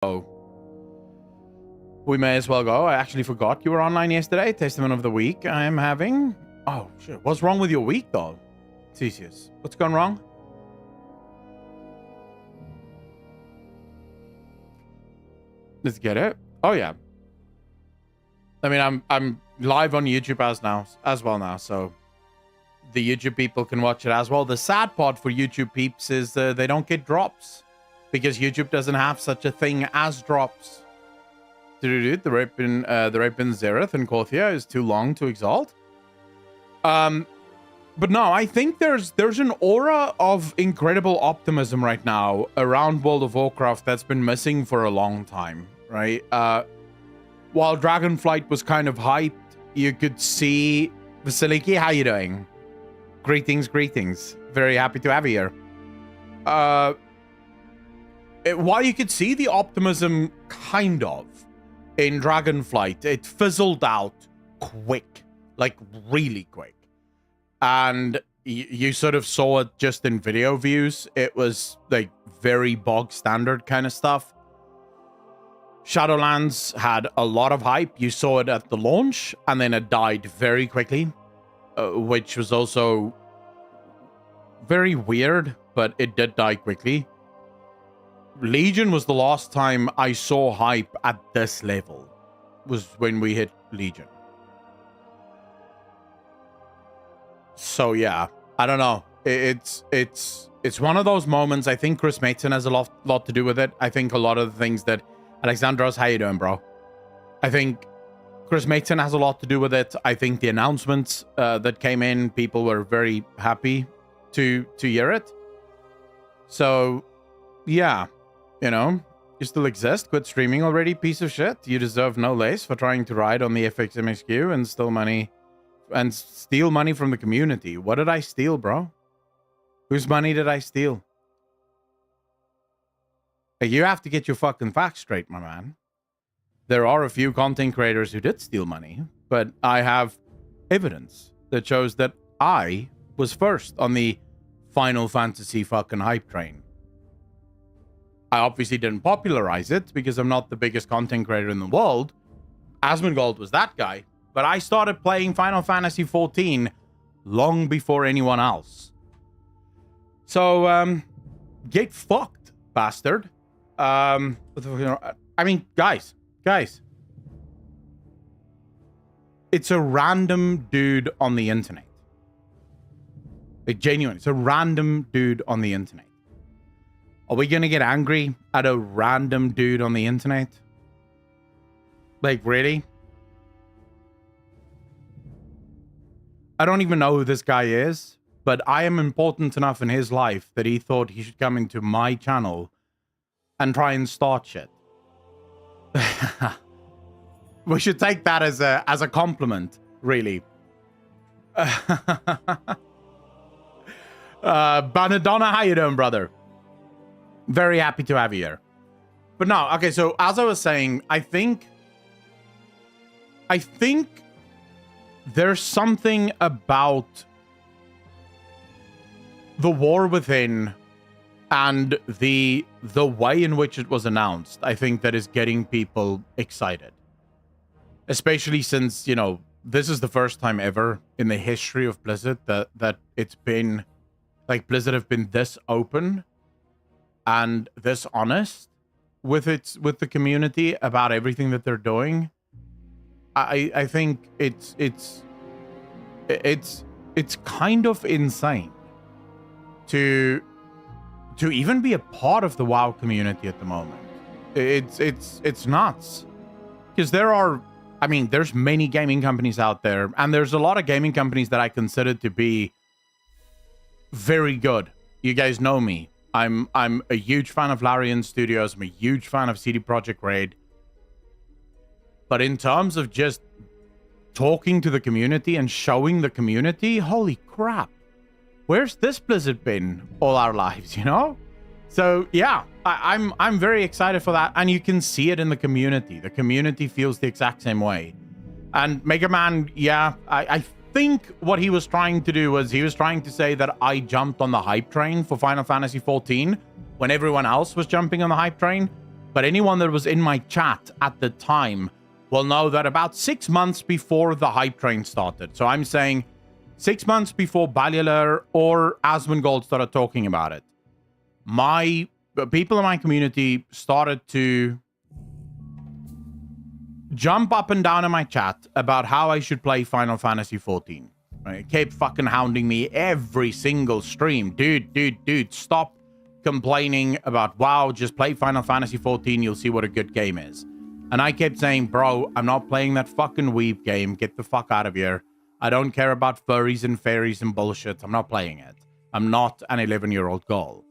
we may as well go. I actually forgot you were online yesterday. Testament of the week I am having. Oh, shit. What's wrong with your week, though? Theseus, what's gone wrong? Let's get it. Oh, yeah. I mean, I'm live on YouTube as well now, so the YouTube people can watch it as well. The sad part for YouTube peeps is they don't get drops because YouTube doesn't have such a thing as drops. The rape in Azeroth and Korthia is too long to exalt. But no, I think there's an aura of incredible optimism right now around World of Warcraft that's been missing for a long time, right? While Dragonflight was kind of hyped, you could see Vasiliki, how you doing? Greetings. Very happy to have you here. While you could see the optimism kind of in Dragonflight, it fizzled out quick, like really quick. And you sort of saw it just in video views. It was like very bog standard kind of stuff. Shadowlands had a lot of hype. You saw it at the launch, and then it died very quickly, which was also very weird, but it did die quickly. Legion was the last time I saw hype at this level, was when we hit Legion. So yeah, I don't know. It's one of those moments. I think Chris Mason has a lot to do with it. I think a lot of the things that Alexandros, how you doing, bro? I think Chris Mason has a lot to do with it. I think the announcements that came in, people were very happy to hear it. So yeah, you know, you still exist. Quit streaming already, piece of shit. You deserve no less for trying to ride on the FXMXQ and steal money from the community. What did I steal, bro? Whose money did I steal? You have to get your fucking facts straight, my man. There are a few content creators who did steal money, but I have evidence that shows that I was first on the Final Fantasy fucking hype train. I obviously didn't popularize it because I'm not the biggest content creator in the world. Asmongold was that guy, but I started playing Final Fantasy 14 long before anyone else. So, get fucked, bastard. I mean, guys, it's a random dude on the internet. Like, genuine, it's a random dude on the internet. Are we gonna get angry at a random dude on the internet? Like, really? I don't even know who this guy is, but I am important enough in his life that he thought he should come into my channel and try and start shit. We should take that as a compliment, really. Banadonna, how you doing, brother? Very happy to have you here. But no, okay, so as I was saying, I think there's something about the War Within and the way in which it was announced, I think that is getting people excited. Especially since, you know, this is the first time ever in the history of Blizzard that it's been, like, Blizzard have been this open and this honest with the community about everything that they're doing. I think it's kind of insane to even be a part of the WoW community at the moment. It's nuts, because there's many gaming companies out there, and there's a lot of gaming companies that I consider to be very good. You guys know me. I'm a huge fan of Larian Studios. I'm a huge fan of CD Projekt Red. But in terms of just talking to the community and showing the community, holy crap. Where's this Blizzard been all our lives, you know? So yeah, I'm very excited for that, and you can see it in the community. The community feels the exact same way. And Mega Man, yeah, I think what he was trying to do was he was trying to say that I jumped on the hype train for Final Fantasy 14 when everyone else was jumping on the hype train. but anyone that was in my chat at the time will know that about 6 months before the hype train started, so I'm saying 6 months before Ballialer or Asmongold started talking about it, my people in my community started to jump up and down in my chat about how I should play Final Fantasy XIV. Right? Kept fucking hounding me every single stream. Dude, stop complaining about WoW. Just play Final Fantasy XIV. You'll see what a good game is. And I kept saying, bro, I'm not playing that fucking weeb game. Get the fuck out of here. I don't care about furries and fairies and bullshit. I'm not playing it. I'm not an 11-year-old girl.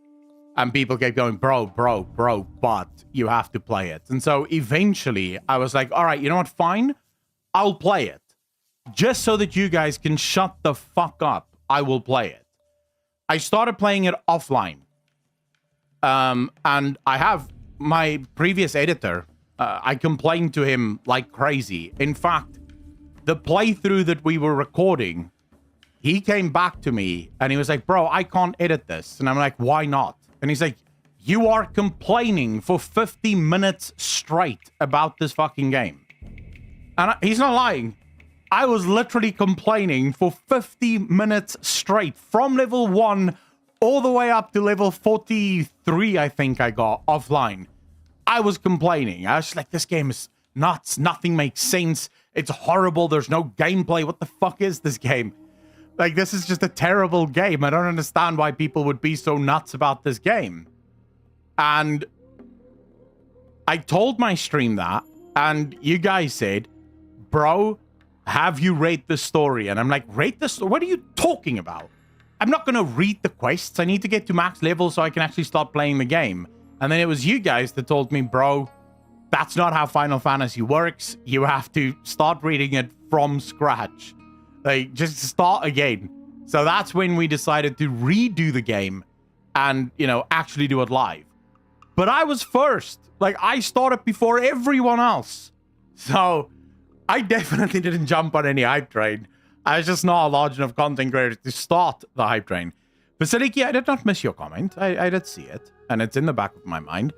And people kept going, bro, but you have to play it. And so eventually I was like, all right, you know what? Fine. I'll play it. Just so that you guys can shut the fuck up, I will play it. I started playing it offline. And I have my previous editor. I complained to him like crazy. In fact, the playthrough that we were recording, he came back to me and he was like, bro, I can't edit this. And I'm like, why not? And he's like, you are complaining for 50 minutes straight about this fucking game. And he's not lying. I was literally complaining for 50 minutes straight from level 1 all the way up to level 43, I think I got offline. I was complaining. I was like, this game is nuts. Nothing makes sense. It's horrible. There's no gameplay. What the fuck is this game? Like, this is just a terrible game. I don't understand why people would be so nuts about this game. And I told my stream that, and you guys said, bro, have you read the story? And I'm like, read the story? What are you talking about? I'm not going to read the quests. I need to get to max level so I can actually start playing the game. And then it was you guys that told me, bro, that's not how Final Fantasy works. You have to start reading it from scratch. Like, just start again. So that's when we decided to redo the game and, you know, actually do it live. But I was first. Like, I started before everyone else. So I definitely didn't jump on any hype train. I was just not a large enough content creator to start the hype train. Basiliki, I did not miss your comment. I did see it. And it's in the back of my mind.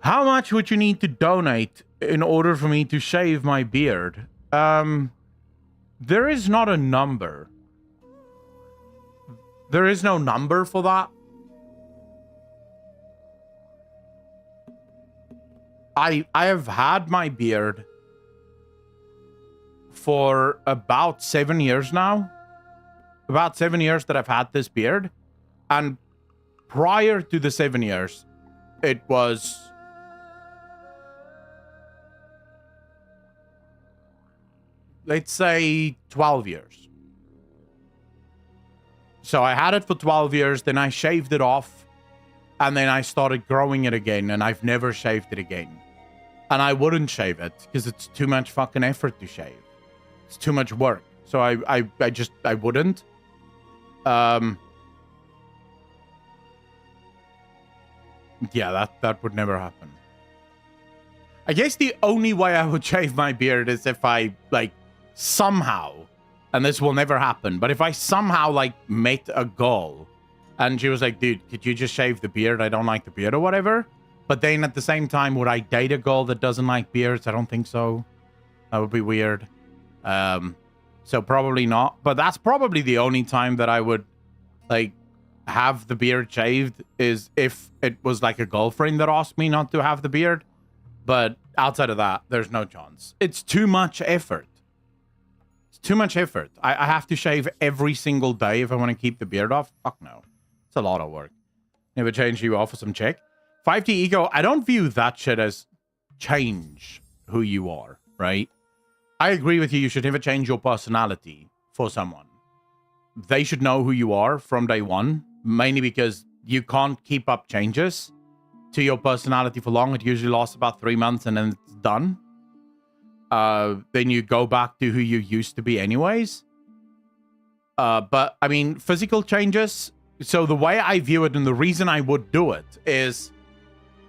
How much would you need to donate in order for me to shave my beard? There is not a number. There is no number for that. I have had my beard for about 7 years now. About 7 years that I've had this beard. And prior to the 7 years, it was... let's say 12 years. So I had it for 12 years, then I shaved it off, and then I started growing it again, and I've never shaved it again. And I wouldn't shave it, because it's too much fucking effort to shave. It's too much work. So I wouldn't. Yeah, that would never happen. I guess the only way I would shave my beard is if I, like, somehow, and this will never happen, but if I somehow, like, met a girl and she was like, dude, could you just shave the beard? I don't like the beard or whatever. But then at the same time, would I date a girl that doesn't like beards? I don't think so. That would be weird. So probably not. But that's probably the only time that I would, like, have the beard shaved is if it was like a girlfriend that asked me not to have the beard. But outside of that, there's no chance. It's too much effort. Too much effort. I have to shave every single day if I want to keep the beard off. Fuck no. It's a lot of work. Never change you off for some check. 5T ego. I don't view that shit as change who you are, right? I agree with you. You should never change your personality for someone. They should know who you are from day one, mainly because you can't keep up changes to your personality for long. It usually lasts about 3 months and then it's done. Then you go back to who you used to be anyways. But I mean, physical changes. So the way I view it and the reason I would do it is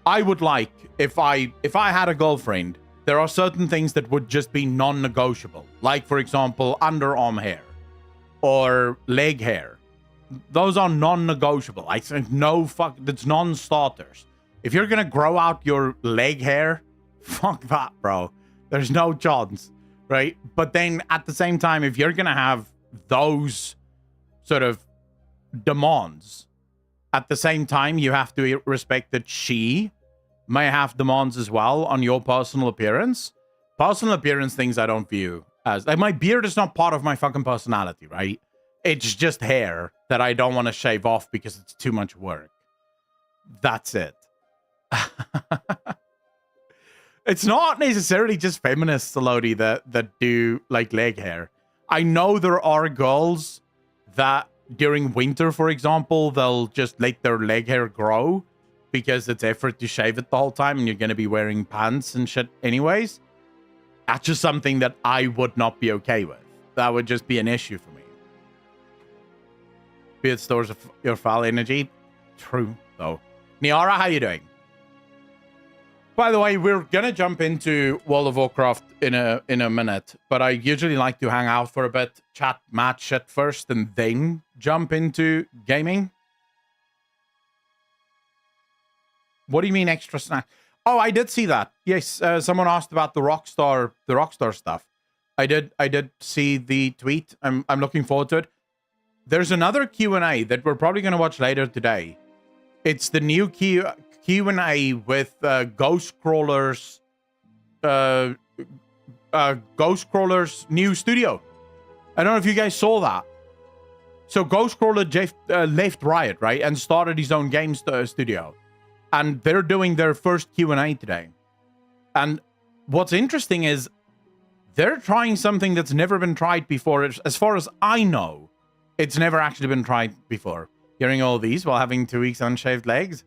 I would like, if I had a girlfriend, there are certain things that would just be non-negotiable. Like, for example, underarm hair or leg hair. Those are non-negotiable. I think that's non-starters. If you're gonna grow out your leg hair, fuck that, bro. There's no chance, right? But then at the same time, if you're gonna have those sort of demands, at the same time, you have to respect that she may have demands as well on your personal appearance. Personal appearance things I don't view as... Like, my beard is not part of my fucking personality, right? It's just hair that I don't want to shave off because it's too much work. That's it. It's not necessarily just feminists, Lodi, that do like leg hair. I know there are girls that during winter, for example, they'll just let their leg hair grow because it's effort to shave it the whole time and you're going to be wearing pants and shit anyways. That's just something that I would not be okay with. That would just be an issue for me. Beard stores your foul energy. True, though. Niara, how you doing? By the way, we're gonna jump into World of Warcraft in a minute, but I usually like to hang out for a bit, chat mad shit first, and then jump into gaming. What do you mean extra snack? Oh, I did see that. Yes, someone asked about the Rockstar stuff. I did see the tweet. I'm looking forward to it. There's another Q&A that we're probably gonna watch later today. It's the new Q&A with Ghostcrawler's new studio. I don't know if you guys saw that. So Ghostcrawler left Riot, right, and started his own game studio, and they're doing their first Q&A today. And what's interesting is they're trying something that's never been tried before. As far as I know, it's never actually been tried before. Hearing all these while having 2 weeks unshaved legs.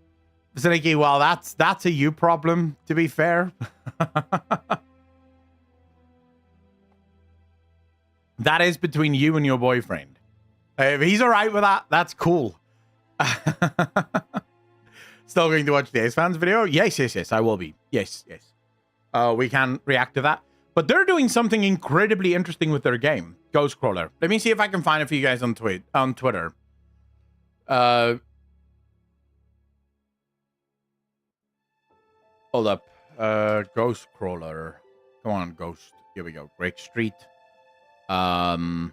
Vicinity, well, that's a you problem, to be fair. That is between you and your boyfriend. If he's all right with that, that's cool. Still going to watch the Ace Fans video? Yes, I will be. Yes. We can react to that. But they're doing something incredibly interesting with their game, Ghostcrawler. Let me see if I can find it for you guys on Twitter. Hold up. Ghostcrawler. Come on, Ghost. Here we go. Break Street. So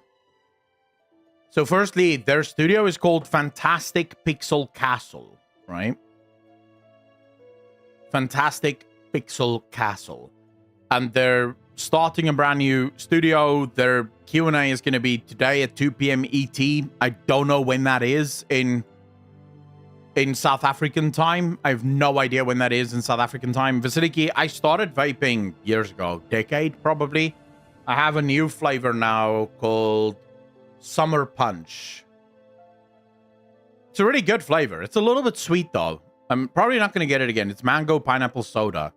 firstly, their studio is called Fantastic Pixel Castle, right? Fantastic Pixel Castle. And they're starting a brand new studio. Their Q&A is going to be today at 2 p.m. ET. I don't know when that is in South African time. I have no idea when that is in South African time. Vasiliki, I started vaping years ago, decade probably. I have a new flavor now called Summer Punch. It's a really good flavor. It's a little bit sweet though. I'm probably not going to get it again. It's mango pineapple soda.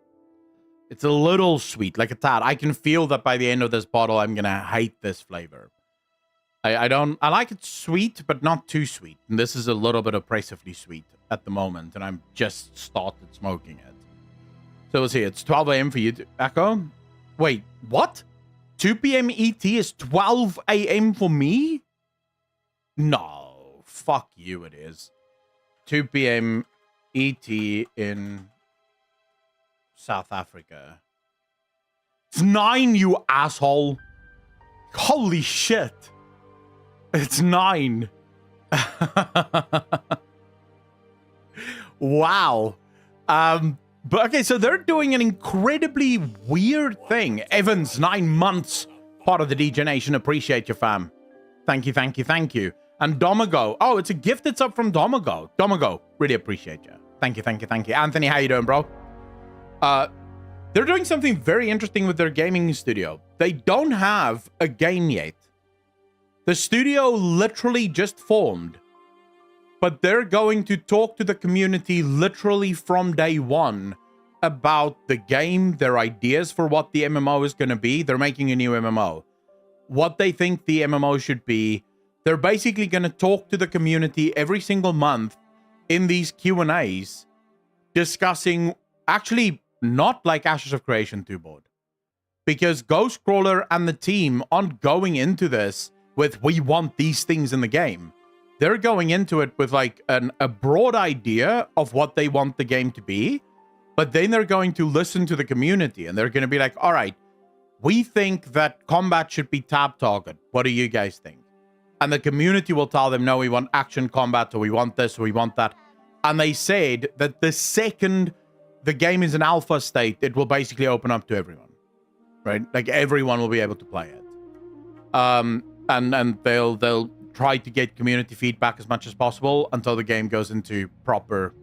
It's a little sweet, like a tad. I can feel that by the end of this bottle, I'm going to hate this flavor. I like it sweet, but not too sweet. And this is a little bit oppressively sweet at the moment. And I'm just started smoking it. So let's see. It's 12 a.m. for you, Echo. Wait, what? 2 p.m. ET is 12 a.m. for me? No. Fuck you, it is. 2 p.m. ET in South Africa. It's 9, you asshole. Holy shit. It's 9. Wow. But okay, so they're doing an incredibly weird thing. Evans, 9 months, part of the DJ Nation. Appreciate you, fam. Thank you. And Domago. Oh, it's a gift that's up from Domago. Domago, really appreciate you. Thank you. Anthony, how you doing, bro? They're doing something very interesting with their gaming studio. They don't have a game yet. The studio literally just formed. But they're going to talk to the community literally from day one about the game, their ideas for what the MMO is going to be. They're making a new MMO. What they think the MMO should be. They're basically going to talk to the community every single month in these Q&As, discussing, actually not like Ashes of Creation 2 board. Because Ghostcrawler and the team aren't going into this with, we want these things in the game. they're going into it with like a broad idea of what they want the game to be, but then they're going to listen to the community and they're going to be like, all right, we think that combat should be tab target. What do you guys think? And the community will tell them, no, we want action combat, or we want this, or we want that. And they said that the second the game is in alpha state, it will basically open up to everyone, right? Like everyone will be able to play it. And they'll try to get community feedback as much as possible until the game goes into proper.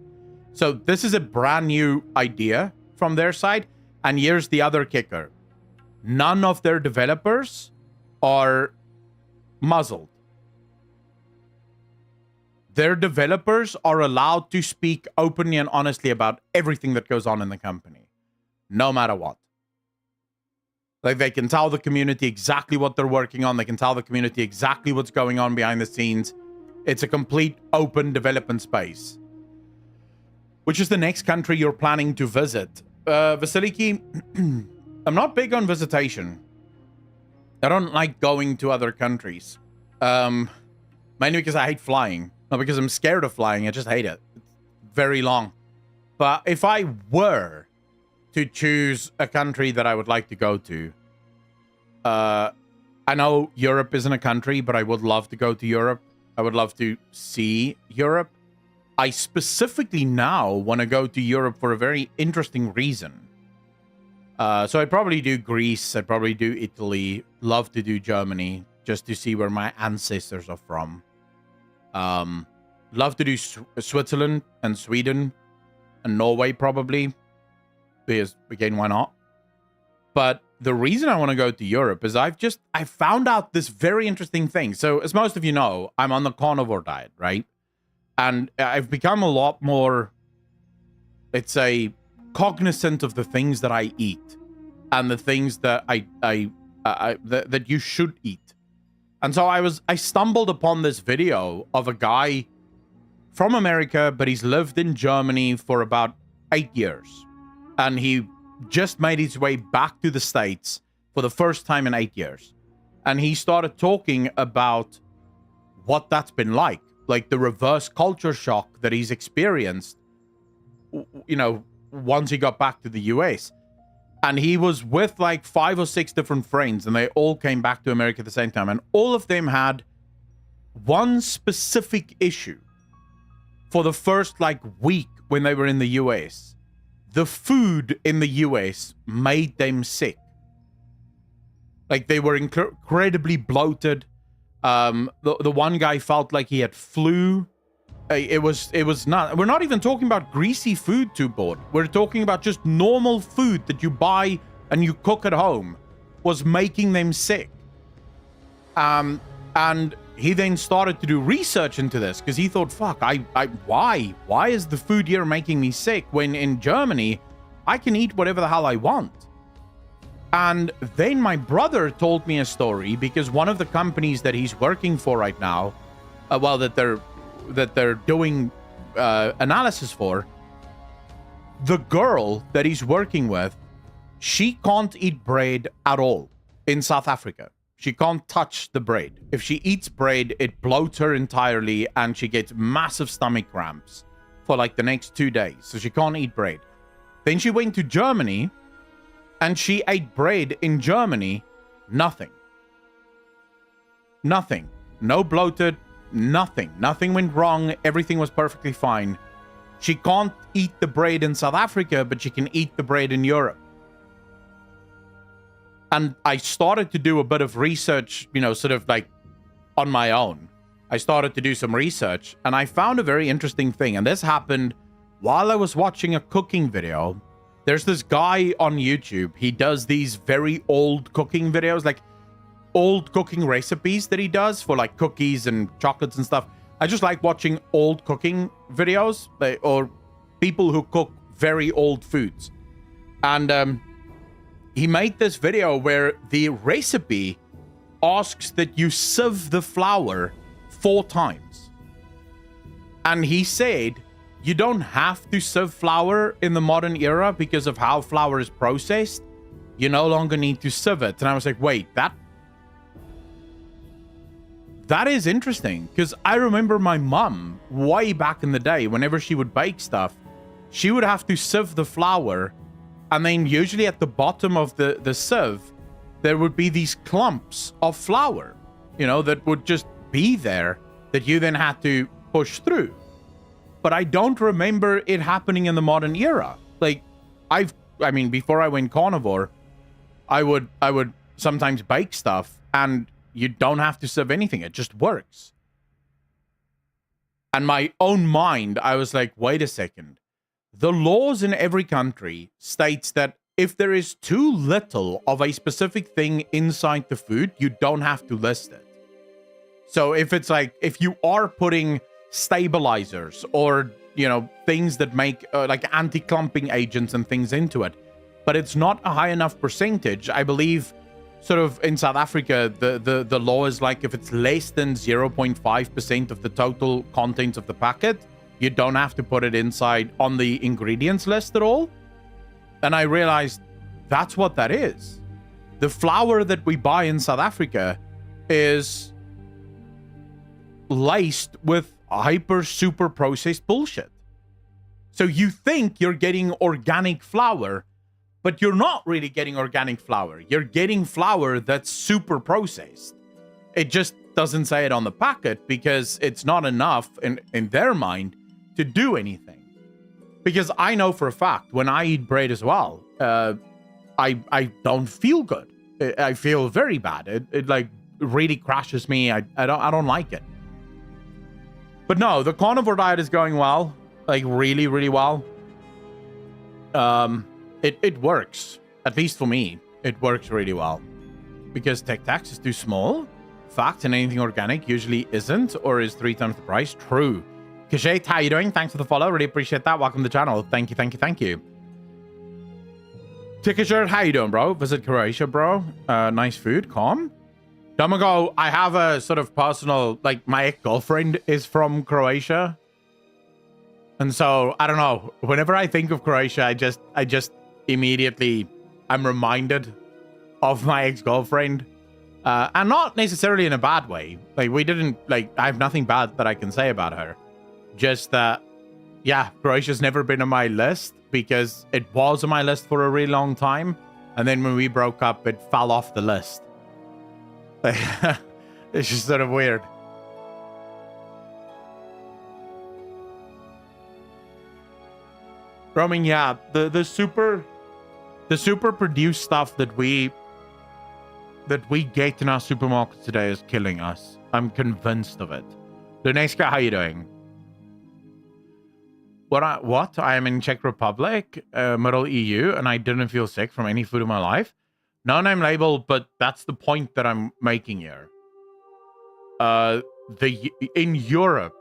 So this is a brand new idea from their side. And here's the other kicker. None of their developers are muzzled. Their developers are allowed to speak openly and honestly about everything that goes on in the company, no matter what. Like, they can tell the community exactly what they're working on. They can tell the community exactly what's going on behind the scenes. It's a complete open development space. Which is the next country you're planning to visit? Vasiliki, I'm not big on visitation. I don't like going to other countries. Mainly because I hate flying. Not because I'm scared of flying, I just hate it. It's very long. But if I were to choose a country that I would like to go to, I know Europe isn't a country, but I would love to go to Europe. I would love to see Europe. I specifically now want to go to Europe for a very interesting reason. So I'd probably do Greece, I'd probably do Italy, love to do Germany, just to see where my ancestors are from. Love to do Switzerland and Sweden and Norway probably, because again, why not? But the reason I want to go to Europe is I found out this very interesting thing. So as most of you know, I'm on the carnivore diet, right? And I've become a lot more, let's say, cognizant of the things that I eat and the things that that you should eat. And so I stumbled upon this video of a guy from America, but he's lived in Germany for about 8 years. And he just made his way back to the States for the first time in 8 years. And he started talking about what that's been like the reverse culture shock that he's experienced, you know, once he got back to the US. And he was with like 5 or 6 different friends, and they all came back to America at the same time. And all of them had one specific issue for the first like week when they were in the US. The food in the US made them sick. Like, they were incredibly bloated. The one guy felt like he had flu. It was not, we're not even talking about greasy food to board. We're talking about just normal food that you buy and you cook at home was making them sick. And he then started to do research into this because he thought, fuck, why is the food here making me sick when in Germany I can eat whatever the hell I want? And then my brother told me a story because one of the companies that he's working for right now, that they're doing analysis for, the girl that he's working with, she can't eat bread at all in South Africa. She can't touch the bread. If she eats bread, it bloats her entirely and she gets massive stomach cramps for like the next 2 days. So she can't eat bread. Then she went to Germany and she ate bread in Germany. Nothing. Nothing. No bloated. Nothing. Nothing went wrong. Everything was perfectly fine. She can't eat the bread in South Africa, but she can eat the bread in Europe. And I started to do a bit of research, you know, sort of like on my own. I started to do some research and I found a very interesting thing. And this happened while I was watching a cooking video. There's this guy on YouTube. He does these very old cooking videos, like old cooking recipes that he does for like cookies and chocolates and stuff. I just like watching old cooking videos or people who cook very old foods. And he made this video where the recipe asks that you sieve the flour 4 times. And he said, you don't have to sieve flour in the modern era because of how flour is processed. You no longer need to sieve it. And I was like, wait, that is interesting, because I remember my mum, way back in the day, whenever she would bake stuff, she would have to sieve the flour, and then usually at the bottom of the sieve, there would be these clumps of flour, that would just be there that you then had to push through. But I don't remember it happening in the modern era. Like, before I went carnivore, I would sometimes bake stuff, and you don't have to sieve anything. It just works. And my own mind, I was like, wait a second. The laws in every country states that if there is too little of a specific thing inside the food, you don't have to list it. So if it's like, if you are putting stabilizers or, things that make like anti-clumping agents and things into it, but it's not a high enough percentage, I believe sort of in South Africa, the law is like if it's less than 0.5% of the total contents of the packet, you don't have to put it inside on the ingredients list at all. And I realized that's what that is. The flour that we buy in South Africa is laced with hyper super processed bullshit. So you think you're getting organic flour, but you're not really getting organic flour. You're getting flour that's super processed. It just doesn't say it on the packet because it's not enough in their mind to do anything. Because I know for a fact when I eat bread as well, I don't feel good. I feel very bad. It like really crashes me. I don't like it. But no, the carnivore diet is going well, like really, really well. It works, at least for me. It works really well because tech tax is too small. Fact, and anything organic usually isn't or is 3 times the price. True. Kashate, how you doing? Thanks for the follow. Really appreciate that. Welcome to the channel. Thank you. Ticketshirt, how you doing, bro? Visit Croatia, bro. Nice food. Calm. Domago, I have a sort of personal, like my ex-girlfriend is from Croatia. And so, I don't know, whenever I think of Croatia, I just immediately, I'm reminded of my ex-girlfriend. And not necessarily in a bad way. Like, I have nothing bad that I can say about her. Just that, yeah, Croatia's never been on my list because it was on my list for a really long time. And then when we broke up, it fell off the list. It's just sort of weird. Roaming, yeah, the super produced stuff that we get in our supermarkets today is killing us. I'm convinced of it. Luneska, how you doing? What? I am in Czech Republic, Middle EU, and I didn't feel sick from any food in my life. No name label, but that's the point that I'm making here. In Europe,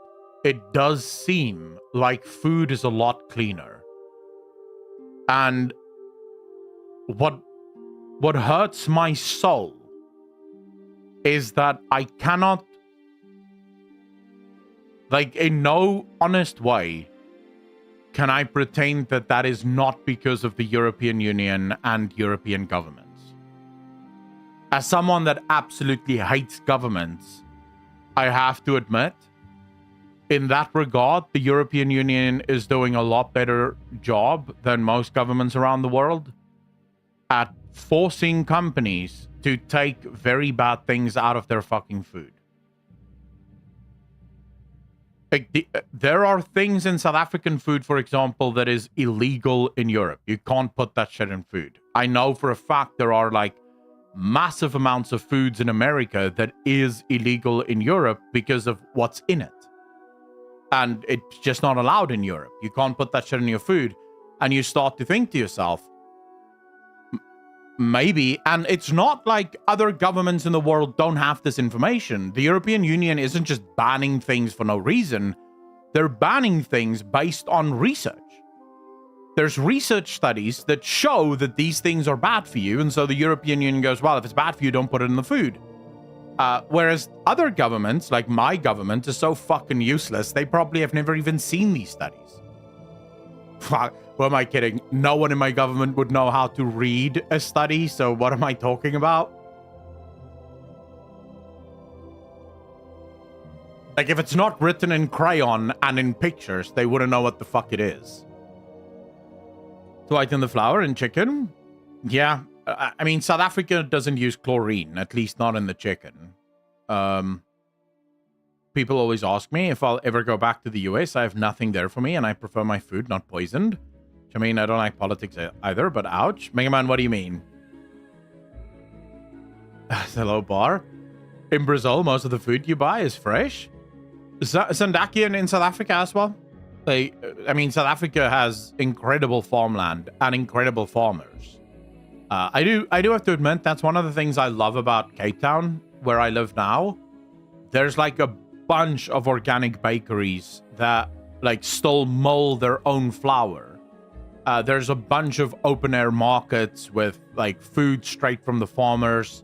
it does seem like food is a lot cleaner. And what hurts my soul is that I cannot, like, in no honest way can I pretend that that is not because of the European Union and European governments. As someone that absolutely hates governments, I have to admit, in that regard, the European Union is doing a lot better job than most governments around the world at forcing companies to take very bad things out of their fucking food. Like there are things in South African food, for example, that is illegal in Europe. You can't put that shit in food. I know for a fact there are like massive amounts of foods in America that is illegal in Europe because of what's in it. And it's just not allowed in Europe. You can't put that shit in your food. And you start to think to yourself, maybe, and it's not like other governments in the world don't have this information. The European Union isn't just banning things for no reason. They're banning things based on research. There's research studies that show that these things are bad for you. And so the European Union goes, well, if it's bad for you, don't put it in the food. Whereas other governments, like my government, is so fucking useless, they probably have never even seen these studies. Fuck. What am I kidding? No one in my government would know how to read a study, so what am I talking about? Like, if it's not written in crayon and in pictures, they wouldn't know what the fuck it is. To whiten the flour in chicken? Yeah. I mean, South Africa doesn't use chlorine, at least not in the chicken. People always ask me if I'll ever go back to the US. I have nothing there for me, and I prefer my food not poisoned. Which, I mean, I don't like politics either, but ouch. Mega Man, what do you mean? Hello, bar. In Brazil, most of the food you buy is fresh. Sandakian in South Africa as well. I mean, South Africa has incredible farmland and incredible farmers. I do have to admit, that's one of the things I love about Cape Town, where I live now. There's like a bunch of organic bakeries that like still mold their own flour. There's a bunch of open air markets with like food straight from the farmers.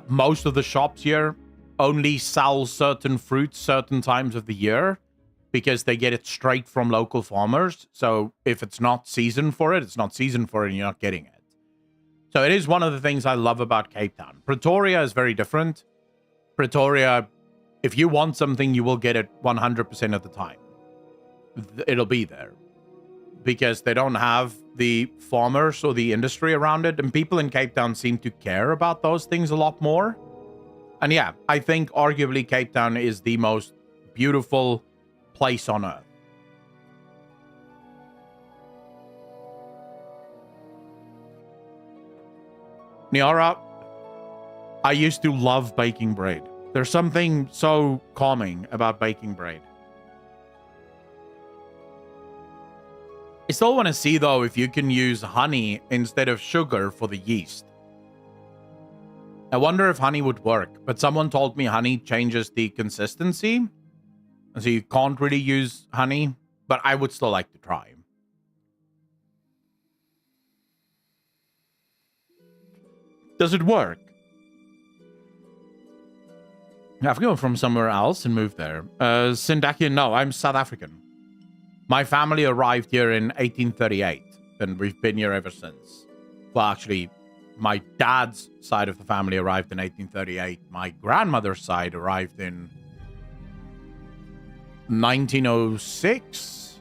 Most of the shops here only sell certain fruits certain times of the year because they get it straight from local farmers. So if it's not season for it, it's not season for it and you're not getting it. So it is one of the things I love about Cape Town. Pretoria is very different. Pretoria, if you want something, you will get it 100% of the time. It'll be there. Because they don't have the farmers or the industry around it. And people in Cape Town seem to care about those things a lot more. And yeah, I think arguably Cape Town is the most beautiful place on earth. Niara, I used to love baking bread. There's something so calming about baking bread. I still want to see, though, if you can use honey instead of sugar for the yeast. I wonder if honey would work, but someone told me honey changes the consistency. So you can't really use honey, but I would still like to try. Does it work? I've gone from somewhere else and moved there. Sindakian, no, I'm South African. My family arrived here in 1838, and we've been here ever since. Well, actually, my dad's side of the family arrived in 1838. My grandmother's side arrived in 1906.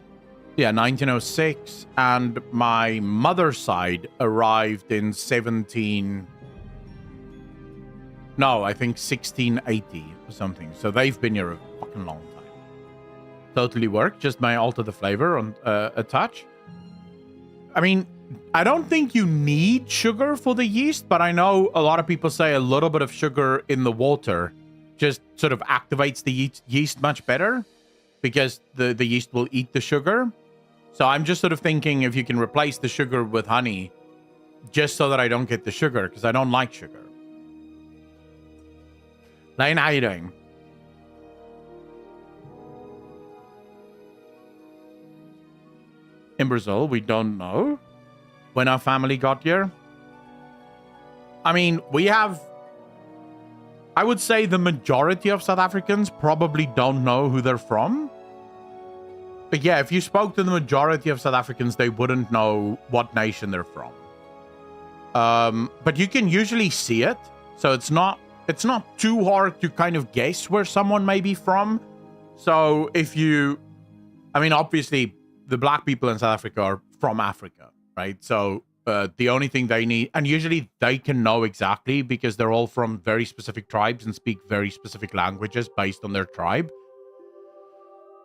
Yeah, 1906. And my mother's side arrived in 1680 or something. So they've been here a fucking long time. Totally work, just may alter the flavor on a touch. I mean, I don't think you need sugar for the yeast, but I know a lot of people say a little bit of sugar in the water just sort of activates the yeast much better because the yeast will eat the sugar. So I'm just sort of thinking if you can replace the sugar with honey just so that I don't get the sugar because I don't like sugar. Lane, how you doing? In Brazil, we don't know when our family got here. I mean, I would say the majority of South Africans probably don't know who they're from. But yeah, if you spoke to the majority of South Africans, they wouldn't know what nation they're from. But you can usually see it. So it's not too hard to kind of guess where someone may be from. So obviously, the black people in South Africa are from Africa, right? So the only thing they need, and usually they can know exactly because they're all from very specific tribes and speak very specific languages based on their tribe.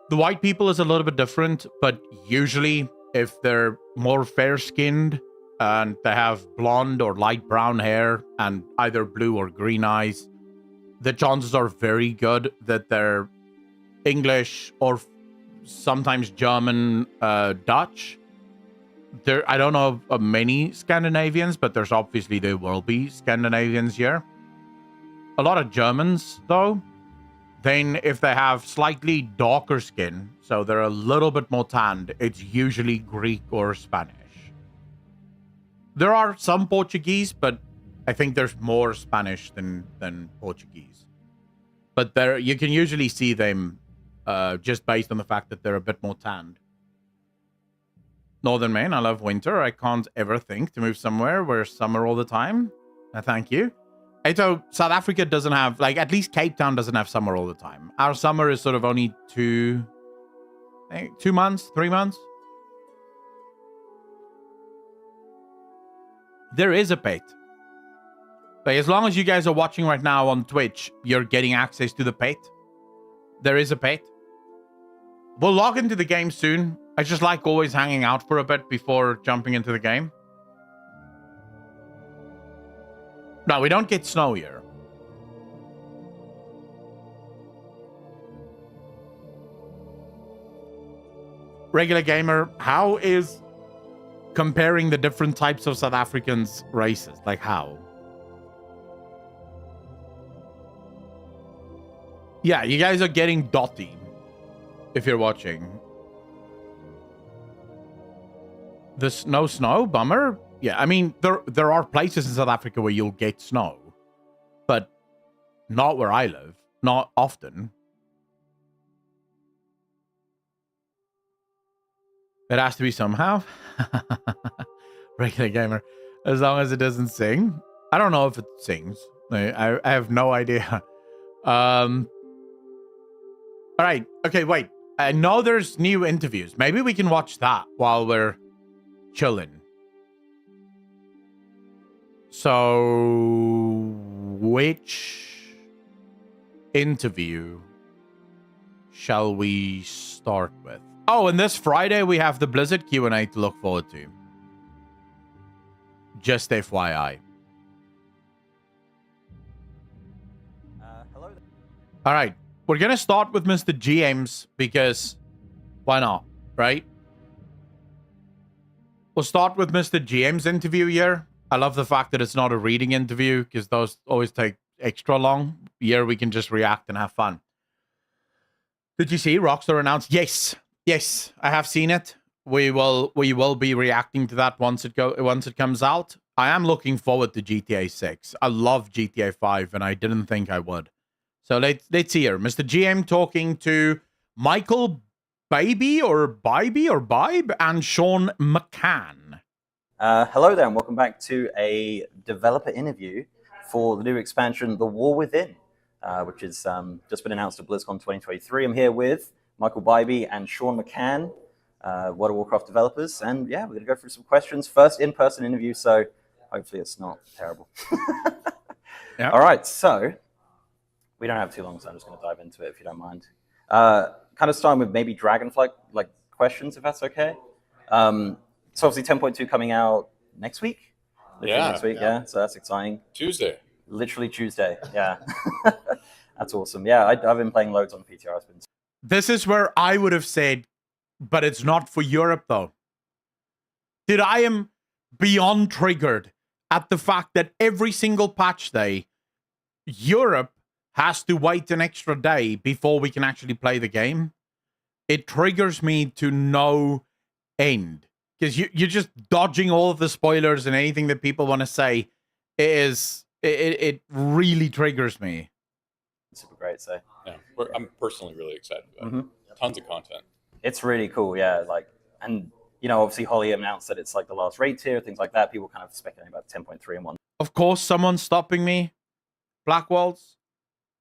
The white people is a little bit different, but usually if they're more fair-skinned and they have blonde or light brown hair and either blue or green eyes, the chances are very good that they're English or sometimes German, Dutch. I don't know of many Scandinavians, but there will be Scandinavians here. A lot of Germans, though. Then if they have slightly darker skin, so they're a little bit more tanned, it's usually Greek or Spanish. There are some Portuguese, but I think there's more Spanish than Portuguese. But you can usually see them just based on the fact that they're a bit more tanned. Northern Maine, I love winter. I can't ever think to move somewhere where it's summer all the time. Thank you. So South Africa doesn't have, like, at least Cape Town doesn't have summer all the time. Our summer is sort of only 2 months, 3 months. There is a pet. Like, as long as you guys are watching right now on Twitch, you're getting access to the pet. There is a pet. We'll log into the game soon. I just like always hanging out for a bit before jumping into the game. No, we don't get snow here. Regular gamer, how is comparing the different types of South Africans racist? Like how? Yeah, you guys are getting dotty if you're watching. There's no snow, bummer. Yeah, I mean, there are places in South Africa where you'll get snow, but not where I live, not often. It has to be somehow. Regular gamer, as long as it doesn't sing. I don't know if it sings. I have no idea. All right. Okay, wait. I know there's new interviews. Maybe we can watch that while we're chilling. So, which interview shall we start with? Oh, and this Friday we have the Blizzard Q&A to look forward to. Just FYI. Hello. All right. We're going to start with Mr. GM's because why not, right? We'll start with Mr. GM's interview here. I love the fact that it's not a reading interview because those always take extra long. Here we can just react and have fun. Did you see Rockstar announced? Yes, I have seen it. We will be reacting to that once it comes out. I am looking forward to GTA 6. I love GTA 5 and I didn't think I would. So let's hear Mr. GM talking to Michael Baby or Bibe and Sean McCann. Hello there, and welcome back to a developer interview for the new expansion, The War Within, which has just been announced at BlizzCon 2023. I'm here with Michael Bybee and Sean McCann, World of Warcraft developers, and yeah, we're going to go through some questions. First in-person interview, so hopefully it's not terrible. Yep. All right, so we don't have too long, so I'm just going to dive into it if you don't mind. Kind of starting with maybe Dragonflight like questions, if that's okay. So obviously 10.2 coming out next week. Next week, yeah. So that's exciting. Tuesday. Literally Tuesday, yeah. That's awesome. Yeah, I've been playing loads on PTR. This is where I would have said, but it's not for Europe though. Dude, I am beyond triggered at the fact that every single patch day, Europe has to wait an extra day before we can actually play the game. It triggers me to no end. Because you're just dodging all of the spoilers and anything that people want to say. It really triggers me. Super great, so. Yeah, I'm personally really excited about it. Tons of content. It's really cool, yeah. Like, and you know, obviously Holly announced that it's like the last raid tier, things like that. People kind of speculating about 10.3 and 1. Of course, someone's stopping me. Black Waltz.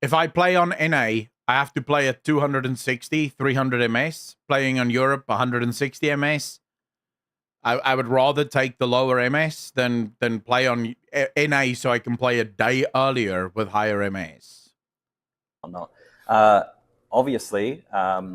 If I play on NA, I have to play at 260, 300 MS. Playing on Europe, 160 MS. I would rather take the lower MS than play on NA so I can play a day earlier with higher MS. I'm not. Obviously,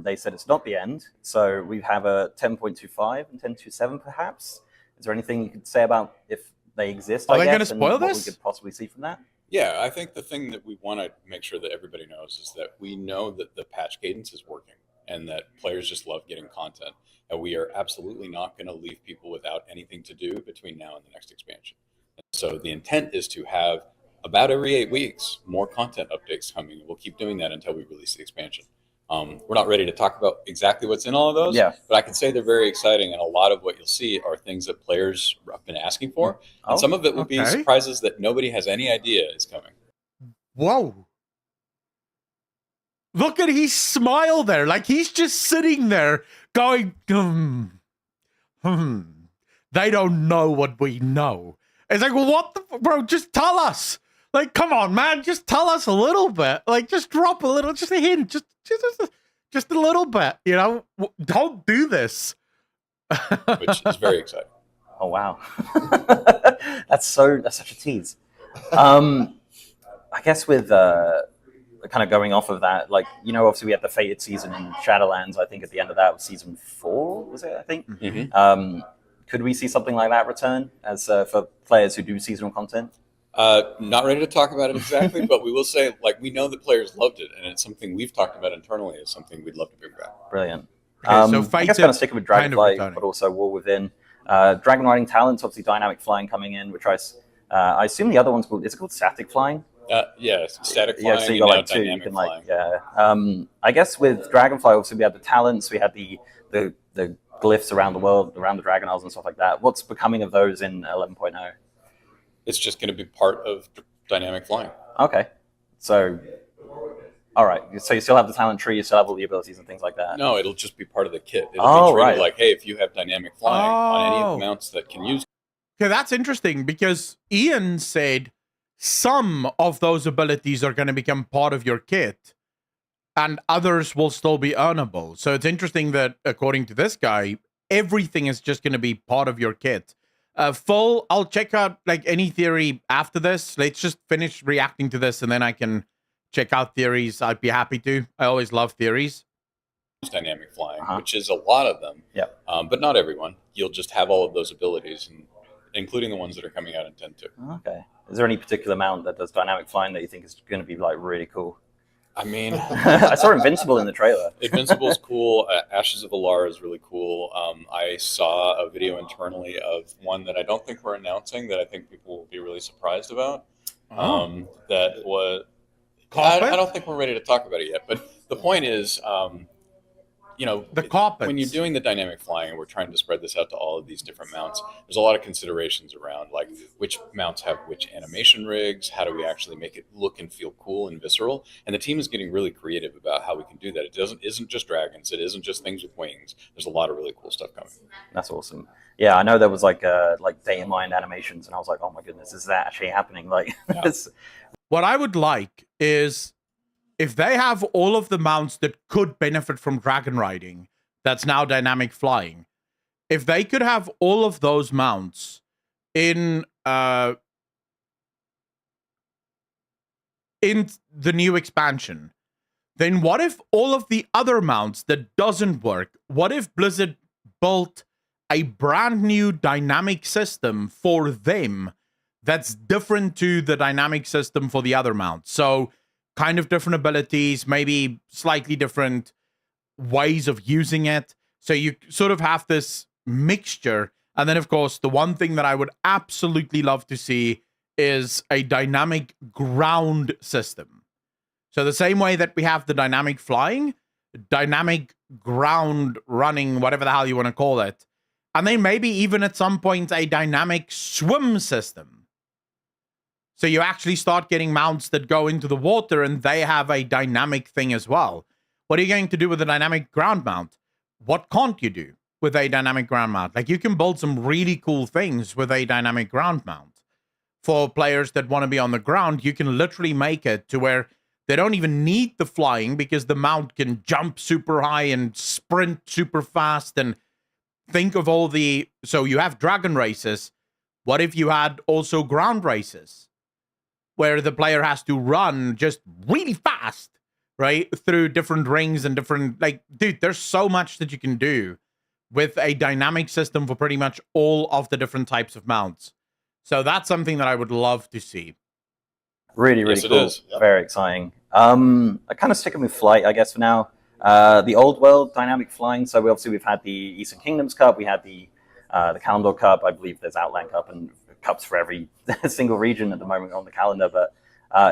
they said it's not the end. So we have a 10.25 and 10.27 perhaps. Is there anything you could say about if they exist? Are they going to spoil this? What we could possibly see from that? Yeah, I think the thing that we want to make sure that everybody knows is that we know that the patch cadence is working and that players just love getting content. And we are absolutely not going to leave people without anything to do between now and the next expansion. And so the intent is to have about every 8 weeks more content updates coming. We'll keep doing that until we release the expansion. We're not ready to talk about exactly what's in all of those, but I can say they're very exciting, and a lot of what you'll see are things that players have been asking for, and some of it will be surprises that nobody has any idea is coming. Whoa. Look at his smile there, like he's just sitting there going, They don't know what we know. It's like, well, what the, bro, just tell us. Like, come on, man, just tell us a little bit. Like, just drop a little, just a hint, just a little bit. You know, don't do this. Which is very exciting. Oh wow, that's such a tease. I guess with kind of going off of that, like, you know, obviously we had the Fated season in Shadowlands. I think at the end of that was season 4, was it? I think. Mm-hmm. Could we see something like that return as for players who do seasonal content? Not ready to talk about it exactly, but we will say, like, we know that players loved it, and it's something we've talked about internally as something we'd love to bring back. Brilliant. Okay, so I guess kind of sticking with Dragonflight, but also War Within. Dragonriding talents, obviously dynamic flying coming in, which I assume the other one's called, is it called static flying? Yeah, static flying. Yeah, so you got like 2, you can like, I guess with Dragonfly, obviously we had the talents, we had the glyphs around the world, around the Dragon Isles and stuff like that. What's becoming of those in 11.0? It's just going to be part of dynamic flying. Okay. So, all right. So you still have the talent tree, you still have all the abilities and things like that? No, it'll just be part of the kit. It'll be treated right. like, hey, if you have dynamic flying on any of the mounts that can use. Okay, that's interesting because Ian said some of those abilities are going to become part of your kit and others will still be earnable. So it's interesting that, according to this guy, everything is just going to be part of your kit. Full, I'll check out like any theory after this. Let's just finish reacting to this and then I can check out theories. I'd be happy to. I always love theories. Dynamic flying, which is a lot of them. Yep. But not everyone. You'll just have all of those abilities, and including the ones that are coming out in 10.2. Okay. Is there any particular mount that does dynamic flying that you think is going to be like really cool? I mean, I saw Invincible in the trailer. Invincible's cool. Ashes of Alara is really cool. I saw a video internally of one that I don't think we're announcing that I think people will be really surprised about. That was. I don't think we're ready to talk about it yet. But the point is, you know, when you're doing the dynamic flying and we're trying to spread this out to all of these different mounts, there's a lot of considerations around like which mounts have which animation rigs, how do we actually make it look and feel cool and visceral, and the team is getting really creative about how we can do that. It isn't just dragons, it isn't just things with wings. There's a lot of really cool stuff coming. That's awesome. Yeah, I know there was like day in mind animations, and I was like, oh my goodness, is that actually happening? Like, yeah. What I would like is, if they have all of the mounts that could benefit from dragon riding, that's now dynamic flying, if they could have all of those mounts in the new expansion, then what if all of the other mounts that doesn't work, what if Blizzard built a brand new dynamic system for them that's different to the dynamic system for the other mounts? So kind of different abilities, maybe slightly different ways of using it. So you sort of have this mixture. And then, of course, the one thing that I would absolutely love to see is a dynamic ground system. So the same way that we have the dynamic flying, dynamic ground running, whatever the hell you want to call it. And then maybe even at some point a dynamic swim system. So you actually start getting mounts that go into the water and they have a dynamic thing as well. What are you going to do with a dynamic ground mount? What can't you do with a dynamic ground mount? Like, you can build some really cool things with a dynamic ground mount. For players that want to be on the ground, you can literally make it to where they don't even need the flying because the mount can jump super high and sprint super fast. And think of all the... So you have dragon races. What if you had also ground races, where the player has to run just really fast, right? Through different rings and different, like, dude, there's so much that you can do with a dynamic system for pretty much all of the different types of mounts. So that's something that I would love to see. Really, really cool. Yep. Very exciting. I kind of sticking with flight, I guess, for now. The old world dynamic flying. So we've had the Eastern Kingdoms Cup. We had the Carnivore Cup. I believe there's Outland Cup and cups for every single region at the moment on the calendar, but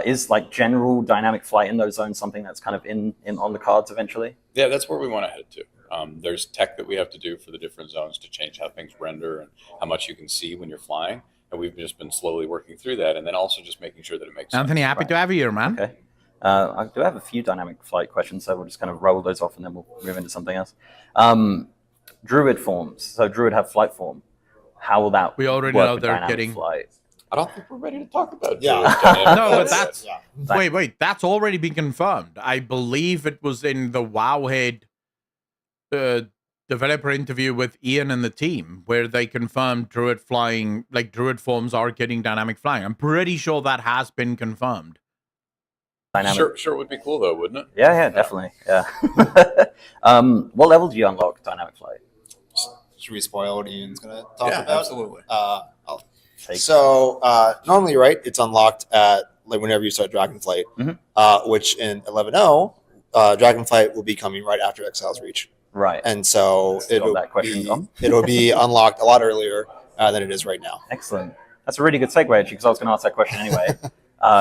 is like general dynamic flight in those zones something that's kind of in on the cards eventually? Yeah, that's where we want to head to. There's tech that we have to do for the different zones to change how things render and how much you can see when you're flying, and we've just been slowly working through that, and then also just making sure that it makes Anthony, sense. happy to have you here, man. Okay. I do have a few dynamic flight questions, so we'll just kind of roll those off and then we'll move into something else. Druid forms. So Druid have flight form. How will that We already work know with they're dynamic getting flight? I don't think we're ready to talk about Yeah. No, but that's yeah. wait, that's already been confirmed. I believe it was in the Wowhead developer interview with Ian and the team where they confirmed druid flying, like druid forms are getting dynamic flying. I'm pretty sure that has been confirmed. Dynamic. Sure, it would be cool though, wouldn't it? Yeah, definitely. Yeah. What level do you unlock dynamic flight? Should we spoil what Ian's going to talk Yeah, about? absolutely. Normally, right, it's unlocked at like whenever you start Dragonflight, which in 11.0, Dragonflight will be coming right after Exile's Reach. Right. And so it'll be unlocked a lot earlier than it is right now. Excellent. That's a really good segue, actually, because I was going to ask that question anyway.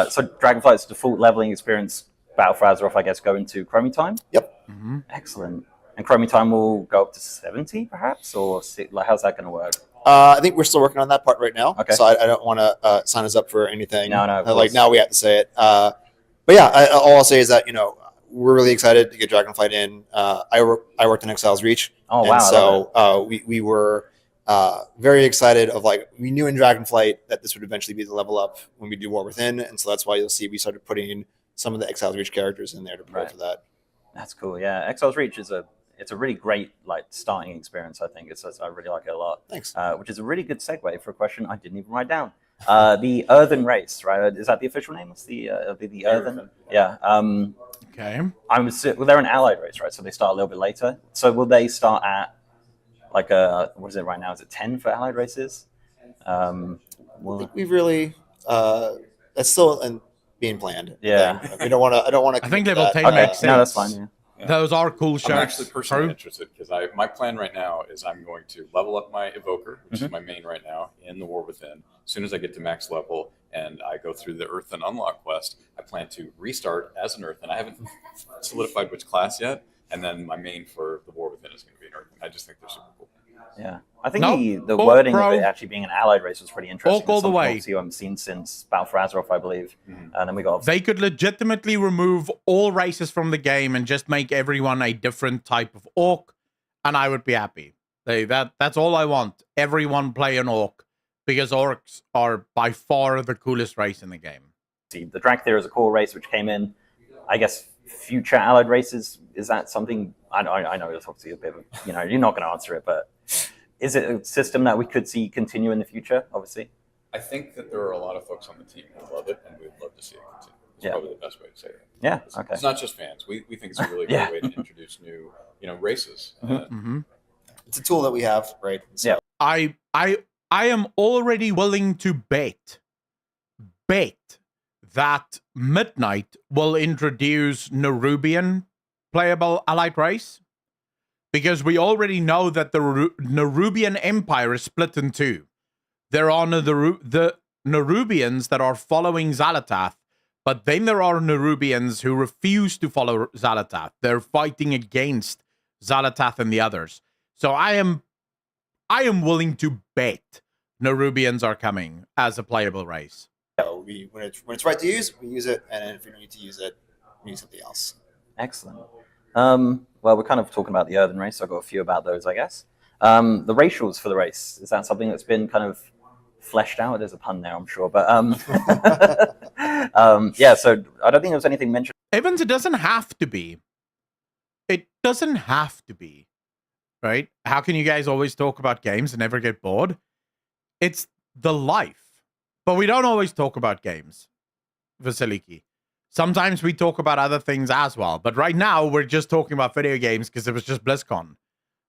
So Dragonflight's default leveling experience, Battle for Azeroth, I guess, go into Chromie Time? Yep. Mm-hmm. Excellent. And Chromie Time will go up to 70, perhaps? Or like, how's that going to work? I think we're still working on that part right now. Okay. So I don't want to sign us up for anything. No, like now we have to say it. But yeah, all I'll say is that, we're really excited to get Dragonflight in. I worked on Exile's Reach. Oh, and wow. So we were very excited we knew in Dragonflight that this would eventually be the level up when we do War Within. And so that's why you'll see we started putting some of the Exile's Reach characters in there to prepare for that. That's cool. Yeah. Exile's Reach is a really great starting experience, I think. I really like it a lot. Thanks. Which is a really good segue for a question I didn't even write down. The Earthen race, right? Is that the official name? It's the Earthen? Yeah. Okay. Well, they're an allied race, right? So they start a little bit later. So will they start at like what is it right now? Is it 10 for allied races? I think we've really that's still being planned. Yeah. I don't want to. I think level 10 Okay. makes sense. No, that's fine. Yeah. Yeah. Those are cool shots. I'm actually personally interested because my plan right now is I'm going to level up my Evoker, which is my main right now, in the War Within. As soon as I get to max level and I go through the Earthen Unlock quest, I plan to restart as an Earthen. I haven't solidified which class yet, and then my main for the War Within is going to be an Earthen. I just think they're super cool. Yeah, I think the wording of it actually being an allied race was pretty interesting. All the way. You haven't seen since Battle for Azeroth, I believe. And then we got. They could legitimately remove all races from the game and just make everyone a different type of orc, and I would be happy. That's all I want. Everyone play an orc, because orcs are by far the coolest race in the game. See, the Dracthyr is a core race which came in. I guess future allied races, is that something? I know it's obviously a bit of you're not going to answer it, but. Is it a system that we could see continue in the future, obviously? I think that there are a lot of folks on the team who love it, and we'd love to see it continue. It's probably the best way to say it. Yeah, okay. It's not just fans. We think it's a really great way to introduce new, races. It's a tool that we have, right? So. Yeah. I am already willing to bet that Midnight will introduce Nerubian playable allied race. Because we already know that the Nerubian Empire is split in two. There are the Nerubians that are following Xal'atath, but then there are Nerubians who refuse to follow Xal'atath. They're fighting against Xal'atath and the others. So I am willing to bet Nerubians are coming as a playable race. So when it's right to use, we use it, and if we don't need to use it, we use something else. Excellent. Well, we're kind of talking about the Earthen race, so I've got a few about those, I guess. The racials for the race, is that something that's been kind of fleshed out? There's a pun there, I'm sure. But yeah, so I don't think there was anything mentioned. Evans, it doesn't have to be. It doesn't have to be, right? How can you guys always talk about games and never get bored? It's the life. But we don't always talk about games, Vasiliki. Sometimes we talk about other things as well. But right now, we're just talking about video games because it was just BlizzCon.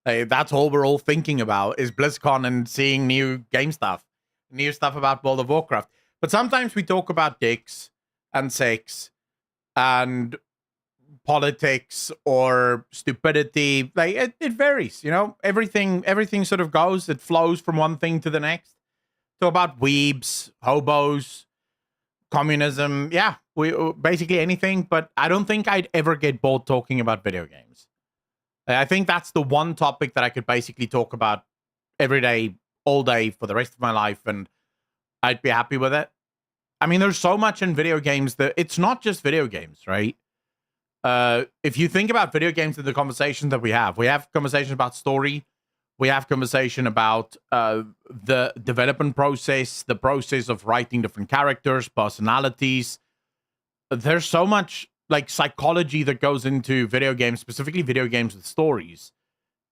That's all we're all thinking about is BlizzCon and seeing new game stuff. New stuff about World of Warcraft. But sometimes we talk about dicks and sex and politics or stupidity. Like it varies, Everything sort of goes. It flows from one thing to the next. So about weebs, hobos, communism, yeah, we basically anything, but I don't think I'd ever get bored talking about video games. I think that's the one topic that I could basically talk about every day, all day for the rest of my life, and I'd be happy with it. I mean, there's so much in video games that it's not just video games, right? If you think about video games and the conversations that we have conversations about story, We have conversation about the development process, the process of writing different characters, personalities. There's so much like psychology that goes into video games, specifically video games with stories.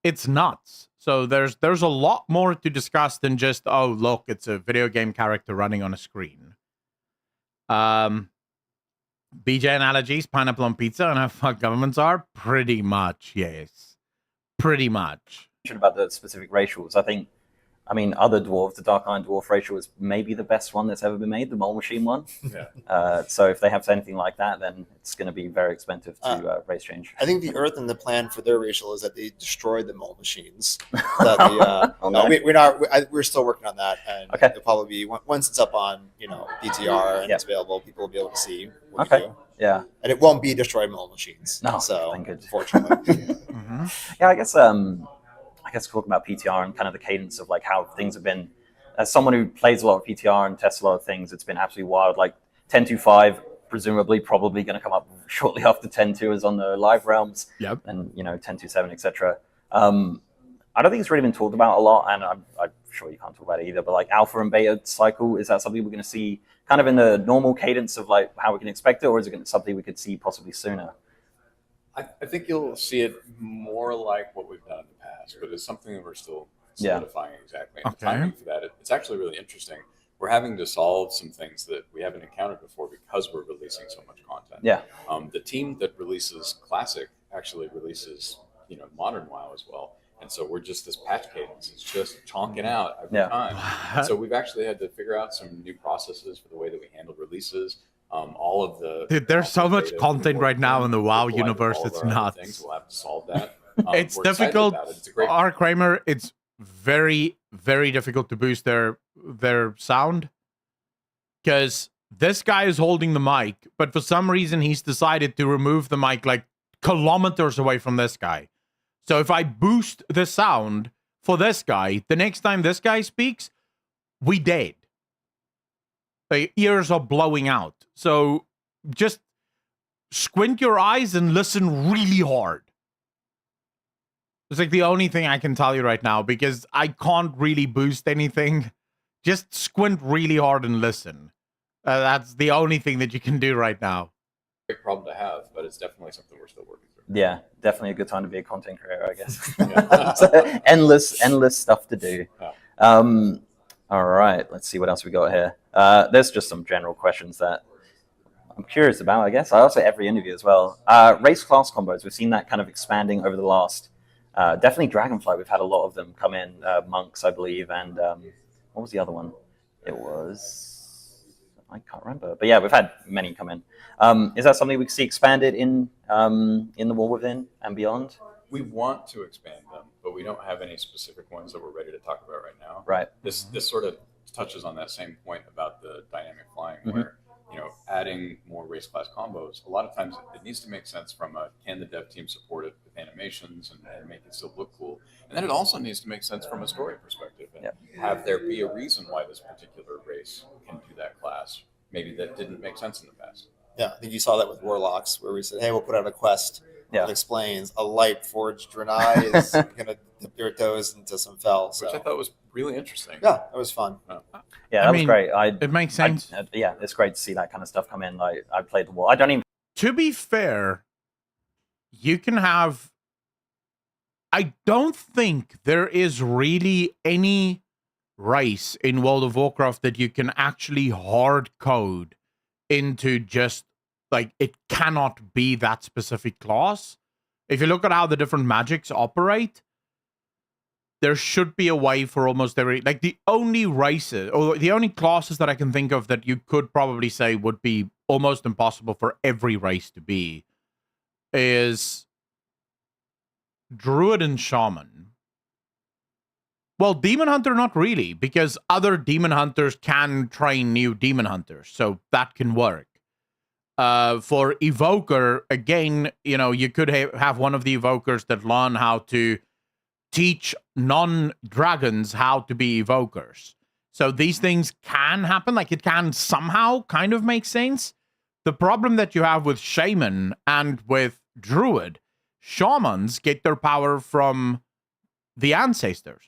It's nuts. So there's a lot more to discuss than just, oh, look, it's a video game character running on a screen. BJ analogies, pineapple on pizza, and how fucked governments are? Pretty much, yes. Pretty much. About the specific racials, I mean, other dwarves, the Dark Iron Dwarf racial is maybe the best one that's ever been made, the Mole Machine one. Yeah. So if they have anything like that, then it's going to be very expensive to race change. I think the Earth and the plan for their racial is that they destroyed the Mole Machines. That Oh, no. we're still working on that, and Okay. it'll probably be once it's up on PTR and Yeah. it's available, people will be able to see what Okay. we do. Yeah. And it won't be destroy Mole Machines. No, so thank goodness. unfortunately. Mm-hmm. Yeah, I guess talking about PTR and kind of the cadence of like how things have been. As someone who plays a lot of PTR and tests a lot of things, it's been absolutely wild. Like 10.2.5, presumably, probably going to come up shortly after 10.2 is on the live realms. Yep. And 10.2.7, etc. I don't think it's really been talked about a lot, and I'm sure you can't talk about it either. But like alpha and beta cycle, is that something we're going to see kind of in the normal cadence of like how we can expect it, or is it something we could see possibly sooner? I think you'll see it more like what we've done in the past, but it's something that we're still solidifying exactly. And the Okay. timing for that, it's actually really interesting. We're having to solve some things that we haven't encountered before because we're releasing so much content. Yeah. The team that releases Classic actually releases, Modern WoW as well. And so we're just this patch cadence. It's just chonking out every Yeah. time. So we've actually had to figure out some new processes for the way that we handle releases. All of the Dude, there's so much data content we're right now in the WoW working with universe. all of It's our other nuts. things. We'll have to solve that. It's We're excited difficult. about it. It's a great R. Kramer, it's very, very difficult to boost their sound because this guy is holding the mic, but for some reason he's decided to remove the mic like kilometers away from this guy. So if I boost the sound for this guy, the next time this guy speaks, we dead. The ears are blowing out. So just squint your eyes and listen really hard. It's like the only thing I can tell you right now because I can't really boost anything. Just squint really hard and listen. That's the only thing that you can do right now. problem to have, but it's definitely something we're still working through. Yeah, definitely a good time to be a content creator, I guess. Yeah. So, endless stuff to do. Yeah. All right, let's see what else we got here. There's just some general questions that I'm curious about, I guess. I also every interview as well. Race class combos, we've seen that kind of expanding over the last, definitely Dragonflight, we've had a lot of them come in, monks, I believe, and what was the other one? It was, I can't remember, but yeah, we've had many come in. Is that something we can see expanded in the War Within and beyond? We want to expand them, but we don't have any specific ones that we're ready to talk about right now. Right. This sort of touches on that same point about the dynamic flying, Mhm. where adding more race class combos. A lot of times it needs to make sense from can the dev team support it with animations and make it still look cool, and then it also needs to make sense from a story perspective and have there be a reason why this particular race can do that class. Maybe that didn't make sense in the past. Yeah, I think you saw that with Warlocks, where we said, "Hey, we'll put out a quest that explains a light forged Draenei is going to dip your toes into some fel." So. Which I thought was really interesting. Yeah, it was fun. Yeah, that was great. It makes sense. Yeah, it's great to see that kind of stuff come in. Like, I played the War. I don't even. To be fair, you can have. I don't think there is really any race in World of Warcraft that you can actually hard code into just like it cannot be that specific class. If you look at how the different magics operate, there should be a way for almost every, like the only races or the only classes that I can think of that you could probably say would be almost impossible for every race to be is Druid and Shaman. Well, Demon Hunter, not really, because other Demon Hunters can train new Demon Hunters, so that can work. For Evoker, again, you could have one of the Evokers that learn how to teach non-dragons how to be Evokers. So these things can happen, like it can somehow kind of make sense. The problem that you have with Shaman and with Druid, Shamans get their power from the ancestors.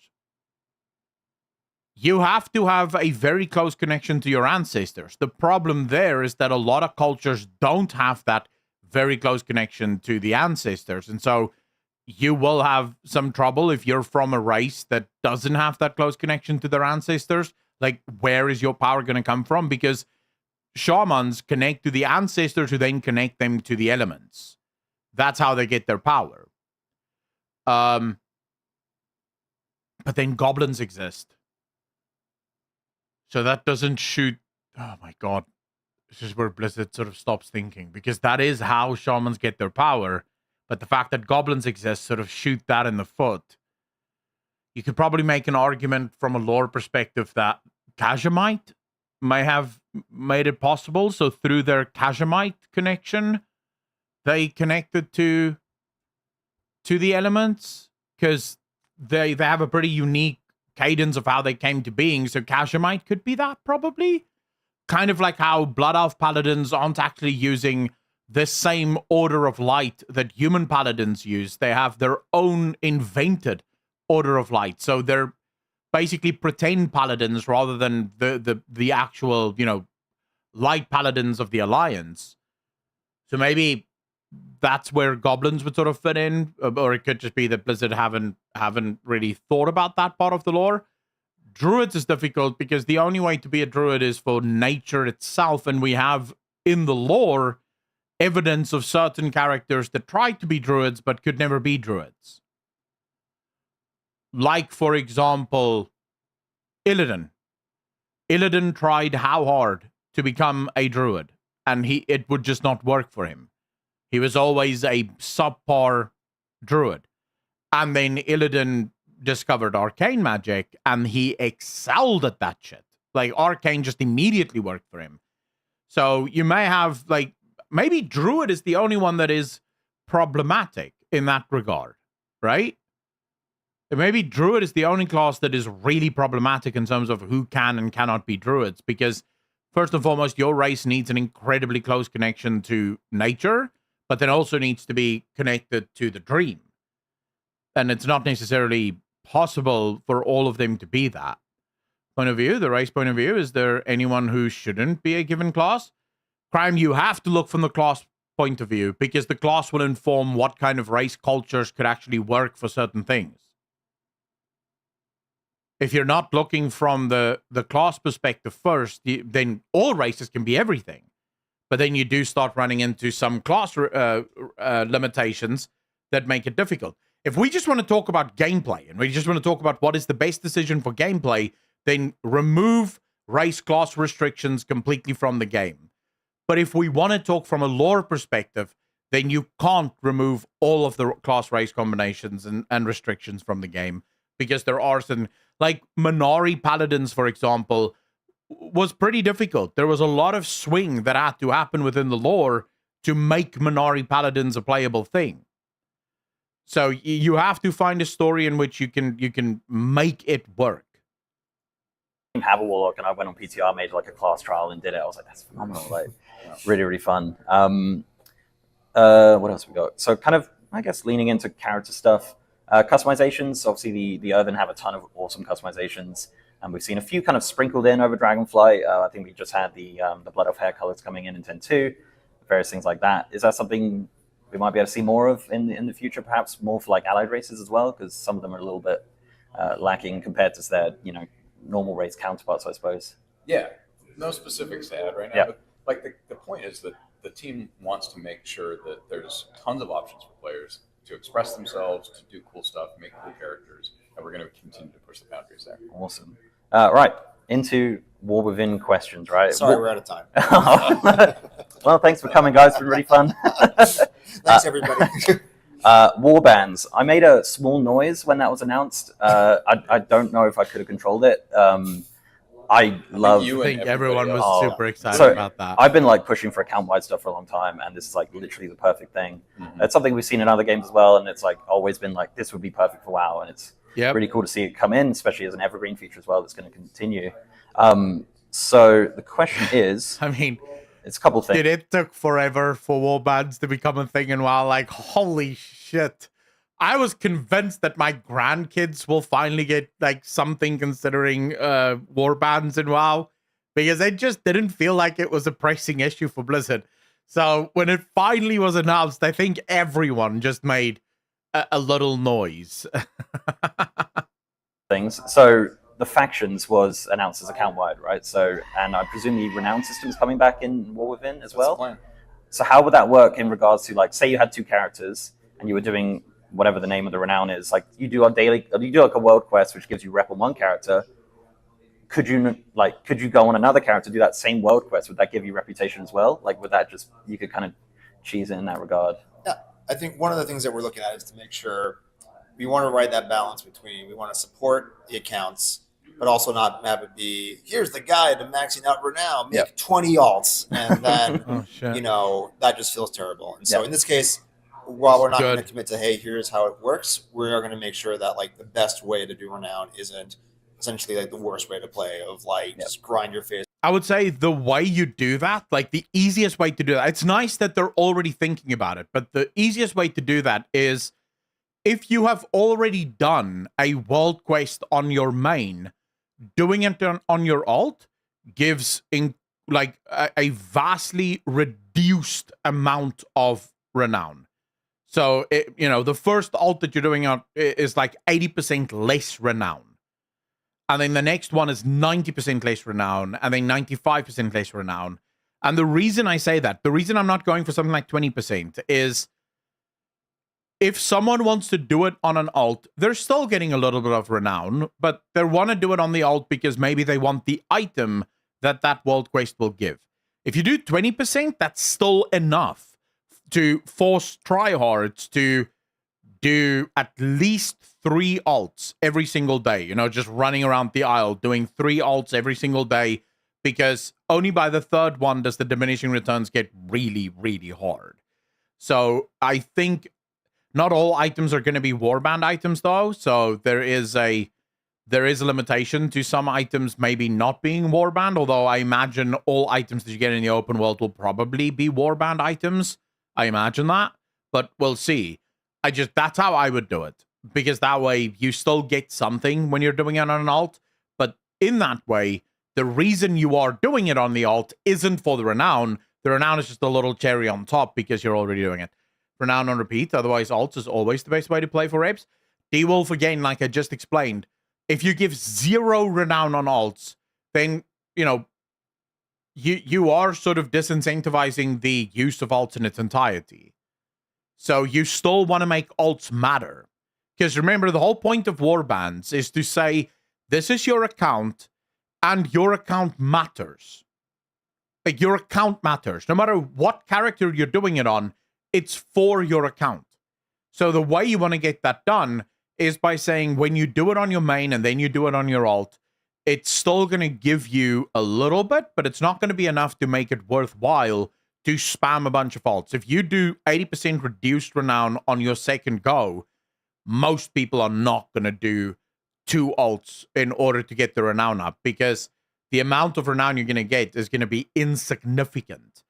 You have to have a very close connection to your ancestors. The problem there is that a lot of cultures don't have that very close connection to the ancestors. And so you will have some trouble if you're from a race that doesn't have that close connection to their ancestors. Like, where is your power going to come from? Because shamans connect to the ancestors who then connect them to the elements. That's how they get their power. But then goblins exist. So that doesn't shoot... Oh my god. This is where Blizzard sort of stops thinking. Because that is how shamans get their power. But the fact that goblins exist sort of shoot that in the foot. You could probably make an argument from a lore perspective that Khajiit may have made it possible. So through their Khajiit connection, they connected to the elements. Because they have a pretty unique cadence of how they came to being. So Khajiit could be that, probably. Kind of like how Blood Elf Paladins aren't actually using the same order of light that human paladins use. They have their own invented order of light. So they're basically pretend paladins rather than the actual, light paladins of the Alliance. So maybe that's where goblins would sort of fit in, or it could just be that Blizzard haven't really thought about that part of the lore. Druids is difficult because the only way to be a druid is for nature itself, and we have in the lore evidence of certain characters that tried to be druids but could never be druids. Like, for example, Illidan. Illidan tried how hard to become a druid, and it would just not work for him. He was always a subpar druid. And then Illidan discovered arcane magic, and he excelled at that shit. Like, arcane just immediately worked for him. So you may have, maybe druid is the only one that is problematic in that regard, right? Maybe druid is the only class that is really problematic in terms of who can and cannot be druids, because first and foremost, your race needs an incredibly close connection to nature, but then also needs to be connected to the dream. And it's not necessarily possible for all of them to be that. Point of view, the race point of view, is there anyone who shouldn't be a given class? Crime, you have to look from the class point of view, because the class will inform what kind of race cultures could actually work for certain things. If you're not looking from the class perspective first, then all races can be everything. But then you do start running into some class limitations that make it difficult. If we just want to talk about gameplay, and we just want to talk about what is the best decision for gameplay, then remove race class restrictions completely from the game. But if we want to talk from a lore perspective, then you can't remove all of the class race combinations and restrictions from the game, because there are some, like Minari Paladins, for example, was pretty difficult. There was a lot of swing that had to happen within the lore to make Minari Paladins a playable thing. So you have to find a story in which you can make it work. I have a warlock, and I went on PTR, made like a class trial and did it. I was like, that's phenomenal, like really, really fun. What else we got? So kind of, I guess, leaning into character stuff. Customizations, obviously the Earthen have a ton of awesome customizations, and we've seen a few kind of sprinkled in over Dragonflight. I think we just had the Blood Elf hair colors coming in 10.2, various things like that. Is that something we might be able to see more of in the future, perhaps more for like allied races as well, because some of them are a little bit lacking compared to their normal race counterparts, I suppose. Yeah, no specifics to add right now. Yeah. But like the point is that the team wants to make sure that there's tons of options for players to express themselves, to do cool stuff, make cool characters, and we're going to continue to push the boundaries there. Awesome. Right, into War Within questions, right? Sorry, we're out of time. Well, thanks for coming, guys. It's been really fun. Thanks, everybody. Warbands. I made a small noise when that was announced. I don't know if I could have controlled it. I think everyone was super excited about that. I've been like pushing for account-wide stuff for a long time, and this is like literally the perfect thing. Mm-hmm. It's something we've seen in other games as well, and it's like always been like, this would be perfect for WoW, and it's really cool to see it come in, especially as an evergreen feature as well that's going to continue. So the question is, I mean, it's a couple things. Dude, it took forever for warbands to become a thing in WoW. Like, holy shit. I was convinced that my grandkids will finally get like something considering warbands in WoW, because it just didn't feel like it was a pressing issue for Blizzard. So when it finally was announced, I think everyone just made a little noise. Things. So the factions was announced as account-wide, right? So, and I presume the renown system is coming back in War Within as well. That's the plan. So how would that work in regards to, like, say you had 2 characters and you were doing whatever the name of the renown is, like you do like a world quest which gives you rep on one character. Could you go on another character, do that same world quest? Would that give you reputation as well? Like, would that just, you could kind of cheese it in that regard? Yeah, I think one of the things that we're looking at is to make sure we want to write that balance between we want to support the accounts, but also not have it be, here's the guide to maxing out renown, make 20 alts, and then that just feels terrible. And so in this case, while we're not going to commit to, hey, here's how it works, we are going to make sure that like the best way to do renown isn't essentially like the worst way to play of like just grind your face. I would say the way you do that, like the easiest way to do that, it's nice that they're already thinking about it, but the easiest way to do that is if you have already done a world quest on your main, doing it on your alt gives a vastly reduced amount of renown. So, the first alt that you're doing is like 80% less renown. And then the next one is 90% less renown, and then 95% less renown. And the reason I say that, the reason I'm not going for something like 20% is if someone wants to do it on an alt, they're still getting a little bit of renown, but they want to do it on the alt because maybe they want the item that world quest will give. If you do 20%, that's still enough to force tryhards to do at least 3 alts every single day, just running around the isle, doing 3 alts every single day, because only by the 3rd one does the diminishing returns get really, really hard. So I think not all items are going to be warband items, though, so there is a limitation to some items maybe not being warband, although I imagine all items that you get in the open world will probably be warband items. I imagine that, but we'll see. That's how I would do it, because that way you still get something when you're doing it on an alt, but in that way, the reason you are doing it on the alt isn't for the renown. The renown is just a little cherry on top because you're already doing it. Renown on repeat, otherwise alts is always the best way to play for reps. D-Wolf, again, like I just explained, if you give 0 renown on alts, then, you are sort of disincentivizing the use of alts in its entirety. So you still want to make alts matter. Because remember, the whole point of warbands is to say, this is your account, and your account matters. Like, your account matters. No matter what character you're doing it on, it's for your account. So the way you want to get that done is by saying, when you do it on your main and then you do it on your alt, it's still going to give you a little bit, but it's not going to be enough to make it worthwhile to spam a bunch of alts. If you do 80% reduced renown on your second go, most people are not going to do 2 alts in order to get the renown up, because the amount of renown you're going to get is going to be insignificant.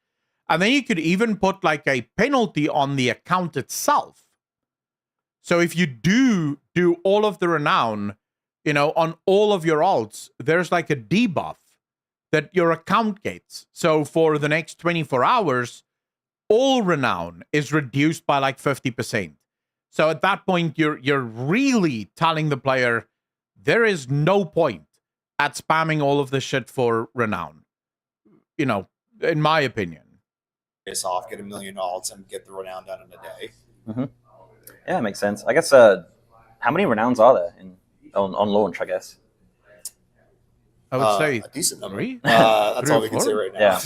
And then you could even put like a penalty on the account itself. So if you do all of the renown, on all of your alts, there's like a debuff that your account gets. So for the next 24 hours, all renown is reduced by like 50%. So at that point, you're really telling the player there is no point at spamming all of this shit for renown. In my opinion. Face off, get 1 million alts, and get the renown done in a day. Mm-hmm. Yeah, that makes sense. I guess, how many renowns are there on launch, I guess? I would say a decent number. 3. That's 3 all or we can 4? say right now. Yeah.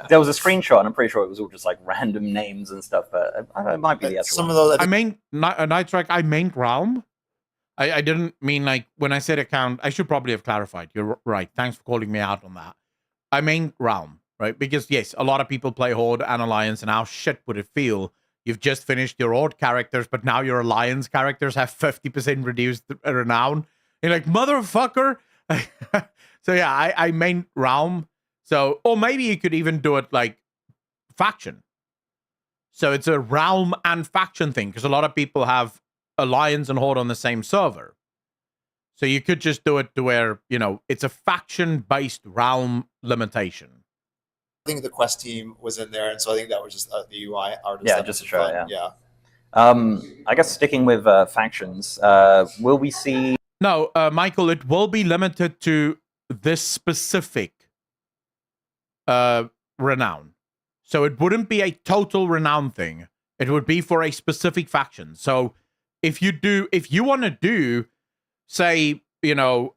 There was a screenshot, and I'm pretty sure it was all just like random names and stuff, but it might be the actual Some one. of those, I meant Nightstrike. I meant Realm. I didn't mean like when I said account. I should probably have clarified. You're right. Thanks for calling me out on that. I meant Realm, right? Because yes, a lot of people play Horde and Alliance, and how shit would it feel? You've just finished your Horde characters, but now your Alliance characters have 50% reduced renown. You're like, motherfucker. So yeah, I meant Realm. So, or maybe you could even do it like faction. So it's a realm and faction thing, because a lot of people have Alliance and Horde on the same server. So you could just do it to where, you know, it's a faction-based realm limitation. I think the quest team was in there, and so I think that was just the UI artist. Yeah, that just was to try it, fun. yeah. I guess sticking with factions, will we see... No, Michael, it will be limited to this specific renown. So it wouldn't be a total renown thing. It would be for a specific faction. So if you want to do, say, you know,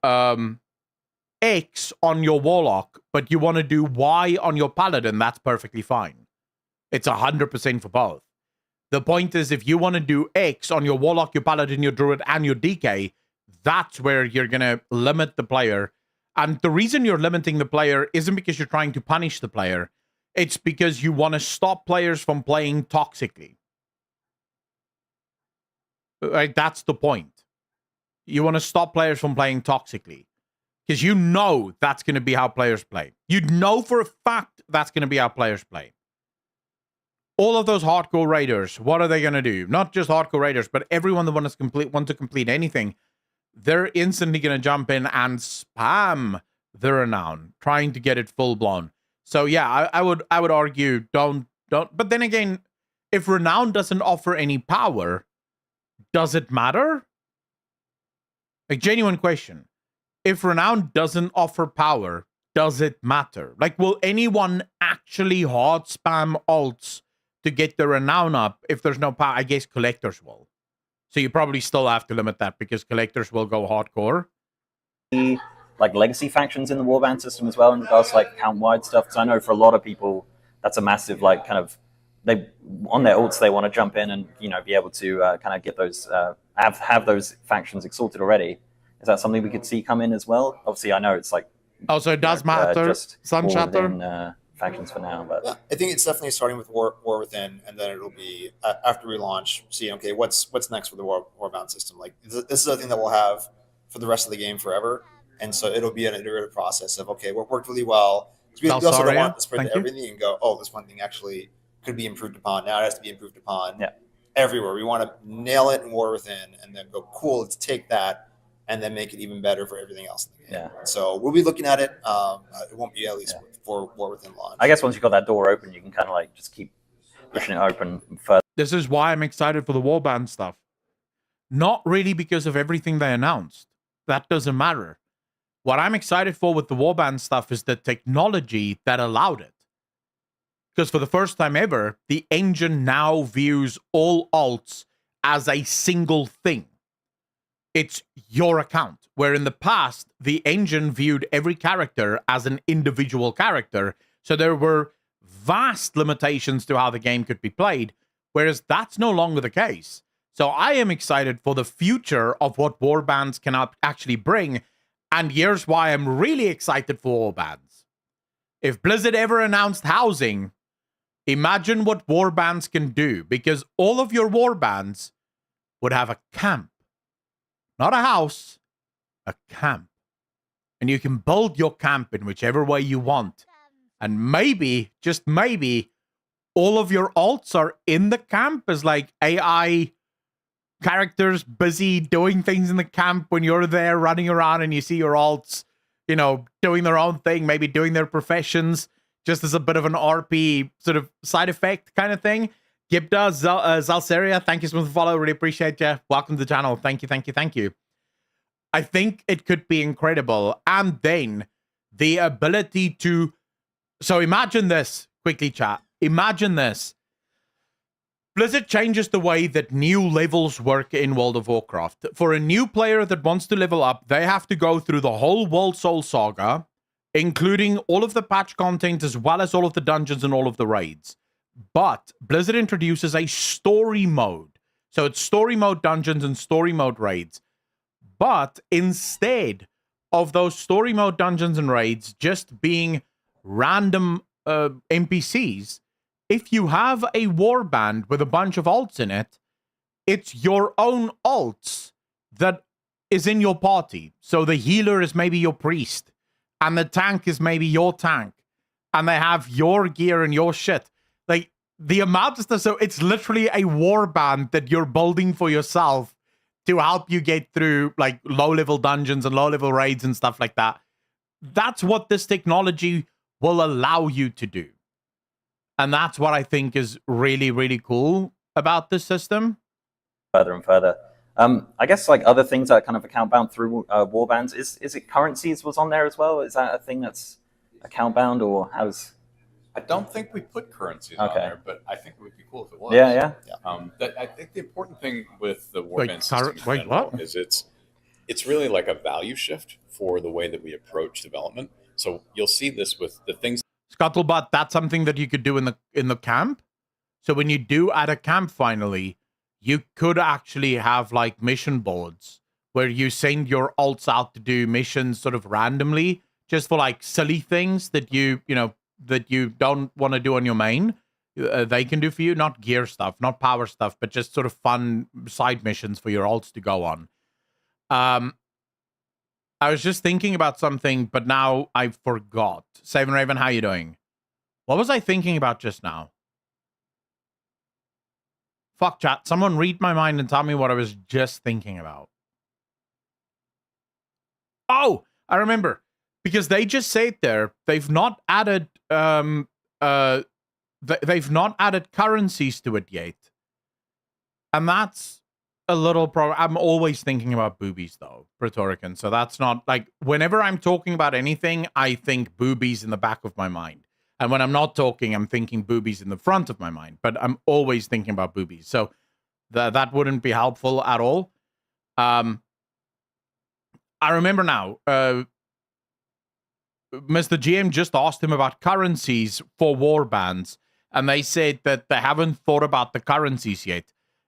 X on your Warlock, but you want to do Y on your Paladin, that's perfectly fine. It's 100% for both. The point is, if you want to do X on your Warlock, your Paladin, your Druid, and your DK, that's where you're going to limit the player. And the reason you're limiting the player isn't because you're trying to punish the player. It's because you want to stop players from playing toxically. Right? That's the point. You want to stop players from playing toxically. Because you know that's going to be how players play. You know for a fact that's going to be how players play. All of those hardcore raiders, what are they going to do? Not just hardcore raiders, but everyone that wants to complete anything, they're instantly going to jump in and spam the renown, trying to get it full blown. So yeah, I would argue don't. But then again, if renown doesn't offer any power, does it matter? Like, genuine question. If renown doesn't offer power, does it matter? Like, will anyone actually hard spam alts to get the renown up if there's no power? I guess collectors will. So you probably still have to limit that because collectors will go hardcore. Like legacy factions in the Warband system as well in regards to like count-wide stuff? Because I know for a lot of people, that's a massive like kind of, they on their alts they want to jump in and, you know, be able to kind of get those have those factions exalted already. Is that something we could see come in as well? Obviously, I know it's like... Oh, so it does matter, just Sunchatter? Factions for now, but... Yeah, I think it's definitely starting with War Within, and then it'll be, after we launch, see, okay, what's next for the Warbound system? Like, this is a thing that we'll have for the rest of the game forever, and so it'll be an iterative process of, okay, what worked really well. We also don't want to spread everything and go, oh, this one thing actually could be improved upon. Now it has to be improved upon everywhere. We want to nail it in War Within, and then go, cool, let's take that and then make it even better for everything else in the game. Yeah. So we'll be looking at it. It won't be at least for War Within launch. I guess once you've got that door open, you can kind of like just keep pushing it open further. This is why I'm excited for the Warband stuff. Not really because of everything they announced. That doesn't matter. What I'm excited for with the Warband stuff is the technology that allowed it. Because for the first time ever, the engine now views all alts as a single thing. It's your account, where in the past, the engine viewed every character as an individual character, so there were vast limitations to how the game could be played, whereas that's no longer the case. So I am excited for the future of what Warbands can actually bring, and here's why I'm really excited for Warbands. If Blizzard ever announced housing, imagine what Warbands can do, because all of your Warbands would have a camp. Not a house, a camp. And you can build your camp in whichever way you want. And maybe, just maybe, all of your alts are in the camp as like AI characters busy doing things in the camp when you're there running around and you see your alts, you know, doing their own thing, maybe doing their professions, just as a bit of an RP sort of side effect kind of thing. Gibda, Zalseria, thank you so much for the follow. Really appreciate you. Welcome to the channel. Thank you. I think it could be incredible. And then the ability to... So imagine this, quickly chat. Imagine this. Blizzard changes the way that new levels work in World of Warcraft. For a new player that wants to level up, they have to go through the whole World Soul Saga, including all of the patch content as well as all of the dungeons and all of the raids. But Blizzard introduces a story mode. So it's story mode dungeons and story mode raids. But instead of those story mode dungeons and raids just being random NPCs, if you have a warband with a bunch of alts in it, it's your own alts that is in your party. So the healer is maybe your priest, and the tank is maybe your tank, and they have your gear and your shit. Like, the amount of stuff, so it's literally a warband that you're building for yourself to help you get through like low-level dungeons and low-level raids and stuff like that. That's what this technology will allow you to do. And that's what I think is really, really cool about this system. Further and further. I guess like other things that kind of account bound through Warbands, is it currencies was on there as well? Is that a thing that's account bound, or how's? I don't think we put currencies on there, but I think it would be cool if it was. Yeah. I think the important thing with the Warband system in general what? is it's really like a value shift for the way that we approach development. So you'll see this with the things. Scuttlebutt, that's something that you could do in the camp. So when you do at a camp finally, you could actually have like mission boards where you send your alts out to do missions sort of randomly, just for like silly things that you don't want to do on your main. They can do for you, not gear stuff, not power stuff, but just sort of fun side missions for your alts to go on. I was just thinking about something, but now I forgot. Savin Raven, how you doing? What was I thinking about just now? Fuck chat. Someone read my mind and tell me what I was just thinking about. Oh, I remember. Because they just say it there. They've not added they've not added currencies to it yet. And that's a little problem. I'm always thinking about boobies though, Praetorican. So that's not like whenever I'm talking about anything, I think boobies in the back of my mind. And when I'm not talking, I'm thinking boobies in the front of my mind. But I'm always thinking about boobies. So that wouldn't be helpful at all. I remember now, Mr. GM just asked him about currencies for warbands. And they said that they haven't thought about the currencies yet.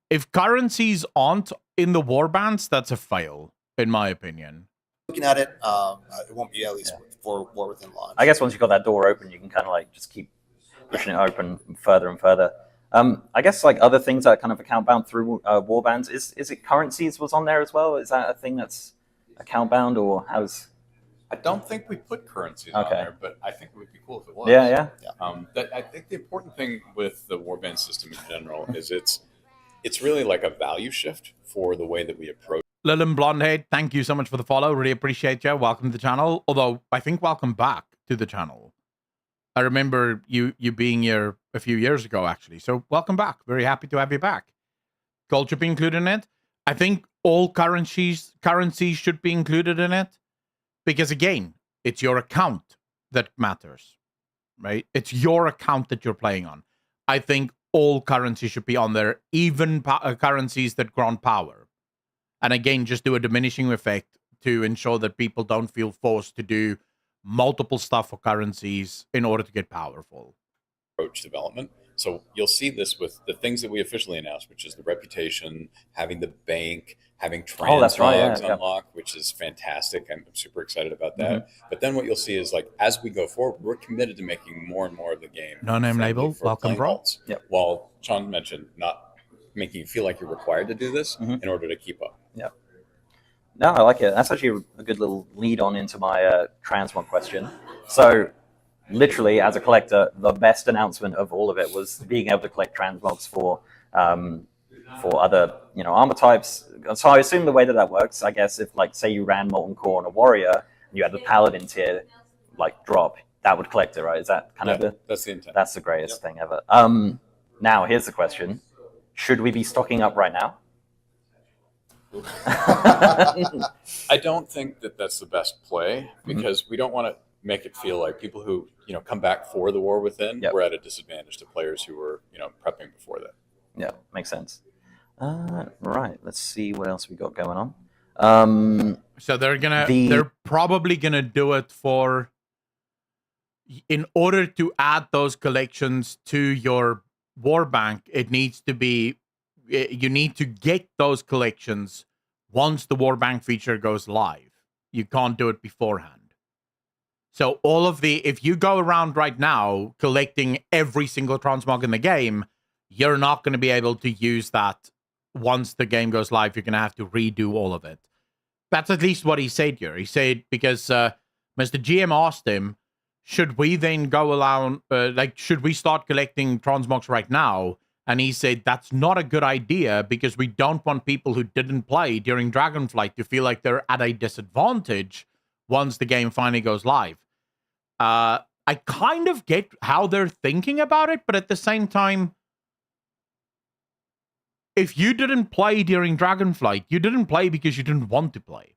If currencies aren't in the warbands, that's a fail, in my opinion. Looking at it, it won't be at least for War Within launch. I guess once you've got that door open, you can kind of like just keep pushing it open further and further. I guess like other things that kind of account bound through Warbands, is it currencies was on there as well? Is that a thing that's account bound, or how's? I don't think we put currencies on there, but I think it would be cool if it was. Yeah. I think the important thing with the Warband system in general is it's really like a value shift for the way that we approach. Lilin Blondehead, thank you so much for the follow. Really appreciate you. Welcome to the channel. Although, I think welcome back to the channel. I remember you being here a few years ago, actually. So, welcome back. Very happy to have you back. Gold should be included in it. I think all currencies should be included in it. Because, again, it's your account that matters, right? It's your account that you're playing on. I think all currencies should be on there, even currencies that grant power. And again, just do a diminishing effect to ensure that people don't feel forced to do multiple stuff for currencies in order to get powerful. Approach development. So you'll see this with the things that we officially announced, which is the reputation, having the bank, having trans logs unlocked, which is fantastic. I'm super excited about that. But then what you'll see is like as we go forward, we're committed to making more and more of the game. No name label, welcome, bro. While Sean mentioned not making you feel like you're required to do this in order to keep up. No, I like it. That's actually a good little lead on into my transmog question. So, literally, as a collector, the best announcement of all of it was being able to collect transmogs for other armor types. So I assume the way that works, I guess, if like say you ran Molten Core on a warrior and you had the paladin tier like drop, that would collect it, right? Is that kind of that's the intent? That's the greatest thing ever. Now here's the question: should we be stocking up right now? I don't think that that's the best play because we don't want to make it feel like people who come back for the War Within were at a disadvantage to players who were prepping before that. Yeah, makes sense. Right, let's see what else we got going on. So they're probably gonna do it for, in order to add those collections to your war bank, it needs to be, you need to get those collections once the war bank feature goes live. You can't do it beforehand. So if you go around right now collecting every single transmog in the game, you're not going to be able to use that once the game goes live. You're going to have to redo all of it. That's at least what he said here. He said, because Mr. GM asked him, should we then go around, should we start collecting transmogs right now? And he said that's not a good idea because we don't want people who didn't play during Dragonflight to feel like they're at a disadvantage once the game finally goes live. I kind of get how they're thinking about it, but at the same time, if you didn't play during Dragonflight, you didn't play because you didn't want to play.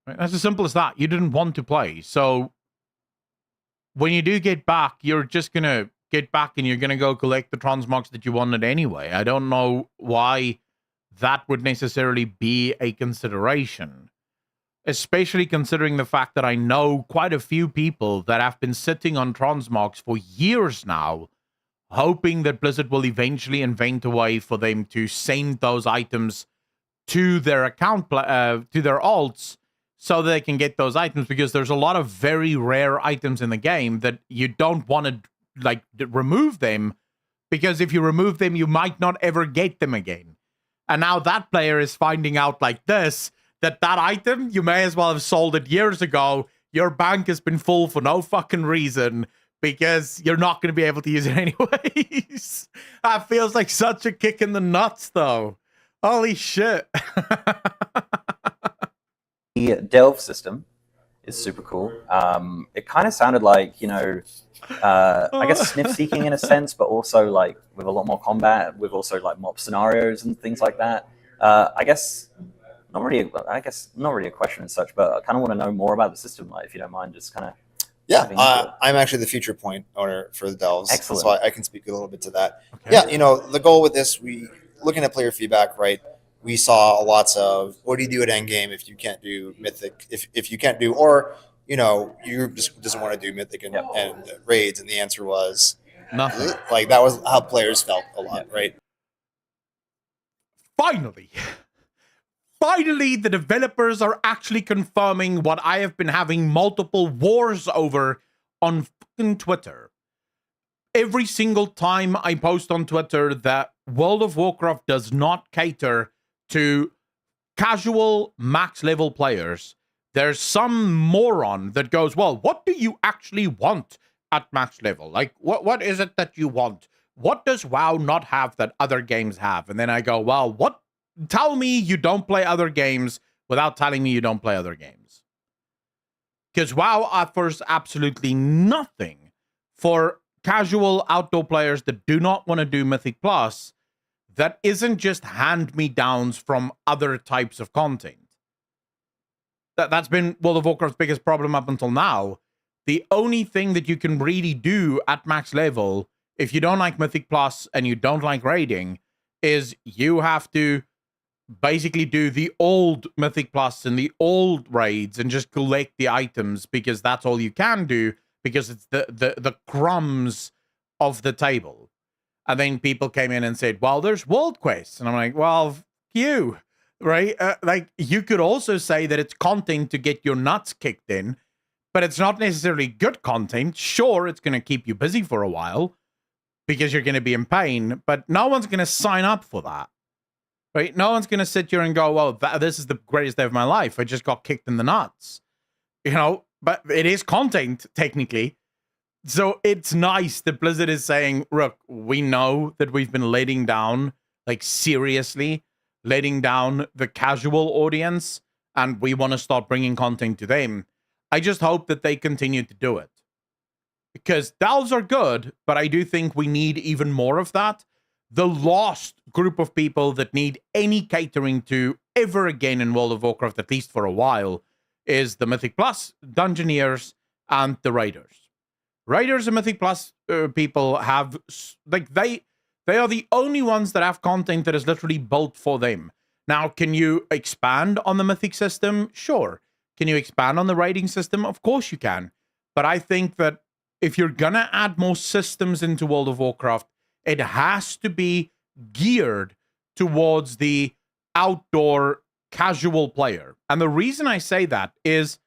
Right? That's as simple as that. You didn't want to play. So when you do get back, you're just going to get back and you're going to go collect the transmogs that you wanted anyway. I don't know why that would necessarily be a consideration, especially considering the fact that I know quite a few people that have been sitting on transmogs for years now, hoping that Blizzard will eventually invent a way for them to send those items to their account, to their alts, so they can get those items, because there's a lot of very rare items in the game that you don't want to remove them, because if you remove them, you might not ever get them again. And now that player is finding out like this, that item, you may as well have sold it years ago. Your bank has been full for no fucking reason because you're not going to be able to use it anyways. That feels like such a kick in the nuts, though. Holy shit. The delve system is super cool. It kind of sounded like, I guess sniff seeking in a sense, but also like with a lot more combat, with also like mob scenarios and things like that. I guess not really a question as such, but I kind of want to know more about the system, like, if you don't mind, just kind of. Yeah, I'm actually the future point owner for the delves. Excellent. So I can speak a little bit to that. Okay. Yeah, the goal with this, looking at player feedback, right? We saw lots of, what do you do at endgame if you can't do mythic, if you can't do, or you just doesn't want to do mythic and raids, and the answer was nothing. Like, that was how players felt a lot, right? Finally, the developers are actually confirming what I have been having multiple wars over on fucking Twitter. Every single time I post on Twitter that World of Warcraft does not cater to casual max level players, there's some moron that goes, well, what do you actually want at max level? Like, what is it that you want? What does WoW not have that other games have? And then I go, well, tell me you don't play other games without telling me you don't play other games. Because WoW offers absolutely nothing for casual outdoor players that do not want to do Mythic Plus that isn't just hand-me-downs from other types of content. That's been World of Warcraft's biggest problem up until now. The only thing that you can really do at max level, if you don't like Mythic Plus and you don't like raiding, is you have to basically do the old Mythic Plus and the old raids and just collect the items, because that's all you can do, because it's the crumbs of the table. And then people came in and said, well, there's world quests. And I'm like, well, you, right? Like, you could also say that it's content to get your nuts kicked in, but it's not necessarily good content. Sure, it's going to keep you busy for a while because you're going to be in pain, but no one's going to sign up for that. Right? No one's going to sit here and go, well, this is the greatest day of my life. I just got kicked in the nuts. But it is content, technically. So it's nice that Blizzard is saying, look, we know that we've been letting down, like, seriously, letting down the casual audience, and we want to start bringing content to them. I just hope that they continue to do it. Because delves are good, but I do think we need even more of that. The last group of people that need any catering to ever again in World of Warcraft, at least for a while, is the Mythic Plus, Dungeoneers, and the Raiders. Raiders and Mythic Plus people have, like, they are the only ones that have content that is literally built for them. Now, can you expand on the Mythic system? Sure. Can you expand on the raiding system? Of course you can. But I think that if you're gonna add more systems into World of Warcraft, it has to be geared towards the outdoor casual player. And the reason I say that is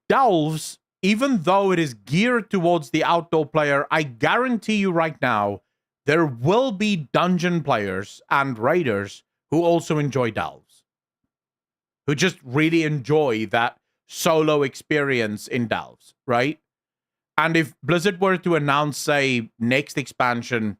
delves, even though it is geared towards the outdoor player, I guarantee you right now, there will be dungeon players and raiders who also enjoy delves, who just really enjoy that solo experience in delves, right? And if Blizzard were to announce, say, next expansion,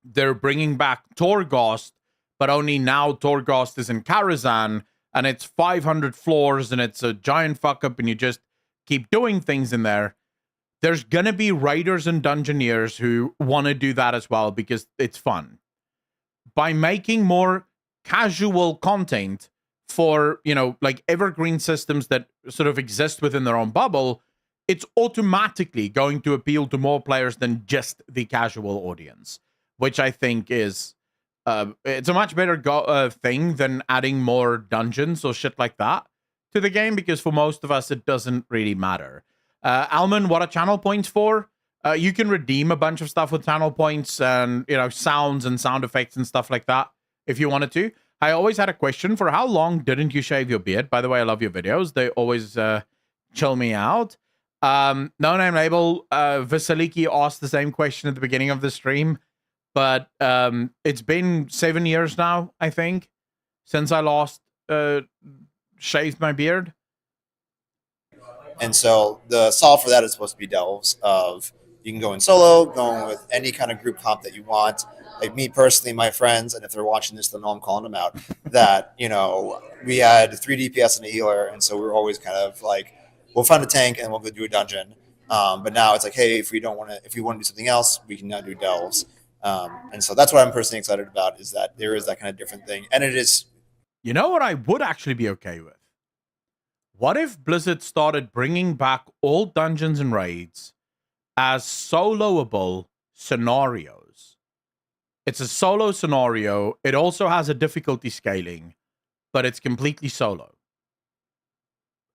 they're bringing back Torghast, but only now Torghast is in Karazhan, and it's 500 floors, and it's a giant fuck up, and you just keep doing things in there. There's going to be raiders and dungeoneers who want to do that as well because it's fun. By making more casual content for, like evergreen systems that sort of exist within their own bubble, it's automatically going to appeal to more players than just the casual audience, which I think is it's a much better thing than adding more dungeons or shit like that to the game, because for most of us, it doesn't really matter. Alman, what are channel points for? You can redeem a bunch of stuff with channel points and, sounds and sound effects and stuff like that if you wanted to. I always had a question: for how long didn't you shave your beard? By the way, I love your videos. They always chill me out. No Name Label, Vasiliki asked the same question at the beginning of the stream, but it's been 7 years now, I think, since I last shaved my beard. And so the solve for that is supposed to be delves of you can go in solo, going with any kind of group comp that you want. Like me personally, my friends, and if they're watching this, they'll know I'm calling them out, that, we had 3 DPS and a healer. And so we were always kind of like, we'll find a tank and we'll go do a dungeon. But now it's like, hey, if we want to do something else, we can now do delves. And so that's what I'm personally excited about, is that there is that kind of different thing. And it is. You know what I would actually be okay with? What if Blizzard started bringing back all dungeons and raids as soloable scenarios? It's a solo scenario. It also has a difficulty scaling, but it's completely solo.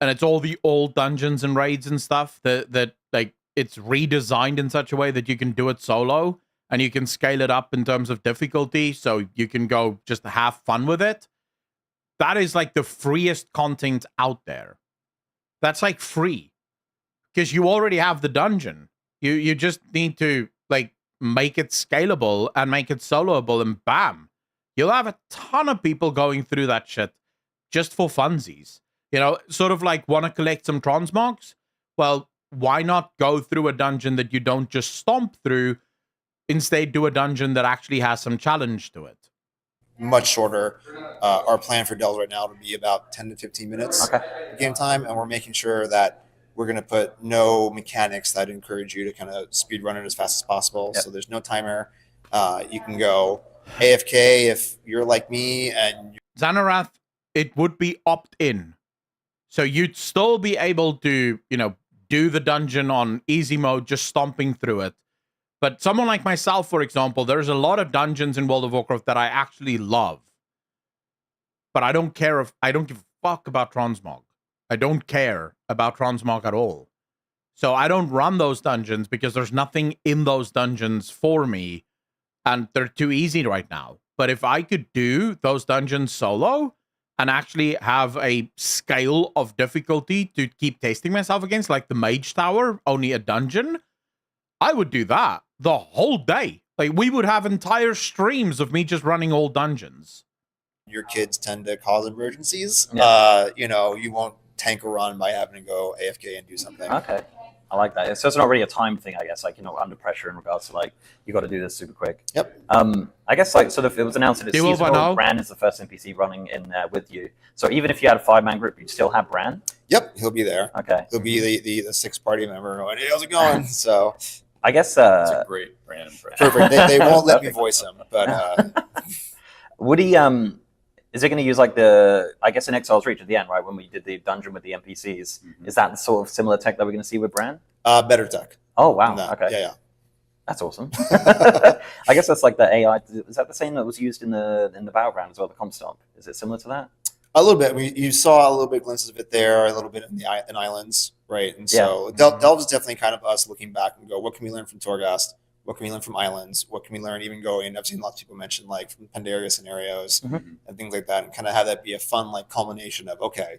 And it's all the old dungeons and raids and stuff that like it's redesigned in such a way that you can do it solo and you can scale it up in terms of difficulty, so you can go just have fun with it. That is like the freest content out there. That's like free, because you already have the dungeon. You just need to like make it scalable and make it soloable, and bam, you'll have a ton of people going through that shit just for funsies. Sort of like want to collect some transmogs? Well, why not go through a dungeon that you don't just stomp through? Instead, do a dungeon that actually has some challenge to it. Much shorter. Our plan for delves right now will be about 10 to 15 minutes game time, and we're making sure that we're going to put no mechanics that encourage you to kind of speed run it as fast as possible. Yep. So there's no timer. You can go AFK if you're like me. And Xanarath, it would be opt-in. So you'd still be able to, do the dungeon on easy mode, just stomping through it. But someone like myself, for example, there's a lot of dungeons in World of Warcraft that I actually love. But I don't give a fuck about transmog. I don't care about transmog at all. So I don't run those dungeons because there's nothing in those dungeons for me, and they're too easy right now. But if I could do those dungeons solo and actually have a scale of difficulty to keep testing myself against, like the Mage Tower, only a dungeon, I would do that the whole day. Like, we would have entire streams of me just running all dungeons. Your kids tend to cause emergencies. Yeah. You won't tank a run by having to go AFK and do something. Okay. I like that. So it's not really a time thing, I guess, like, under pressure in regards to, like, you got to do this super quick. Yep. I guess, like, sort of, it was announced that it's seasonal. Bran is the first NPC running in there with you. So even if you had a 5-man group, you'd still have Bran? Yep, he'll be there. Okay. He'll be the 6th party member going, hey, how's it going? So I guess... That's a great Bran impression. Perfect. They won't let me voice him, but... Would he... Is it going to use like I guess in Exile's Reach at the end, right, when we did the dungeon with the NPCs, is that the sort of similar tech that we're going to see with Bran? Better tech. Oh, wow. Okay. Yeah. That's awesome. I guess that's like the AI. Is that the same that was used in the Battleground as well, the Comstomp? Is it similar to that? A little bit. You saw a little bit glimpses of it there, a little bit in Islands, right? And so Delve is definitely kind of us looking back and go, what can we learn from Torghast? What can we learn from Islands? What can we learn even going? I've seen lots of people mention like from Pandaria scenarios and things like that, and kind of have that be a fun like culmination of, okay,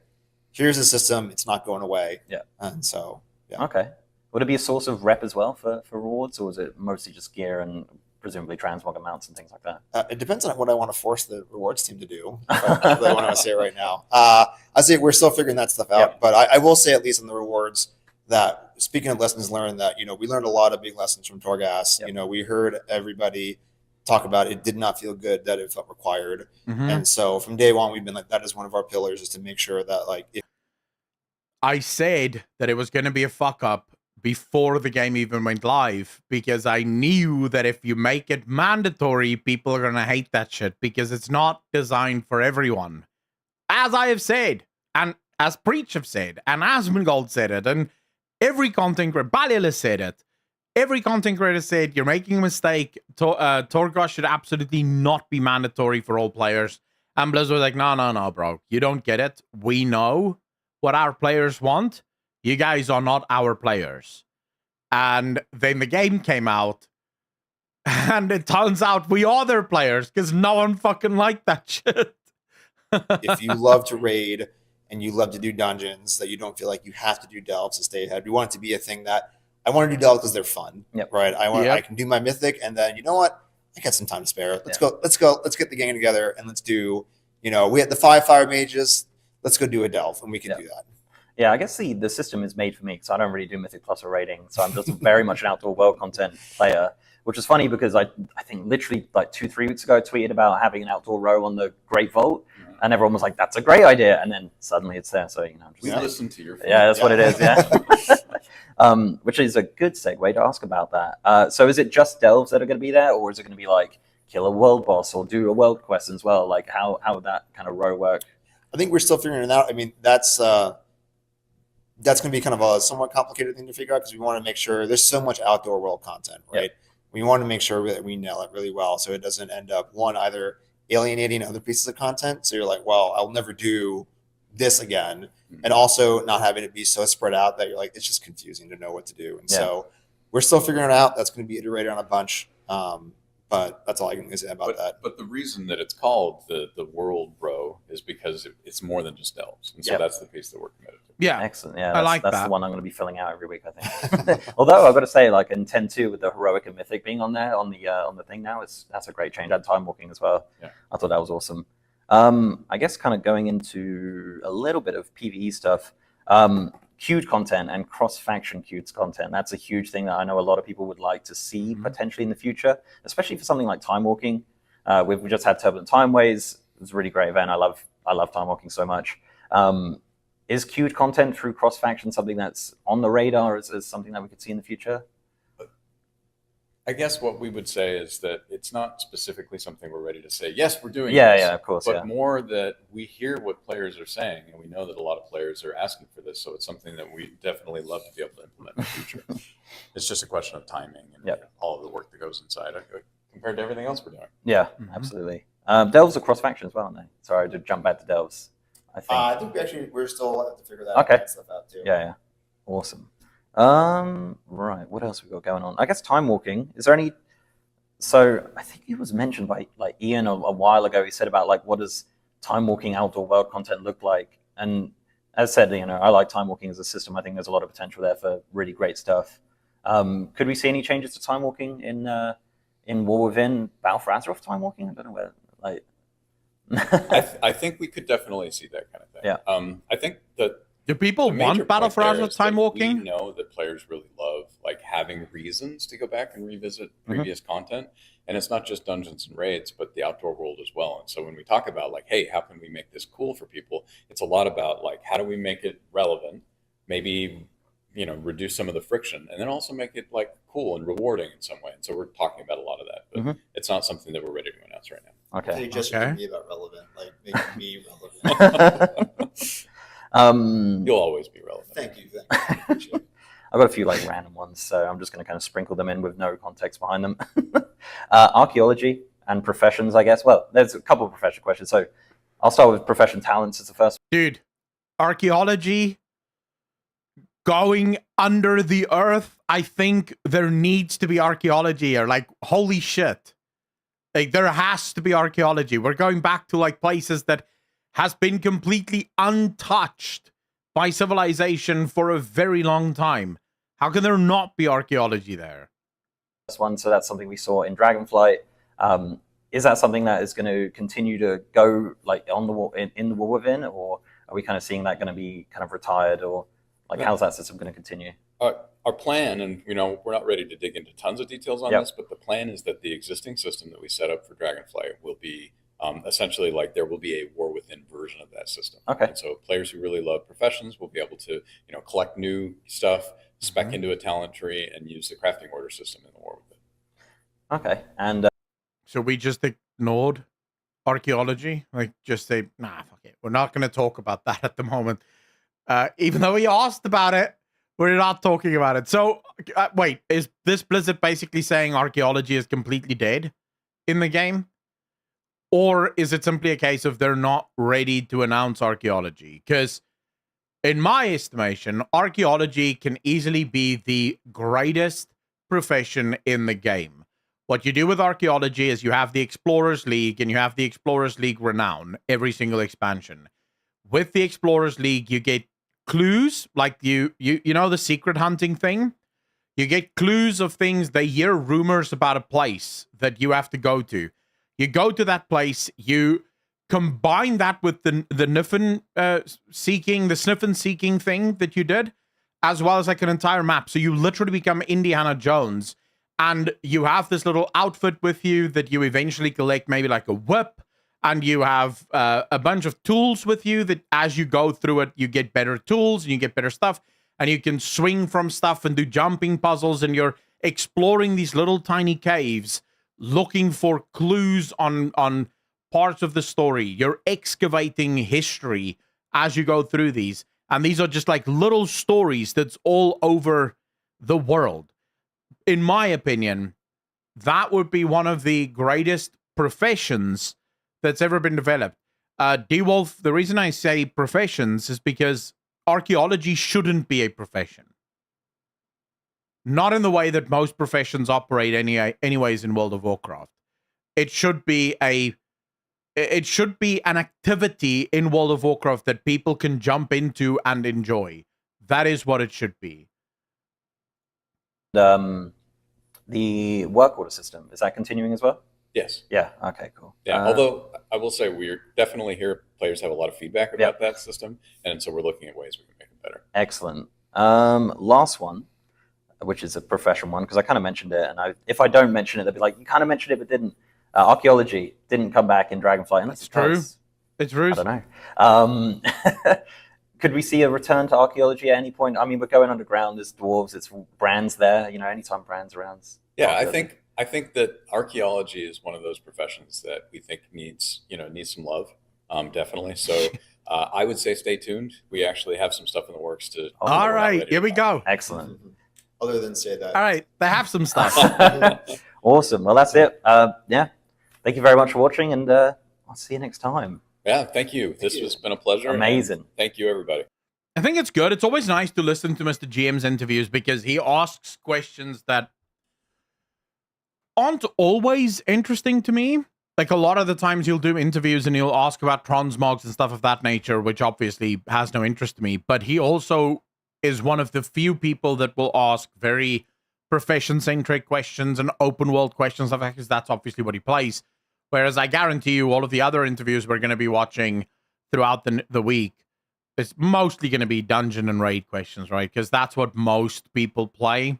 here's a system, it's not going away. Yeah. And so, yeah. Okay. Would it be a source of rep as well for rewards, or is it mostly just gear and presumably transmog amounts and things like that? It depends on what I want to force the rewards team to do. If I really want to say it right now. I say we're still figuring that stuff out, but I will say at least on the rewards that speaking of lessons learned, that we learned a lot of big lessons from Torghast. Yep. We heard everybody talk about it did not feel good, that it felt required. And so from day one, we've been like, that is one of our pillars, is to make sure that I said that it was going to be a fuck up before the game even went live, because I knew that if you make it mandatory, people are going to hate that shit, because it's not designed for everyone. As I have said, and as Preach have said, and Asmongold said it, and every content creator, Balila said it, every content creator said, you're making a mistake. Torghast should absolutely not be mandatory for all players. And Blizzard was like, no, bro. You don't get it. We know what our players want. You guys are not our players. And then the game came out, and it turns out we are their players, because no one fucking liked that shit. if you love to raid and you love to do dungeons, that you don't feel like you have to do delves to stay ahead. We want it to be a thing that I want to do delves because they're fun, right? I can do my mythic, and then you know what? I got some time to spare. Let's go. Let's get the gang together, and let's do. We had the 5 fire mages. Let's go do a delve, and we can do that. Yeah, I guess the system is made for me, because I don't really do Mythic Plus or raiding, so I'm just very much an outdoor world content player, which is funny because I think literally like 2-3 weeks ago I tweeted about having an outdoor row on the Great Vault, and everyone was like, that's a great idea, and then suddenly it's there, so we listen to your phone. Yeah, that's what it is, yeah. Which is a good segue to ask about that. So is it just delves that are going to be there, or is it going to be like kill a world boss or do a world quest as well? Like how would that kind of row work? I think we're still figuring it out. I mean, that's going to be kind of a somewhat complicated thing to figure out, because we want to make sure there's so much outdoor world content, right? Yep. We want to make sure that we nail it really well, so it doesn't end up either alienating other pieces of content. So you're like, well, I'll never do this again. And also not having it be so spread out that you're like, it's just confusing to know what to do. And so we're still figuring it out. That's going to be iterated on a bunch. But that's all I can say about that. But the reason that it's called the world row is because it's more than just delves. And so that's the piece that we're committed to. Yeah. Excellent. Yeah, that's the one I'm going to be filling out every week, I think. Although I've got to say, like in 10.2 with the heroic and mythic being on there on the thing now, that's a great change. And time walking as well. Yeah. I thought that was awesome. I guess kind of going into a little bit of PvE stuff. Queued content and cross-faction queued content. That's a huge thing that I know a lot of people would like to see potentially in the future, especially for something like time walking. We've just had Turbulent Timeways. It was a really great event. I love time walking so much. Is queued content through cross-faction something that's on the radar as something that we could see in the future? I guess what we would say is that it's not specifically something we're ready to say, yes, we're doing this. Yeah, of course. But more that we hear what players are saying, and we know that a lot of players are asking for this. So it's something that we definitely love to be able to implement in the future. It's just a question of timing and all of the work that goes inside compared to everything else we're doing. Yeah, absolutely. Delves are cross-faction as well, aren't they? Sorry to jump back to Delves. I think we're still have to figure that stuff out too. Yeah. Awesome. Right, what else we got going on? I guess time walking. Is there any? So I think it was mentioned by like Ian a while ago. He said about like, what does time walking outdoor world content look like? And as said, I like time walking as a system. I think there's a lot of potential there for really great stuff. Could we see any changes to time walking in War Within, Battle for Azeroth time walking? I don't know where like. I think we could definitely see that kind of thing. Yeah. I think that. Do people want Battle for Azeroth time walking? We know that players really love like having reasons to go back and revisit previous content, and it's not just dungeons and raids, but the outdoor world as well. And so when we talk about like, hey, how can we make this cool for people? It's a lot about like, how do we make it relevant? Maybe reduce some of the friction, and then also make it like cool and rewarding in some way. And so we're talking about a lot of that, but it's not something that we're ready to announce right now. Okay. Just be about relevant, like making me relevant. You'll always be relevant. Thank you. I've got a few like random ones, so I'm just going to kind of sprinkle them in with no context behind them. Archaeology and professions, I guess. Well, there's a couple of profession questions, so I'll start with profession talents as the first. Dude, archaeology, going under the earth. I think there needs to be archaeology, or like, holy shit. Like, there has to be archaeology. We're going back to like places that has been completely untouched by civilization for a very long time. How can there not be archaeology there? One, so that's something we saw in Dragonflight. Is that something that is going to continue to go like on the in the War Within, or are we kind of seeing that going to be kind of retired, or like how's that system going to continue? Our plan, and we're not ready to dig into tons of details on this, but the plan is that the existing system that we set up for Dragonflight will be essentially like there will be a War Within version of that system. Okay. And so players who really love Professions will be able to collect new stuff, spec into a talent tree, and use the crafting order system in the War Within. Okay. And so we just ignored archaeology, like just say, nah, fuck it, we're not going to talk about that at the moment. Even though he asked about it, we're not talking about it. So wait, is this Blizzard basically saying archaeology is completely dead in the game? Or is it simply a case of they're not ready to announce archaeology? Because in my estimation, archaeology can easily be the greatest profession in the game. What you do with archaeology is you have the Explorers League and you have the Explorers League Renown every single expansion. With the Explorers League, you get clues, like you know the secret hunting thing? You get clues of things. They hear rumors about a place that you have to go to. You go to that place, you combine that with the Sniffin seeking thing that you did, as well as like an entire map. So you literally become Indiana Jones, and you have this little outfit with you that you eventually collect, maybe like a whip, and you have a bunch of tools with you that as you go through it, you get better tools and you get better stuff, and you can swing from stuff and do jumping puzzles, and you're exploring these little tiny caves, looking for clues on parts of the story. You're excavating history as you go through these. And these are just like little stories that's all over the world. In my opinion, that would be one of the greatest professions that's ever been developed. D-Wolf, the reason I say professions is because archaeology shouldn't be a profession. Not in the way that most professions operate anyways in World of Warcraft. It should be an activity in World of Warcraft that people can jump into and enjoy. That is what it should be. the work order system, is that continuing as well? Yes. Yeah. Okay, cool. Yeah, although I will say we're definitely here. Players have a lot of feedback about that system, and so we're looking at ways we can make it better. Excellent. Last one, which is a profession one, because I kind of mentioned it, and if I don't mention it, they'll be like, you kind of mentioned it, but didn't. Archaeology didn't come back in Dragonflight. And that's true. It's true. I don't know. Could we see a return to archaeology at any point? I mean, we're going underground. There's dwarves. It's Brands there. Anytime Brands around. Yeah, I think that archaeology is one of those professions that we think needs some love. Definitely. So I would say stay tuned. We actually have some stuff in the works to. All right, here we go. Excellent. Other than say that. All right, they have some stuff. Awesome. Well, that's it. Yeah. Thank you very much for watching, and I'll see you next time. Yeah, thank you. This has been a pleasure. Amazing. Thank you, everybody. I think it's good. It's always nice to listen to Mr. GM's interviews because he asks questions that aren't always interesting to me. Like a lot of the times he'll do interviews and he'll ask about transmogs and stuff of that nature, which obviously has no interest to me. But he also is one of the few people that will ask very profession-centric questions and open-world questions, because that's obviously what he plays. Whereas I guarantee you all of the other interviews we're going to be watching throughout the week, it's mostly going to be dungeon and raid questions, right? Because that's what most people play, and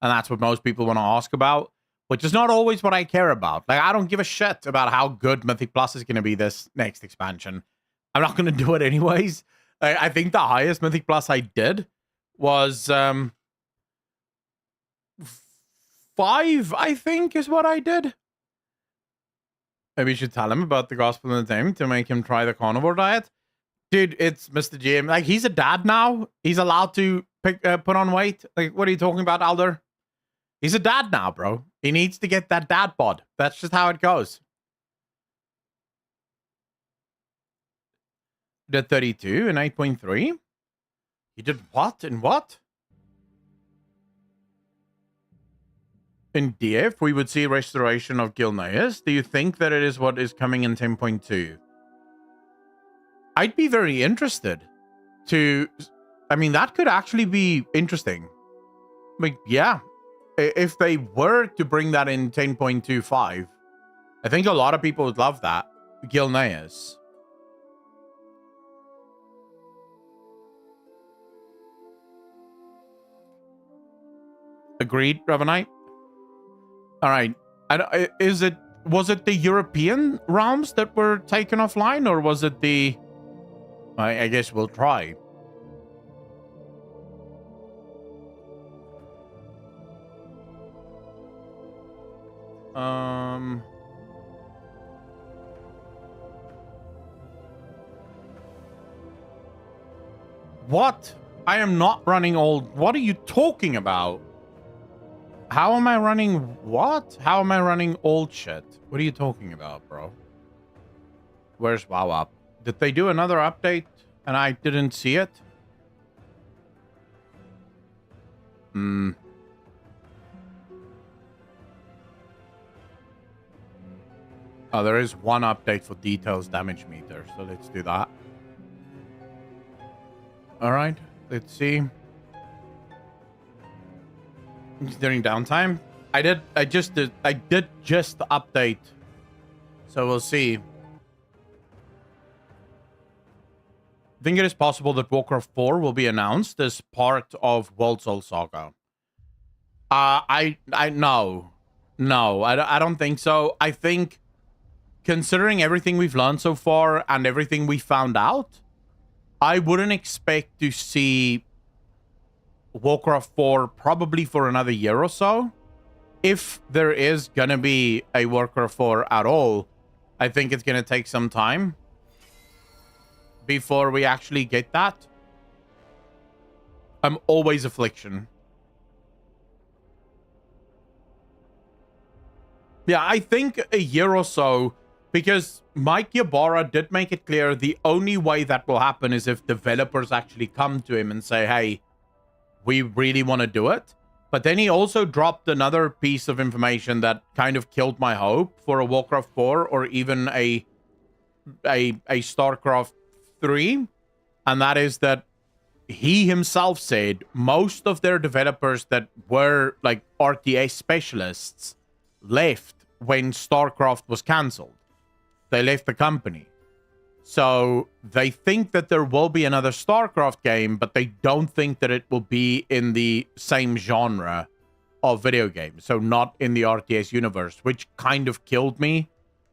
that's what most people want to ask about, which is not always what I care about. Like, I don't give a shit about how good Mythic Plus is going to be this next expansion. I'm not going to do it anyways. I think the highest Mythic Plus I did was 5, I think, is what I did. Maybe you should tell him about the Gospel of the Time to make him try the carnivore diet. Dude, it's Mr. Jim. Like, he's a dad now. He's allowed to put on weight. Like, what are you talking about, Alder? He's a dad now, bro. He needs to get that dad bod. That's just how it goes. You did 32 and 8.3. You did what and what? In DF, we would see restoration of Gilneas. Do you think that it is what is coming in 10.2? I'd be very interested to... I mean, that could actually be interesting. Like, yeah. If they were to bring that in 10.25, I think a lot of people would love that. Gilneas. Agreed, Ravenite. All right. Was it the European realms that were taken offline, or was it the... I guess we'll try. What? I am not running old. What are you talking about? How am I running what? How am I running old shit? What are you talking about, bro? Where's WoW up? Did they do another update and I didn't see it? Oh, there is one update for details damage meter, so let's do that. All right, let's see. During downtime, I did just update, so we'll see. I think it is possible that Warcraft 4 will be announced as part of World Soul Saga. I don't think so. I think, considering everything we've learned so far and everything we found out, I wouldn't expect to see Warcraft 4 probably for another year or so. If there is gonna be a Warcraft 4 at all, I think it's gonna take some time before we actually get that. I'm always Affliction. Yeah, I think a year or so, because Mike Ybarra did make it clear the only way that will happen is if developers actually come to him and say, hey, we really want to do it. But then he also dropped another piece of information that kind of killed my hope for a Warcraft 4 or even a StarCraft 3. And that is that he himself said most of their developers that were like RTS specialists left when StarCraft was cancelled. They left the company. So they think that there will be another StarCraft game, but they don't think that it will be in the same genre of video games. So not in the RTS universe, which kind of killed me.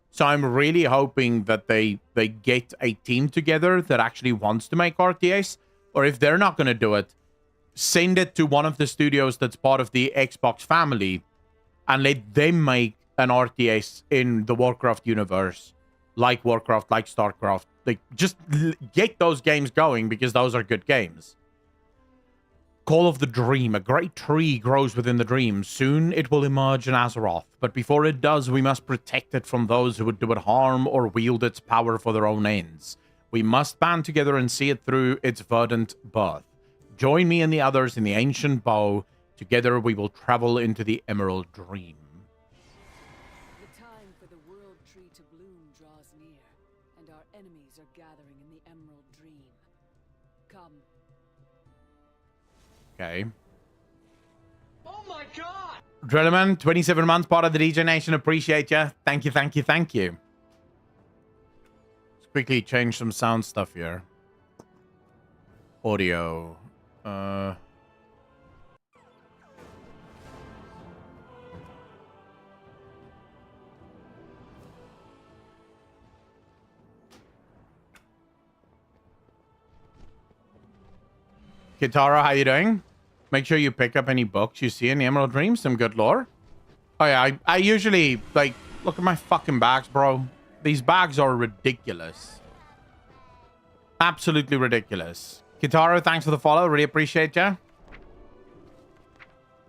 So I'm really hoping that they get a team together that actually wants to make RTS. Or if they're not going to do it, send it to one of the studios that's part of the Xbox family and let them make an RTS in the Warcraft universe. Like Warcraft, like StarCraft. Like, just get those games going because those are good games. Call of the Dream. A great tree grows within the dream. Soon it will emerge in Azeroth. But before it does, we must protect it from those who would do it harm or wield its power for their own ends. We must band together and see it through its verdant birth. Join me and the others in the ancient bow. Together we will travel into the Emerald Dream. Enemies are gathering in the Emerald Dream. Come. Okay. Oh my god! Drillman, 27 months, part of the DJ Nation. Appreciate you. Thank you, thank you, thank you. Let's quickly change some sound stuff here. Audio. Kitara, how you doing? Make sure you pick up any books you see in the Emerald Dream. Some good lore. Oh yeah, I usually, like, look at my fucking bags, bro. These bags are ridiculous. Absolutely ridiculous. Kitara, thanks for the follow. Really appreciate you.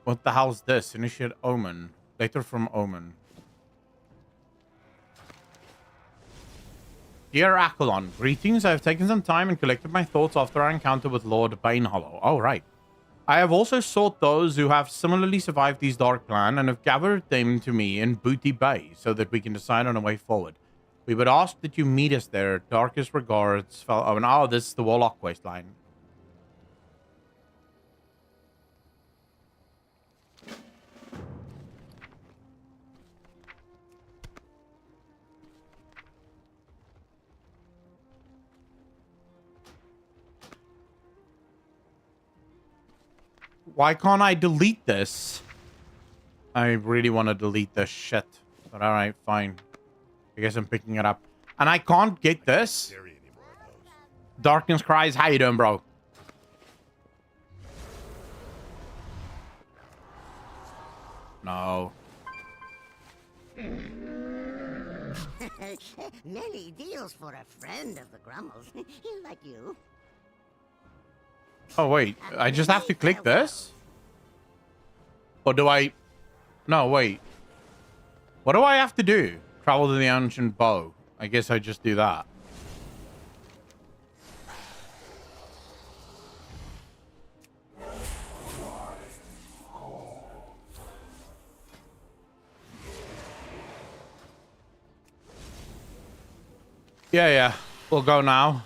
What the hell's this? Initiate Omen. Letter from Omen. Dear Akalon, greetings. I have taken some time and collected my thoughts after our encounter with Lord Banehollow. Oh, right. I have also sought those who have similarly survived these dark plan and have gathered them to me in Booty Bay so that we can decide on a way forward. We would ask that you meet us there. Darkest regards. Oh, this is the Warlock questline. Why can't I delete this? I really want to delete this shit. But alright, fine. I guess I'm picking it up. And I can't get this. Darkness Cries, how you doing, bro? No. Many deals for a friend of the Grummels. Like you. Oh, wait. I just have to click this? Or do I... No, wait. What do I have to do? Travel to the ancient bow. I guess I just do that. Yeah. We'll go now.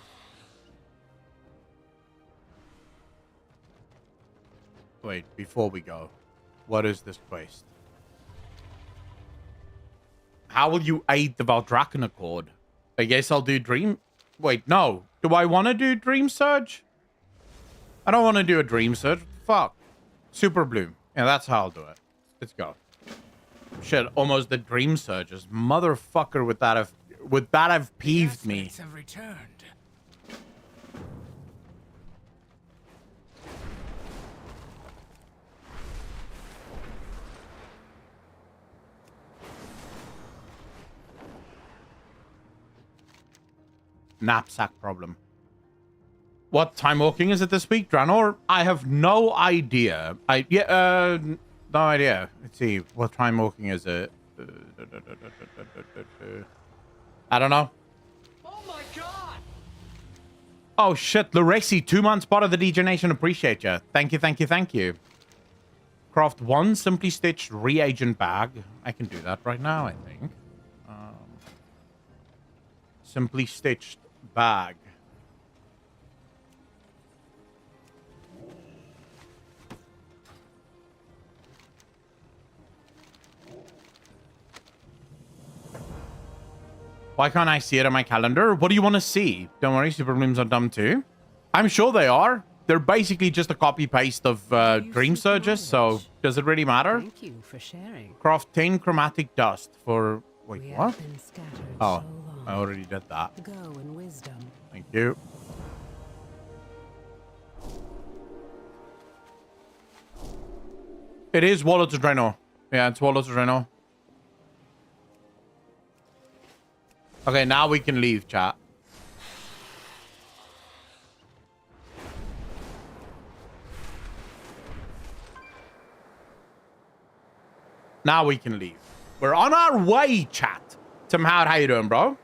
Wait, before we go. What is this quest? How will you aid the Valdraken Accord? I guess I'll do Dream... Wait, no. Do I want to do Dream Surge? I don't want to do a Dream Surge. Fuck. Super Bloom. Yeah, that's how I'll do it. Let's go. Shit, almost the Dream Surges. Motherfucker, would that have peeved me. Have returned. Knapsack problem. What time walking is it this week, Draenor? I have no idea. No idea. Let's see. What time walking is it? I don't know. Oh my god! Oh shit, Lorexi, 2 months part of the DJ Nation. Appreciate you. Thank you. Craft 1 simply stitched reagent bag. I can do that right now, I think. Simply stitched bag. Why can't I see it on my calendar? What do you want to see? Don't worry, Super Blooms are dumb too. I'm sure they are. They're basically just a copy-paste of Dream Surges, so does it really matter? Thank you for sharing. Craft 10 chromatic dust for... Wait, We what? have been scattered Oh, so long. I already did that. Go in wisdom. Thank you. It is Wallow to Draenor. Yeah, it's Wallow to Draenor. Okay, now we can leave, chat. Now we can leave. We're on our way, chat. Tim Howard, how you doing, bro?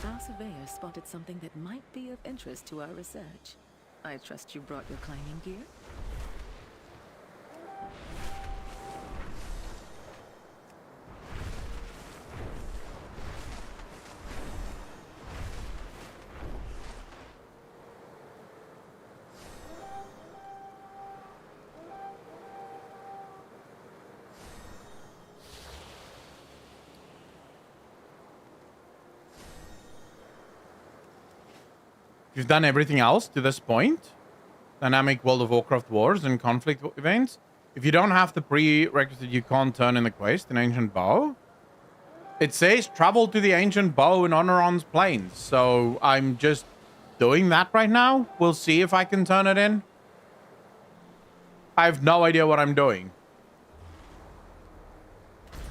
Our surveyor spotted something that might be of interest to our research. I trust you brought your climbing gear? You've done everything else to this point. Dynamic World of Warcraft wars and conflict events. If you don't have the prerequisite, you can't turn in the quest, an ancient bow. It says travel to the ancient bow in Honoron's plains. So I'm just doing that right now. We'll see if I can turn it in. I have no idea what I'm doing.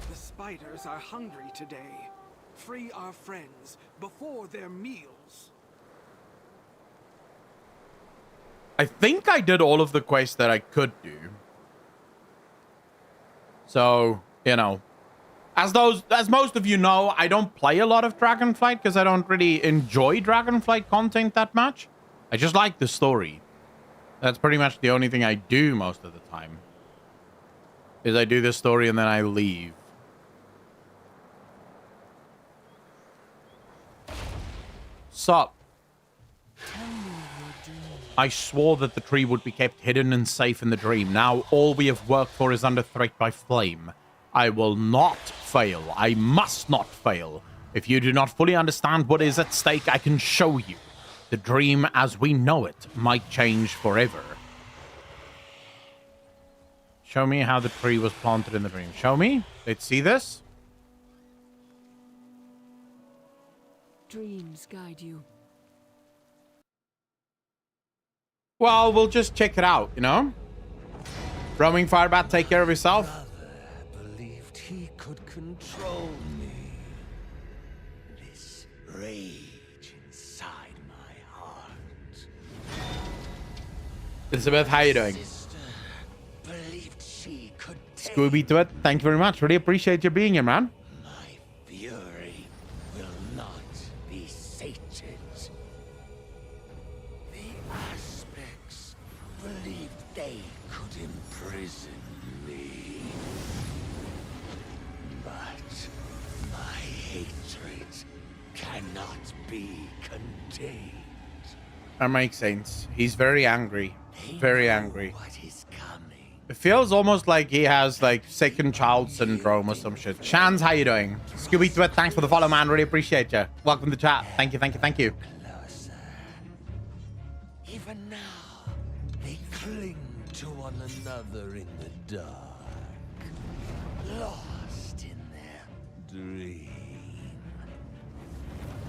The spiders are hungry today. Free our friends before their meals. I think I did all of the quests that I could do. So, you know, as most of you know, I don't play a lot of Dragonflight because I don't really enjoy Dragonflight content that much. I just like the story. That's pretty much the only thing I do most of the time. Is I do the story and then I leave. Sup? I swore that the tree would be kept hidden and safe in the dream. Now all we have worked for is under threat by flame. I will not fail. I must not fail. If you do not fully understand what is at stake, I can show you. The dream as we know it might change forever. Show me how the tree was planted in the dream. Show me. Let's see this. Dreams guide you. Well, we'll just check it out, you know? Roaming Firebat, take care of yourself. Believed he could control me. This rage inside my heart. Elizabeth, how you doing? Sister believed she could take Scooby to it. Thank you very much. Really appreciate you being here, man. my fury will not be sated. The aspects believed they could imprison me. But my hatred cannot be contained. That makes sense. He's very angry. They Very know angry. what is coming. It feels almost like he has like second child syndrome or some shit. Shans, how you doing? Scooby Threat, thanks for the follow, man. Really appreciate you. Welcome to chat. Thank you, thank you, thank you. Closer. Even now, they cling to one another in the dark, lost in their dream.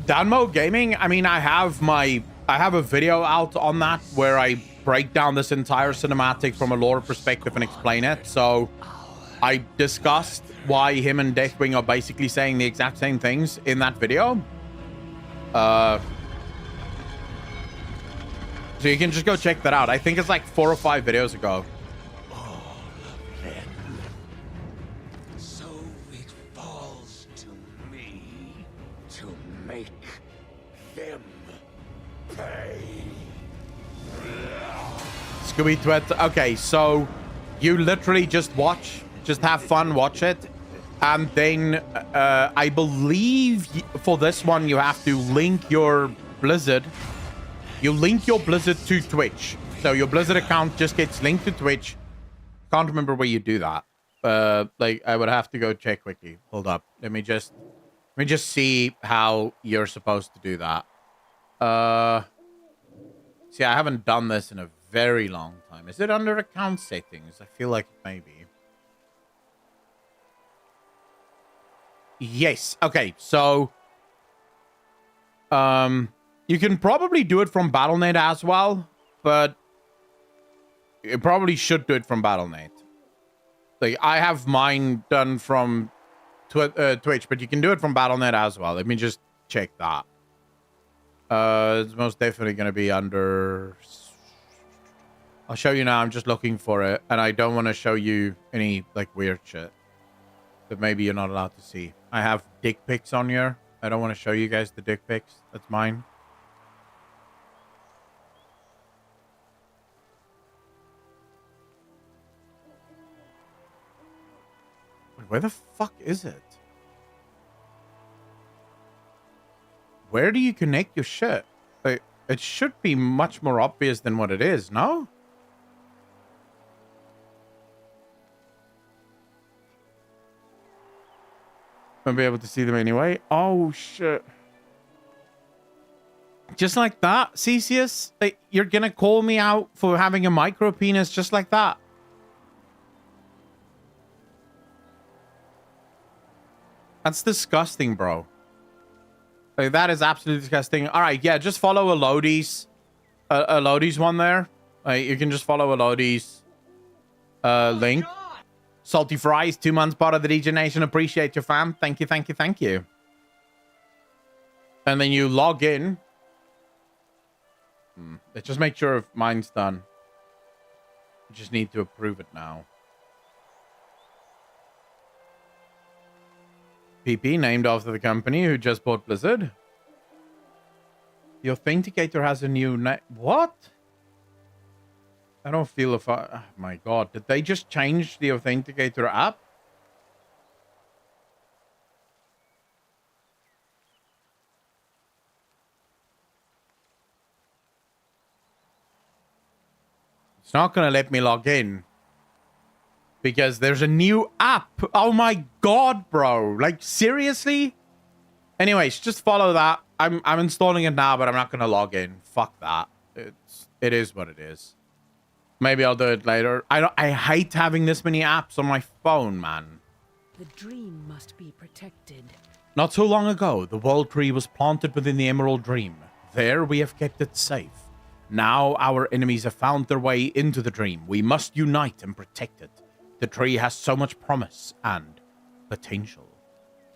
Danmo Gaming, I mean, I have a video out on that where I break down this entire cinematic from a lore perspective and explain it. So I discussed why him and Deathwing are basically saying the exact same things in that video. So you can just go check that out. I think it's like 4 or 5 videos ago. All of them. So it falls to me to make them pay. Scooby Twit. Okay, so you literally just have fun, watch it. And then I believe for this one, you have to link your Blizzard. You link your Blizzard to Twitch. So your Blizzard account just gets linked to Twitch. Can't remember where you do that. Like I would have to go check quickly. Hold up. Let me just see how you're supposed to do that. See, I haven't done this in a very long time. Is it under account settings? I feel like it may be. Yes. Okay, so you can probably do it from Battle.net as well, but you probably should do it from Battle.net. Like I have mine done from Twitch, but you can do it from Battle.net as well. Let me just check that. It's most definitely going to be under... I'll show you now. I'm just looking for it, and I don't want to show you any like weird shit that maybe you're not allowed to see. I have dick pics on here. I don't want to show you guys the dick pics. That's mine. Wait, where the fuck is it? Where do you connect your shit? Like, it should be much more obvious than what it is, no? I'll be able to see them anyway. Oh, shit. Just like that, Cesius? Like, you're gonna call me out for having a micro penis just like that? That's disgusting, bro. Like, that is absolutely disgusting. All right, yeah, just follow Elodie's one there. You can just follow Elodie's link. Salty Fries, 2 months part of the DJ Nation. Appreciate your fam. Thank you, thank you, thank you. And then you log in. Let's just make sure if mine's done. You just need to approve it now. PP, named after the company who just bought Blizzard. The Authenticator has a new name. What? I don't feel if I... Oh my god. Did they just change the Authenticator app? It's not going to let me log in. Because there's a new app. Oh my god, bro. Like, seriously? Anyways, just follow that. I'm installing it now, but I'm not gonna log in. Fuck that. It is what it is. Maybe I'll do it later. I hate having this many apps on my phone, man. The dream must be protected. Not so long ago, the world tree was planted within the Emerald Dream. There we have kept it safe. Now our enemies have found their way into the dream. We must unite and protect it. The tree has so much promise and potential.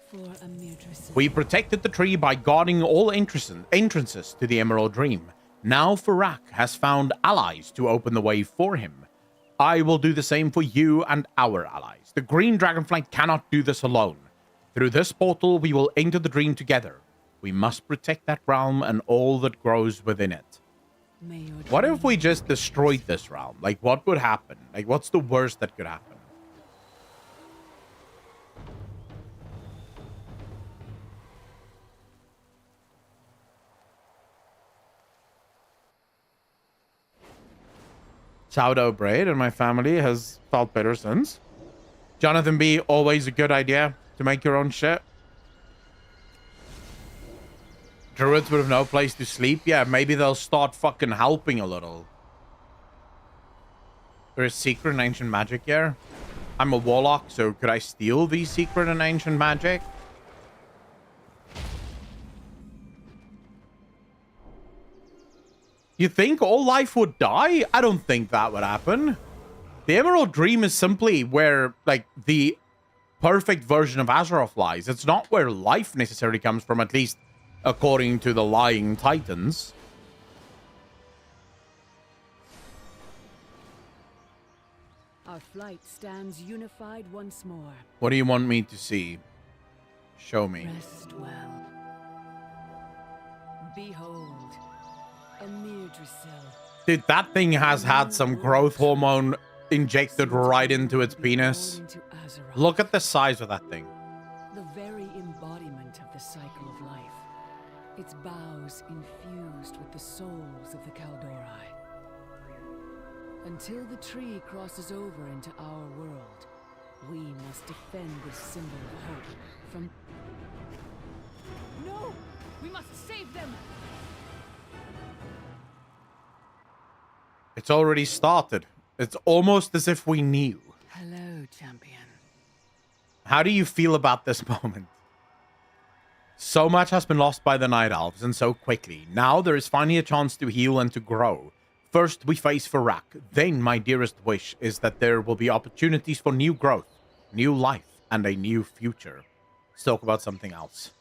For a mere dressel. We protected the tree by guarding all entrances to the Emerald Dream. Now Farak has found allies to open the way for him. I will do the same for you and our allies. The Green Dragonflight cannot do this alone. Through this portal, we will enter the dream together. We must protect that realm and all that grows within it. What if we just destroyed this realm? Like, what would happen? Like, what's the worst that could happen? Sourdough bread and my family has felt better since. Jonathan B, always a good idea to make your own shit. Druids would have no place to sleep. Yeah, maybe they'll start fucking helping a little. There's secret and ancient magic here. I'm a warlock, so could I steal these secret and ancient magic? You think all life would die? I don't think that would happen. The Emerald Dream is simply where, like, the perfect version of Azeroth lies. It's not where life necessarily comes from, at least according to the lying titans. Our flight stands unified once more. What do you want me to see? Show me. Rest well. Behold, a mere dressel. Dude, that thing has had some growth hormone injected right into its penis. Look at the size of that thing. The very embodiment of the cycle of life. Its boughs infused with the souls of the Kaldori. Until the tree crosses over into our world, we must defend this symbol of hope from... No! We must save them! It's already started. It's almost as if we knew. Hello, champion. How do you feel about this moment? So much has been lost by the Night Elves, and so quickly. Now there is finally a chance to heal and to grow. First, we face Farak. Then, my dearest wish is that there will be opportunities for new growth, new life, and a new future. Let's talk about something else.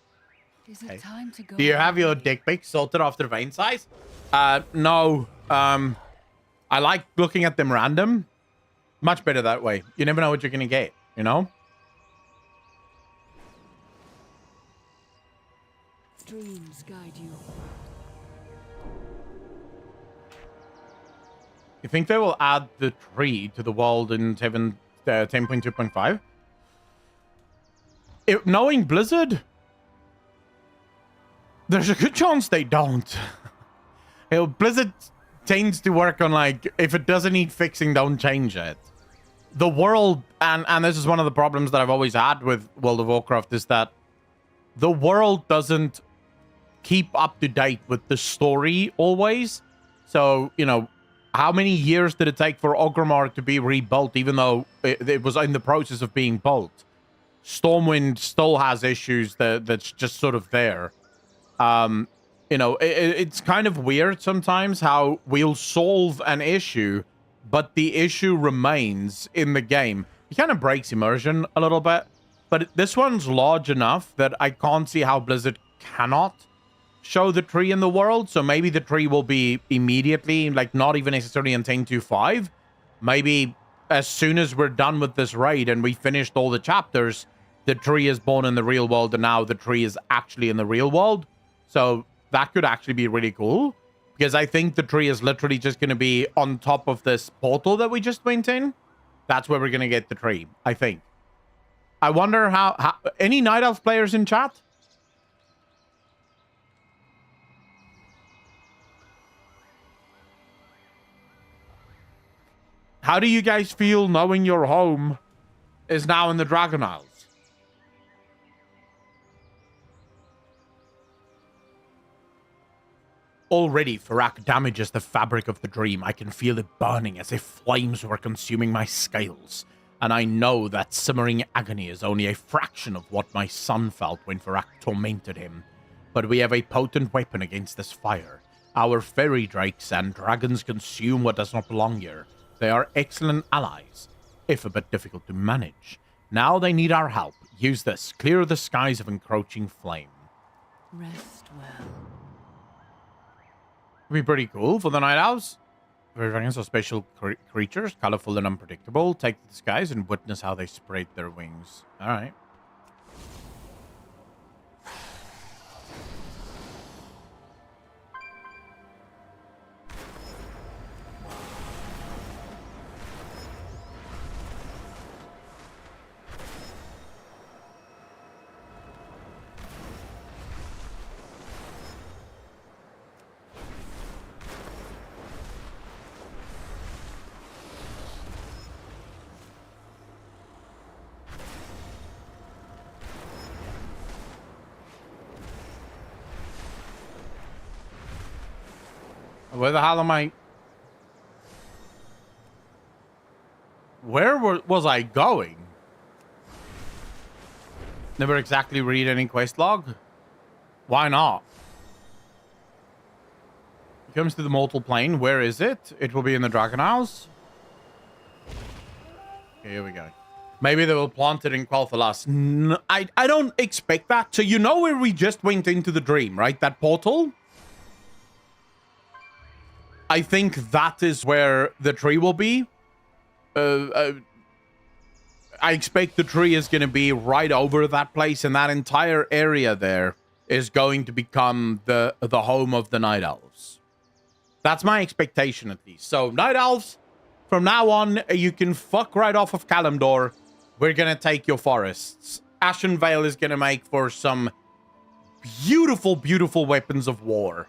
Is it time to go? Do you have your dick pic sorted after vein size? No. I like looking at them random. Much better that way. You never know what you're gonna get, you know? Dreams guide you. You think they will add the tree to the world in 10.2.5? Knowing Blizzard, there's a good chance they don't. Blizzard tends to work on, like, if it doesn't need fixing, don't change it. The world, and this is one of the problems that I've always had with World of Warcraft, is that the world doesn't keep up to date with the story always. So, you know, how many years did it take for Orgrimmar to be rebuilt, even though it was in the process of being built? Stormwind still has issues that's just sort of there. You know, it's kind of weird sometimes how we'll solve an issue, but the issue remains in the game. It kind of breaks immersion a little bit, but this one's large enough that I can't see how Blizzard cannot show the tree in the world. So maybe the tree will be immediately, like, not even necessarily in 10.2.5. Maybe as soon as we're done with this raid and we finished all the chapters, the tree is born in the real world, and now the tree is actually in the real world. So that could actually be really cool, because I think the tree is literally just going to be on top of this portal that we just went in. That's where we're going to get the tree, I think. I wonder how any Night Elf players in chat? How do you guys feel knowing your home is now in the Dragon Isles? Already, Farak damages the fabric of the dream. I can feel it burning as if flames were consuming my scales. And I know that simmering agony is only a fraction of what my son felt when Farak tormented him. But we have a potent weapon against this fire. Our fairy drakes and dragons consume what does not belong here. They are excellent allies, if a bit difficult to manage. Now they need our help. Use this. Clear the skies of encroaching flame. Rest well. Be pretty cool for the Night Owls. Fairy dragons are special creatures, colorful and unpredictable. Take to the skies and witness how they spread their wings. All right. Where the hell am I? Where was I going? Never exactly read any quest log. Why not? It comes to the mortal plane. Where is it? It will be in the Dragon Isles. Okay, here we go. Maybe they will plant it in Quel'Thalas. I don't expect that. So you know where we just went into the dream, right? That portal? I think that is where the tree will be. I expect the tree is going to be right over that place, and that entire area there is going to become the home of the Night Elves. That's my expectation, at least. So, Night Elves, from now on, you can fuck right off of Kalimdor. We're going to take your forests. Ashenvale is going to make for some beautiful, beautiful weapons of war.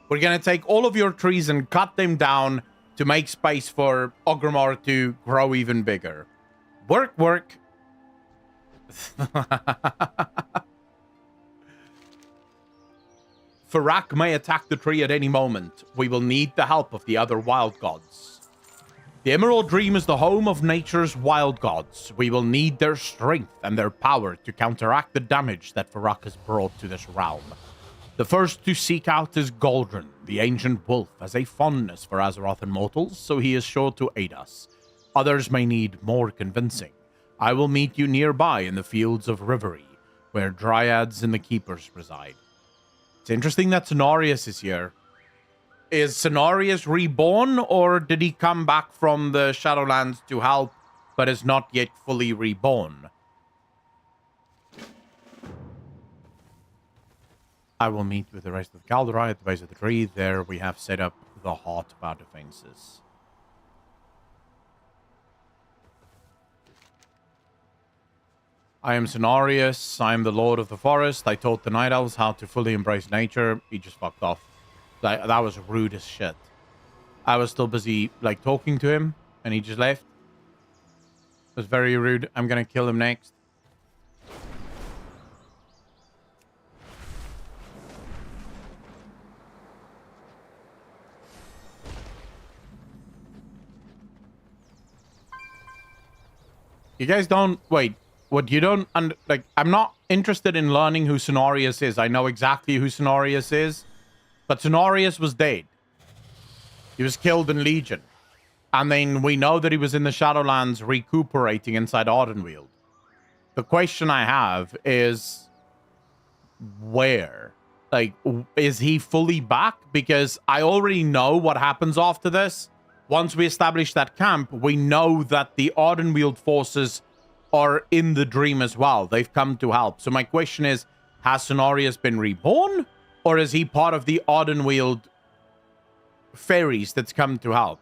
We're going to take all of your trees and cut them down to make space for Orgrimmar to grow even bigger. Work, work. Farak may attack the tree at any moment. We will need the help of the other wild gods. The Emerald Dream is the home of nature's wild gods. We will need their strength and their power to counteract the damage that Farak has brought to this realm. The first to seek out is Galdrin. The ancient wolf has a fondness for Azeroth and mortals, so he is sure to aid us. Others may need more convincing. I will meet you nearby in the fields of Rivery, where dryads and the keepers reside. It's interesting that Cenarius is here. Is Cenarius reborn, or did he come back from the Shadowlands to help, but is not yet fully reborn? I will meet with the rest of the Kaldrai at the base of the tree. There we have set up the heart of our defenses. I am Cenarius. I am the Lord of the Forest. I taught the Night Elves how to fully embrace nature. He just fucked off. That was rude as shit. I was still busy, like, talking to him, and he just left. It was very rude. I'm gonna kill him next. You guys don't... Wait. What you don't... like, I'm not interested in learning who Cenarius is. I know exactly who Cenarius is. But Cenarius was dead. He was killed in Legion. And then we know that he was in the Shadowlands recuperating inside Ardenweald. The question I have is... where? Like, is he fully back? Because I already know what happens after this. Once we establish that camp, we know that the Ardenweald forces are in the dream as well. They've come to help. So my question is, has Cenarius been reborn? Or is he part of the Ardenweald fairies that's come to help?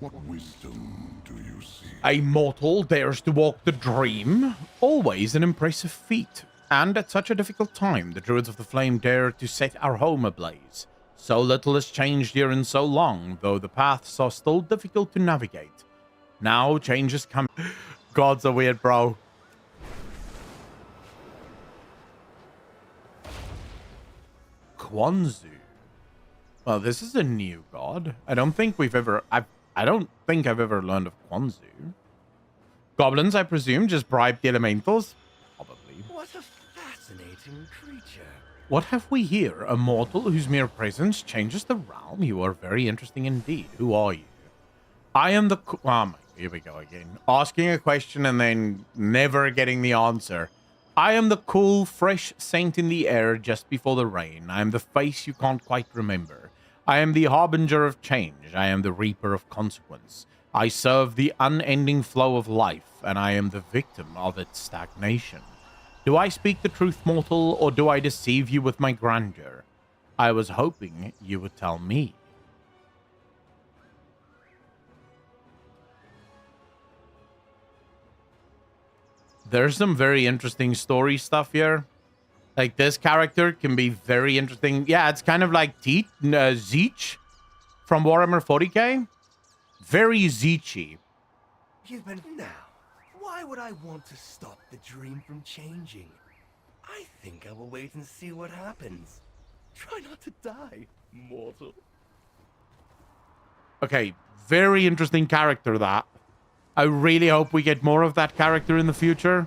What wisdom do you see? A mortal dares to walk the dream. Always an impressive feat. And at such a difficult time, the Druids of the Flame dare to set our home ablaze. So little has changed here in so long, though the paths are still difficult to navigate. Now change is coming. Gods are weird, bro. Kwanzu. Well, this is a new god. I don't think we've ever... I don't think I've ever learned of Kwanzu. Goblins, I presume, just bribe the elementals? Probably. What a fascinating creature. What have we here? A mortal whose mere presence changes the realm? You are very interesting indeed. Who are you? I am the... here we go again. Asking a question and then never getting the answer. I am the cool, fresh saint in the air just before the rain. I am the face you can't quite remember. I am the harbinger of change. I am the reaper of consequence. I serve the unending flow of life, and I am the victim of its stagnation. Do I speak the truth, mortal, or do I deceive you with my grandeur? I was hoping you would tell me. There's some very interesting story stuff here. Like, this character can be very interesting. Yeah, it's kind of like Zeech from Warhammer 40k. Very Zeechy. Now, why would I want to stop the dream from changing? I think I will wait and see what happens. Try not to die, mortal. Okay, very interesting character, that. I really hope we get more of that character in the future.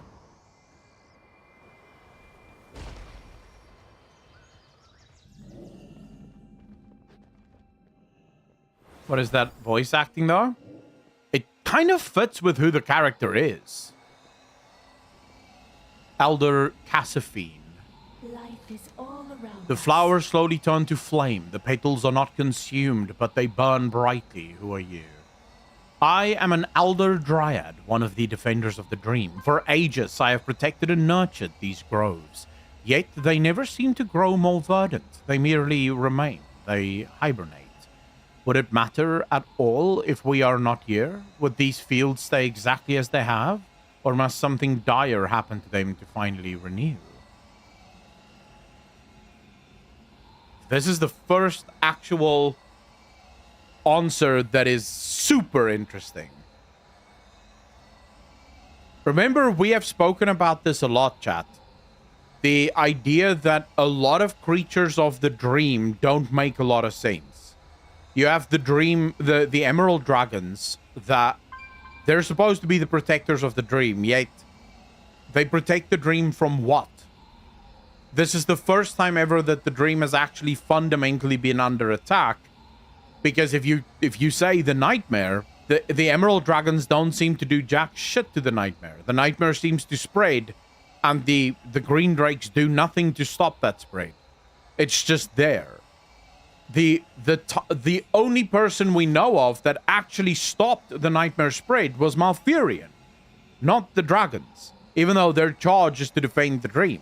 What is that voice acting, though? It kind of fits with who the character is. Elder Cassiphine. Life is all around The us. flowers slowly turn to flame. The petals are not consumed, but they burn brightly. Who are you? I am an elder dryad, one of the defenders of the dream. For ages, I have protected and nurtured these groves. Yet they never seem to grow more verdant. They merely remain. They hibernate. Would it matter at all if we are not here? Would these fields stay exactly as they have? Or must something dire happen to them to finally renew? This is the first actual answer that is super interesting. Remember, we have spoken about this a lot, chat. The idea that a lot of creatures of the dream don't make a lot of sense. You have the dream, the emerald dragons, that they're supposed to be the protectors of the dream, yet they protect the dream from what? This is the first time ever that the dream has actually fundamentally been under attack. Because if you say the nightmare, the emerald dragons don't seem to do jack shit to the nightmare. The nightmare seems to spread, and the green drakes do nothing to stop that spread. It's just there. The only person we know of that actually stopped the nightmare spread was Malfurion, not the dragons, even though their charge is to defend the dream.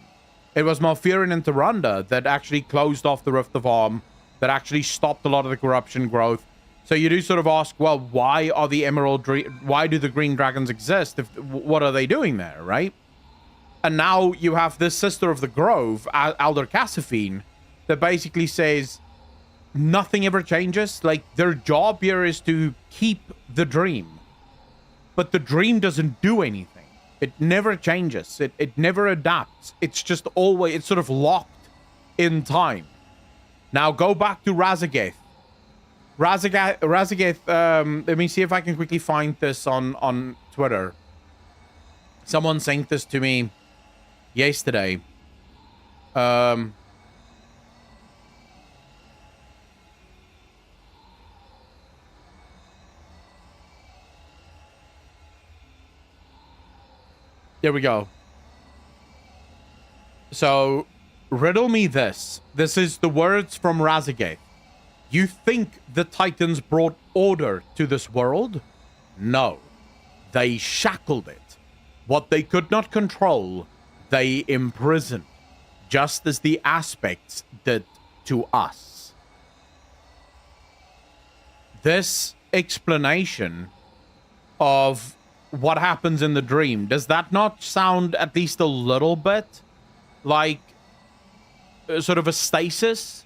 It was Malfurion and Tyrande that actually closed off the Rift of Arm, that actually stopped a lot of the corruption growth. So you do sort of ask, well, why are the why do the green dragons exist? What are they doing there, right? And now you have this Sister of the Grove, Elder Cassiphine, that basically says nothing ever changes. Like, their job here is to keep the dream. But the dream doesn't do anything. It never changes. It never adapts. It's just always, it's sort of locked in time. Now go back to Razageth. Razageth, let me see if I can quickly find this on Twitter. Someone sent this to me yesterday. There we go. So, riddle me this. This is the words from Razageth. You think the Titans brought order to this world? No. They shackled it. What they could not control, they imprisoned. Just as the aspects did to us. This explanation of what happens in the dream, does that not sound at least a little bit like sort of a stasis?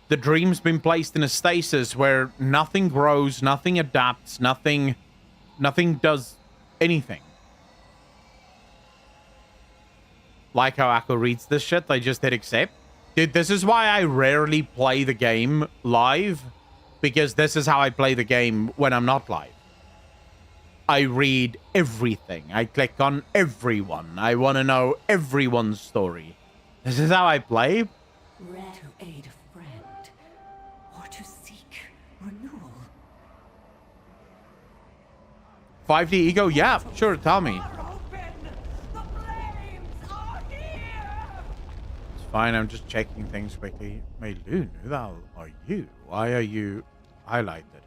The dream's been placed in a stasis where nothing grows, nothing adapts, nothing does anything. Like how Akko reads this shit, I just hit accept. Dude, this is why I rarely play the game live, because this is how I play the game when I'm not live. I read everything. I click on everyone. I want to know everyone's story. This is how I play. To aid a friend, or to seek renewal. 5D ego? Yeah, sure, tell me. It's fine, I'm just checking things quickly. Meilun, who the hell are you? Why are you highlighted?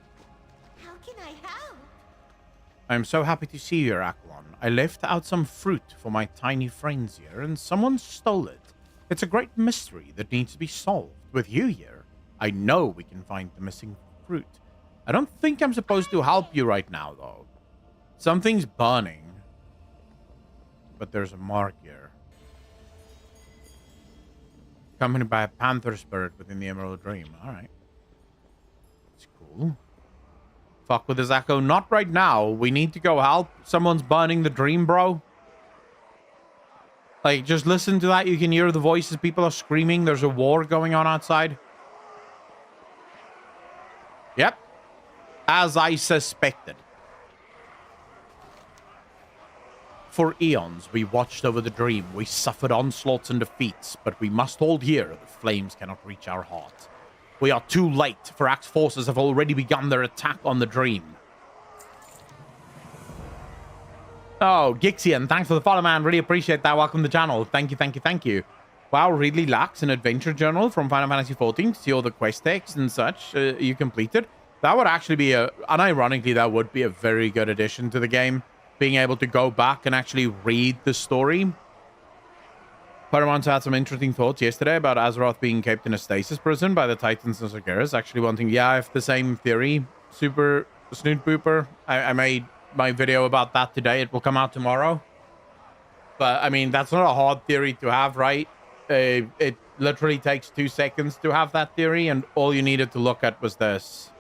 How can I help? I'm so happy to see you, Aquilon. I left out some fruit for my tiny friends here, and someone stole it. It's a great mystery that needs to be solved. With you here, I know we can find the missing fruit. I don't think I'm supposed to help you right now, though. Something's burning. But there's a mark here. Accompanied by a panther spirit within the Emerald Dream. Alright. It's cool. Fuck with this echo. Not right now. We need to go help. Someone's burning the dream, bro. Like, just listen to that. You can hear the voices. People are screaming. There's a war going on outside. Yep. As I suspected. For eons, we watched over the dream. We suffered onslaughts and defeats, but we must hold here. The flames cannot reach our heart. We are too late. Pharaoh's forces have already begun their attack on the dream. Oh, Gixian, thanks for the follow, man. Really appreciate that. Welcome to the channel. Thank you, thank you, thank you. Wow, really lacks an adventure journal from Final Fantasy XIV to see all the quest texts and such you completed. That would actually be unironically, that would be a very good addition to the game. Being able to go back and actually read the story. Paramount had some interesting thoughts yesterday about Azeroth being kept in a stasis prison by the Titans and Sargeras. Actually wanting, yeah, I have the same theory. Super Snoot Booper. I made my video about that today. It will come out tomorrow. But, I mean, that's not a hard theory to have, right? It literally takes 2 seconds to have that theory, and all you needed to look at was this.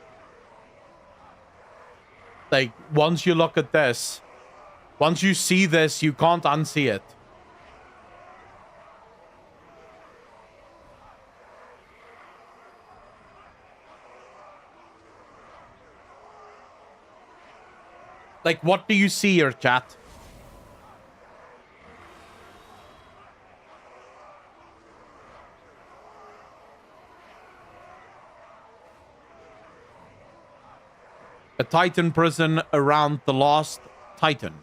Like, once you look at this, once you see this, you can't unsee it. Like, what do you see here, chat? A Titan prison around the last Titan.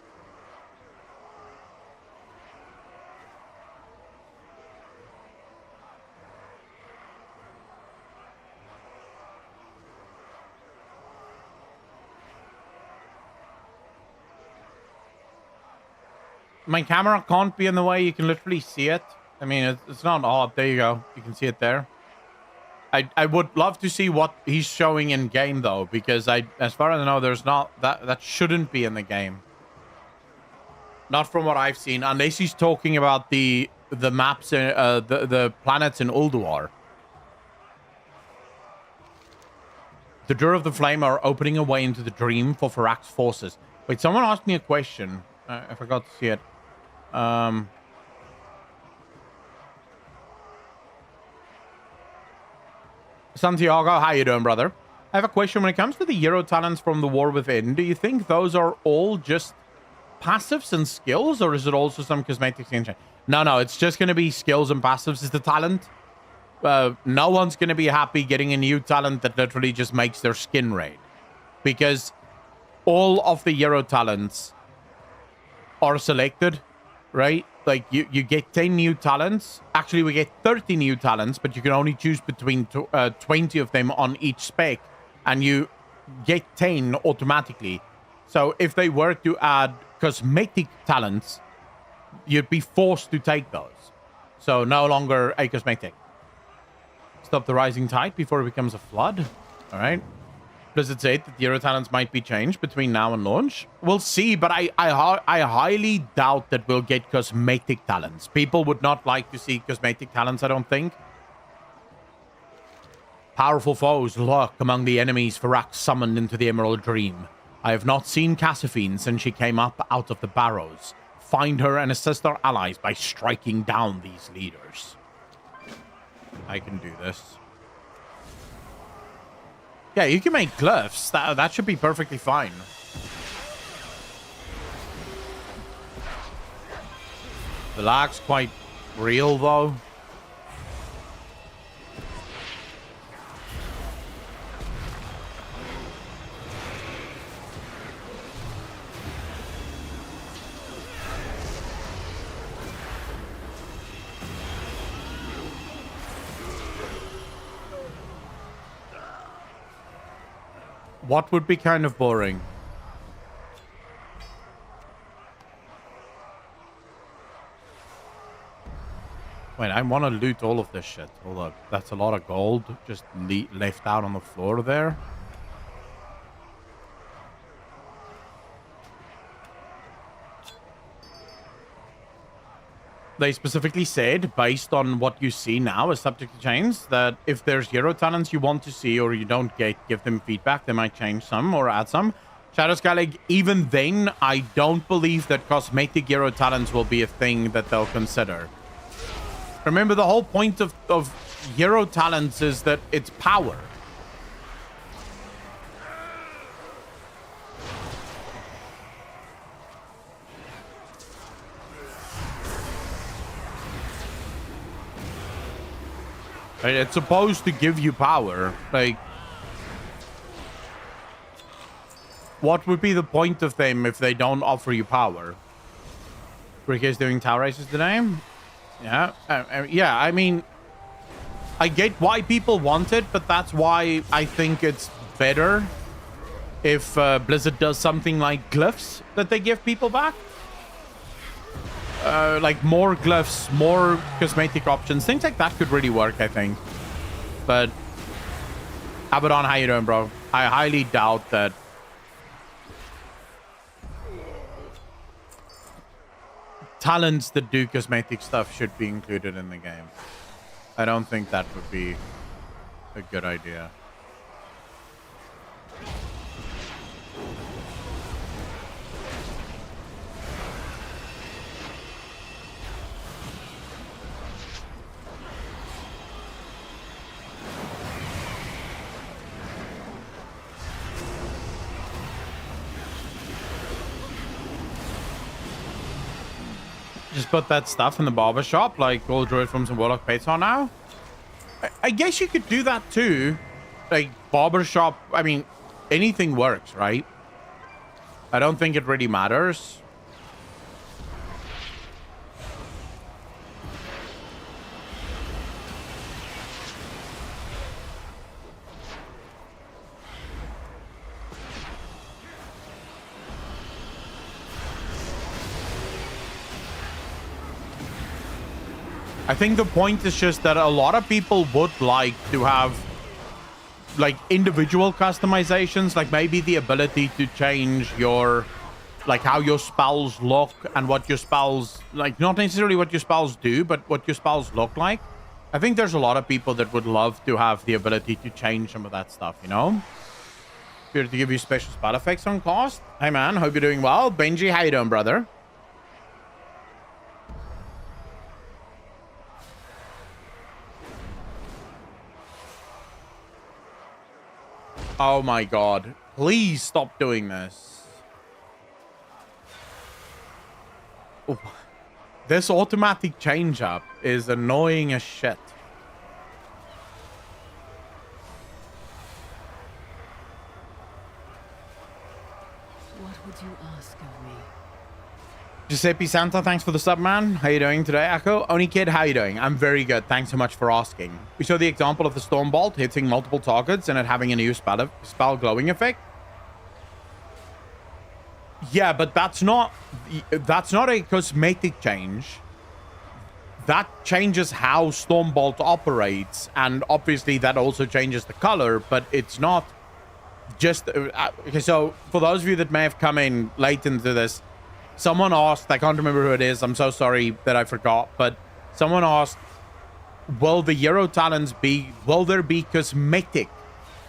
My camera can't be in the way. You can literally see it. I mean, it's not hard. There you go. You can see it there. I would love to see what he's showing in game, though, because as far as I know, there's not that shouldn't be in the game. Not from what I've seen, unless he's talking about the maps, the planets in Ulduar. The Door of the Flame are opening a way into the dream for Pharaoh's forces. Wait, someone asked me a question. I forgot to see it. Santiago, how you doing, brother? I have a question. When it comes to the hero talents from the War Within, do you think those are all just passives and skills, or is it also some cosmetics and change? No, it's just going to be skills and passives is the talent. No one's going to be happy getting a new talent that literally just makes their skin red. Because all of the hero talents are selected, right? Like, you get 10 new talents. Actually, we get 30 new talents, but you can only choose between 20 of them on each spec, and you get 10 automatically. So if they were to add cosmetic talents, you'd be forced to take those. So no longer a cosmetic. Stop the rising tide before it becomes a flood. All right. Does it say that the hero talents might be changed between now and launch? We'll see, but I highly doubt that we'll get cosmetic talents. People would not like to see cosmetic talents, I don't think. Powerful foes lurk among the enemies Pharaoh summoned into the Emerald Dream. I have not seen Cassiphine since she came up out of the barrows. Find her and assist our allies by striking down these leaders. I can do this. Yeah, you can make glyphs. That should be perfectly fine. The lag's quite real, though. What would be kind of boring? Wait, I want to loot all of this shit. Hold up. That's a lot of gold just left out on the floor there. They specifically said, based on what you see now is subject to change, that if there's hero talents you want to see or you don't give them feedback, they might change some or add some. Shadow Scalig, even then, I don't believe that cosmetic hero talents will be a thing that they'll consider. Remember, the whole point of hero talents is that it's power. Right? It's supposed to give you power. Like, what would be the point of them if they don't offer you power? Rick is doing tower races today. Yeah, yeah. I mean, I get why people want it, but that's why I think it's better if Blizzard does something like glyphs that they give people back. Like more glyphs, more cosmetic options, things like that could really work, I think. But Abaddon, how you doing, bro? I highly doubt that. Talents that do cosmetic stuff should be included in the game. I don't think that would be a good idea. Just put that stuff in the barber shop, like all druid forms and warlock pates are now. I guess you could do that too. Like barber shop, I mean, anything works, right? I don't think it really matters. I think the point is just that a lot of people would like to have like individual customizations, like maybe the ability to change your, like how your spells look and what your spells, like not necessarily what your spells do, but what your spells look like. I think there's a lot of people that would love to have the ability to change some of that stuff, you know? Here to give you special spell effects on cost. Hey man, hope you're doing well. Benji, how you doing, brother? Oh my god. Please stop doing this. Oh. This automatic change up is annoying as shit. What would you ask of me? Giuseppe Santa, thanks for the sub, man. How you doing today, Echo? Oni Kid, how you doing? I'm very good. Thanks so much for asking. We saw the example of the Storm Bolt hitting multiple targets and it having a new spell glowing effect. Yeah, but that's not a cosmetic change. That changes how Storm Bolt operates, and obviously that also changes the color, but it's not just... okay, so for those of you that may have come in late into this, someone asked, I can't remember who it is, I'm so sorry that I forgot, but someone asked, will the Euro talents will there be cosmetic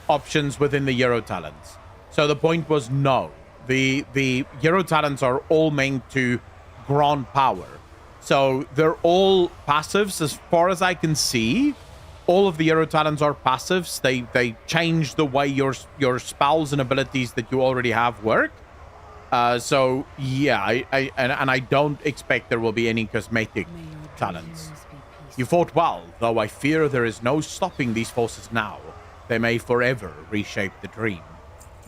options within the Euro talents? So the point was no. The Euro talents are all meant to grant power. So they're all passives as far as I can see. all of the hero talents are passives. They change the way your spells and abilities that you already have work. So yeah, I don't expect there will be any cosmetic talents. You fought well, though I fear there is no stopping these forces now. They may forever reshape the dream.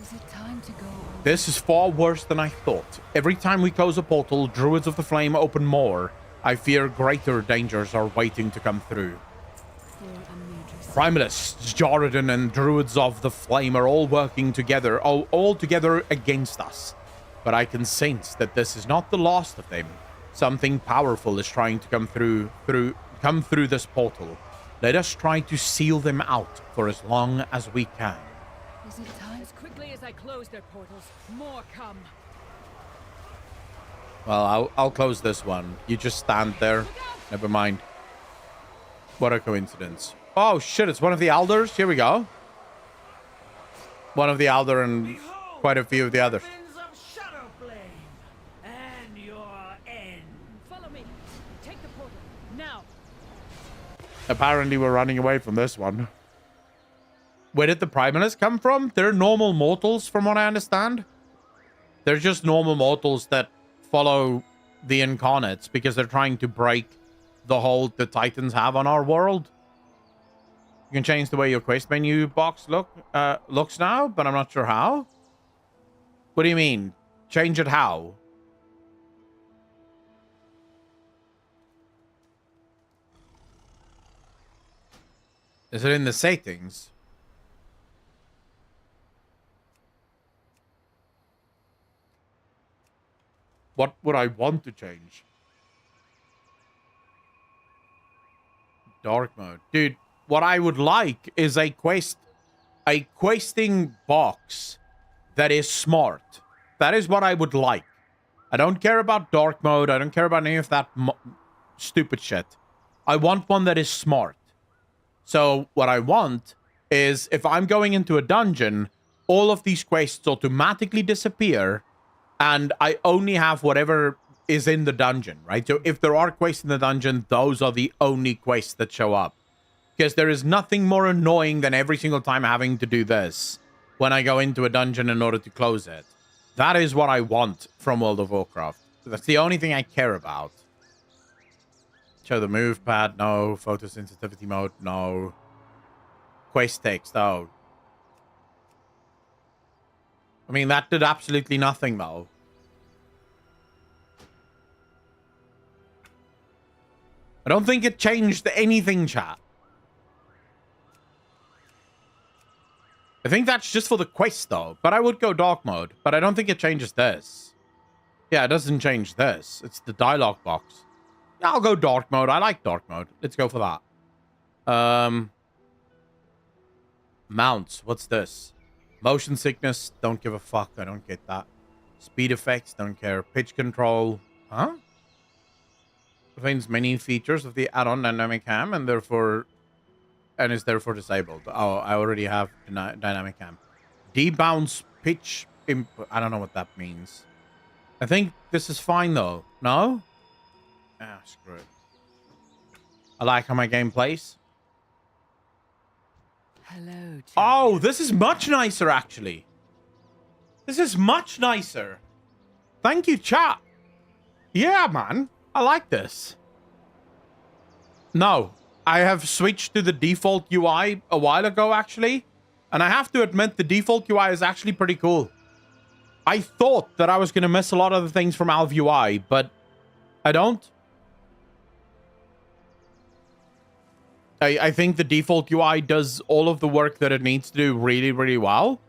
Is it time to go? This is far worse than I thought. Every time we close a portal, Druids of the Flame open more. I fear greater dangers are waiting to come through. Primalists, Jarradin, and Druids of the Flame are all working together, all together against us. But I can sense that this is not the last of them. Something powerful is trying to come through this portal. Let us try to seal them out for as long as we can. Is it time? As quickly as I close their portals, more come. Well, I'll close this one. You just stand there. Never mind. What a coincidence. Oh shit, it's one of the elders. Here we go. One of the elder and quite a few of the others. Follow me. Take the portal now. Apparently we're running away from this one. Where did the primalists come from? They're normal mortals from what I understand. They're just normal mortals that follow the incarnates because they're trying to break the hold the Titans have on our world. You can change the way your quest menu box looks now, but I'm not sure how. What do you mean? Change it how? Is it in the settings? What would I want to change? Dark mode. Dude, what I would like is a questing box that is smart. That is what I would like. I don't care about dark mode. I don't care about any of that stupid shit. I want one that is smart. So what I want is if I'm going into a dungeon, all of these quests automatically disappear and I only have whatever is in the dungeon, right? So if there are quests in the dungeon, those are the only quests that show up. Because there is nothing more annoying than every single time having to do this when I go into a dungeon in order to close it. That is what I want from World of Warcraft. That's the only thing I care about. Show the move pad, no. Photosensitivity mode, no. Quest text, oh. I mean, that did absolutely nothing, though. I don't think it changed anything, chat. I think that's just for the quest, though. But I would go dark mode. But I don't think it changes this. Yeah, it doesn't change this. It's the dialogue box. Yeah, I'll go dark mode. I like dark mode. Let's go for that. Mounts. What's this? Motion sickness. Don't give a fuck. I don't get that. Speed effects. Don't care. Pitch control. Huh? Contains many features of the add-on dynamic cam and is therefore disabled. Oh, I already have dynamic cam. Debounce pitch. I don't know what that means. I think this is fine though. No? Ah, screw it. I like how my game plays. Hello. Oh, this is much nicer actually. This is much nicer. Thank you, chat. Yeah, man. I like this. No, I have switched to the default UI a while ago, actually. And I have to admit, the default UI is actually pretty cool. I thought that I was going to miss a lot of the things from Alv UI, but I don't. I think the default UI does all of the work that it needs to do really, really well.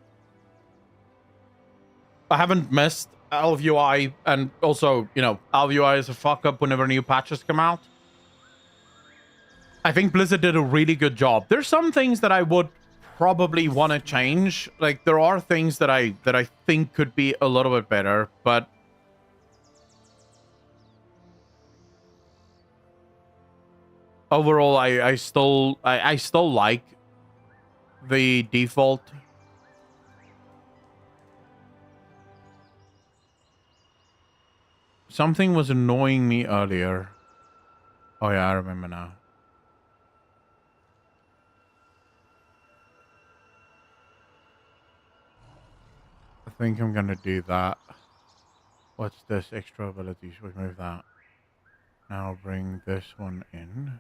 I haven't missed Alv UI, and also, you know, Alv UI is a fuck up whenever new patches come out. I think Blizzard did a really good job. There's some things that I would probably want to change. Like, there are things that I think could be a little bit better, but overall, I still like the default. Something was annoying me earlier. Oh yeah, I remember now. think I'm gonna do that. What's this? Extra abilities. Remove that. Now bring this one in.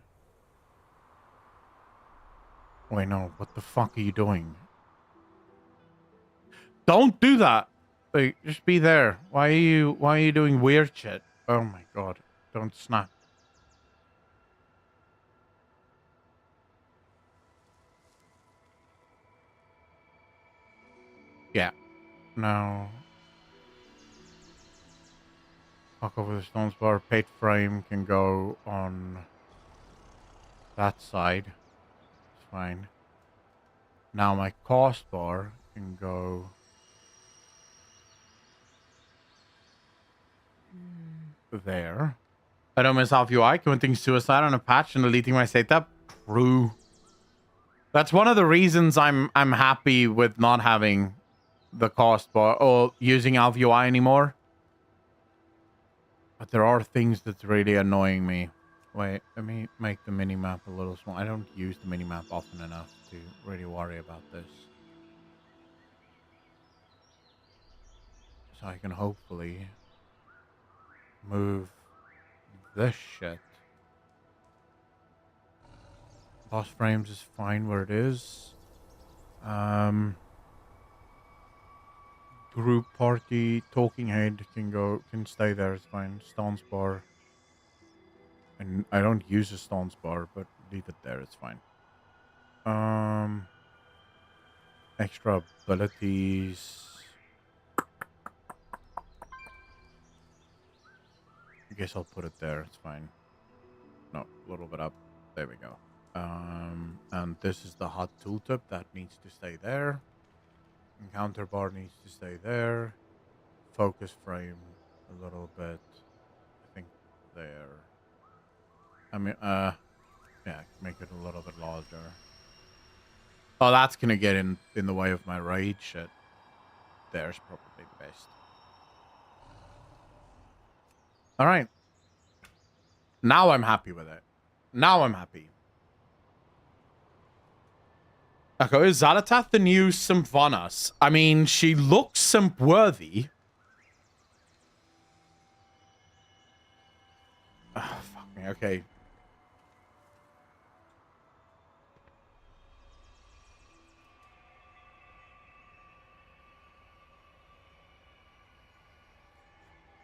Wait, no. What the fuck are you doing? Don't do that! Like, just be there. Why are you doing weird shit? Oh my god. Don't snap. Yeah. Now. Fuck over the stones bar. Pate frame can go on that side. It's fine. Now my cost bar can go there. I don't miss off UI, committing suicide on a patch and deleting my setup. True. That's one of the reasons I'm happy with not having the cost bar or using Alpha UI anymore. But there are things that's really annoying me. Wait, let me make the minimap a little small. I don't use the minimap often enough to really worry about this. So I can hopefully move this shit. Boss frames is fine where it is. Group party talking head can stay there. It's fine. Stance bar, and I don't use a stance bar, but leave it there. It's fine. Extra abilities. I guess I'll put it there. It's fine. No, a little bit up. There we go. And this is the hot tooltip that needs to stay there. Encounter bar needs to stay there. Focus frame a little bit. I think there. I mean, yeah, make it a little bit larger. Oh, that's gonna get in the way of my raid shit. There's probably the best. All right. Now I'm happy with it. Now I'm happy. Okay, is Xalatath the new Symphonas? I mean, she looks simp-worthy. Oh, fuck me, okay.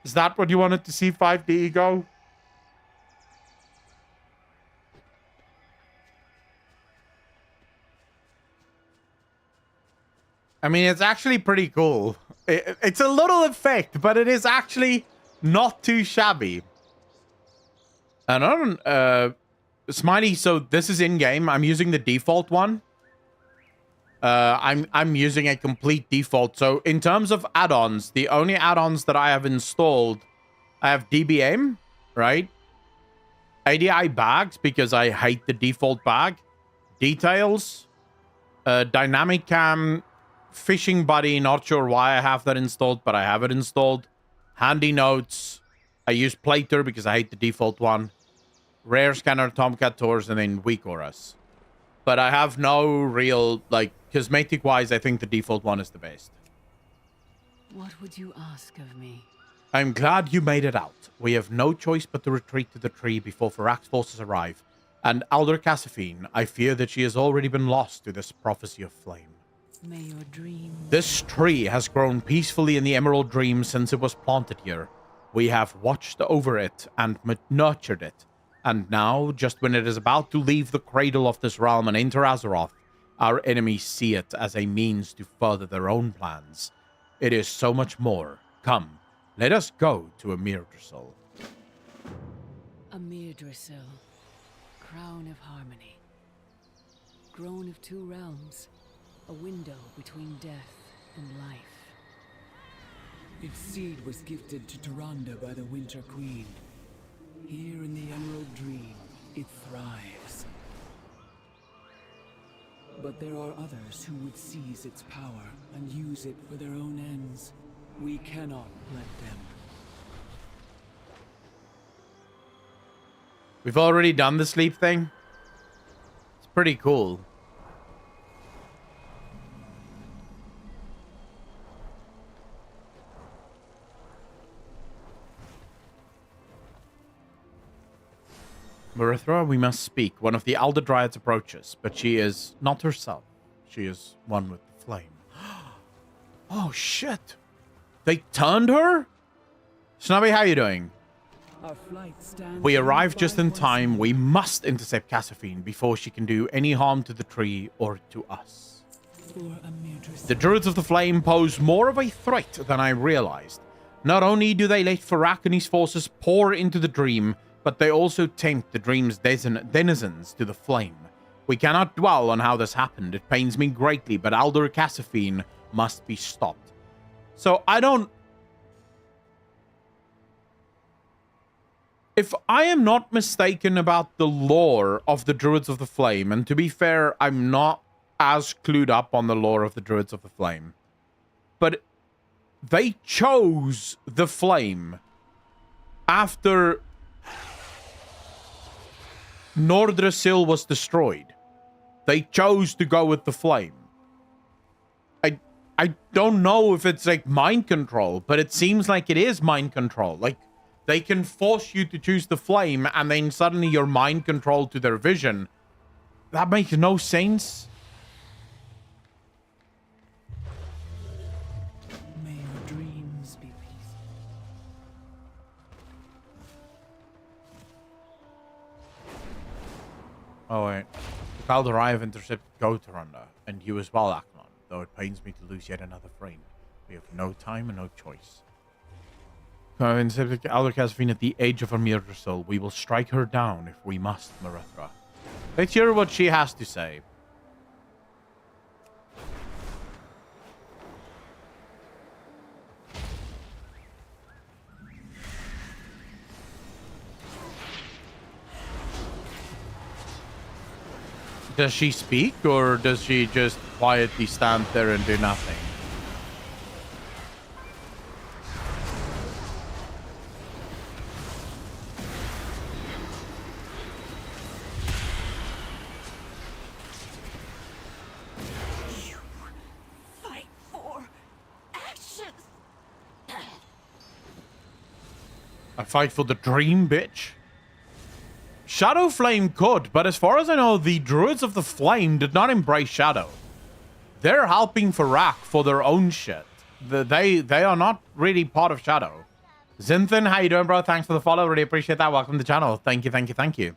Is that what you wanted to see 5D Ego? I mean, it's actually pretty cool. It's a little effect, but it is actually not too shabby. And I don't, Smiley, so this is in-game. I'm using the default one. I'm using a complete default. So in terms of add-ons, the only add-ons that I have installed, I have DBM, right? ADI bags, because I hate the default bag. Details. Dynamic cam. Fishing buddy, not sure why I have that installed, but I have it installed. Handy notes. I use Plater because I hate the default one. Rare scanner, Tomcat tours, and then weak auras. But I have no real, like, cosmetic-wise, I think the default one is the best. What would you ask of me? I'm glad you made it out. We have no choice but to retreat to the tree before Farak's forces arrive. And Elder Cassifine, I fear that she has already been lost to this prophecy of flame. May your dreams... This tree has grown peacefully in the Emerald Dream since it was planted here. We have watched over it and nurtured it. And now, just when it is about to leave the cradle of this realm and enter Azeroth, our enemies see it as a means to further their own plans. It is so much more. Come, let us go to Amir Drisil. Amir Drisil, crown of harmony. Grown of two realms. A window between death and life. Its seed was gifted to Tyrande by the Winter Queen. Here in the Emerald Dream, it thrives. But there are others who would seize its power and use it for their own ends. We cannot let them. We've already done the sleep thing. It's pretty cool. Marithra, we must speak. One of the Elder Dryads approaches, but she is not herself. She is one with the flame. Oh, shit. They turned her? Snubby, how you doing? Our flight stands We arrived by just in once time. more. We must intercept Cassifine before she can do any harm to the tree or to us. For a mere The Druids of the Flame pose more of a threat than I realized. Not only do they let Farak and his forces pour into the dream, but they also tempt the dream's denizens to the flame. We cannot dwell on how this happened. It pains me greatly, but Elder Cassifine must be stopped. So I don't... If I am not mistaken about the lore of the Druids of the Flame, and to be fair, I'm not as clued up on the lore of the Druids of the Flame, but they chose the Flame after Nordrassil was destroyed. They chose to go with the Flame. I don't know if it's like mind control, but it seems like it is mind control. Like, they can force you to choose the Flame, and then suddenly you're mind controlled to their vision. That makes no sense. May your dreams be peaceful. Oh, wait. The Calderai have intercepted Gotaranda, and you as well, Aknon, though it pains me to lose yet another frame. We have no time and no choice. I've intercepted Elder Cassifine at the edge of Amirdrassil. We will strike her down if we must, Marithra. Let's hear what she has to say. Does she speak, or does she just quietly stand there and do nothing? Fight for ashes. I fight for the dream, bitch. Shadow Flame could, but as far as I know, the Druids of the Flame did not embrace Shadow. They're helping Farak for their own shit. They are not really part of Shadow. Zinthan, how you doing, bro? Thanks for the follow. Really appreciate that. Welcome to the channel. Thank you, thank you, thank you.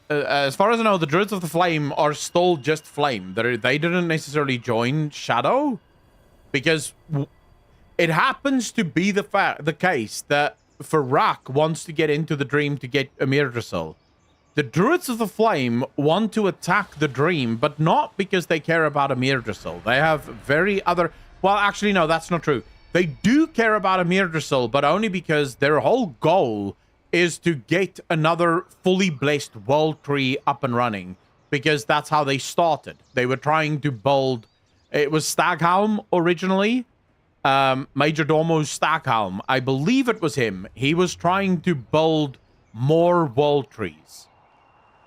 As far as I know, the Druids of the Flame are still just Flame. They didn't necessarily join Shadow, because it happens to be the case that Farak wants to get into the dream to get Amirdrassil. The Druids of the Flame want to attack the dream, but not because they care about Amirdrassil. They have very other... Well, actually, no, that's not true. They do care about Amirdrassil, but only because their whole goal is to get another fully blessed world tree up and running, because that's how they started. They were trying to build... It was Staghelm originally. Major Domo's Staghelm. I believe it was him. He was trying to build more world trees,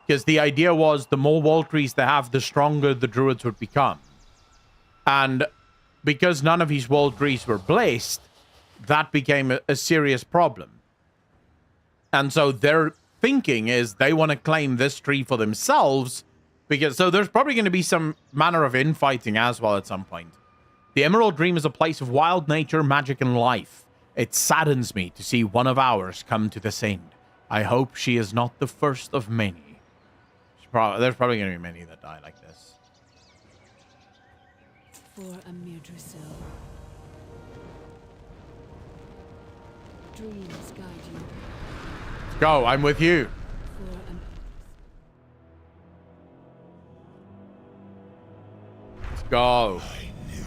because the idea was the more world trees they have, the stronger the druids would become. And because none of his world trees were blessed, that became a serious problem. And so their thinking is they want to claim this tree for themselves, because so there's probably going to be some manner of infighting as well at some point. The Emerald Dream is a place of wild nature, magic, and life. It saddens me to see one of ours come to this end. I hope she is not the first of many. There's probably going to be many that die like this. For Amirdrassil. Dreams guide you. Let's go. I'm with you. For Let's go. I knew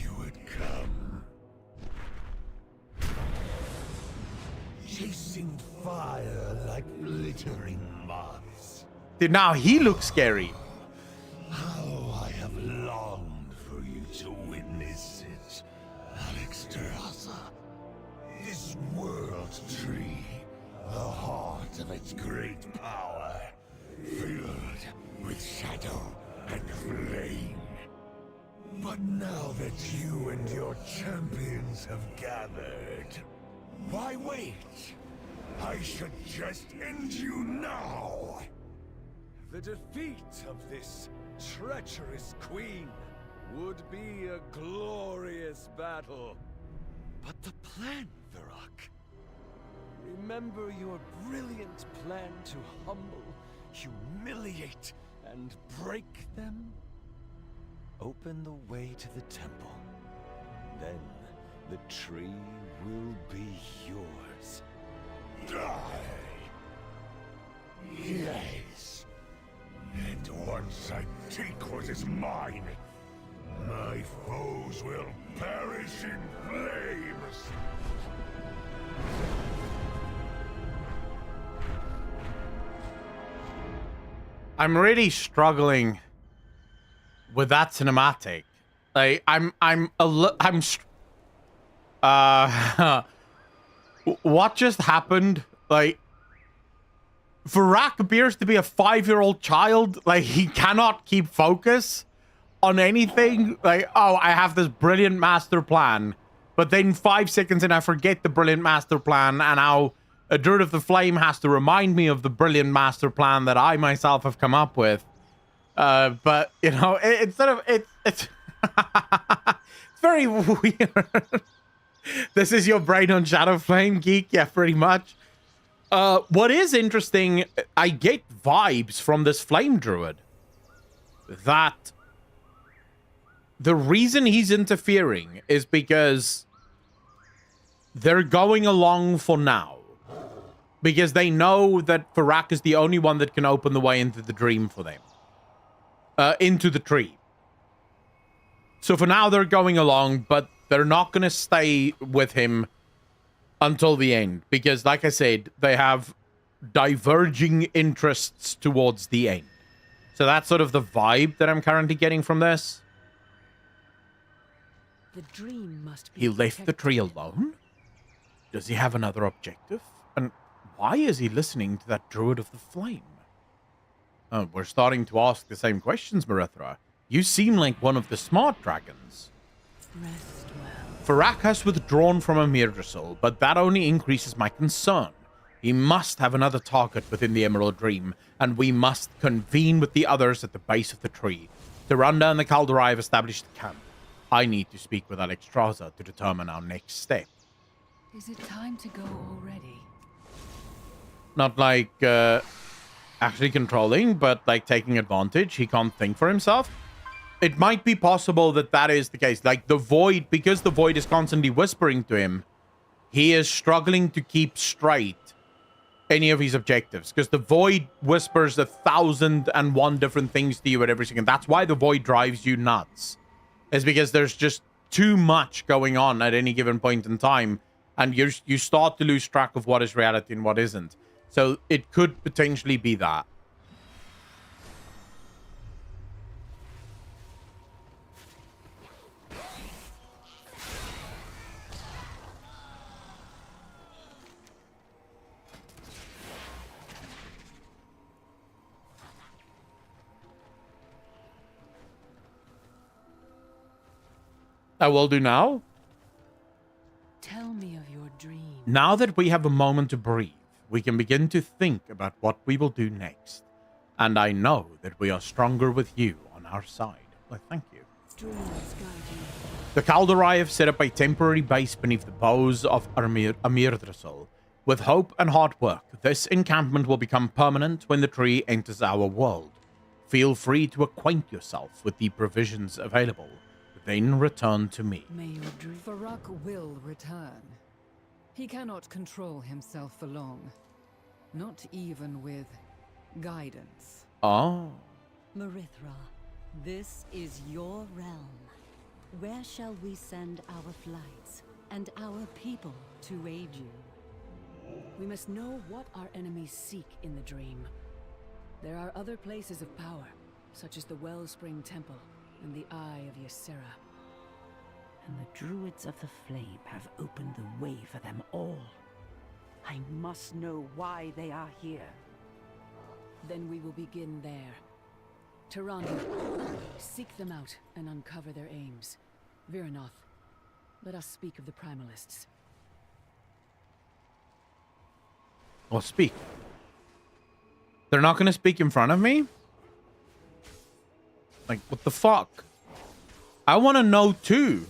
you would come. Chasing fire like glittering moths. Dude, now he looks scary. How I have longed for you to witness it, Alex Terraza. This world tree, the heart of its great power, filled with shadow and flame. But now that you and your champions have gathered, why wait? I should just end you now. The defeat of this treacherous queen would be a glorious battle. But the plan, Varrock. Remember your brilliant plan to humble, humiliate, and break them? Open the way to the temple. Then the tree will be yours. Die. Yes. And once I take what is mine, my foes will perish in flames. I'm really struggling with that cinematic. Like, what just happened? Like, Varrock appears to be a 5-year-old child. Like, he cannot keep focus on anything. Like, oh, I have this brilliant master plan, but then 5 seconds in, I forget the brilliant master plan, and now a Druid of the Flame has to remind me of the brilliant master plan that I myself have come up with. But you know, it's it's very weird. This is your brain on Shadow Flame, geek? Yeah, pretty much. What is interesting, I get vibes from this Flame Druid that the reason he's interfering is because they're going along for now. Because they know that Varrock is the only one that can open the way into the dream for them. Into the tree. So for now, they're going along, but they're not going to stay with him until the end. Because, like I said, they have diverging interests towards the end. So that's sort of the vibe that I'm currently getting from this. The dream must be He left the tree alone? Does he have another objective? And why is he listening to that Druid of the Flame? Oh, we're starting to ask the same questions, Marithra. You seem like one of the smart dragons. Rest well. Varrock has withdrawn from Amirdrassil, but that only increases my concern. He must have another target within the Emerald Dream, and we must convene with the others at the base of the tree. Tyrande and the Kaldorei have established a camp. I need to speak with Alexstrasza to determine our next step. Is it time to go already? Not like actually controlling, but like taking advantage. He can't think for himself. It might be possible that that is the case. Like the Void, because the Void is constantly whispering to him, he is struggling to keep straight any of his objectives. Because the Void whispers 1,001 different things to you at every second. That's why the Void drives you nuts. Is because there's just too much going on at any given point in time. And you start to lose track of what is reality and what isn't. So it could potentially be that. I will do now. Tell me of your dream. Now that we have a moment to breathe, we can begin to think about what we will do next. And I know that we are stronger with you on our side. Well, thank you. Dreams guide you. The Kaldorei have set up a temporary base beneath the boughs of Amirdrassil. With hope and hard work, this encampment will become permanent when the tree enters our world. Feel free to acquaint yourself with the provisions available. Then return to me. May your dream. Varrock will return. He cannot control himself for long. Not even with guidance. Oh. Marithra, this is your realm. Where shall we send our flights and our people to aid you? We must know what our enemies seek in the dream. There are other places of power, such as the Wellspring Temple and the Eye of Ysera. And the Druids of the Flame have opened the way for them all. I must know why they are here. Then we will begin there. Tyrande, seek them out and uncover their aims. Viranoth, let us speak of the Primalists. Or speak. They're not going to speak in front of me? Like, what the fuck? I want to know too.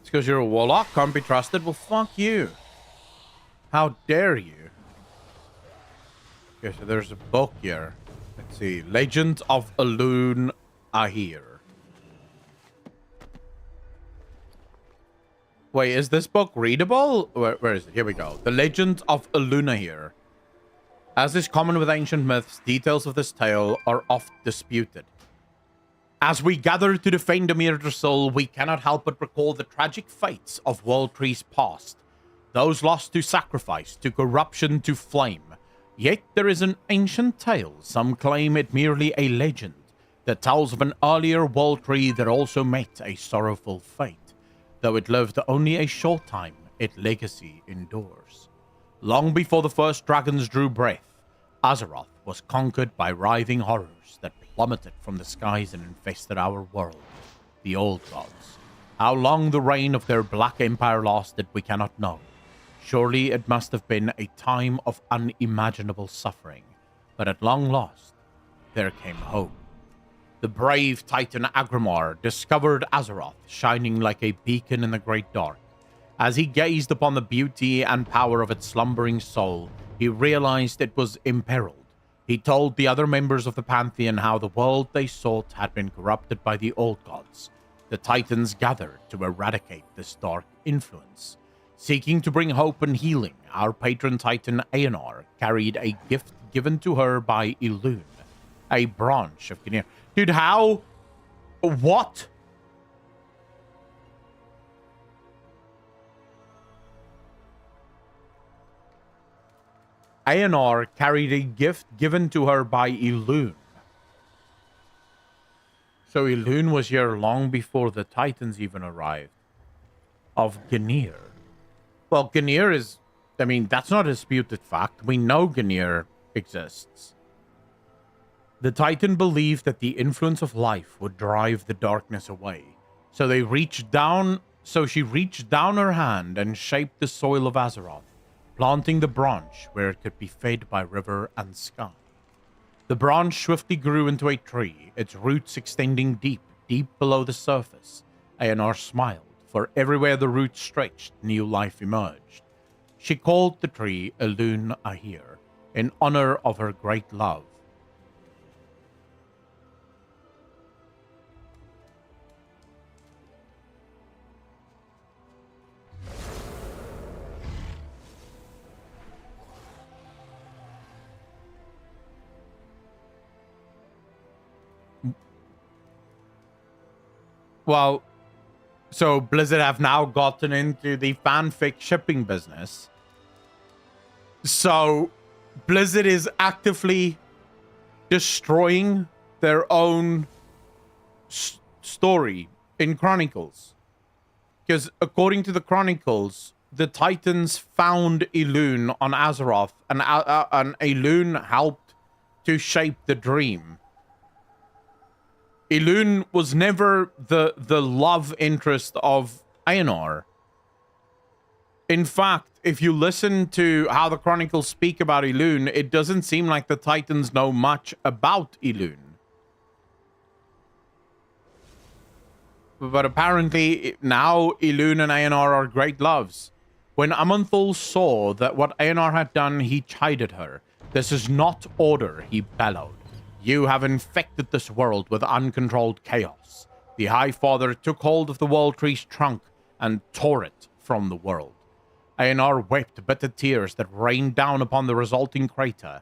It's because you're a warlock, can't be trusted. Well, fuck you. How dare you? Okay, so there's a book here. Let's see. Legend of Elune Ahir. Wait, is this book readable? Where is it? Here we go. The Legend of Elune Ahir. As is common with ancient myths, details of this tale are oft disputed. As we gather to defend Amir's soul, we cannot help but recall the tragic fates of World Trees past. Those lost to sacrifice, to corruption, to flame. Yet there is an ancient tale, some claim it merely a legend, that tells of an earlier World Tree that also met a sorrowful fate. Though it lived only a short time, its legacy endures. Long before the first dragons drew breath, Azeroth was conquered by writhing horrors that plummeted from the skies and infested our world, the Old Gods. How long the reign of their Black Empire lasted, we cannot know. Surely it must have been a time of unimaginable suffering, but at long last, there came hope. The brave Titan Agrimar discovered Azeroth shining like a beacon in the great dark. As he gazed upon the beauty and power of its slumbering soul, he realized it was imperiled. He told the other members of the Pantheon how the world they sought had been corrupted by the Old Gods. The Titans gathered to eradicate this dark influence. Seeking to bring hope and healing, our patron Titan Aenar carried a gift given to her by Elune, a branch of Gnir. Dude, how? What? Aenar carried a gift given to her by Elune. So Elune was here long before the Titans even arrived. Of Gnir. Well, Gnir is... I mean, that's not a disputed fact. We know Gnir exists. The Titan believed that the influence of life would drive the darkness away. So she reached down her hand and shaped the soil of Azeroth, planting the branch where it could be fed by river and sky. The branch swiftly grew into a tree, its roots extending deep, deep below the surface. Aenar smiled, for everywhere the roots stretched, new life emerged. She called the tree Elune Ahir, in honor of her great love. Well, so Blizzard have now gotten into the fanfic shipping business. So Blizzard is actively destroying their own story in Chronicles. Because according to the Chronicles, the Titans found Elune on Azeroth, and Elune helped to shape the dream. Elune was never the love interest of Aenar. In fact, if you listen to how the Chronicles speak about Elune, it doesn't seem like the Titans know much about Elune. But apparently, now Elune and Aenar are great loves. When Amanthul saw that what Aenar had done, he chided her. "This is not order," he bellowed. "You have infected this world with uncontrolled chaos." The High Father took hold of the World Tree's trunk and tore it from the world. Aenar wept bitter tears that rained down upon the resulting crater.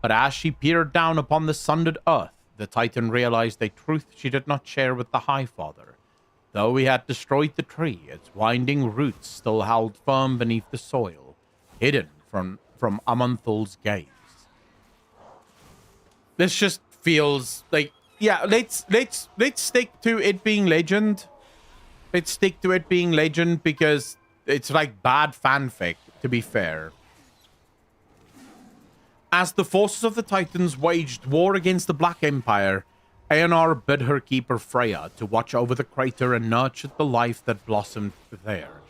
But as she peered down upon the sundered earth, the Titan realized a truth she did not share with the High Father. Though he had destroyed the tree, its winding roots still held firm beneath the soil, hidden from Amanthul's gaze. This just feels like, yeah, let's stick to it being legend. Let's stick to it being legend because it's like bad fanfic, to be fair. As the forces of the Titans waged war against the Black Empire, Aenar bid her keeper Freya to watch over the crater and nurture the life that blossomed there.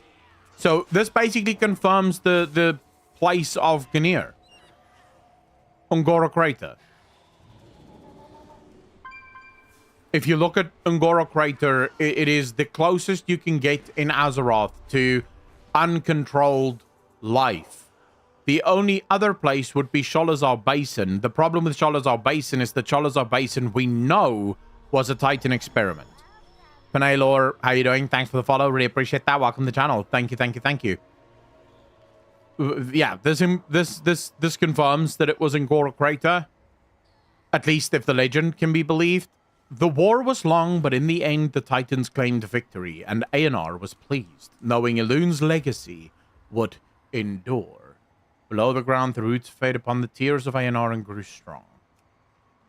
So this basically confirms the place of Gnir. Ungora Crater. If you look at Ungora Crater, it is the closest you can get in Azeroth to uncontrolled life. The only other place would be Sholazar Basin. The problem with Sholazar Basin is that Sholazar Basin we know was a Titan experiment. Penelor, how you doing? Thanks for the follow. Really appreciate that. Welcome to the channel. Thank you, thank you, thank you. Yeah, this confirms that it was Ungora Crater. At least if the legend can be believed. The war was long, but in the end, the Titans claimed victory, and Aenar was pleased, knowing Elun's legacy would endure. Below the ground, the roots fed upon the tears of Aenar and grew strong.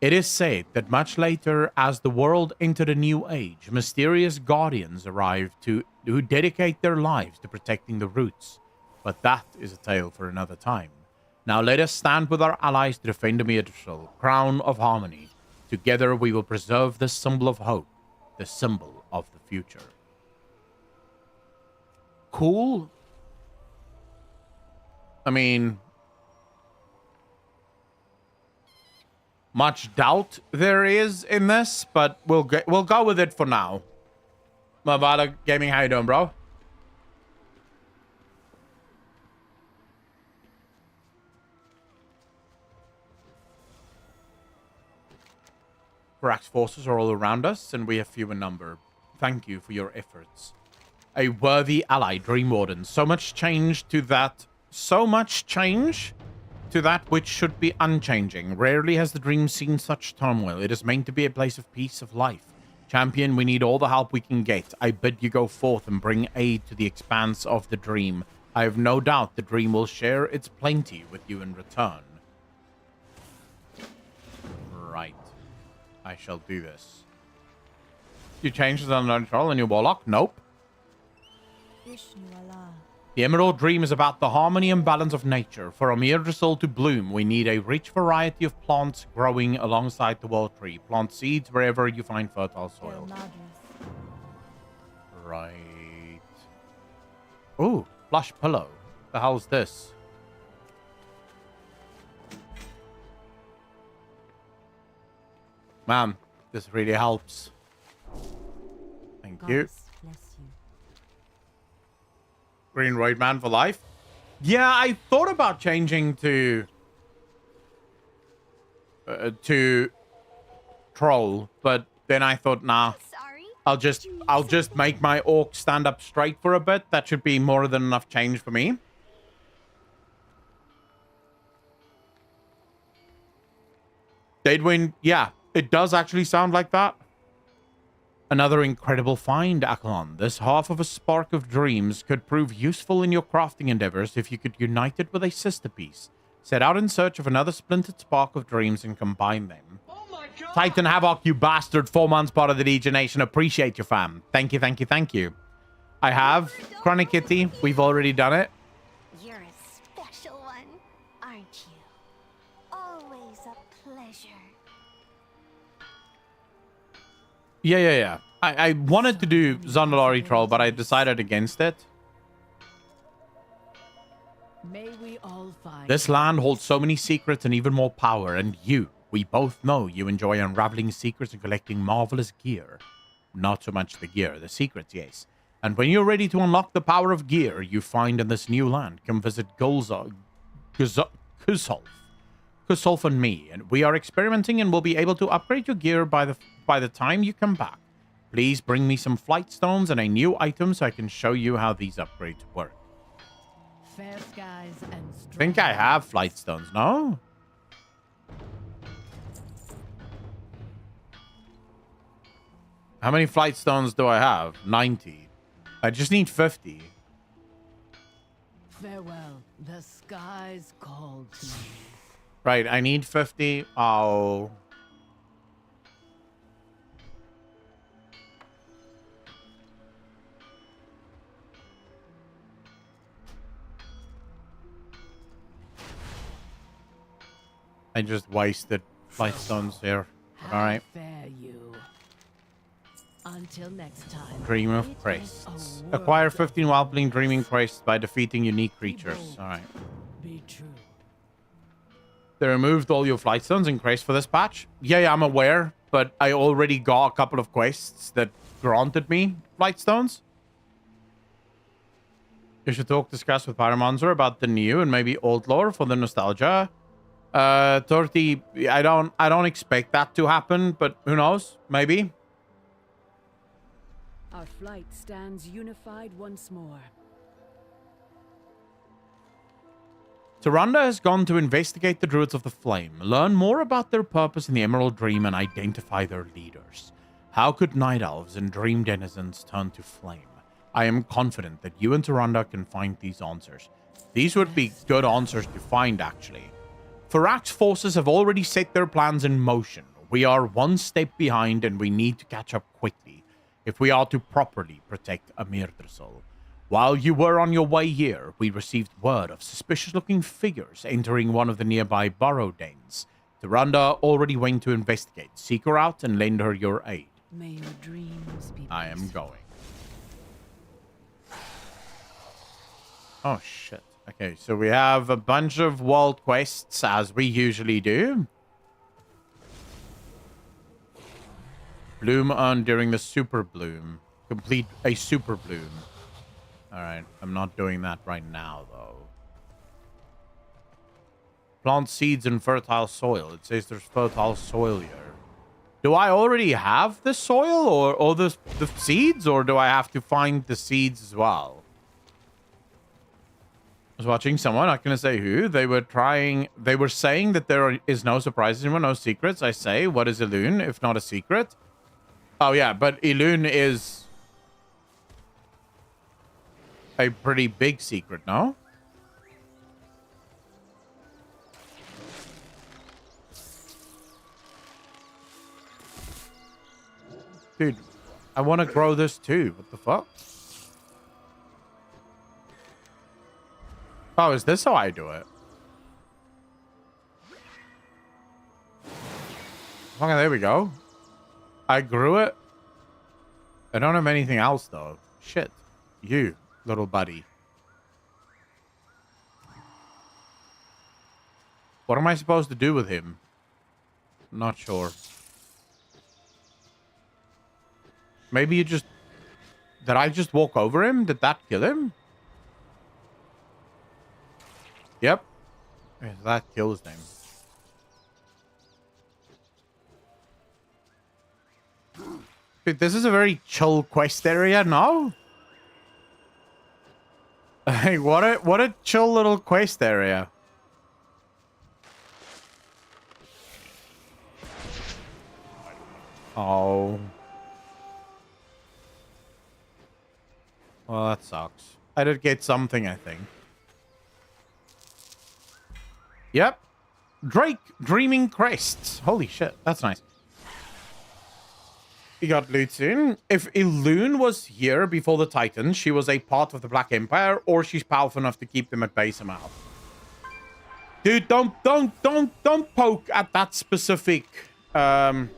It is said that much later, as the world entered a new age, mysterious guardians arrived who dedicate their lives to protecting the roots. But that is a tale for another time. Now let us stand with our allies to defend the Mythril, crown of harmony. Together we will preserve the symbol of hope, the symbol of the future. Cool. I mean, much doubt there is in this, but we'll go with it for now. Mavada Gaming, how you doing, bro? Varax's forces are all around us, and we have few in number. Thank you for your efforts. A worthy ally, Dream Warden. So much change to that which should be unchanging. Rarely has the dream seen such turmoil. It is meant to be a place of peace, of life. Champion, we need all the help we can get. I bid you go forth and bring aid to the expanse of the dream. I have no doubt the dream will share its plenty with you in return. Right. I shall do this. You changed the unknown troll in your warlock? Nope. The Emerald Dream is about the harmony and balance of nature. For a Mythril to bloom, we need a rich variety of plants growing alongside the world tree. Plant seeds wherever you find fertile soil. Right. Ooh, plush pillow. The hell's this? Man, this really helps. Thank you. Green Roid Man for life. Yeah, I thought about changing to troll, but then I thought, nah. I'll just make my orc stand up straight for a bit. That should be more than enough change for me. Daedwin, yeah, it does actually sound like that. Another incredible find, Akalon. This half of a spark of dreams could prove useful in your crafting endeavors if you could unite it with a sister piece. Set out in search of another splintered spark of dreams and combine them. Oh my God. Titan Havoc, you bastard. 4 months part of the Legion Nation. Appreciate you, fam. Thank you, thank you, thank you. I have Chronic Kitty. We've already done it. You're a special one, aren't you? Always a pleasure. Yeah. I wanted to do Zandalari Troll, but I decided against it. May we all find This land holds so many secrets and even more power, and we both know you enjoy unraveling secrets and collecting marvelous gear. Not so much the gear, the secrets, yes. And when you're ready to unlock the power of gear you find in this new land, come visit Kusolf and me, and we are experimenting and will be able to upgrade your gear by the time you come back. Please bring me some flight stones and a new item so I can show you how these upgrades work. fair skies and I think I have flight stones, no? How many flight stones do I have? 90. I just need 50. Farewell. The skies called to me. Right, I need 50. Oh. I just wasted flight stones here. All right. Fare you. Until next time. Dream of it is Crests. a world Acquire of 15 Wildling Dreaming Crests by defeating unique creatures. Alright. Be true. They removed all your flight stones and crests for this patch. Yeah, I'm aware, but I already got a couple of quests that granted me flight stones. You should discuss with Pyromancer about the new and maybe old lore for the nostalgia. 30, I don't expect that to happen, but who knows? Maybe. Our flight stands unified once more. Tyrande has gone to investigate the Druids of the Flame, learn more about their purpose in the Emerald Dream, and identify their leaders. How could Night Elves and Dream Denizens turn to flame? I am confident that you and Tyrande can find these answers. These would be good answers to find, actually. Farak's forces have already set their plans in motion. We are one step behind, and we need to catch up quickly if we are to properly protect Amirdrasol. While you were on your way here, we received word of suspicious-looking figures entering one of the nearby burrow dens. Tyrande already went to investigate. Seek her out and lend her your aid. May your dreams be I am going. Oh, shit. Okay, so we have a bunch of world quests, as we usually do. Bloom earned during the Super Bloom. Complete a Super Bloom. Alright, I'm not doing that right now, though. Plant seeds in fertile soil. It says there's fertile soil here. Do I already have the soil or the seeds, or do I have to find the seeds as well? I was watching someone, not going to say who. They were saying that there is no surprises anymore, no secrets. I say, what is Elune, if not a secret? Oh, yeah, but Elune is a pretty big secret, no? Dude, I want to grow this too. What the fuck? Oh, is this how I do it? Okay, there we go. I grew it. I don't have anything else, though. Shit. You, little buddy. What am I supposed to do with him? Not sure. Maybe you just... Did I just walk over him? Did that kill him? Yep. Okay, so that kills him. Dude, this is a very chill quest area, no? Hey, what a chill little quest area. Oh. Well, that sucks. I did get something, I think. Yep. Drake Dreaming Crests. Holy shit, that's nice. We got loot soon. If Elune was here before the Titans, she was a part of the Black Empire, or she's powerful enough to keep them at bay somehow. Dude, don't poke at that specific like,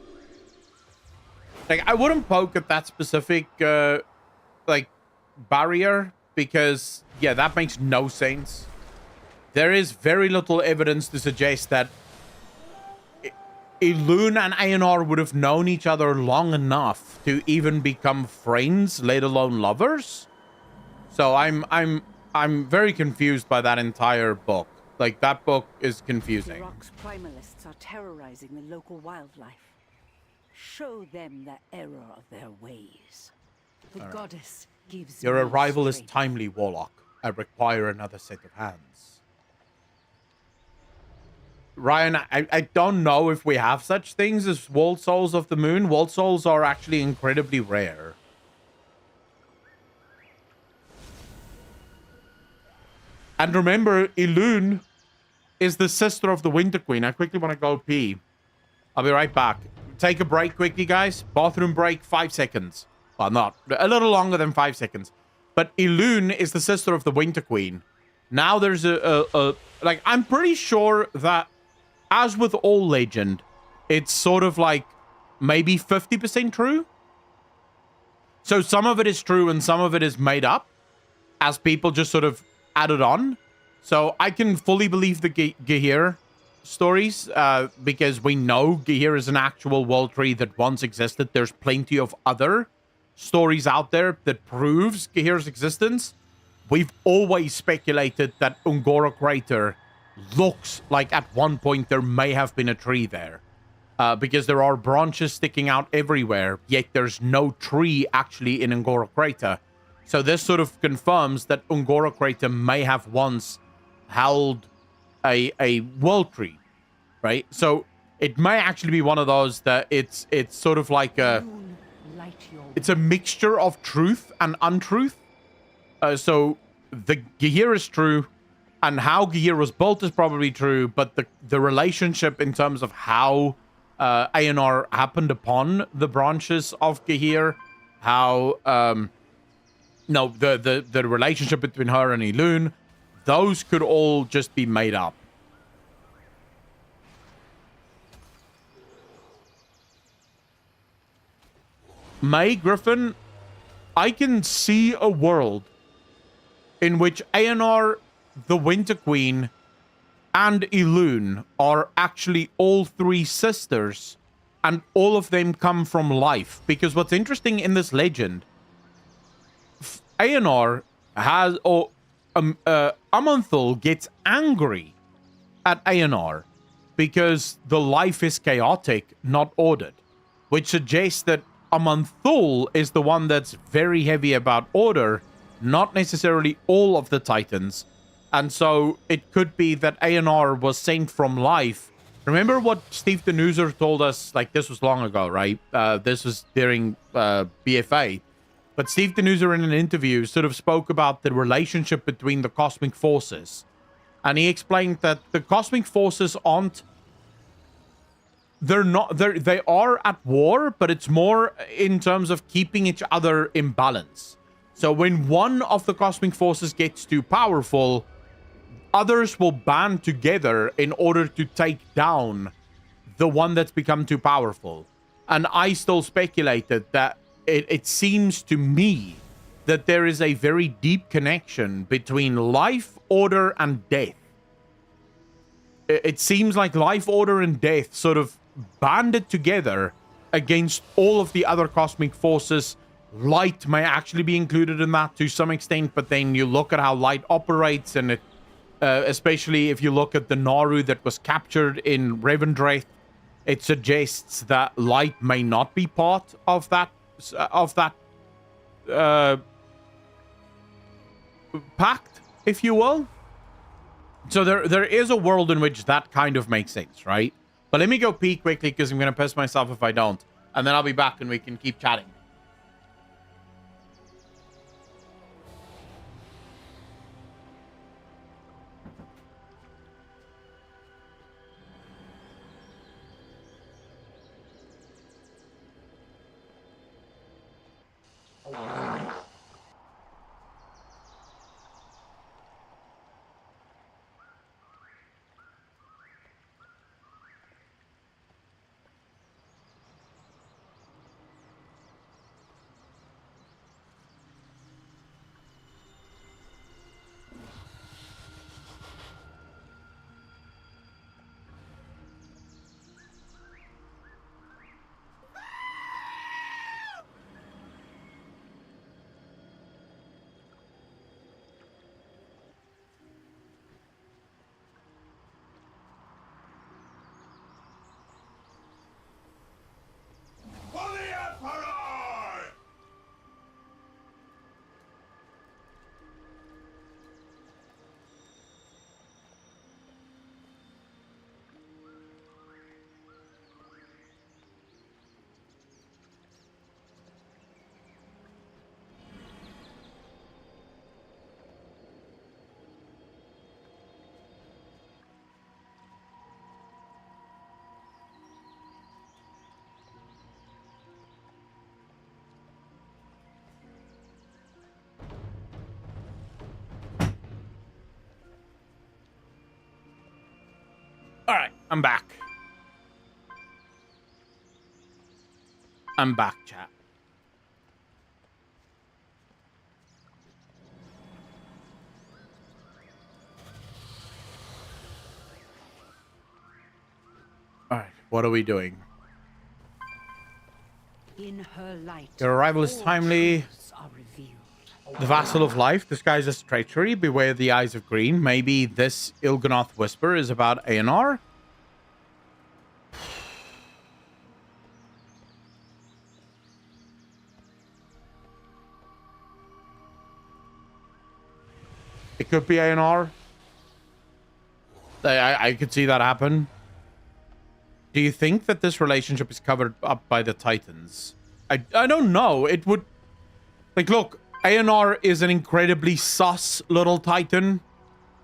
I wouldn't poke at that specific like barrier, because yeah, that makes no sense. There is very little evidence to suggest that Elune and Aenar would have known each other long enough to even become friends, let alone lovers. So I'm very confused by that entire book. Like, that book is confusing. Ferox primalists are terrorizing the local wildlife. Show them the error of their ways. The goddess gives Your me arrival is strength. timely, Warlock. I require another set of hands. Ryan, I don't know if we have such things as Walled Souls of the Moon. Walled Souls are actually incredibly rare. And remember, Elune is the sister of the Winter Queen. I quickly want to go pee. I'll be right back. Take a break quickly, guys. Bathroom break, 5 seconds. Well, not. A little longer than 5 seconds. But Elune is the sister of the Winter Queen. Now there's like, I'm pretty sure that, as with all legend, it's sort of like maybe 50% true. So some of it is true and some of it is made up as people just sort of added on. So I can fully believe the Gahir stories because we know Gahir is an actual world tree that once existed. There's plenty of other stories out there that proves Gahir's existence. We've always speculated that Ungora Crater looks like at one point there may have been a tree there. Because there are branches sticking out everywhere, yet there's no tree actually in Ungora Crater. So this sort of confirms that Ungora Crater may have once held a world tree, right? So it may actually be one of those that it's sort of like it's a mixture of truth and untruth. So the Gahir is true, and how Gahir was built is probably true, but the relationship in terms of how ANR happened upon the branches of Gahir, how the relationship between her and Elune, those could all just be made up. May Griffin, I can see a world in which ANR, the Winter Queen, and Elune are actually all three sisters, and all of them come from life. Because what's interesting in this legend, ANR has, or Amanthul gets angry at ANR because the life is chaotic, not ordered, which suggests that Amanthul is the one that's very heavy about order, not necessarily all of the Titans. And so it could be that ANR was sent from life. Remember what Steve Denuser told us, like this was long ago, right? This was during BFA. But Steve Denuser in an interview sort of spoke about the relationship between the cosmic forces. And he explained that the cosmic forces aren't, they are at war, but it's more in terms of keeping each other in balance. So when one of the cosmic forces gets too powerful, others will band together in order to take down the one that's become too powerful. And I still speculated that it seems to me that there is a very deep connection between life, order, and death. It seems like life, order, and death sort of banded together against all of the other cosmic forces. Light may actually be included in that to some extent, but then you look at how light operates, and it, especially if you look at the Naru that was captured in Revendreth, it suggests that light may not be part of that pact, if you will. So there is a world in which that kind of makes sense, right? But let me go pee quickly because I'm going to piss myself if I don't. And then I'll be back and we can keep chatting. All right, I'm back. I'm back, chat. What are we doing? In her light, Your arrival is all timely. truths are revealed. The vassal of life disguised as treachery. Beware the eyes of green. Maybe this Il'gynoth whisper is about ANR? It could be ANR. I could see that happen. Do you think that this relationship is covered up by the Titans? I don't know. It would... Like, look, ANR is an incredibly sus little Titan.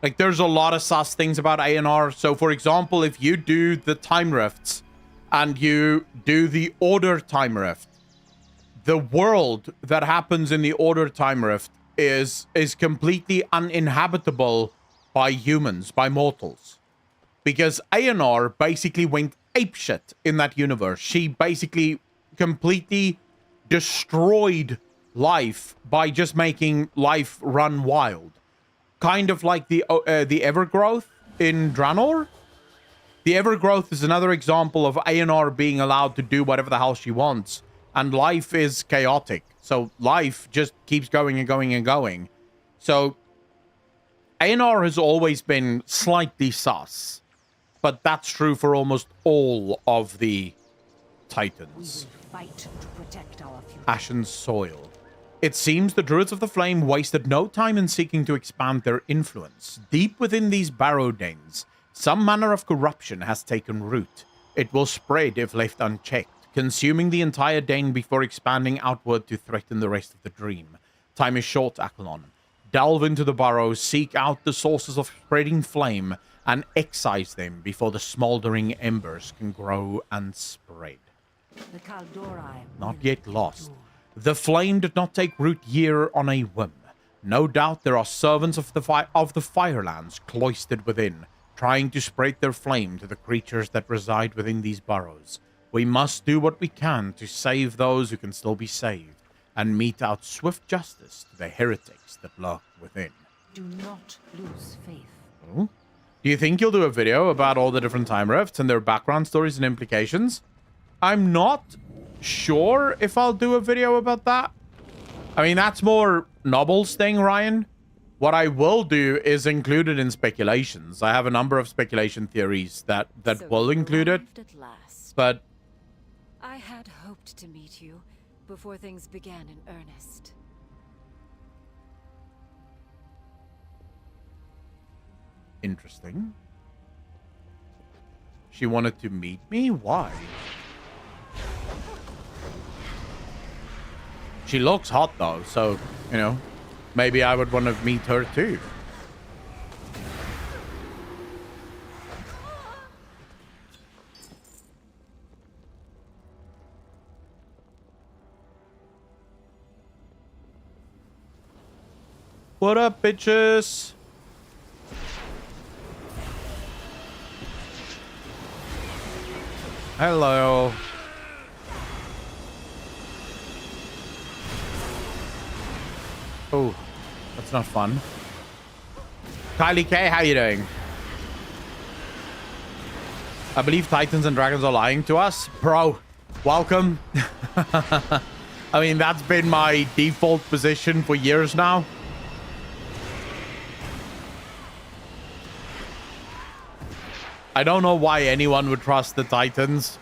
Like, there's a lot of sus things about ANR. So, for example, if you do the Time Rifts and you do the Order Time Rift, the world that happens in the Order Time Rift is completely uninhabitable by humans, by mortals. Because ANR basically went apeshit in that universe. She basically completely destroyed life by just making life run wild. Kind of like the Evergrowth in Draenor. The Evergrowth is another example of ANR being allowed to do whatever the hell she wants. And life is chaotic. So life just keeps going and going and going. So ANR has always been slightly sus. But that's true for almost all of the Titans. We will fight to protect our future. Ashen soil. It seems the Druids of the Flame wasted no time in seeking to expand their influence. Deep within these barrow dens, some manner of corruption has taken root. It will spread if left unchecked, consuming the entire den before expanding outward to threaten the rest of the dream. Time is short, Akelon. Delve into the burrows, seek out the sources of spreading flame, and excise them before the smoldering embers can grow and spread. The Kaldorei Not yet lost. The flame did not take root here on a whim. No doubt there are servants of the Firelands cloistered within, trying to spread their flame to the creatures that reside within these burrows. We must do what we can to save those who can still be saved, and mete out swift justice to the heretics that lurk within. Do not lose faith. Oh? Do you think you'll do a video about all the different time rifts and their background stories and implications? I'm not sure if I'll do a video about that. I mean, that's more Nobble's thing, Ryan. What I will do is include it in speculations. I have a number of speculation theories that So will you include it. arrived at last. But I had hoped to meet you before things began in earnest. interesting. She wanted to meet me? Why? She looks hot though, so, you know, maybe I would want to meet her too. What up, bitches? Hello. Oh, that's not fun. Kylie K, how you doing? I believe Titans and Dragons are lying to us. Bro, welcome. I mean, that's been my default position for years now. I don't know why anyone would trust the Titans.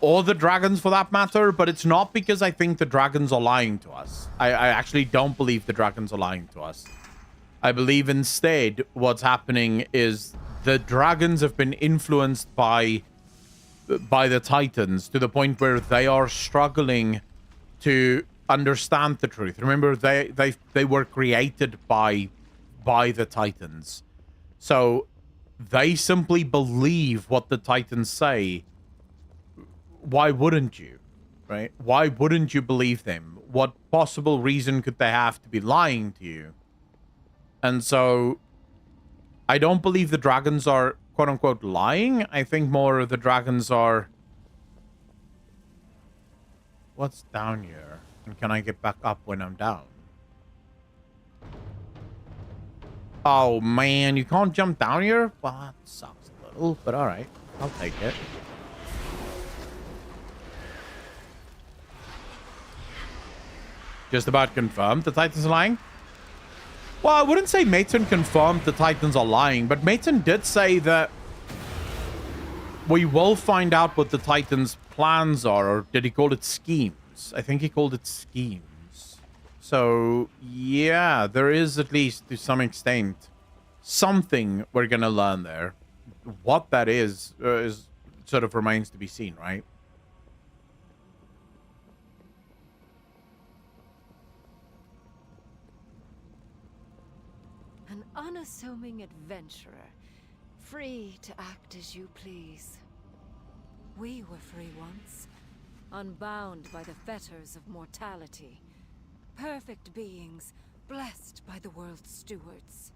Or the Dragons for that matter, but it's not because I think the Dragons are lying to us. I actually don't believe the Dragons are lying to us. I believe instead what's happening is the Dragons have been influenced by the Titans to the point where they are struggling to understand the truth. Remember, they were created by the Titans. So they simply believe what the Titans say. Why wouldn't you, right? Why wouldn't you believe them? What possible reason could they have to be lying to you? And so I don't believe the Dragons are quote unquote lying. I think more the Dragons are... What's down here? And can I get back up when I'm down? Oh man, you can't jump down here? Well, that sucks a little, but all right. I'll take it. Just about confirmed the Titans are lying? Well, I wouldn't say Mason confirmed the Titans are lying, but Mason did say that we will find out what the Titans' plans are, or did he call it schemes? I think he called it schemes. So, yeah, there is at least, to some extent, something we're going to learn there. What that is sort of remains to be seen, right? An unassuming adventurer, free to act as you please. We were free once, unbound by the fetters of mortality. Perfect beings, blessed by the world's stewards.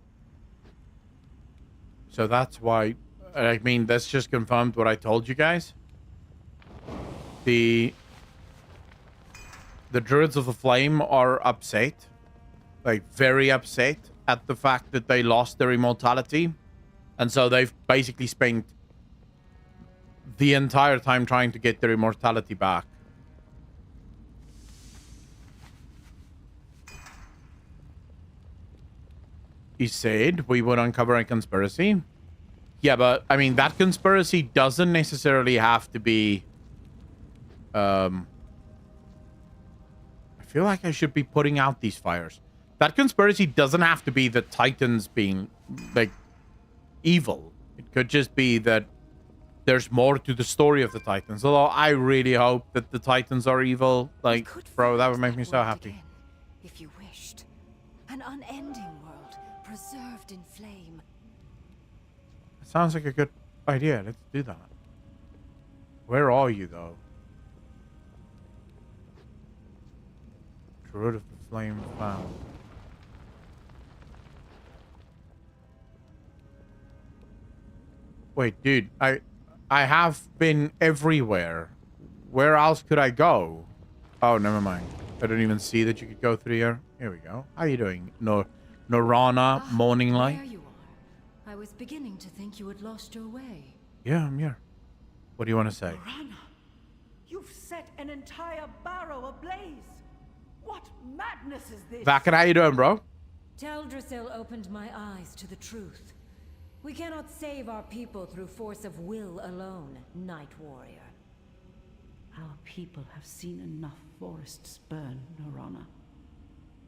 So that's why, I mean, that's just confirmed what I told you guys. The Druids of the Flame are upset, like very upset at the fact that they lost their immortality. And so they've basically spent the entire time trying to get their immortality back. He said we would uncover a conspiracy. Yeah, but I mean, that conspiracy doesn't necessarily have to be... I feel like I should be putting out these fires. That conspiracy doesn't have to be the Titans being, like, evil. It could just be that there's more to the story of the Titans. Although I really hope that the Titans are evil. Like, bro, that would make me so happy. Again, if you wished. An unending world, preserved in flame. Sounds like a good idea. Let's do that. Where are you, though? Druid of the Flame found. Wait, dude, I have been everywhere. Where else could I go? Oh, never mind. I don't even see that you could go through here. Here we go. How you doing? Norana, Morning Light? There you are. I was beginning to think you had lost your way. Yeah, I'm here. What do you want to say? Norana, you've set an entire barrow ablaze. What madness is this? Vakin, how you doing, bro? Teldrassil opened my eyes to the truth. We cannot save our people through force of will alone, Night Warrior. Our people have seen enough forests burn, Norana.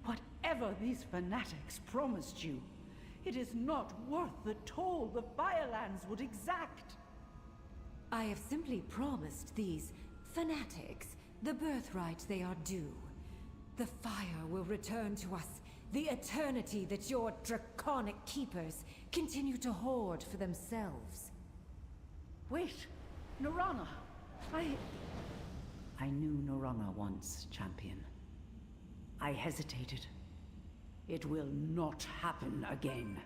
Whatever these fanatics promised you, it is not worth the toll the Firelands would exact. I have simply promised these fanatics the birthright they are due. The fire will return to us, the eternity that your draconic keepers continue to hoard for themselves. Wait, Norana, I knew Norana once, champion. I hesitated. It will not happen again.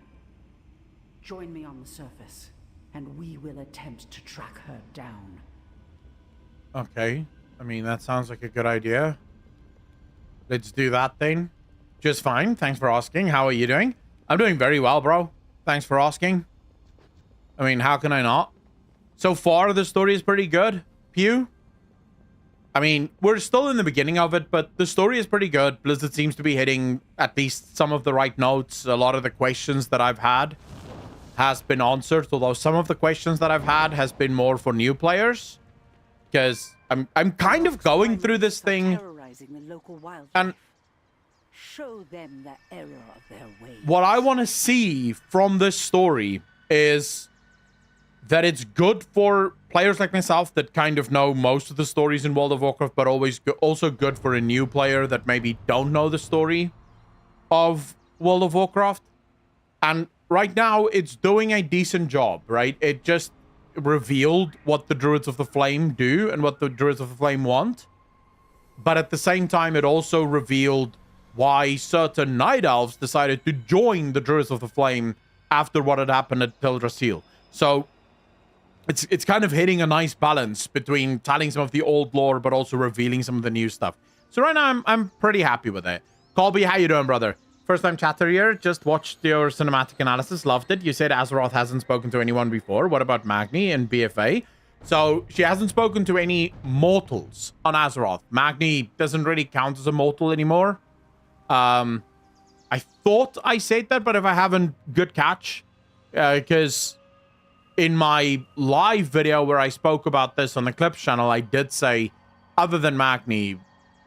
Join me on the surface, and we will attempt to track her down. Okay. I mean, that sounds like a good idea. Let's do that then. Just fine. Thanks for asking. How are you doing? I'm doing very well, bro. Thanks for asking. I mean, how can I not? So far, the story is pretty good. Pew? I mean, we're still in the beginning of it, but the story is pretty good. Blizzard seems to be hitting at least some of the right notes. A lot of the questions that I've had has been answered, although some of the questions that I've had has been more for new players. Because I'm kind of going through this thing, and show them the error of their ways. What I want to see from this story is that it's good for players like myself that kind of know most of the stories in World of Warcraft, but also good for a new player that maybe don't know the story of World of Warcraft. And right now, it's doing a decent job, right? It just revealed what the Druids of the Flame do and what the Druids of the Flame want. But at the same time, it also revealed why certain Night Elves decided to join the Druids of the Flame after what had happened at Teldrassil. So it's kind of hitting a nice balance between telling some of the old lore, but also revealing some of the new stuff. So right now, I'm pretty happy with it. Colby, how you doing, brother? First time chatter here. Just watched your cinematic analysis. Loved it. You said Azeroth hasn't spoken to anyone before. What about Magni and BFA? So she hasn't spoken to any mortals on Azeroth. Magni doesn't really count as a mortal anymore. I thought I said that, but if I haven't, good catch. Because in my live video where I spoke about this on the Clips channel, I did say, other than Magni,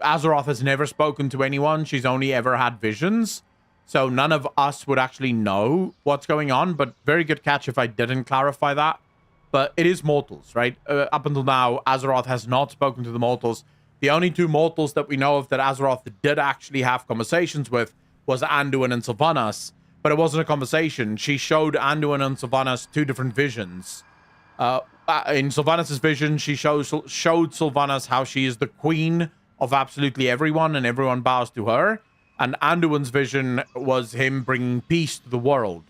Azeroth has never spoken to anyone. She's only ever had visions. So none of us would actually know what's going on. But very good catch if I didn't clarify that. But it is mortals, right? Up until now, Azeroth has not spoken to the mortals. The only two mortals that we know of that Azeroth did actually have conversations with was Anduin and Sylvanas. But it wasn't a conversation. She showed Anduin and Sylvanas two different visions. In Sylvanas' vision, she showed Sylvanas how she is the queen of absolutely everyone and everyone bows to her. And Anduin's vision was him bringing peace to the world.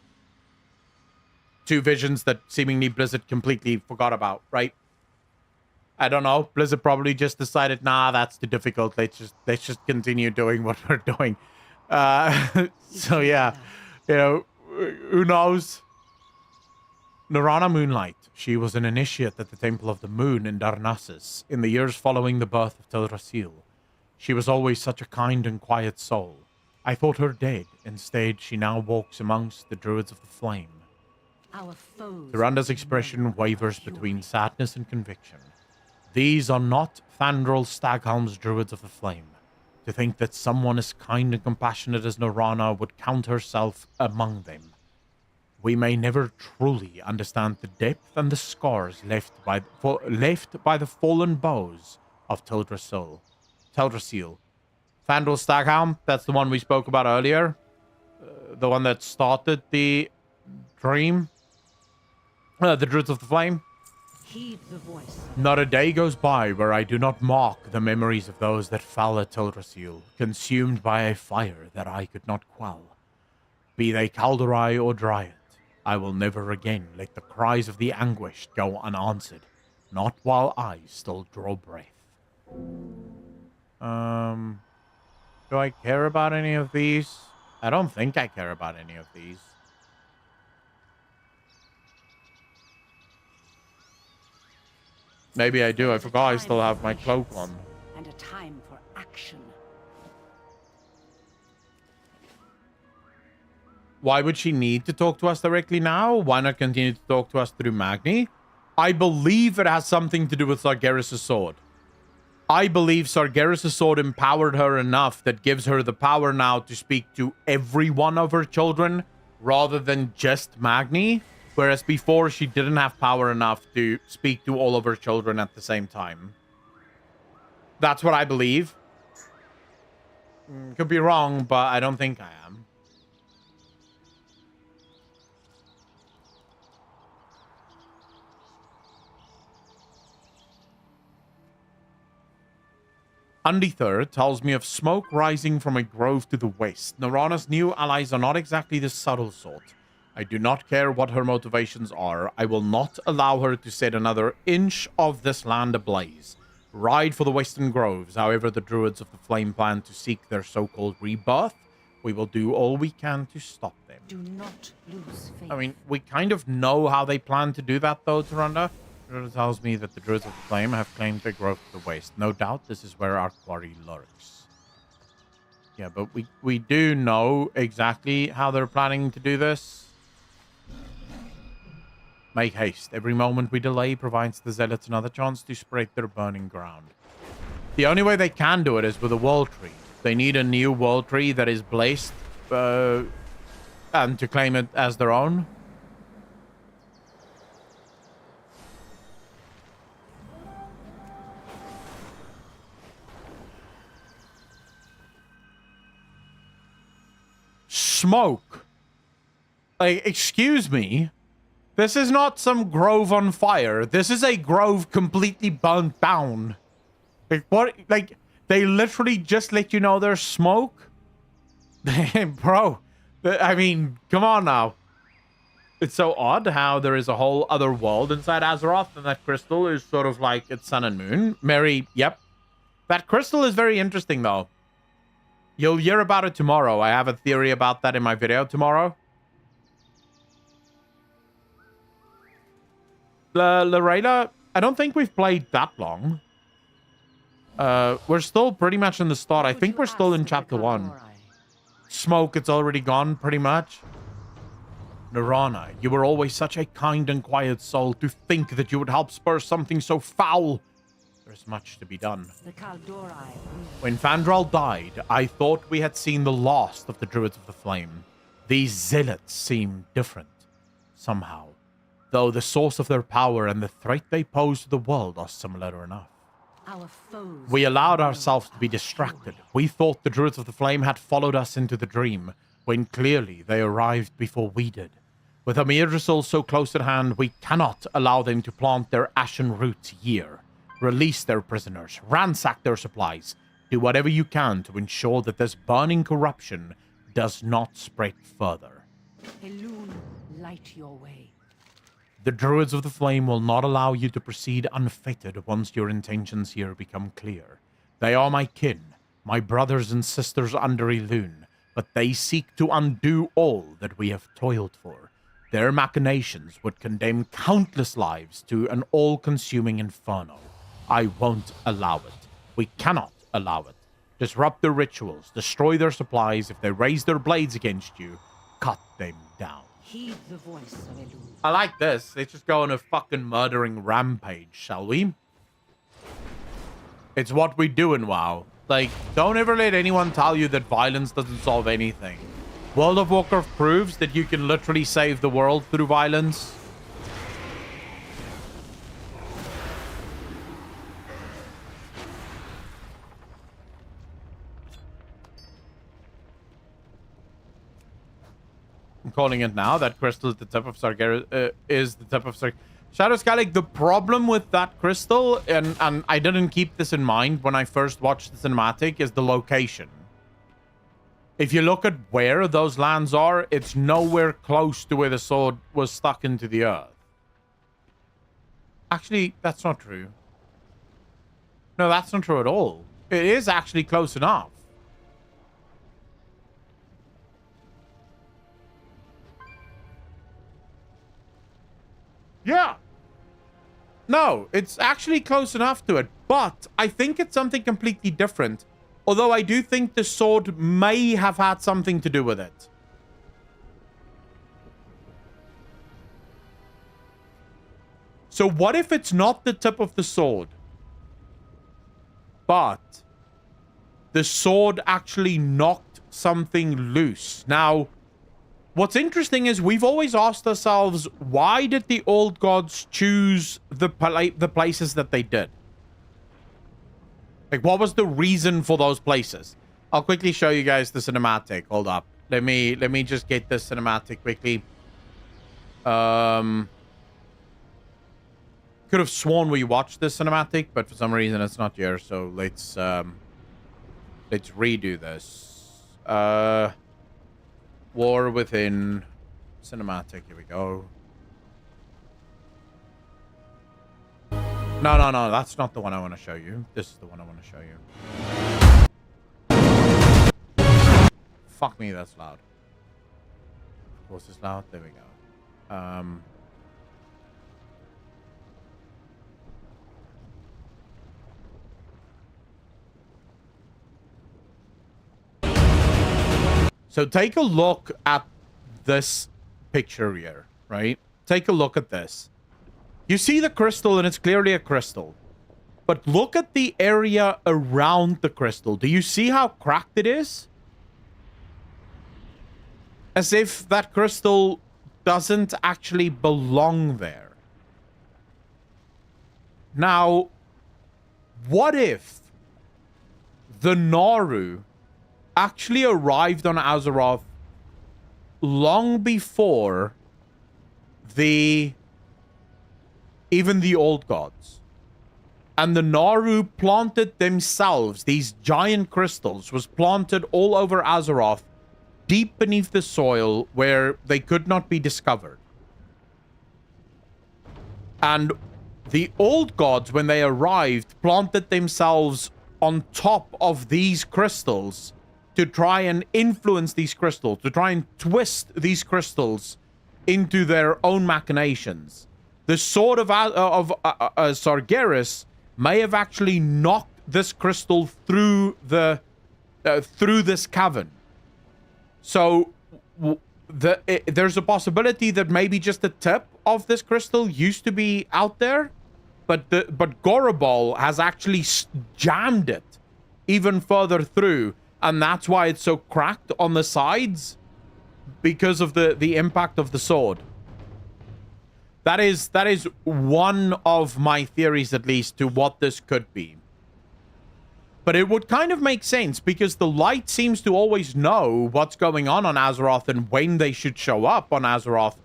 Two visions that seemingly Blizzard completely forgot about, right? I don't know. Blizzard probably just decided, nah, that's too difficult. Let's just continue doing what we're doing. So yeah, you know, who knows? Narana Moonlight. She was an initiate at the Temple of the Moon in Darnassus in the years following the birth of Teldrassil. She was always such a kind and quiet soul. I thought her dead. Instead, she now walks amongst the Druids of the Flame. Tyranda's expression wavers between sadness and conviction. These are not Thandral Staghelm's Druids of the Flame. To think that someone as kind and compassionate as Narana would count herself among them. We may never truly understand the depth and the scars left by the fallen bows of Teldrassil. Thandral Staghelm, that's the one we spoke about earlier. The one that started the dream. The Druids of the Flame. Heed the voice. Not a day goes by where I do not mock the memories of those that fell at Teldrassil, consumed by a fire that I could not quell. Be they Kaldorei or Dryad, I will never again let the cries of the anguished go unanswered, not while I still draw breath. Do I care about any of these? I don't think I care about any of these. Maybe I do. I forgot I still have my cloak on. And a time for action. Why would she need to talk to us directly now? Why not continue to talk to us through Magni? I believe it has something to do with Sargeras' sword. I believe Sargeras' sword empowered her enough that gives her the power now to speak to every one of her children rather than just Magni. Whereas before, she didn't have power enough to speak to all of her children at the same time. That's what I believe. Could be wrong, but I don't think I am. Undithur tells me of smoke rising from a grove to the west. Narana's new allies are not exactly the subtle sort. I do not care what her motivations are. I will not allow her to set another inch of this land ablaze. Ride for the Western Groves. However the Druids of the Flame plan to seek their so-called rebirth, we will do all we can to stop them. Do not lose faith. I mean, we kind of know how they plan to do that, though, Tyrande. It tells me that the Druids of the Flame have claimed their grove to the west. No doubt this is where our quarry lurks. Yeah, but we do know exactly how they're planning to do this. Make haste. Every moment we delay provides the Zealots another chance to spread their burning ground. The only way they can do it is with a world tree. They need a new world tree that is blessed and to claim it as their own. Smoke. Like, excuse me. This is not some grove on fire. This is a grove completely burnt down. Like, what? Like, they literally just let you know there's smoke? Bro, I mean, come on now. It's so odd how there is a whole other world inside Azeroth, and that crystal is sort of like its sun and moon. Mary, yep. That crystal is very interesting, though. You'll hear about it tomorrow. I have a theory about that in my video tomorrow. Lorena, I don't think we've played that long. We're still pretty much in the start. I think we're still in chapter 1. Smoke, it's already gone, pretty much. Narana, you were always such a kind and quiet soul. To think that you would help spur something so foul. There's much to be done. When Fandral died, I thought we had seen the last of the Druids of the Flame. These zealots seem different, somehow. Though the source of their power and the threat they pose to the world are similar enough. We allowed ourselves to be distracted. We thought the Druids of the Flame had followed us into the dream, when clearly they arrived before we did. With Amirdrasul so close at hand, we cannot allow them to plant their ashen roots here. Release their prisoners, ransack their supplies, do whatever you can to ensure that this burning corruption does not spread further. Elune, light your way. The Druids of the Flame will not allow you to proceed unfettered once your intentions here become clear. They are my kin, my brothers and sisters under Elune, but they seek to undo all that we have toiled for. Their machinations would condemn countless lives to an all-consuming inferno. I won't allow it. We cannot allow it. Disrupt their rituals, destroy their supplies. If they raise their blades against you, cut them down. Heed the voice of Elune. I like this. Let's just go on a fucking murdering rampage, shall we? It's what we do in WoW. Like, don't ever let anyone tell you that violence doesn't solve anything. World of Warcraft proves that you can literally save the world through violence. I'm calling it now. That crystal at the tip of Sargeras is the tip of Sargeras. Shadow Scalig, the problem with that crystal, and I didn't keep this in mind when I first watched the cinematic, is the location. If you look at where those lands are, it's nowhere close to where the sword was stuck into the earth. Actually, that's not true. No, that's not true at all. It is actually close enough. Yeah. No, it's actually close enough to it, but I think it's something completely different. Although I do think the sword may have had something to do with it. So what if it's not the tip of the sword, but the sword actually knocked something loose? Now, what's interesting is we've always asked ourselves, why did the old gods choose the places that they did? Like, what was the reason for those places? I'll quickly show you guys the cinematic. Hold up. Let me just get this cinematic quickly. Could have sworn we watched this cinematic, but for some reason it's not here. So let's redo this. War Within cinematic. Here we go. No, that's not the one I want to show you. This is the one I want to show you. Fuck me, that's loud. Of course it's loud. There we go. So take a look at this picture here, right? Take a look at this. You see the crystal, and it's clearly a crystal. But look at the area around the crystal. Do you see how cracked it is? As if that crystal doesn't actually belong there. Now, what if the Naru actually arrived on Azeroth long before even the old gods? And the Naru planted themselves, these giant crystals was planted all over Azeroth, deep beneath the soil where they could not be discovered. And the old gods, when they arrived, planted themselves on top of these crystals to try and influence these crystals, to try and twist these crystals into their own machinations. The sword of Sargeras may have actually knocked this crystal through the through this cavern. So there's a possibility that maybe just the tip of this crystal used to be out there, but Gorobol has actually jammed it even further through, and that's why it's so cracked on the sides, because of the impact of the sword. That is one of my theories, at least, to what this could be. But it would kind of make sense, because the light seems to always know what's going on Azeroth and when they should show up on Azeroth,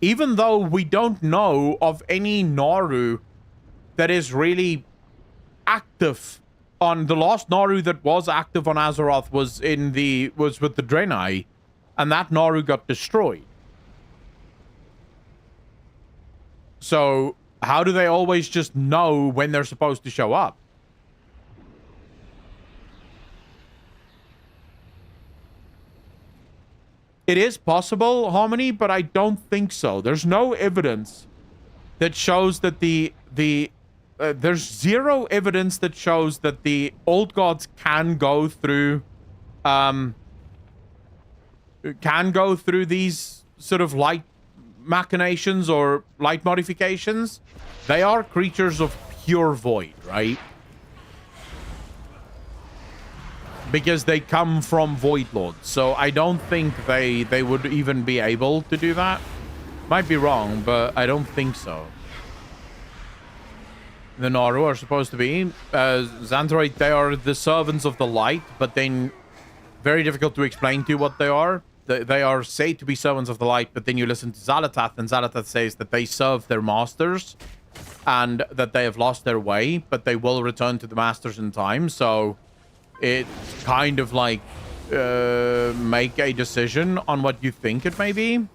even though we don't know of any Naru that is really active. On the last Naru that was active on Azeroth was with the Draenei, and that Naru got destroyed. So how do they always just know when they're supposed to show up? It is possible, Harmony, but I don't think so. There's no evidence that shows that there's zero evidence that shows that the old gods can go through these sort of light machinations or light modifications. They are creatures of pure void, right? Because they come from Void Lords. So I don't think they would even be able to do that. Might be wrong, but I don't think so. The Naru are supposed to be. Xanthoid, they are the servants of the light, but then very difficult to explain to you what they are. They are said to be servants of the light, but then you listen to Xalatath, and Xalatath says that they serve their masters and that they have lost their way, but they will return to the masters in time. So it's kind of like make a decision on what you think it may be.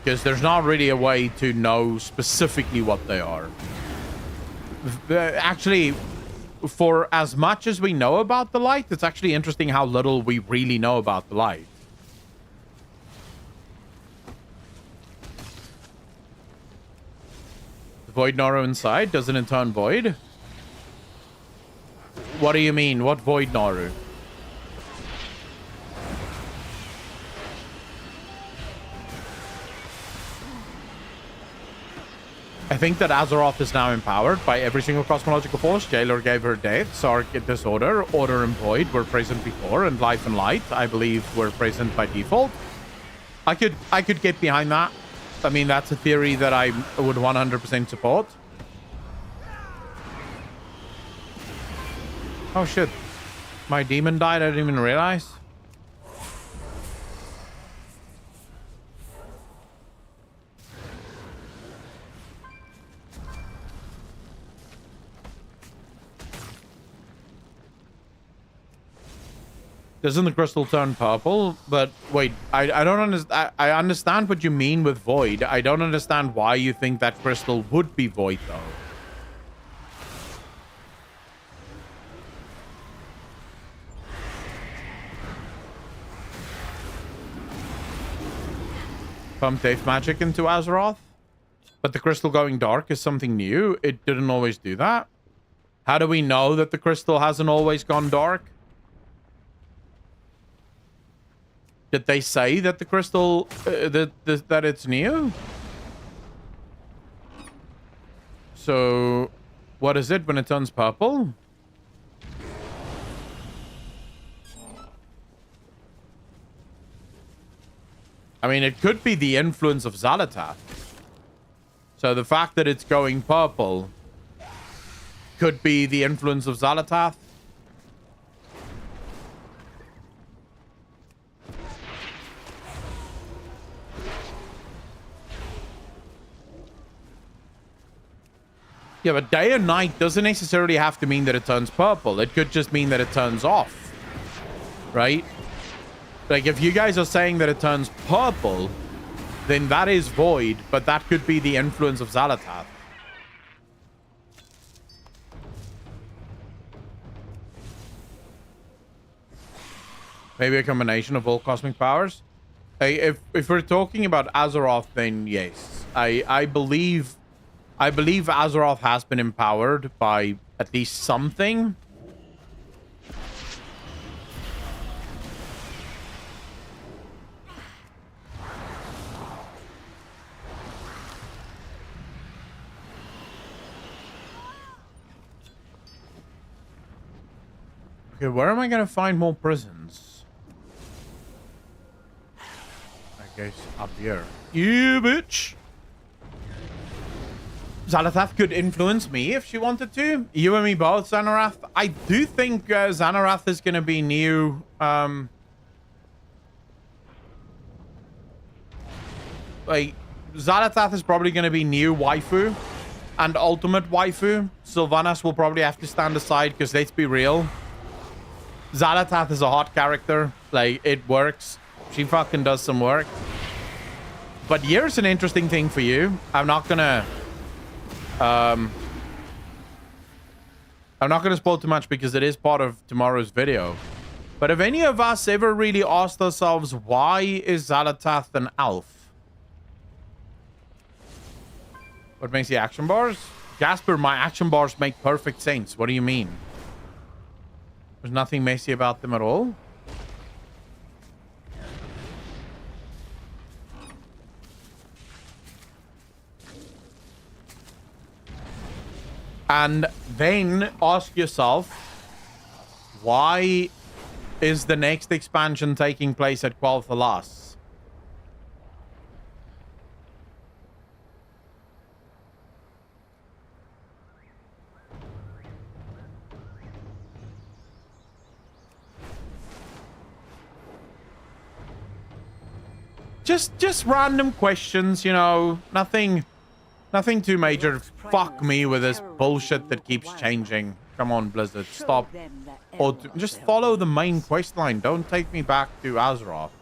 Because there's not really a way to know specifically what they are. Actually, for as much as we know about the light, it's actually interesting how little we really know about the light. The Void Naru inside, doesn't it turn void? What do you mean? What Void Naru? I think that Azeroth is now empowered by every single cosmological force. Jailer gave her death, Sark disorder, order and void were present before, and life and light, I believe, were present by default. I could get behind that. I mean, that's a theory that I would 100% support. Oh shit. My demon died, I didn't even realize. Doesn't the crystal turn purple? But wait, I don't understand. I understand what you mean with void. I don't understand why you think that crystal would be void, though. Pump Death Magic into Azeroth? But the crystal going dark is something new. It didn't always do that. How do we know that the crystal hasn't always gone dark? Did they say that the crystal, that it's new? So, what is it when it turns purple? I mean, it could be the influence of Xalatath. So the fact that it's going purple could be the influence of Xalatath. Yeah, but day and night doesn't necessarily have to mean that it turns purple. It could just mean that it turns off. Right? Like, if you guys are saying that it turns purple, then that is void, but that could be the influence of Xalatath. Maybe a combination of all cosmic powers. If we're talking about Azeroth, then yes. I believe Azeroth has been empowered by at least something. Okay, where am I gonna find more prisons? I guess up here. You bitch! Xanath could influence me if she wanted to. You and me both, Xanath. I do think Xanath is gonna be new. Like, Xanath is probably gonna be new waifu and ultimate waifu. Sylvanas will probably have to stand aside because let's be real. Xanath is a hot character. Like, it works. She fucking does some work. But here's an interesting thing for you. I'm not gonna spoil too much because it is part of tomorrow's video. But have any of us ever really asked ourselves, why is Xanath an elf? What makes the action bars? Jasper, my action bars make perfect sense. What do you mean? There's nothing messy about them at all? And then ask yourself, why is the next expansion taking place at Quel'Thalas? Just random questions, you know, nothing too major. Fuck me with this bullshit that keeps changing. Come on, Blizzard, stop. Or just follow the main quest line. Don't take me back to Azeroth.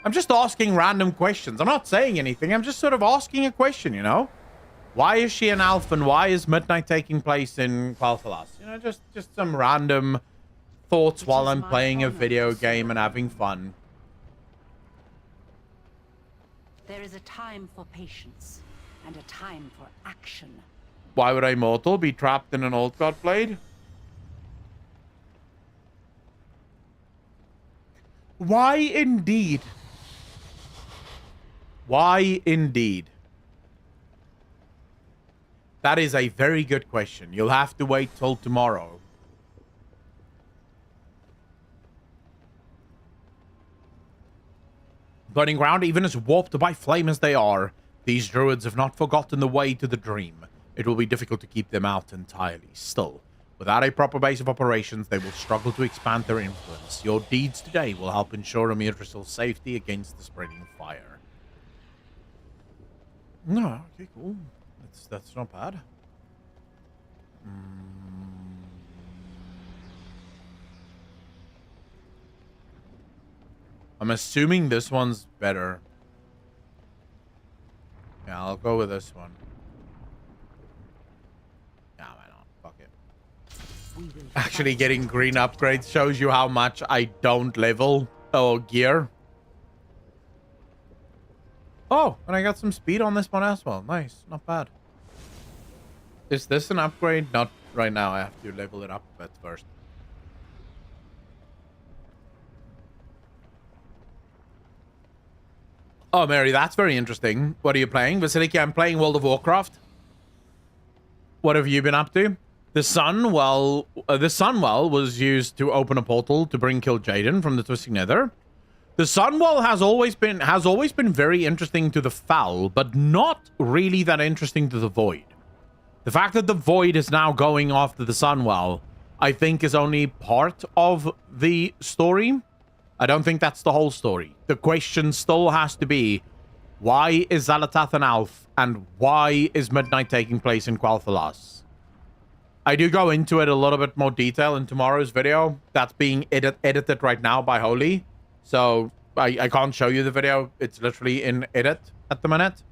I'm just asking random questions. I'm not saying anything. I'm just sort of asking a question, you know? Why is she an elf and why is midnight taking place in Quel'Thalas? You know, just some random thoughts while I'm playing a video game and having fun. There is a time for patience and a time for action. Why would a mortal be trapped in an old god blade? Why indeed? Why indeed? That is a very good question. You'll have to wait till tomorrow. Burning ground, even as warped by flame as they are, these druids have not forgotten the way to the dream. It will be difficult to keep them out entirely. Still, without a proper base of operations, they will struggle to expand their influence. Your deeds today will help ensure Amirdrassil's safety against the spreading fire. No, okay, cool. That's not bad. I'm assuming this one's better. Yeah, I'll go with this one. Yeah, why not? Fuck it. Actually, getting green upgrades shows you how much I don't level or gear. Oh, and I got some speed on this one as well. Nice, not bad. Is this an upgrade? Not right now. I have to level it up a bit first. Oh, Mary, that's very interesting. What are you playing? Basilica, I'm playing World of Warcraft. What have you been up to? The Sunwell was used to open a portal to bring Kil'jaeden from the Twisting Nether. The Sunwell has always been very interesting to the Foul, but not really that interesting to the Void. The fact that the Void is now going after the Sunwell, I think, is only part of the story. I don't think that's the whole story. The question still has to be, why is Xanath an elf, and why is midnight taking place in Quel'Thalas? I do go into it a little bit more detail in tomorrow's video. That's being edited right now by Holy. So I can't show you the video. It's literally in edit at the minute.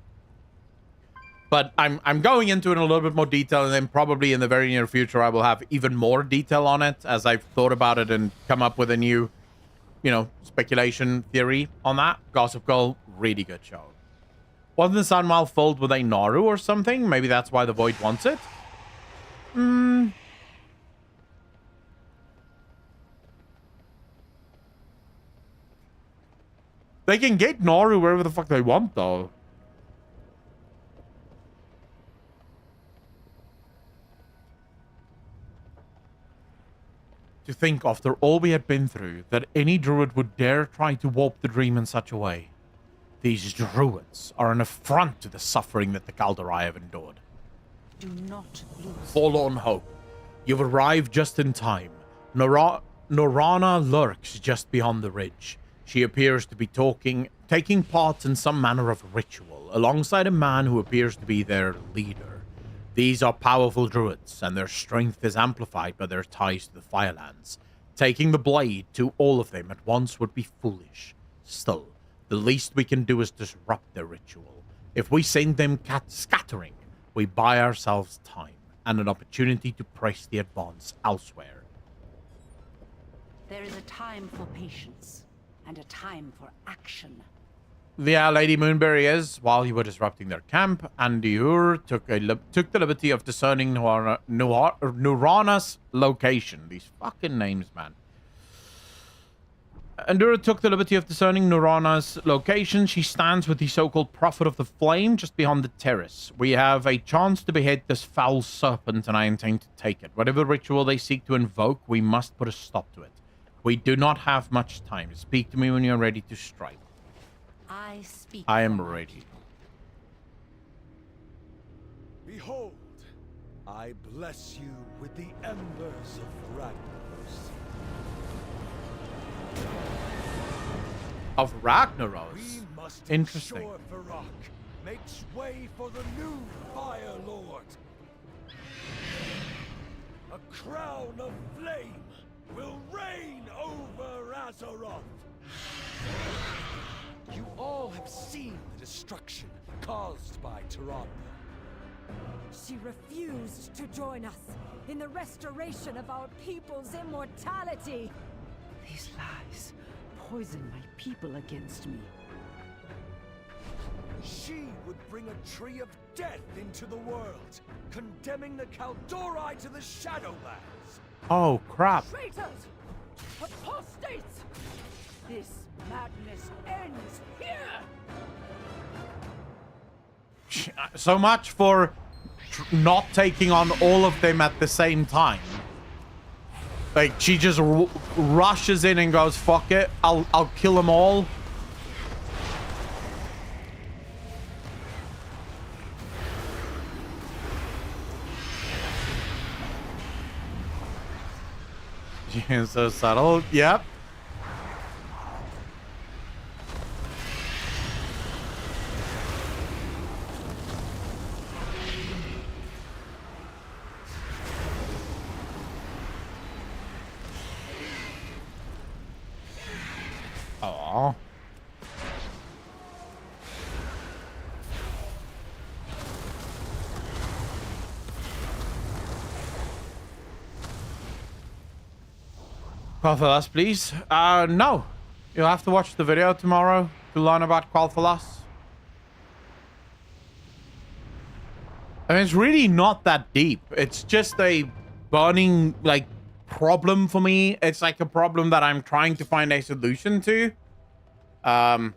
But I'm going into it in a little bit more detail, and then probably in the very near future I will have even more detail on it as I've thought about it and come up with a new, you know, speculation theory on that. Gossip Girl, really good show. Wasn't the Sunmile filled with a Naru or something? Maybe that's why the Void wants it? They can get Naru wherever the fuck they want, though. To think, after all we had been through, that any druid would dare try to warp the dream in such a way. These druids are an affront to the suffering that the Kaldorei have endured. Do not lose. Forlorn hope. You've arrived just in time. Norana lurks just beyond the ridge. She appears to be taking part in some manner of ritual, alongside a man who appears to be their leader. These are powerful druids, and their strength is amplified by their ties to the Firelands. Taking the blade to all of them at once would be foolish. Still, the least we can do is disrupt their ritual. If we send them scattering, we buy ourselves time and an opportunity to press the advance elsewhere. There is a time for patience and a time for action. Yeah, Lady Moonberry is. While you were disrupting their camp, Andiur took the liberty of discerning Nurana's location. These fucking names, man. Andura took the liberty of discerning Nurana's location. She stands with the so-called Prophet of the Flame just beyond the terrace. We have a chance to behead this foul serpent, and I intend to take it. Whatever ritual they seek to invoke, we must put a stop to it. We do not have much time. Speak to me when you're ready to strike. I am ready. Behold, I bless you with the embers of Ragnaros. Of Ragnaros? We must Interesting. ensure Varrock makes way for the new Fire Lord. A crown of flame will reign over Azeroth. You all have seen the destruction caused by Tyrande. She refused to join us in the restoration of our people's immortality. These lies poison my people against me. She would bring a tree of death into the world, condemning the Kaldorei to the Shadowlands. Oh, crap. Traitors! Apostates! This madness ends here! So much for not taking on all of them at the same time. Like, she just rushes in and goes, fuck it, I'll kill them all. Yeah, so subtle. Yep. Aww. Quel'Thalas, please. No. You'll have to watch the video tomorrow to learn about Quel'Thalas. I mean, it's really not that deep. It's just a burning, like, problem for me. It's like a problem that I'm trying to find a solution to. That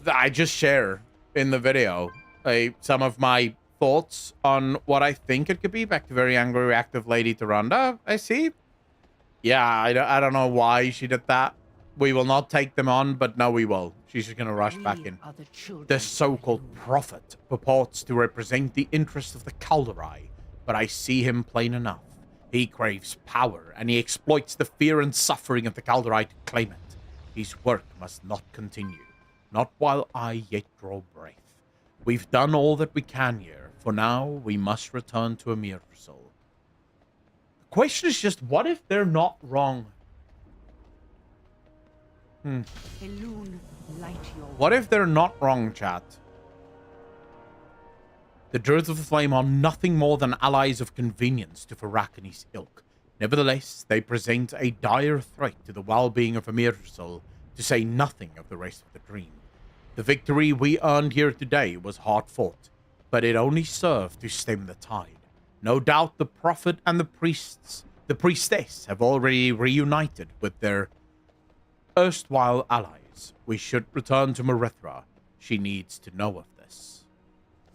I just share in the video some of my thoughts on what I think it could be. Back to very angry, reactive Lady Tyrande. I see. Yeah, I don't know why she did that. We will not take them on, but no, we will. She's just going to rush back in. The so-called prophet purports to represent the interests of the Kaldorei, but I see him plain enough. He craves power, and he exploits the fear and suffering of the Kaldorei to claim it. His work must not continue, not while I yet draw breath. We've done all that we can here. For now, we must return to Emir Rasul. The question is just, what if they're not wrong? Elune, light your What if they're not wrong, chat? The Druids of the Flame are nothing more than allies of convenience to Farak and his ilk. Nevertheless, they present a dire threat to the well-being of Emirsul, to say nothing of the rest of the dream. The victory we earned here today was hard-fought, but it only served to stem the tide. No doubt the prophet and the priestess have already reunited with their erstwhile allies. We should return to Marithra. She needs to know of this.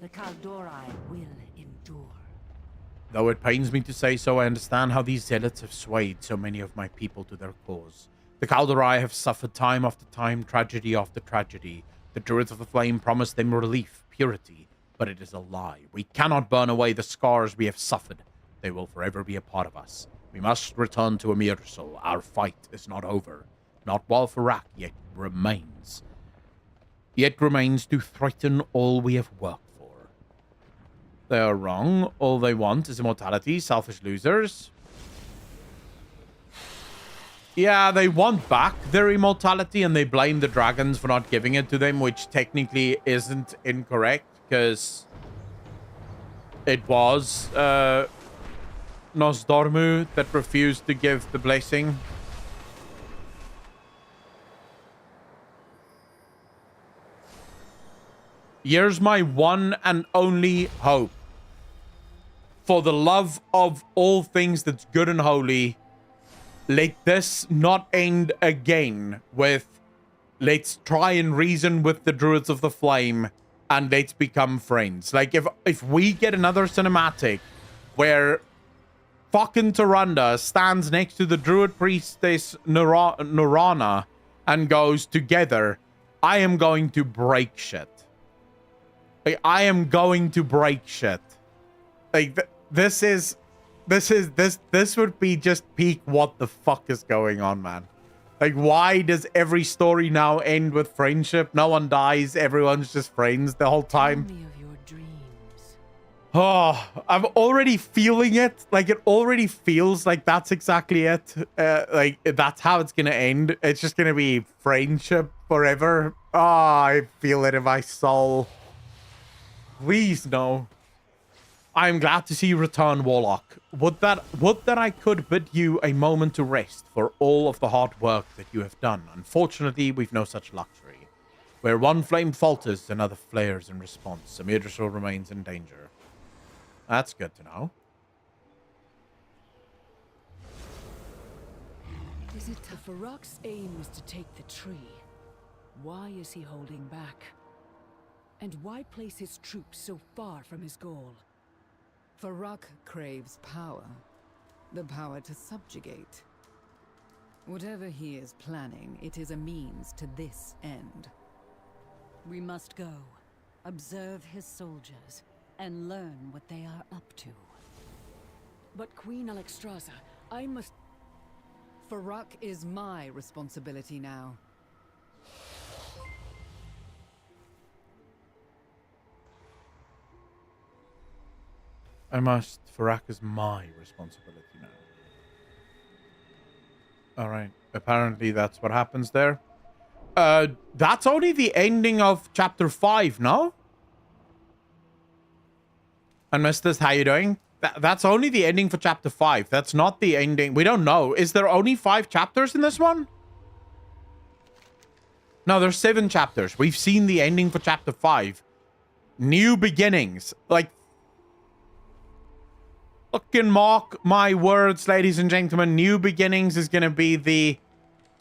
The Kaldorai will endure. Though it pains me to say so, I understand how these zealots have swayed so many of my people to their cause. The Kaldorai have suffered time after time, tragedy after tragedy. The Druids of the Flame promised them relief, purity, but it is a lie. We cannot burn away the scars we have suffered. They will forever be a part of us. We must return to Emirsul. Our fight is not over. Not while Farak yet remains to threaten all we have worked for. They are wrong. All they want is immortality, selfish losers. Yeah, they want back their immortality and they blame the dragons for not giving it to them, which technically isn't incorrect because it was Nosdormu that refused to give the blessing. Here's my one and only hope. For the love of all things that's good and holy, let this not end again with let's try and reason with the Druids of the Flame and let's become friends. Like, if we get another cinematic where fucking Tyrande stands next to the Druid Priestess Norana and goes together, I am going to break shit. Like, I am going to break shit. Like, this would be just peak what the fuck is going on, man. Like, why does every story now end with friendship? No one dies, everyone's just friends the whole time. Tell me of your dreams. Oh, I'm already feeling it. Like, it already feels like that's exactly it. Like, that's how it's gonna end. It's just gonna be friendship forever. Oh, I feel it in my soul. Please, no. I am glad to see you return, Warlock. Would that I could bid you a moment to rest for all of the hard work that you have done. Unfortunately, we've no such luxury. Where one flame falters, another flares in response. Emirsul remains in danger. That's good to know. Is it Farak's aim is to take the tree? Why is he holding back? And why place his troops so far from his goal? Farak craves power. The power to subjugate. Whatever he is planning, it is a means to this end. We must go, observe his soldiers, and learn what they are up to. But Queen Alexstrasza, I must... Farak is my responsibility now. Farak is my responsibility now. Alright, apparently that's what happens there. That's only the ending of chapter 5, no? And Misters, how you doing? That's only the ending for chapter 5. That's not the ending. We don't know. Is there only 5 chapters in this one? No, there's 7 chapters. We've seen the ending for chapter 5. New beginnings. Like, fucking mark my words, ladies and gentlemen. New Beginnings is going to be the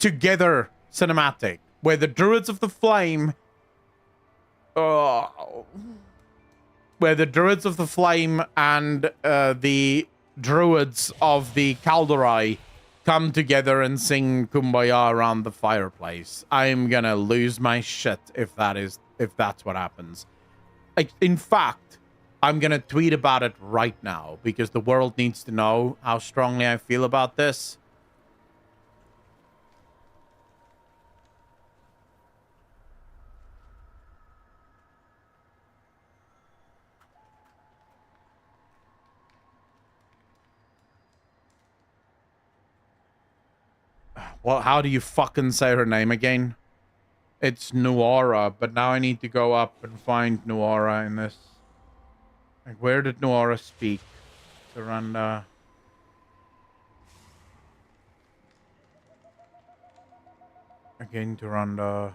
Together cinematic, where the Druids of the Flame... where the Druids of the Flame and the Druids of the Kaldorai come together and sing Kumbaya around the fireplace. I'm going to lose my shit if that's what happens. Like, in fact... I'm going to tweet about it right now because the world needs to know how strongly I feel about this. Well, how do you fucking say her name again? It's Nuara, but now I need to go up and find Nuara in this. Like, where did Noara speak? Surrender. Again, Duranda.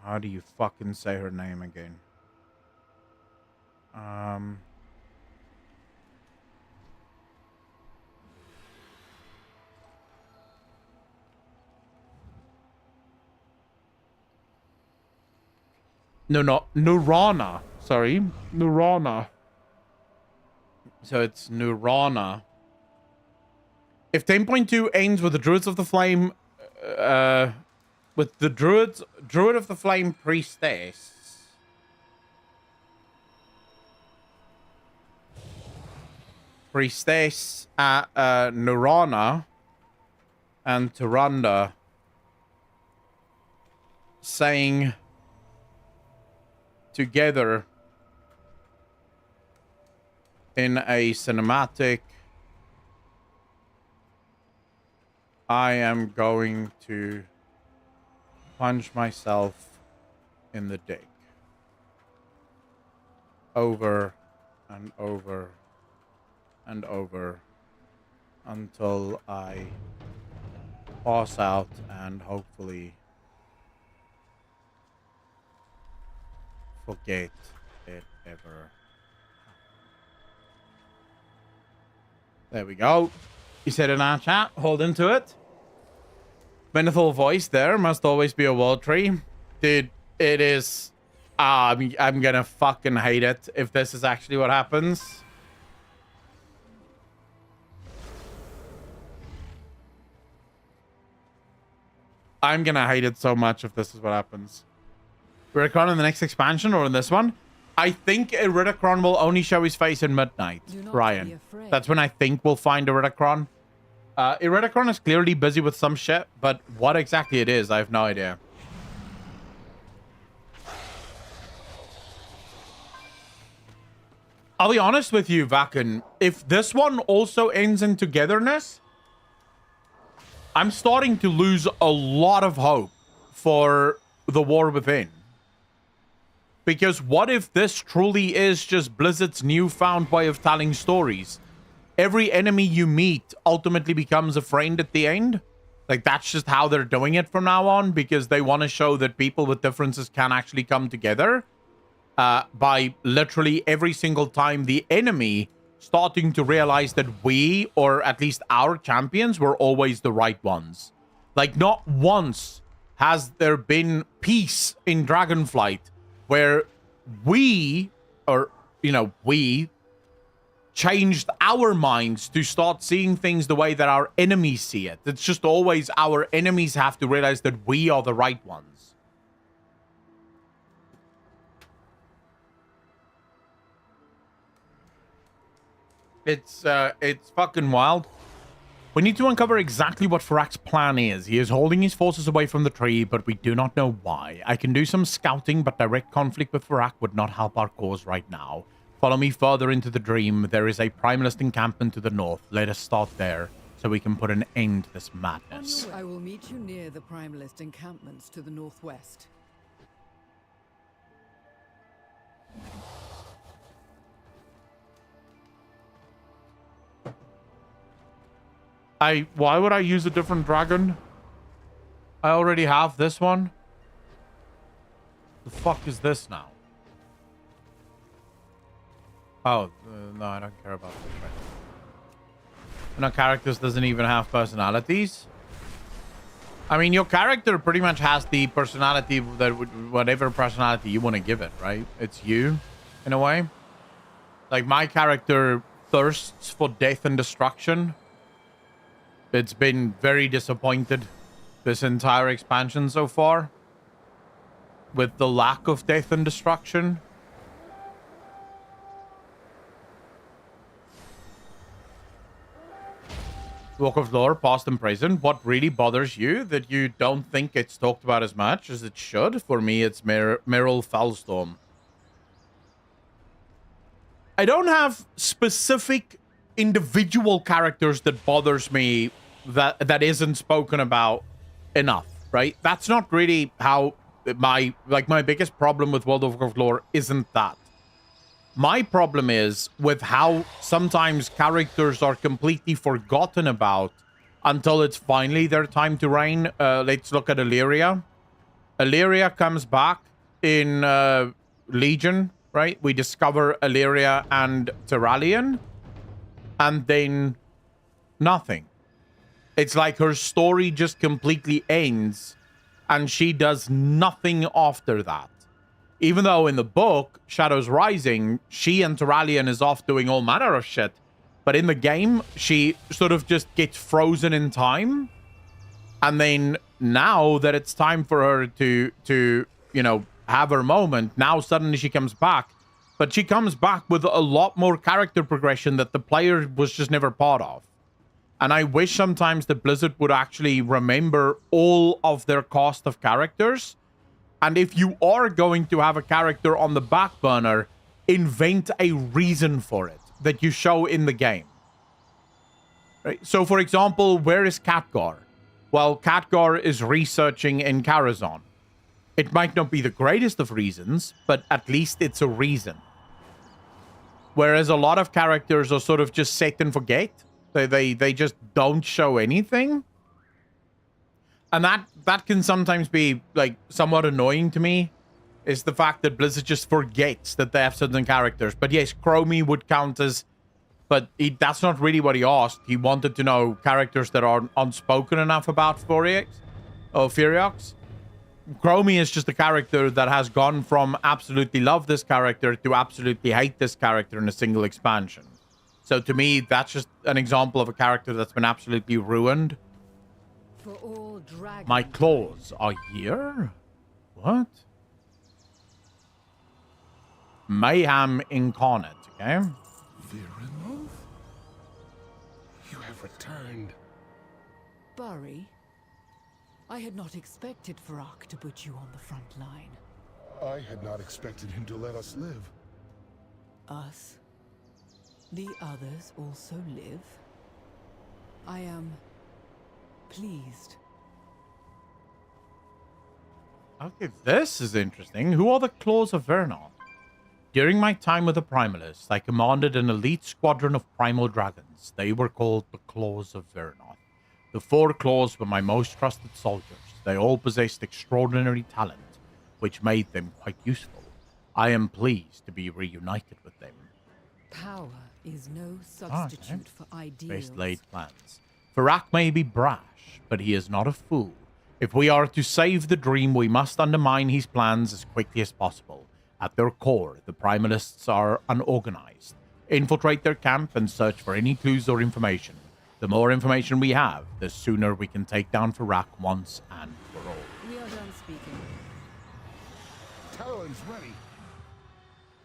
How do you fucking say her name again? No, Nurana. Sorry, Nurana. So it's Nurana. If 10.2 ends with the Druids of the Flame, with the Druid of the Flame Priestess. Priestess at Nurana and Tyrande saying together in a cinematic, I am going to punch myself in the dick over and over and over until I pass out and hopefully forget it ever. There we go. You said in our chat, hold into it. Menthol voice there must always be a world tree. Dude, it is. I'm gonna fucking hate it if this is actually what happens. I'm gonna hate it so much if this is what happens. Ridicron in the next expansion or in this one? I think Ridicron will only show his face in midnight, Ryan. That's when I think we'll find Ridicron. Ridicron is clearly busy with some shit, but what exactly it is, I have no idea. I'll be honest with you, Vakken. If this one also ends in togetherness, I'm starting to lose a lot of hope for the War Within. Because what if this truly is just Blizzard's newfound way of telling stories? Every enemy you meet ultimately becomes a friend at the end. Like, that's just how they're doing it from now on, because they want to show that people with differences can actually come together. By literally every single time the enemy starting to realize that we, or at least our champions, were always the right ones. Like, not once has there been peace in Dragonflight where we, or, you know, we changed our minds to start seeing things the way that our enemies see it. It's just always our enemies have to realize that we are the right ones. It's fucking wild. We need to uncover exactly what Farak's plan is. He is holding his forces away from the tree, but we do not know why. I can do some scouting, but direct conflict with Farak would not help our cause right now. Follow me further into the dream. There is a Primalist encampment to the north. Let us start there, so we can put an end to this madness. I will meet you near the Primalist encampments to the northwest. Why would I use a different dragon? I already have this one. The fuck is this now? Oh, no, I don't care about this right now. And our characters doesn't even have personalities. I mean, your character pretty much has the personality that whatever personality you want to give it, right? It's you, in a way. Like, my character thirsts for death and destruction. It's been very disappointed this entire expansion so far with the lack of death and destruction. Walk of Lore, past and present. What really bothers you that you don't think it's talked about as much as it should? For me, it's Meryl Fellstorm. I don't have specific individual characters that bothers me that isn't spoken about enough, right? That's not really how my biggest problem with World of Warcraft lore isn't that. My problem is with how sometimes characters are completely forgotten about until it's finally their time to reign. Let's look at Illyria. Illyria comes back in Legion, right? We discover Illyria and Terralion, and then nothing. It's like her story just completely ends, and she does nothing after that. Even though in the book, Shadows Rising, she and Terralion is off doing all manner of shit. But in the game, she sort of just gets frozen in time. And then now that it's time for her to you know, have her moment, now suddenly she comes back. But she comes back with a lot more character progression that the player was just never part of. And I wish sometimes that Blizzard would actually remember all of their cast of characters. And if you are going to have a character on the back burner, invent a reason for it that you show in the game. Right? So, for example, where is Khadgar? Well, Khadgar is researching in Karazhan. It might not be the greatest of reasons, but at least it's a reason. Whereas a lot of characters are sort of just set and forget. They just don't show anything. And that can sometimes be like somewhat annoying to me, is the fact that Blizzard just forgets that they have certain characters. But yes, Chromie would count as, but that's not really what he asked. He wanted to know characters that are unspoken enough about Furiox. Chromie is just a character that has gone from absolutely love this character to absolutely hate this character in a single expansion. So to me, that's just an example of a character that's been absolutely ruined. For all dragons. My claws are here? What? Mayhem incarnate, okay? Virinov? You have returned. Bari, I had not expected Farak to put you on the front line. I had not expected him to let us live. Us? The others also live? I am pleased. Okay, this is interesting. Who are the Claws of Vernoth? During my time with the Primalists, I commanded an elite squadron of primal dragons. They were called the Claws of Vernoth. The 4 Claws were my most trusted soldiers. They all possessed extraordinary talent, which made them quite useful. I am pleased to be reunited with them. Power is no substitute for ideals. Best laid plans. Farak may be brash, but he is not a fool. If we are to save the dream, we must undermine his plans as quickly as possible. At their core, the Primalists are unorganized. Infiltrate their camp and search for any clues or information. The more information we have, the sooner we can take down Farak once and for all. We are done speaking. Talon's ready.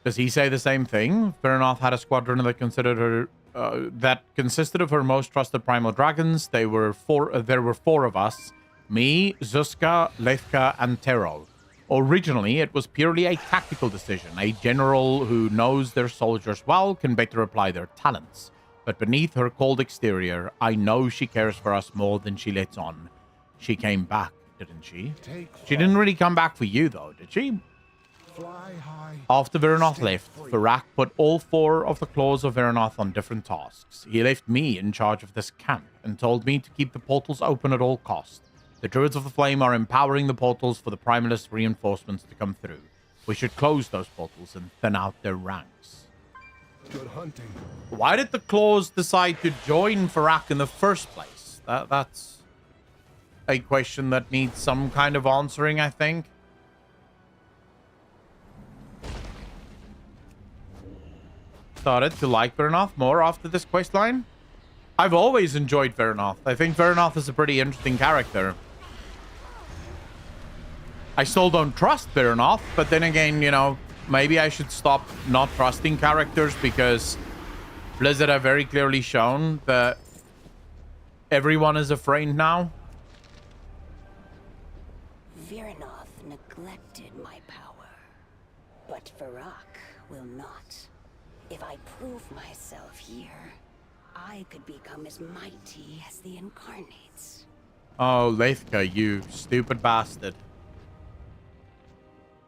Does he say the same thing? Vernoth had a squadron that consisted of her most trusted primal dragons. There were 4 of us. Me, Zuska, Lethka, and Tero. Originally, it was purely a tactical decision. A general who knows their soldiers well can better apply their talents. But beneath her cold exterior, I know she cares for us more than she lets on. She came back, didn't she? She didn't really come back for you, though, did she? Fly high. After Vernoth left, Farak put all 4 of the Claws of Vernoth on different tasks. He left me in charge of this camp and told me to keep the portals open at all costs. The Druids of the Flame are empowering the portals for the Primalist reinforcements to come through. We should close those portals and thin out their ranks. Good hunting. Why did the Claws decide to join Farak in the first place? That's a question that needs some kind of answering, I think. Started to like Vernoth more after this questline. I've always enjoyed Vernoth. I think Vernoth is a pretty interesting character. I still don't trust Vernoth, but then again, you know, maybe I should stop not trusting characters because Blizzard have very clearly shown that everyone is afraid now. Virinov neglected my power, but Farak will not. If I prove myself here, I could become as mighty as the Incarnates. Oh, Lethka, you stupid bastard.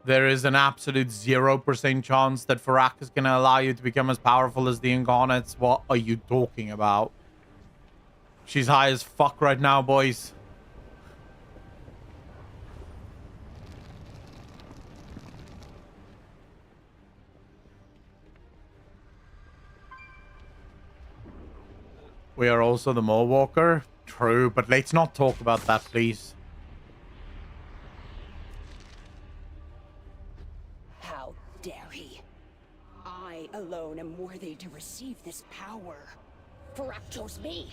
there is an absolute 0% chance that Farak is going to allow you to become as powerful as the Incarnates. What are you talking about? She's high as fuck right now, boys. We are also the Mawwalker. True, but let's not talk about that, please. How dare he? I alone am worthy to receive this power. Farak chose me.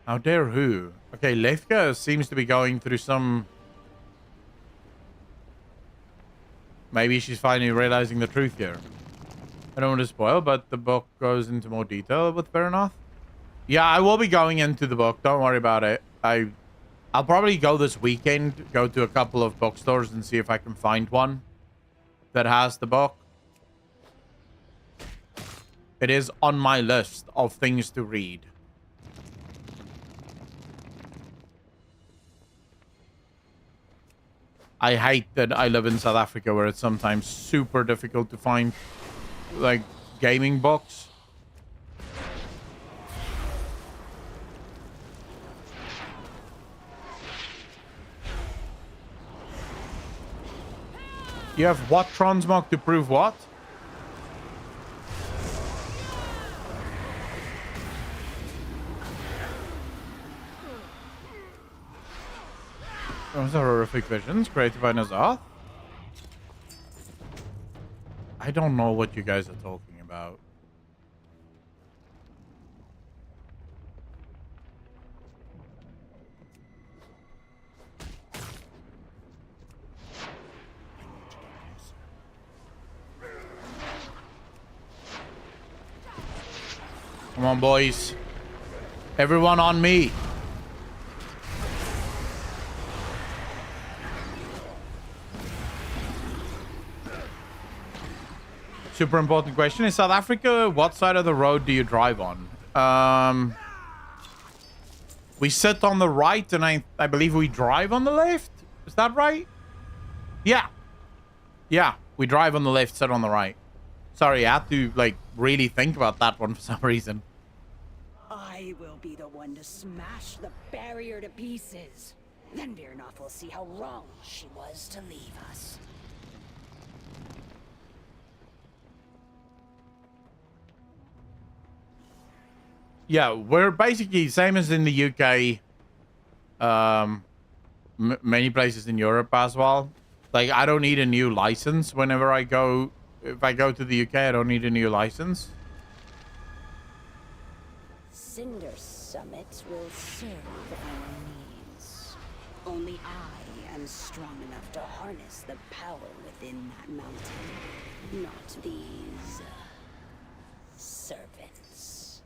How dare who? Okay, Lethka seems to be going through some... Maybe she's finally realizing the truth here. I don't want to spoil, but the book goes into more detail with Veranoth. Yeah, I will be going into the book. Don't worry about it. I'll probably go this weekend, go to a couple of bookstores and see if I can find one that has the book. It is on my list of things to read. I hate that I live in South Africa where it's sometimes super difficult to find, like, gaming books. You have what transmog to prove what? Those are horrific visions created by Azeroth. I don't know what you guys are talking about. Come on, boys. Everyone on me. Super important question. In South Africa, what side of the road do you drive on? We sit on the right, and I believe we drive on the left. Is that right? Yeah. Yeah, we drive on the left, sit on the right. Sorry, I had to, like, really think about that one for some reason. I will be the one to smash the barrier to pieces. Then Virnoth will see how wrong she was to leave us. Yeah, we're basically same as in the UK. Many places in Europe as well. Like, I don't need a new license whenever I go. If I go to the UK, I don't need a new license. Cinder summits will serve our needs. Only I am strong enough to harness the power within that mountain. Not these servants.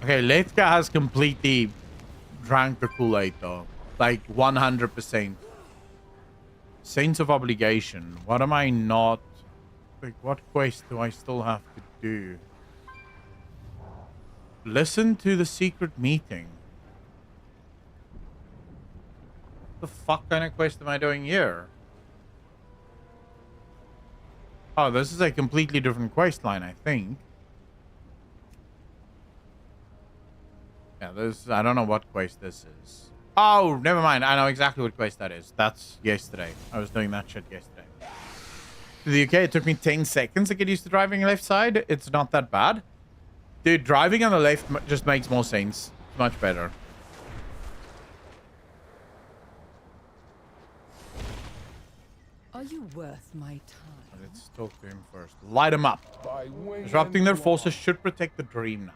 Okay, Lethka has completely drank the Kool-Aid though. Like 100%. Saints of Obligation. What am I not... Like, what quest do I still have to do? Listen to the secret meeting. What the fuck kind of quest am I doing here? Oh, this is a completely different quest line, I think. Yeah, this... I don't know what quest this is. Oh, never mind. I know exactly what quest that is. That's yesterday. I was doing that shit yesterday. To the UK, it took me 10 seconds to get used to driving left side. It's not that bad. Dude, driving on the left just makes more sense. It's much better. Are you worth my time? Let's talk to him first. Light him up. Disrupting their forces should protect the dream now.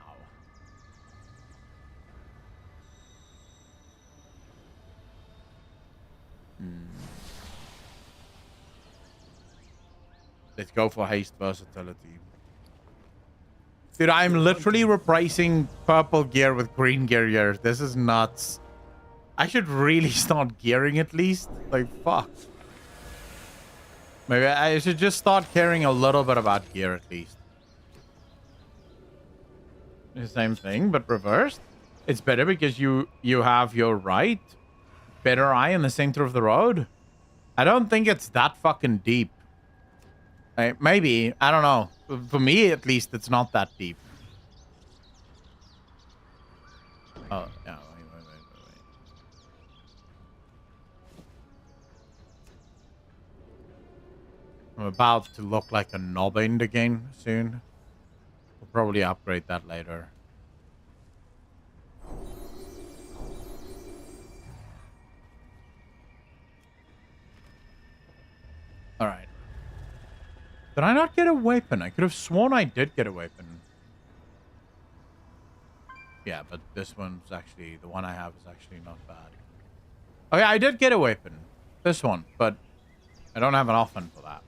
Let's go for haste versatility. Dude, I'm literally replacing purple gear with green gear here. This is nuts. I should really start gearing at least. Like, fuck. Maybe I should just start caring a little bit about gear at least. The same thing, but reversed. It's better because you have your right. Better eye in the center of the road. I don't think it's that fucking deep. Maybe. I don't know. For me, at least, it's not that deep. Oh, yeah. Wait. I'm about to look like a Nobind again soon. We'll probably upgrade that later. Alright. Did I not get a weapon? I could have sworn I did get a weapon. Yeah, but this one's actually... The one I have is actually not bad. Oh yeah, I did get a weapon. This one, but I don't have an offhand for that.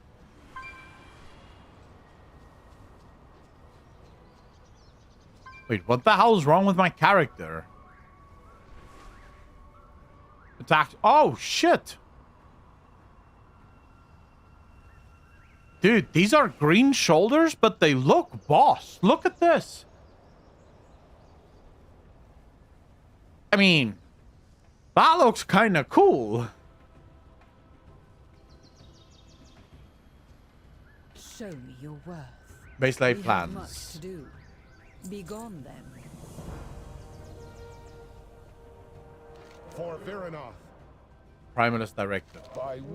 Wait, what the hell's wrong with my character? Attacked. Oh, shit. Dude, these are green shoulders, but they look boss. Look at this. I mean, that looks kind of cool. Show me your worth. Base laid We have plans. much to do. Be gone then. For Viranoth. Primalist directive.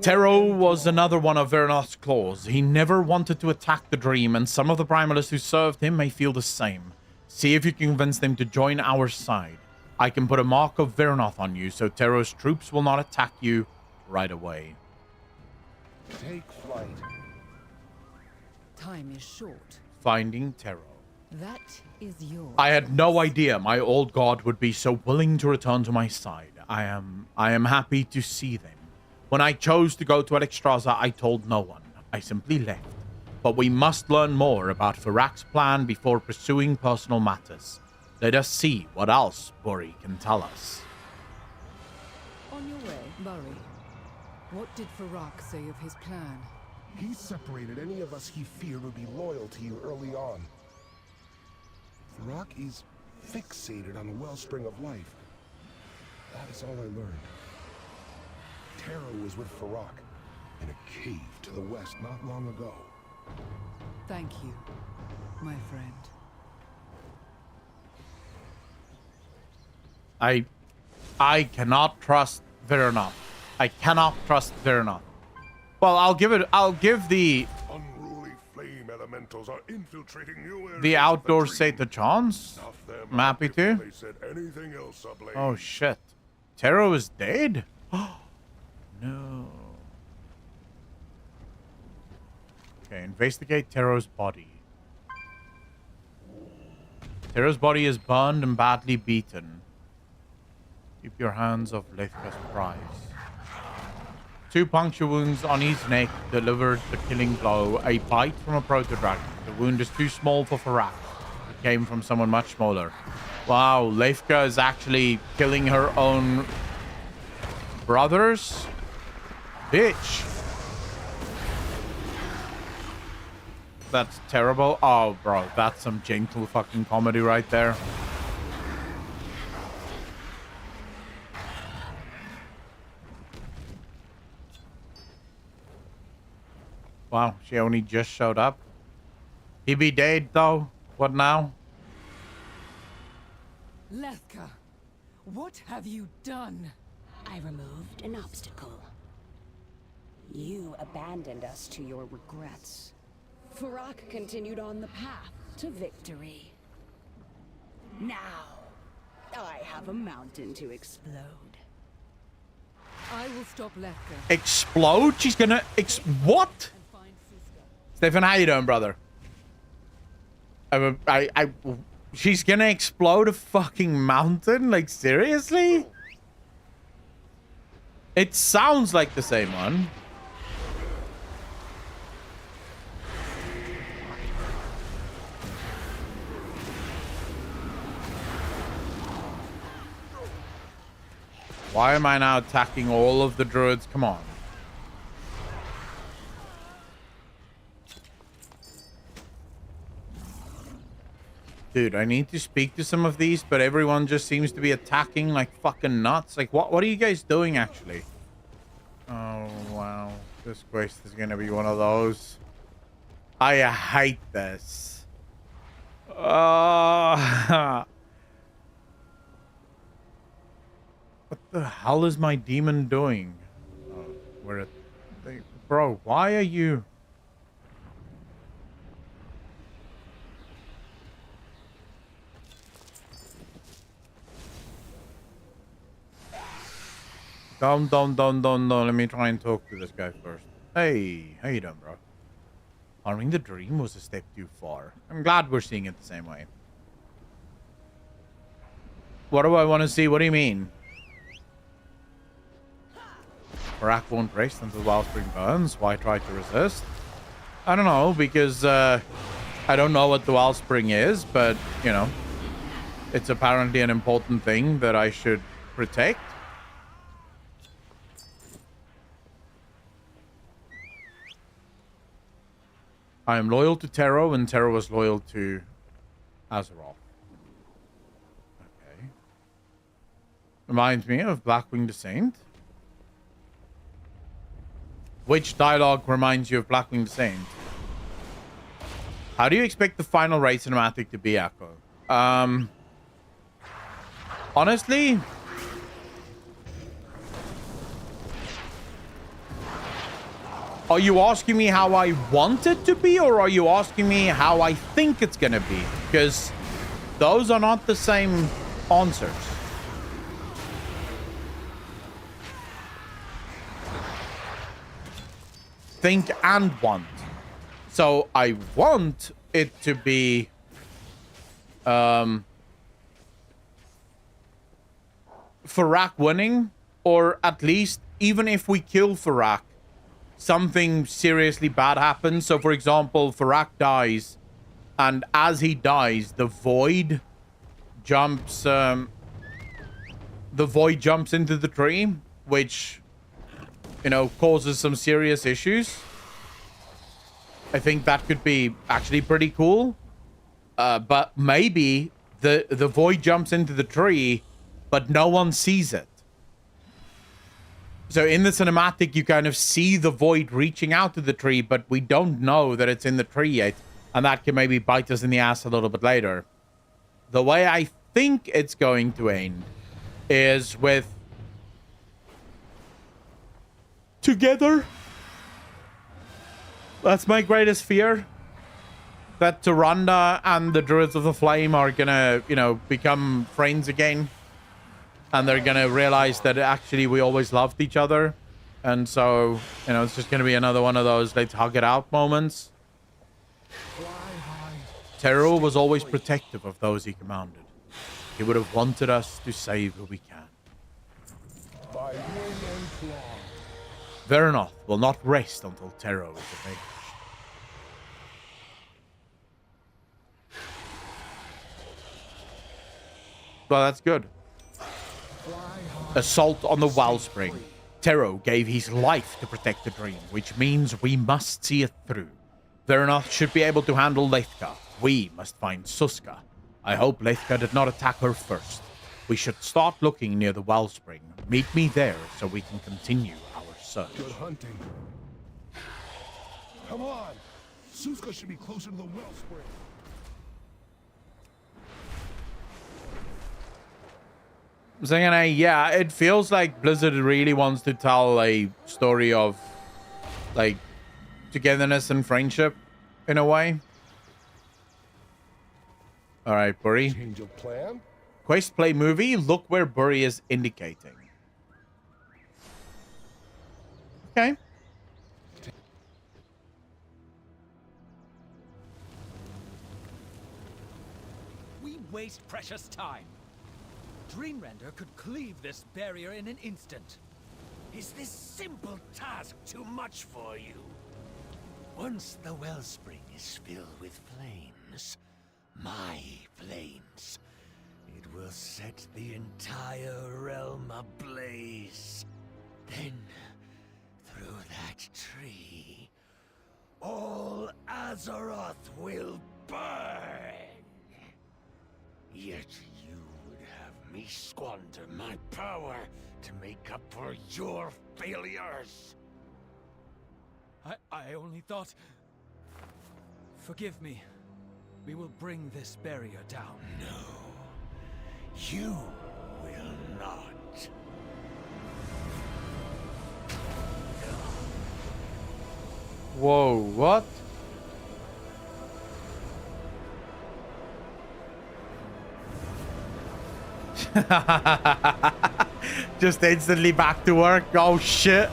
Tero was another one of Veranoth's claws. He never wanted to attack the dream, and some of the Primalists who served him may feel the same. See if you can convince them to join our side. I can put a mark of Veranoth on you, so Tero's troops will not attack you right away. Take flight. Time is short. Finding Tero. That is yours. I had no idea my old god would be so willing to return to my side. I am happy to see them. When I chose to go to Alexstrasza, I told no one. I simply left. But we must learn more about Farak's plan before pursuing personal matters. Let us see what else Buri can tell us. On your way, Buri. What did Farak say of his plan? He separated any of us he feared would be loyal to you early on. Farak is fixated on the wellspring of life. That is all I learned. Tero was with Farak in a cave to the west not long ago. Thank you, my friend. I cannot trust Viranoth. I cannot trust Viranoth. Well, I'll give the Unruly flame elementals are infiltrating new areas the outdoor Sate a chance. Snuff them I'm happy out before to. they set anything else ablaze. Oh shit. Tero is dead? No. Okay, investigate Tero's body. Tero's body is burned and badly beaten. Keep your hands off Lethka's prize. 2 puncture wounds on his neck delivered the killing blow. A bite from a proto-dragon. The wound is too small for Farak. It came from someone much smaller. Wow, Lethka is actually killing her own brothers? Bitch. That's terrible. Oh, bro, that's some gentle fucking comedy right there. Wow, she only just showed up. He be dead, though. What now? Lethka, what have you done? I removed an obstacle. You abandoned us to your regrets. Farak continued on the path to victory. Now, I have a mountain to explode. I will stop Lethka. Explode? She's gonna what? Stefan, how you doing, brother? She's gonna explode a fucking mountain? Like, seriously? It sounds like the same one. Why am I now attacking all of the druids? Come on. Dude, I need to speak to some of these, but everyone just seems to be attacking like fucking nuts. Like, what are you guys doing, actually? Oh, wow. This quest is gonna be one of those. I hate this. What the hell is my demon doing? Oh, where bro, why are you... Don't. Let me try and talk to this guy first. Hey, how you doing, bro? Harming the dream was a step too far. I'm glad we're seeing it the same way. What do I want to see? What do you mean? Barak won't rest until Wellspring burns. Why try to resist? I don't know, because I don't know what the Wellspring is, but, you know, it's apparently an important thing that I should protect. I am loyal to Tero, and Tero is loyal to Azeroth. Okay. Reminds me of Blackwing Descent. Which dialogue reminds you of Blackwing Descent? How do you expect the final raid cinematic to be, Akko? Honestly... Are you asking me how I want it to be, or are you asking me how I think it's gonna be? Because those are not the same answers. Think and want. So I want it to be Farak winning, or at least even if we kill Farak, something seriously bad happens. So, for example, Farak dies, and as he dies, the void jumps into the tree, which, you know, causes some serious issues. I think that could be actually pretty cool. But maybe the void jumps into the tree, but no one sees it. So in the cinematic, you kind of see the void reaching out to the tree, but we don't know that it's in the tree yet. And that can maybe bite us in the ass a little bit later. The way I think it's going to end is with together. That's my greatest fear. That Tyrande and the Druids of the Flame are gonna, you know, become friends again. And they're going to realize that actually we always loved each other. And so, you know, it's just going to be another one of those let's hug it out moments. Tero was always protective of those he commanded. He would have wanted us to save who we can. Veranoth will not rest until Tero is avenged. Well, that's good. Assault on the Wellspring. Tero gave his life to protect the dream, which means we must see it through. Veranoth should be able to handle Lethka. We must find Suska. I hope Lethka did not attack her first. We should start looking near the Wellspring. Meet me there so we can continue our search. Good hunting. Come on! Suska should be closer to the Wellspring. Yeah, it feels like Blizzard really wants to tell a story of, like, togetherness and friendship, in a way. All right, Burry. Change of plan? Quest play movie. Look where Burry is indicating. Okay. We waste precious time. Dreamrender could cleave this barrier in an instant. Is this simple task too much for you? Once the wellspring is filled with flames, my flames, it will set the entire realm ablaze. Then, through that tree, all Azeroth will burn. Yet you would have me squander my power to make up for your failures. I only thought... Forgive me. We will bring this barrier down. No. You will not. Whoa, what? Just instantly back to work. Oh shit.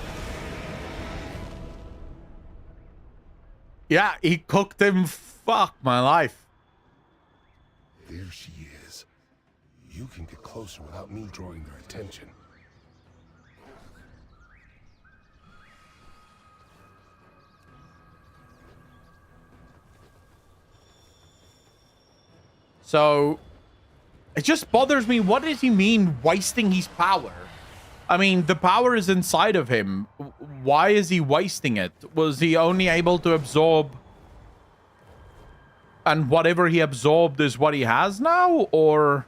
Yeah, he cooked him. Fuck my life. There she is. You can get closer without me drawing their attention. So, it just bothers me. What does he mean, wasting his power? I mean, the power is inside of him. Why is he wasting it? Was he only able to absorb... and whatever he absorbed is what he has now? Or...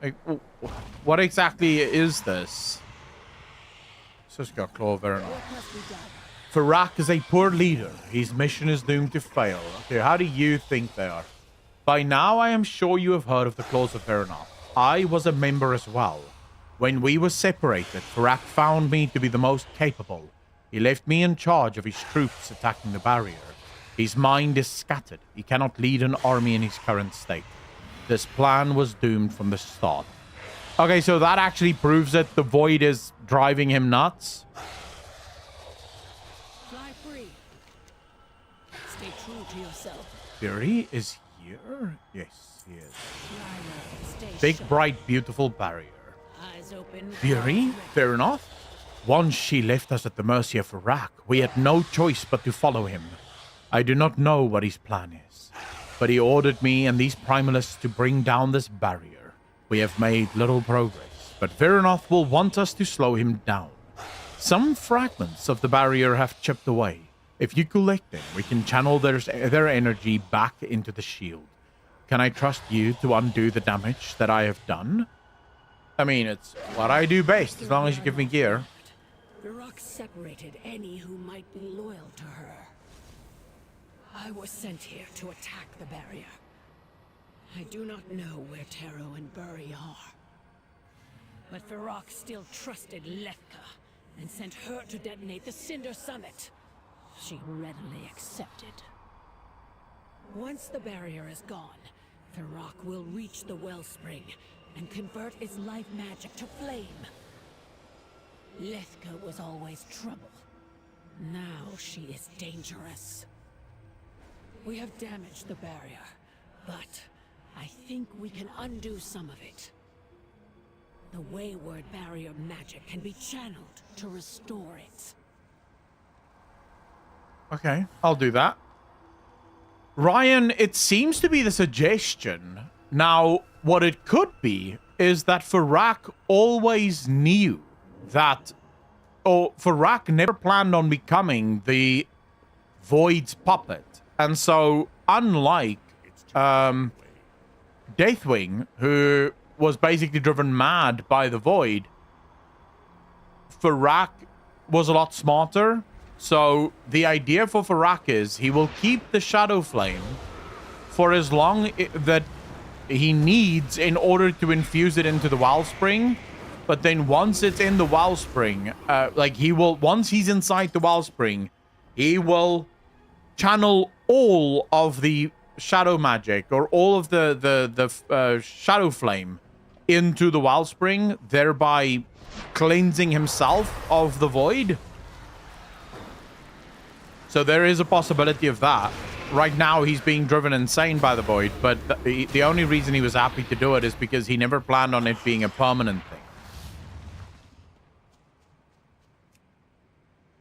like, what exactly is this? Ghostcrawler, very enough. Farak is a poor leader. His mission is doomed to fail. Okay, how do you think they are? By now, I am sure you have heard of the Claws of Azeroth. I was a member as well. When we were separated, Farak found me to be the most capable. He left me in charge of his troops attacking the barrier. His mind is scattered. He cannot lead an army in his current state. This plan was doomed from the start. Okay, so that actually proves that the Void is driving him nuts. Fly free. Stay true to yourself. Fury is here? Yes, he is. Stay Big, sharp. bright, beautiful barrier. Eyes open. Fury? Fair enough. Once she left us at the mercy of Farak, we had no choice but to follow him. I do not know what his plan is, but he ordered me and these primalists to bring down this barrier. We have made little progress, but Veranoth will want us to slow him down. Some fragments of the barrier have chipped away. If you collect them, we can channel their energy back into the shield. Can I trust you to undo the damage that I have done? I mean, it's what I do best, as long as you give me gear. The rock separated any who might be loyal to her. I was sent here to attack the barrier. I do not know where Taro and Buri are. But Farak still trusted Lethka and sent her to detonate the Cinder Summit. She readily accepted. Once the barrier is gone, Farak will reach the wellspring and convert its life magic to flame. Lethka was always trouble. Now she is dangerous. We have damaged the barrier, but I think we can undo some of it. The wayward barrier magic can be channeled to restore it. Okay, I'll do that. Ryan, it seems to be the suggestion. Now, what it could be is that Farak always knew that... or Farak never planned on becoming the Void's puppet. And so, unlike Deathwing, who was basically driven mad by the Void, Farak was a lot smarter. So, the idea for Farak is he will keep the Shadow Flame for as long that he needs in order to infuse it into the Wellspring. But then once it's in the Wellspring, once he's inside the Wellspring, he will channel all of the shadow magic or all of the Shadow Flame into the Wellspring, thereby cleansing himself of the Void. So there is a possibility of that. Right now, he's being driven insane by the Void, but the only reason he was happy to do it is because he never planned on it being a permanent thing.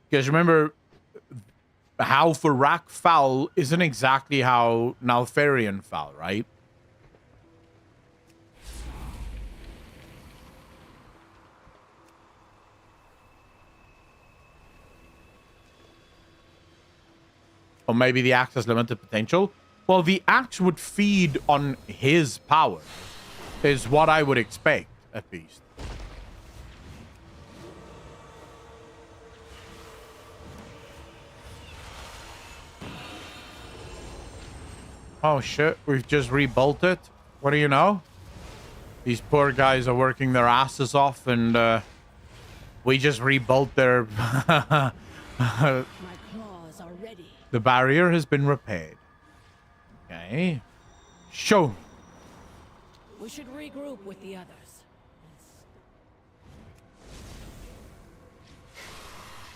Because remember, how Farak fell isn't exactly how Naltharion fell, right? Or maybe the axe has limited potential. Well, the axe would feed on his power, is what I would expect, at least. Oh shit, we've just rebuilt it. What do you know? These poor guys are working their asses off, and we just rebuilt their... My claws are ready. The barrier has been repaired. Okay. Show. We should regroup with the others.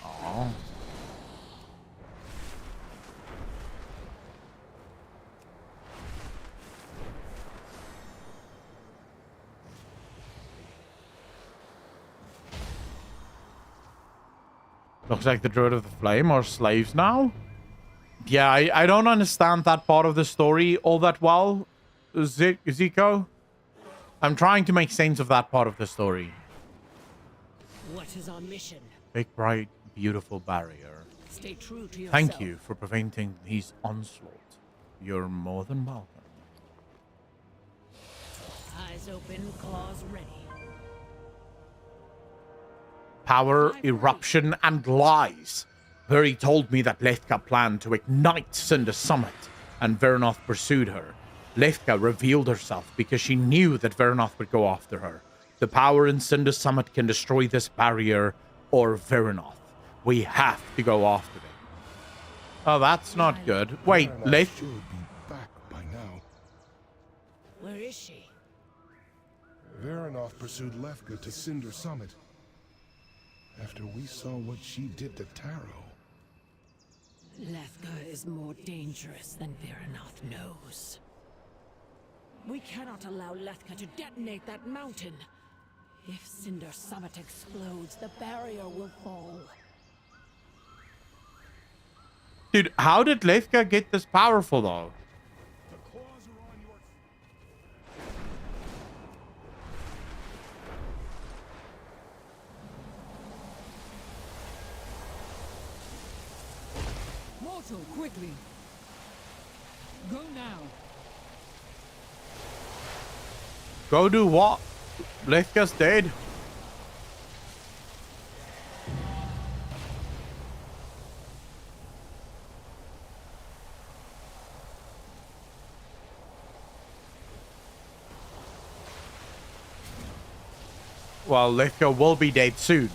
Oh. Looks like the Druid of the Flame are slaves now. Yeah, I don't understand that part of the story all that well, Zico. I'm trying to make sense of that part of the story. What is our mission? Big, bright, beautiful barrier. Stay true to yourself. Thank you for preventing his onslaught. You're more than welcome. Eyes open, claws ready. Power, eruption, and lies. Veri told me that Lethka planned to ignite Cinder Summit, and Vernoth pursued her. Lethka revealed herself because she knew that Vernoth would go after her. The power in Cinder Summit can destroy this barrier or Vernoth. We have to go after them. Oh, that's not good. Wait, Vernoth should be back by now. Where is she? Vernoth pursued Lethka to Cinder Summit. After we saw what she did to Taro. Lethka is more dangerous than Vernoth knows. We cannot allow Lethka to detonate that mountain. If Cinder Summit explodes, the barrier will fall. Dude, how did Lethka get this powerful, though? Mortal, quickly! Go now! Go do what? Lethka's dead. Well, Lethka will be dead soon.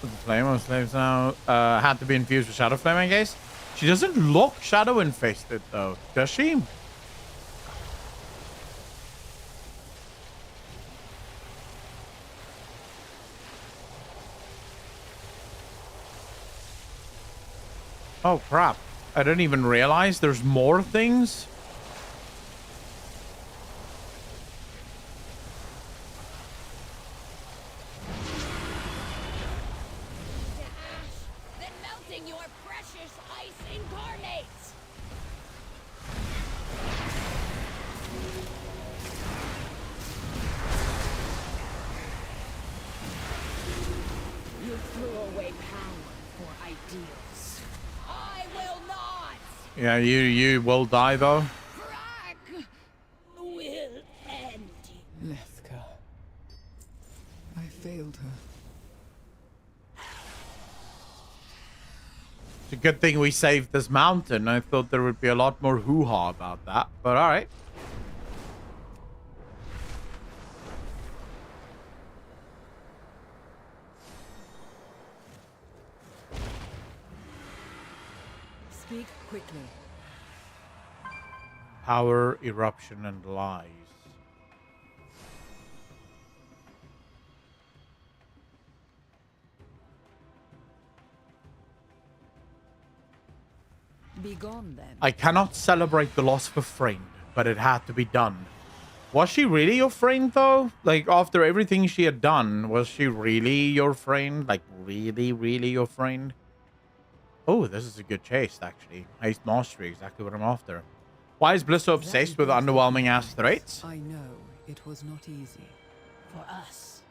The flame of slaves now had to be infused with Shadow Flame, I guess. She doesn't look shadow infested though, does she? Oh crap. I didn't even realize there's more things. Then melting your precious ice incarnates. You threw away power for ideals. I will not. Yeah, you will die though. Crack will end. Lethka. I failed her. It's a good thing we saved this mountain. I thought there would be a lot more hoo-ha about that, but alright. Speak quickly. Power, eruption, and lies. Be gone then. I cannot celebrate the loss of a friend, but it had to be done. Was she really your friend, though? Like, after everything she had done, was she really your friend? Like, really, really your friend? Oh, this is a good chase, actually. Haste Mastery, exactly what I'm after. Why is Bliss so obsessed with underwhelming-ass threats? I know it was not easy. For us,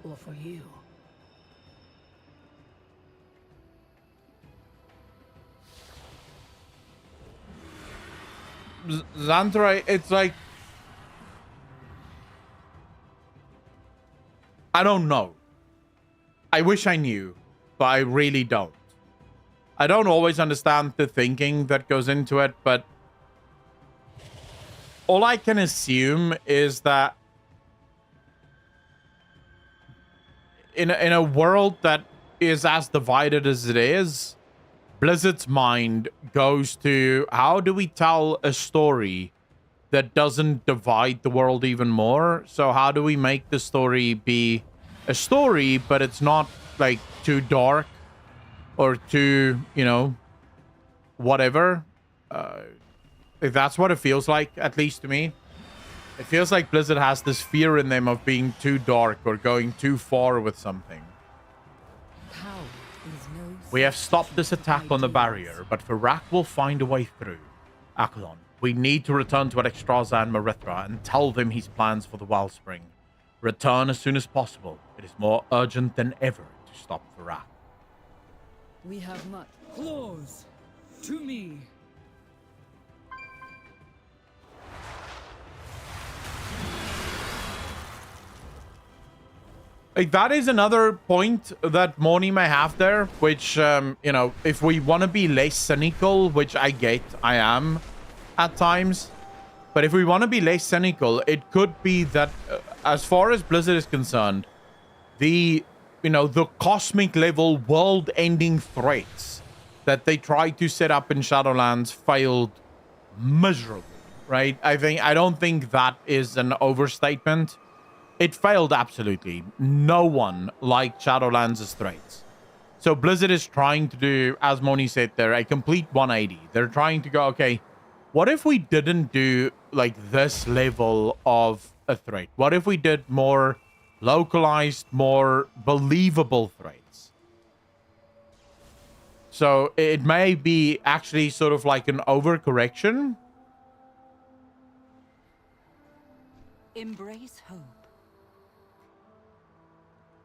or for you. Xanthra, it's like... I don't know. I wish I knew, but I really don't. I don't always understand the thinking that goes into it, but all I can assume is that in a world that is as divided as it is, Blizzard's mind goes to, how do we tell a story that doesn't divide the world even more? So how do we make the story be a story, but it's not like too dark or too, you know, whatever? That's what it feels like, at least to me. It feels like Blizzard has this fear in them of being too dark or going too far with something. We have stopped this attack on the barrier, but Farak will find a way through. Akalon, we need to return to Alexstrasza and Marithra and tell them his plans for the Wellspring. Return as soon as possible. It is more urgent than ever to stop Farak. We have much. Claws! To me! Like, that is another point that Moni may have there, which, you know, if we want to be less cynical, which I get, I am at times, but if we want to be less cynical, it could be that, as far as Blizzard is concerned, the, you know, the cosmic level world-ending threats that they tried to set up in Shadowlands failed miserably, right? I don't think that is an overstatement. It failed absolutely. No one liked Shadowlands' threats. So Blizzard is trying to do, as Moni said there, a complete 180. They're trying to go, okay, what if we didn't do like this level of a threat? What if we did more localized, more believable threats? So it may be actually sort of like an overcorrection. Embrace hope.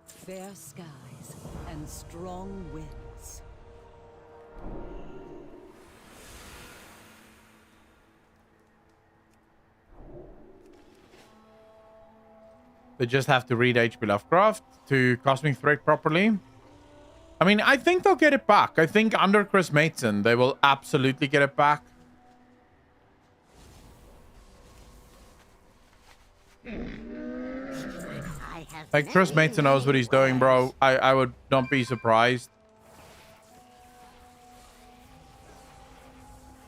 Fair skies and strong winds. They just have to read H.P. Lovecraft to Cosmic Threat properly. I mean, I think they'll get it back. I think under Chris Mason, they will absolutely get it back. Like, Chris Mason knows what he's doing, bro. I would not be surprised.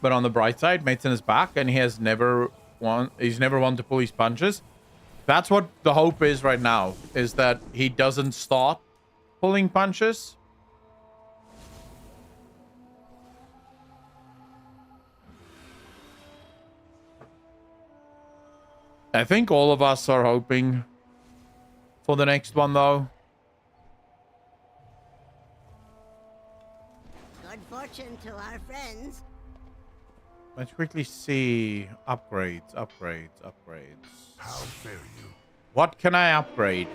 But on the bright side, Mason is back, and he's never won to pull his punches. That's what the hope is right now, is that he doesn't start pulling punches. I think all of us are hoping for the next one, though. Good fortune to our friends. Let's quickly see. Upgrades. How fare you? What can I upgrade?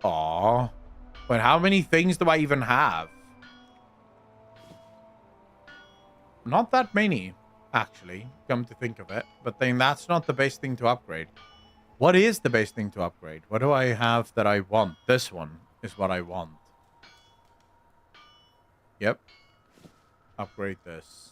Aw. But how many things do I even have? Not that many, actually, come to think of it. But then that's not the best thing to upgrade. What is the best thing to upgrade? What do I have that I want? This one is what I want. Yep. Upgrade this.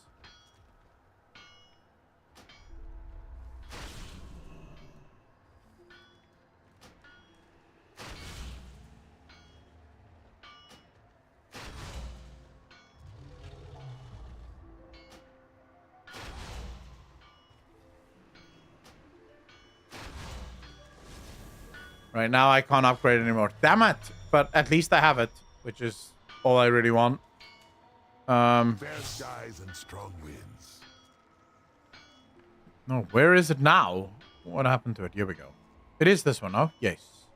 Right now, I can't upgrade anymore. Damn it! But at least I have it, which is all I really want. Fair skies and strong winds. No, where is it now? What happened to it? Here we go. It is this one, oh? Yes.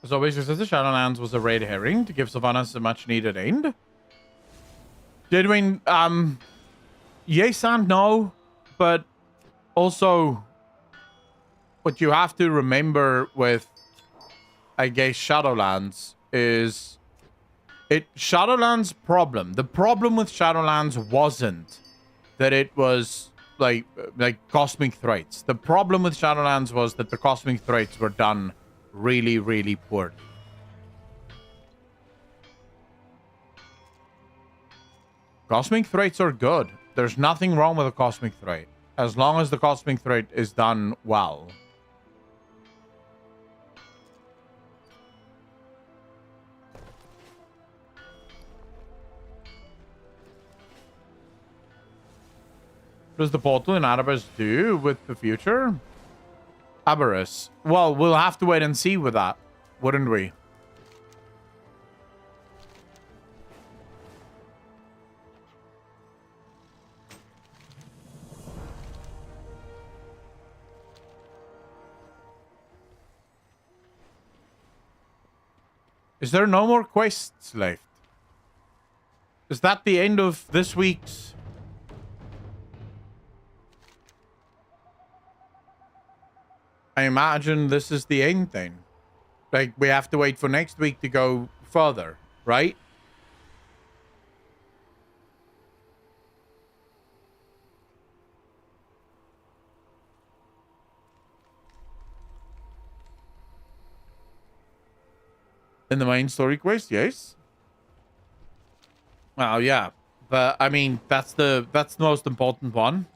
As always, just as the Shadowlands was a red herring to give Sylvanas a much-needed end. Did we... yes and no, but also what you have to remember with, I guess, Shadowlands is Shadowlands' problem. The problem with Shadowlands wasn't that it was like cosmic threats. The problem with Shadowlands was that the cosmic threats were done really, really poorly. Cosmic threats are good. There's nothing wrong with a cosmic threat, as long as the cosmic threat is done well. What does the portal in Erebus do with the future? Erebus. Well, we'll have to wait and see with that, wouldn't we? Is there no more quests left? Is that the end of this week's? I imagine this is the end then. Like, we have to wait for next week to go further, right? In the main story quest, yes. Well, yeah, but I mean that's the most important one.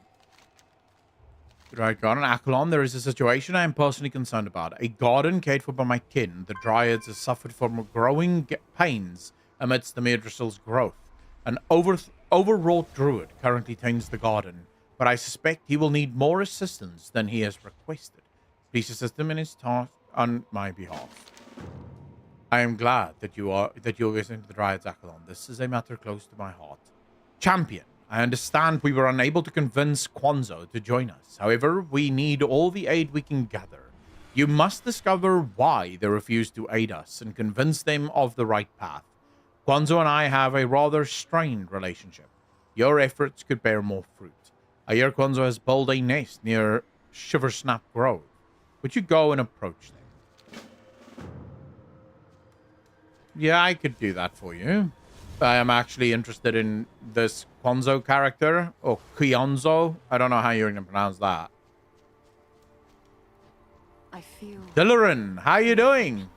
Right, Garden Akalon, there is a situation I am personally concerned about. A garden cared for by my kin, the Dryads, has suffered from growing pains amidst the Madrasil's growth. An overwrought druid currently tends the garden, but I suspect he will need more assistance than he has requested. Please assist him in his task on my behalf. I am glad that you're listening to the Dryads, Akalon. This is a matter close to my heart. Champion, I understand we were unable to convince Kwanzaa to join us. However, we need all the aid we can gather. You must discover why they refuse to aid us and convince them of the right path. Kwanzaa and I have a rather strained relationship. Your efforts could bear more fruit. I hear Kwanzaa has built a nest near Shiversnap Grove. Would you go and approach them? Yeah, I could do that for you. I am actually interested in this Kwanzaa character, or Kyonzo. I don't know how you're going to pronounce that. I feel... Dillarin, how you doing?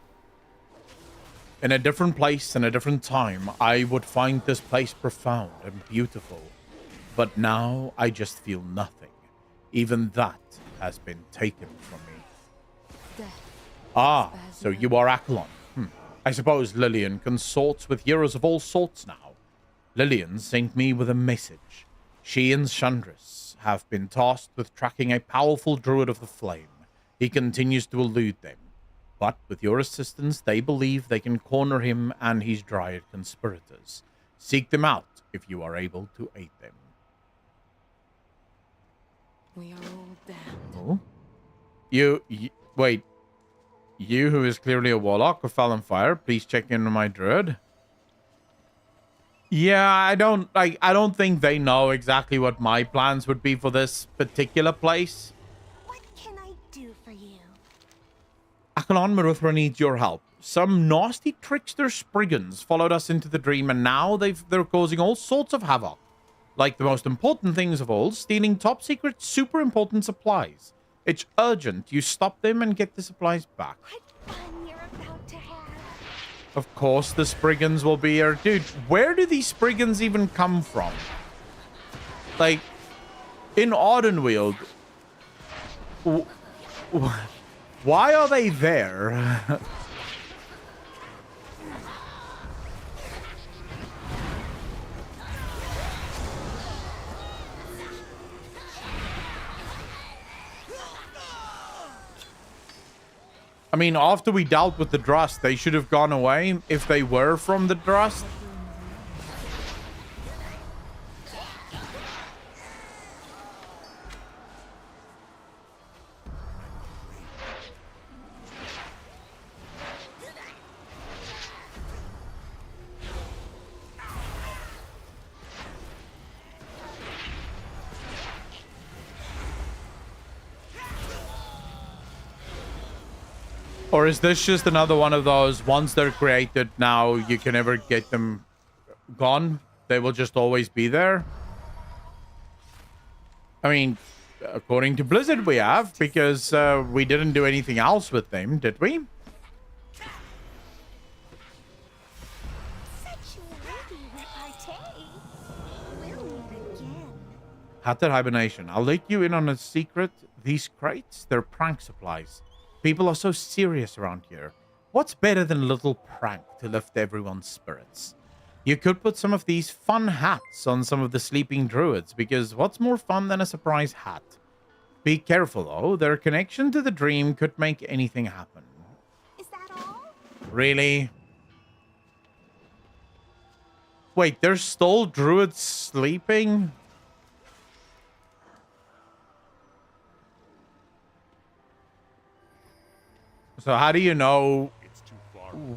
In a different place and a different time, I would find this place profound and beautiful. But now, I just feel nothing. Even that has been taken from me. Ah, so you are Akalon. I suppose Lillian consorts with heroes of all sorts now. Lillian sent me with a message. She and Chandris have been tasked with tracking a powerful druid of the flame. He continues to elude them. But with your assistance, they believe they can corner him and his Dryad conspirators. Seek them out if you are able to aid them. We are all damned. Oh? Wait. You, who is clearly a warlock of Fallen Fire, please check in on my druid. Yeah, I don't think they know exactly what my plans would be for this particular place. What can I do for you? Akalon, Maruthra needs your help. Some nasty trickster Spriggans followed us into the dream, and now they're causing all sorts of havoc. Like the most important things of all, stealing top secret, super important supplies. It's urgent. You stop them and get the supplies back. What fun you're about to have. Of course the Spriggans will be here. Dude, where do these Spriggans even come from? Like, in Ardenweald, why are they there? I mean, after we dealt with the Drust, they should have gone away if they were from the Drust. Or is this just another one of those, once they're created, now you can never get them gone? They will just always be there? I mean, according to Blizzard, we have, because we didn't do anything else with them, did we? Such a witty repartee. We'll meet again. Hatted hibernation. I'll let you in on a secret. These crates, they're prank supplies. People are so serious around here. What's better than a little prank to lift everyone's spirits? You could put some of these fun hats on some of the sleeping druids, because what's more fun than a surprise hat? Be careful, though. Their connection to the dream could make anything happen. Is that all? Really? Wait, there's still druids sleeping? So how do you know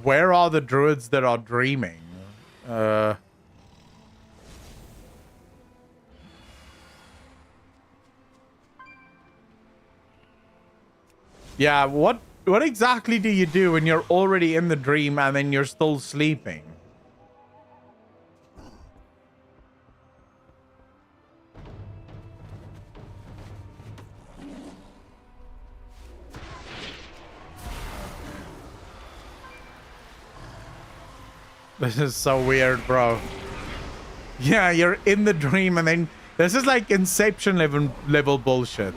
where are the druids that are dreaming? Yeah, what exactly do you do when you're already in the dream and then you're still sleeping? This is so weird, bro. Yeah, you're in the dream and then this is like Inception level bullshit.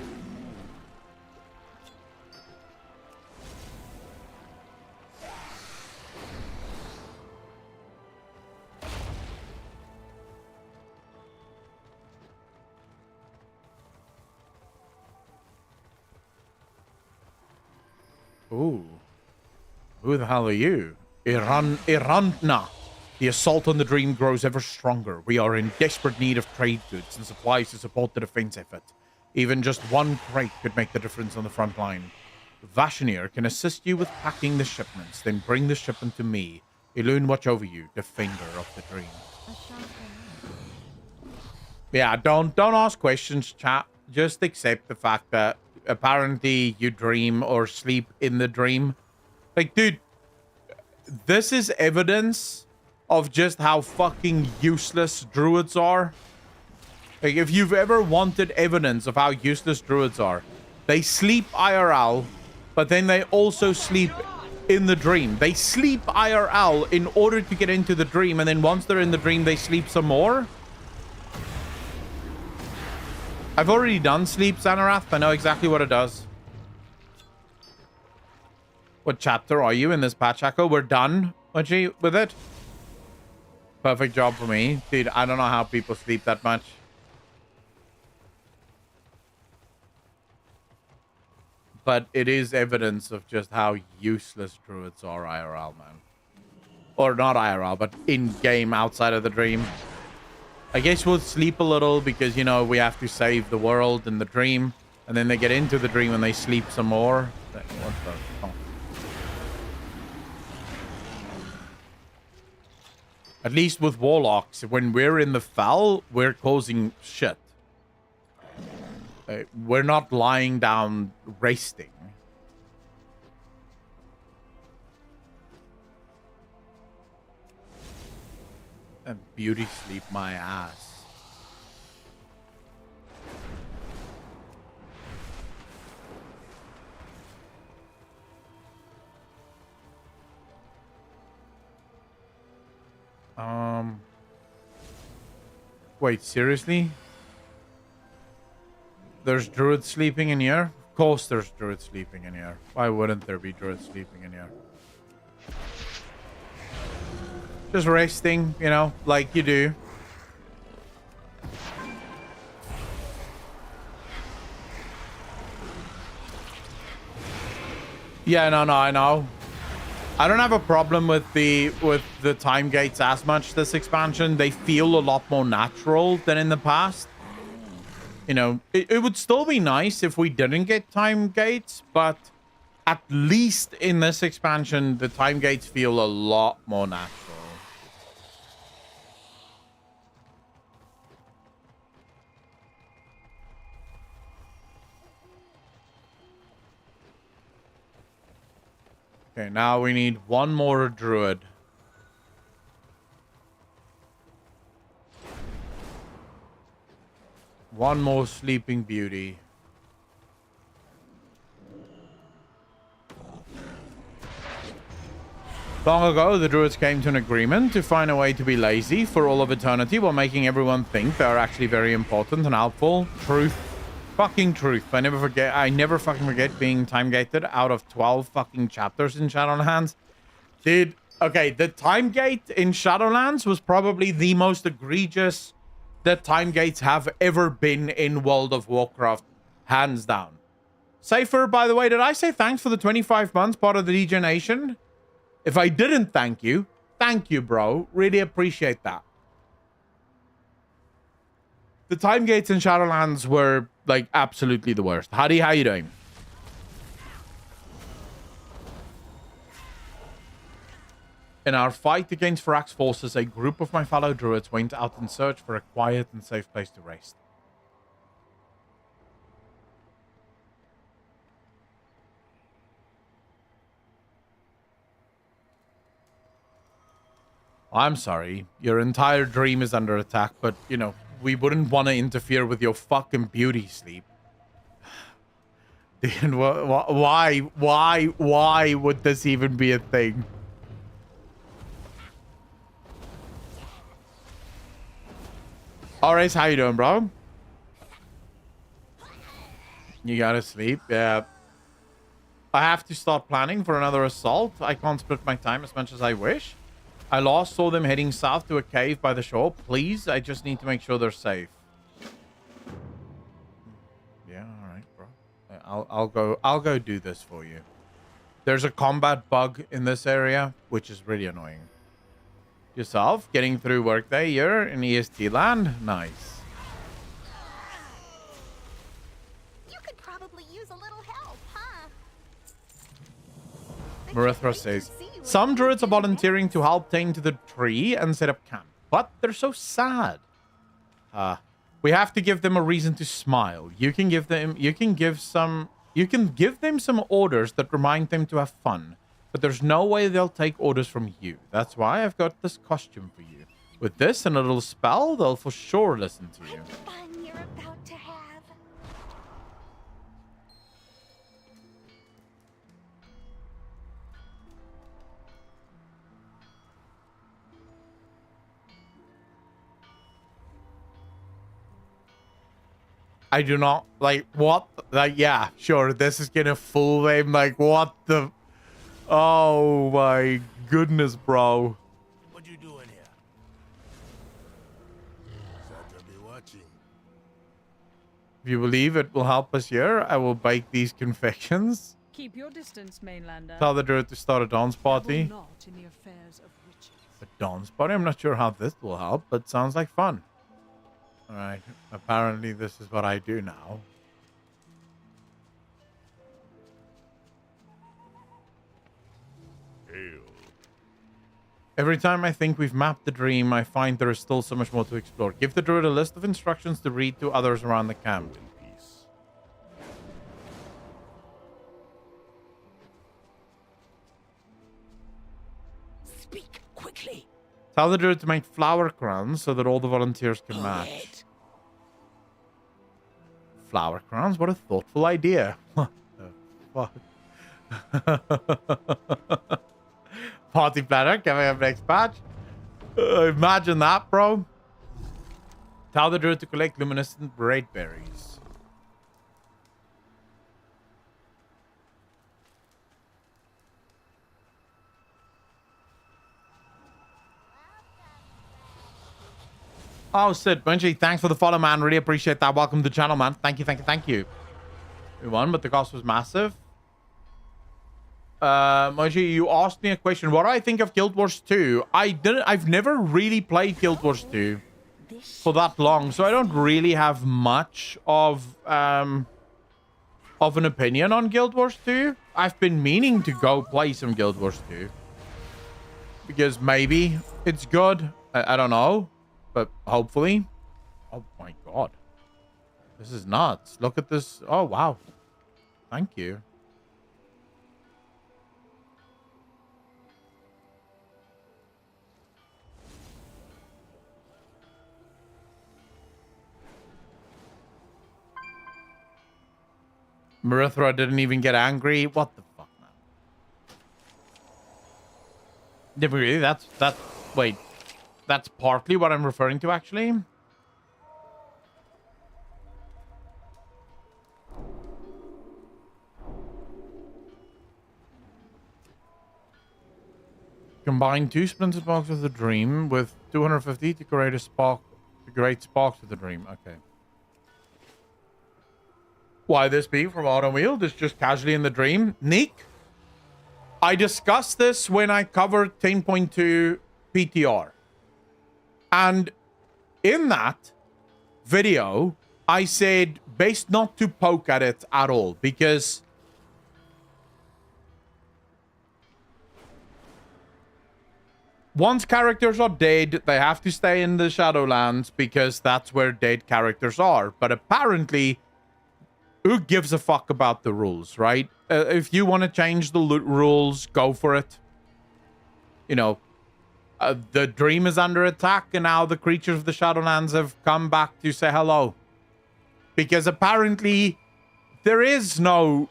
Ooh. Who the hell are you? Irandna. The assault on the dream grows ever stronger. We are in desperate need of trade goods and supplies to support the defense effort. Even just one crate could make the difference on the front line. Vashnir can assist you with packing the shipments, then bring the shipment to me. Elune, watch over you, defender of the dream. Yeah, don't ask questions, chat. Just accept the fact that apparently you dream or sleep in the dream. Like, dude, this is evidence of just how fucking useless druids are. Like, if you've ever wanted evidence of how useless druids are, they sleep IRL, but then they also sleep in the dream. They sleep IRL in order to get into the dream, and then once they're in the dream, they sleep some more. I've already done sleep, Xanarath. I know exactly what it does. What chapter are you in this patch, Echo? We're done, Oji, with it. Perfect job for me. Dude, I don't know how people sleep that much. But it is evidence of just how useless druids are IRL, man. Or not IRL, but in-game outside of the dream. I guess we'll sleep a little because, you know, we have to save the world in the dream. And then they get into the dream and they sleep some more. What the fuck? At least with warlocks, when we're in the fel, we're causing shit. We're not lying down resting. And beauty sleep my ass. Wait, seriously? There's druids sleeping in here? Of course there's druids sleeping in here. Why wouldn't there be druids sleeping in here? Just resting, you know, like you do. Yeah, no, I know. I don't have a problem with the time gates as much this expansion. They feel a lot more natural than in the past. You know, it would still be nice if we didn't get time gates, but at least in this expansion, the time gates feel a lot more natural. Okay, now we need one more druid. One more sleeping beauty. Long ago, the druids came to an agreement to find a way to be lazy for all of eternity while making everyone think they're actually very important and helpful. Truth. Fucking truth. I never fucking forget being time gated out of 12 fucking chapters in Shadowlands. Dude, okay, the time gate in Shadowlands was probably the most egregious that time gates have ever been in World of Warcraft. Hands down. Safer, by the way, did I say thanks for the 25 months part of the DJ Nation? If I didn't thank you, bro. Really appreciate that. The time gates in Shadowlands were, like, absolutely the worst. Howdy, how you doing? In our fight against Farak's forces, a group of my fellow druids went out in search for a quiet and safe place to rest. I'm sorry. Your entire dream is under attack, but, you know, we wouldn't want to interfere with your fucking beauty sleep. Dude, why would this even be a thing? Alright, how you doing, bro? You gotta sleep? Yeah. I have to start planning for another assault. I can't split my time as much as I wish. I last saw them heading south to a cave by the shore. Please, I just need to make sure they're safe. Yeah, all right, bro. I'll go do this for you. There's a combat bug in this area, which is really annoying. Yourself getting through workday here in EST land? Nice. You could probably use a little help, huh? Marithra says, some druids are volunteering to help tend to the tree and set up camp, but they're so sad. We have to give them a reason to smile. You can give them some orders that remind them to have fun, but there's no way they'll take orders from you. That's why I've got this costume for you. With this and a little spell, they'll for sure listen to you. What fun you're about to have. I do not like what, like, yeah, sure, this is gonna fool them. Like, what the, oh my goodness, bro. What you doing here? Sad to be watching. If you believe it will help us here, I will bake these confections. Keep your distance, mainlander. Tell the druid to start a dance party. Not in the affairs of riches. A dance party? I'm not sure how this will help, but sounds like fun. Alright, apparently this is what I do now. Hail. Every time I think we've mapped the dream, I find there is still so much more to explore. Give the druid a list of instructions to read to others around the camp. Speak quickly. Tell the druid to make flower crowns so that all the volunteers can match. Flower crowns? What a thoughtful idea. What the fuck? Party planner coming up next patch. Imagine that, bro. Tell the druid to collect luminescent red berries. Oh, Sid, Bungie, thanks for the follow, man. Really appreciate that. Welcome to the channel, man. Thank you. We won, but the cost was massive. Bungie, you asked me a question. What do I think of Guild Wars 2? I've never really played Guild Wars 2 for that long, so I don't really have much of an opinion on Guild Wars 2. I've been meaning to go play some Guild Wars 2 because maybe it's good. I don't know. But hopefully. Oh my god. This is nuts. Look at this. Oh, wow. Thank you. Marithra didn't even get angry. What the fuck, man? Did we really? Wait. That's partly what I'm referring to, actually. Combine 2 splinter sparks of the dream with 250 to create a spark, to create sparks of the dream. Okay. Why this be from Autumn Wheel? This just casually in the dream. Nick, I discussed this when I covered 10.2 PTR. And in that video, I said best not to poke at it at all, because once characters are dead, they have to stay in the Shadowlands because that's where dead characters are. But apparently, who gives a fuck about the rules, right? If you want to change the rules, go for it. You know, the dream is under attack, and now the creatures of the Shadowlands have come back to say hello. Because apparently, there is no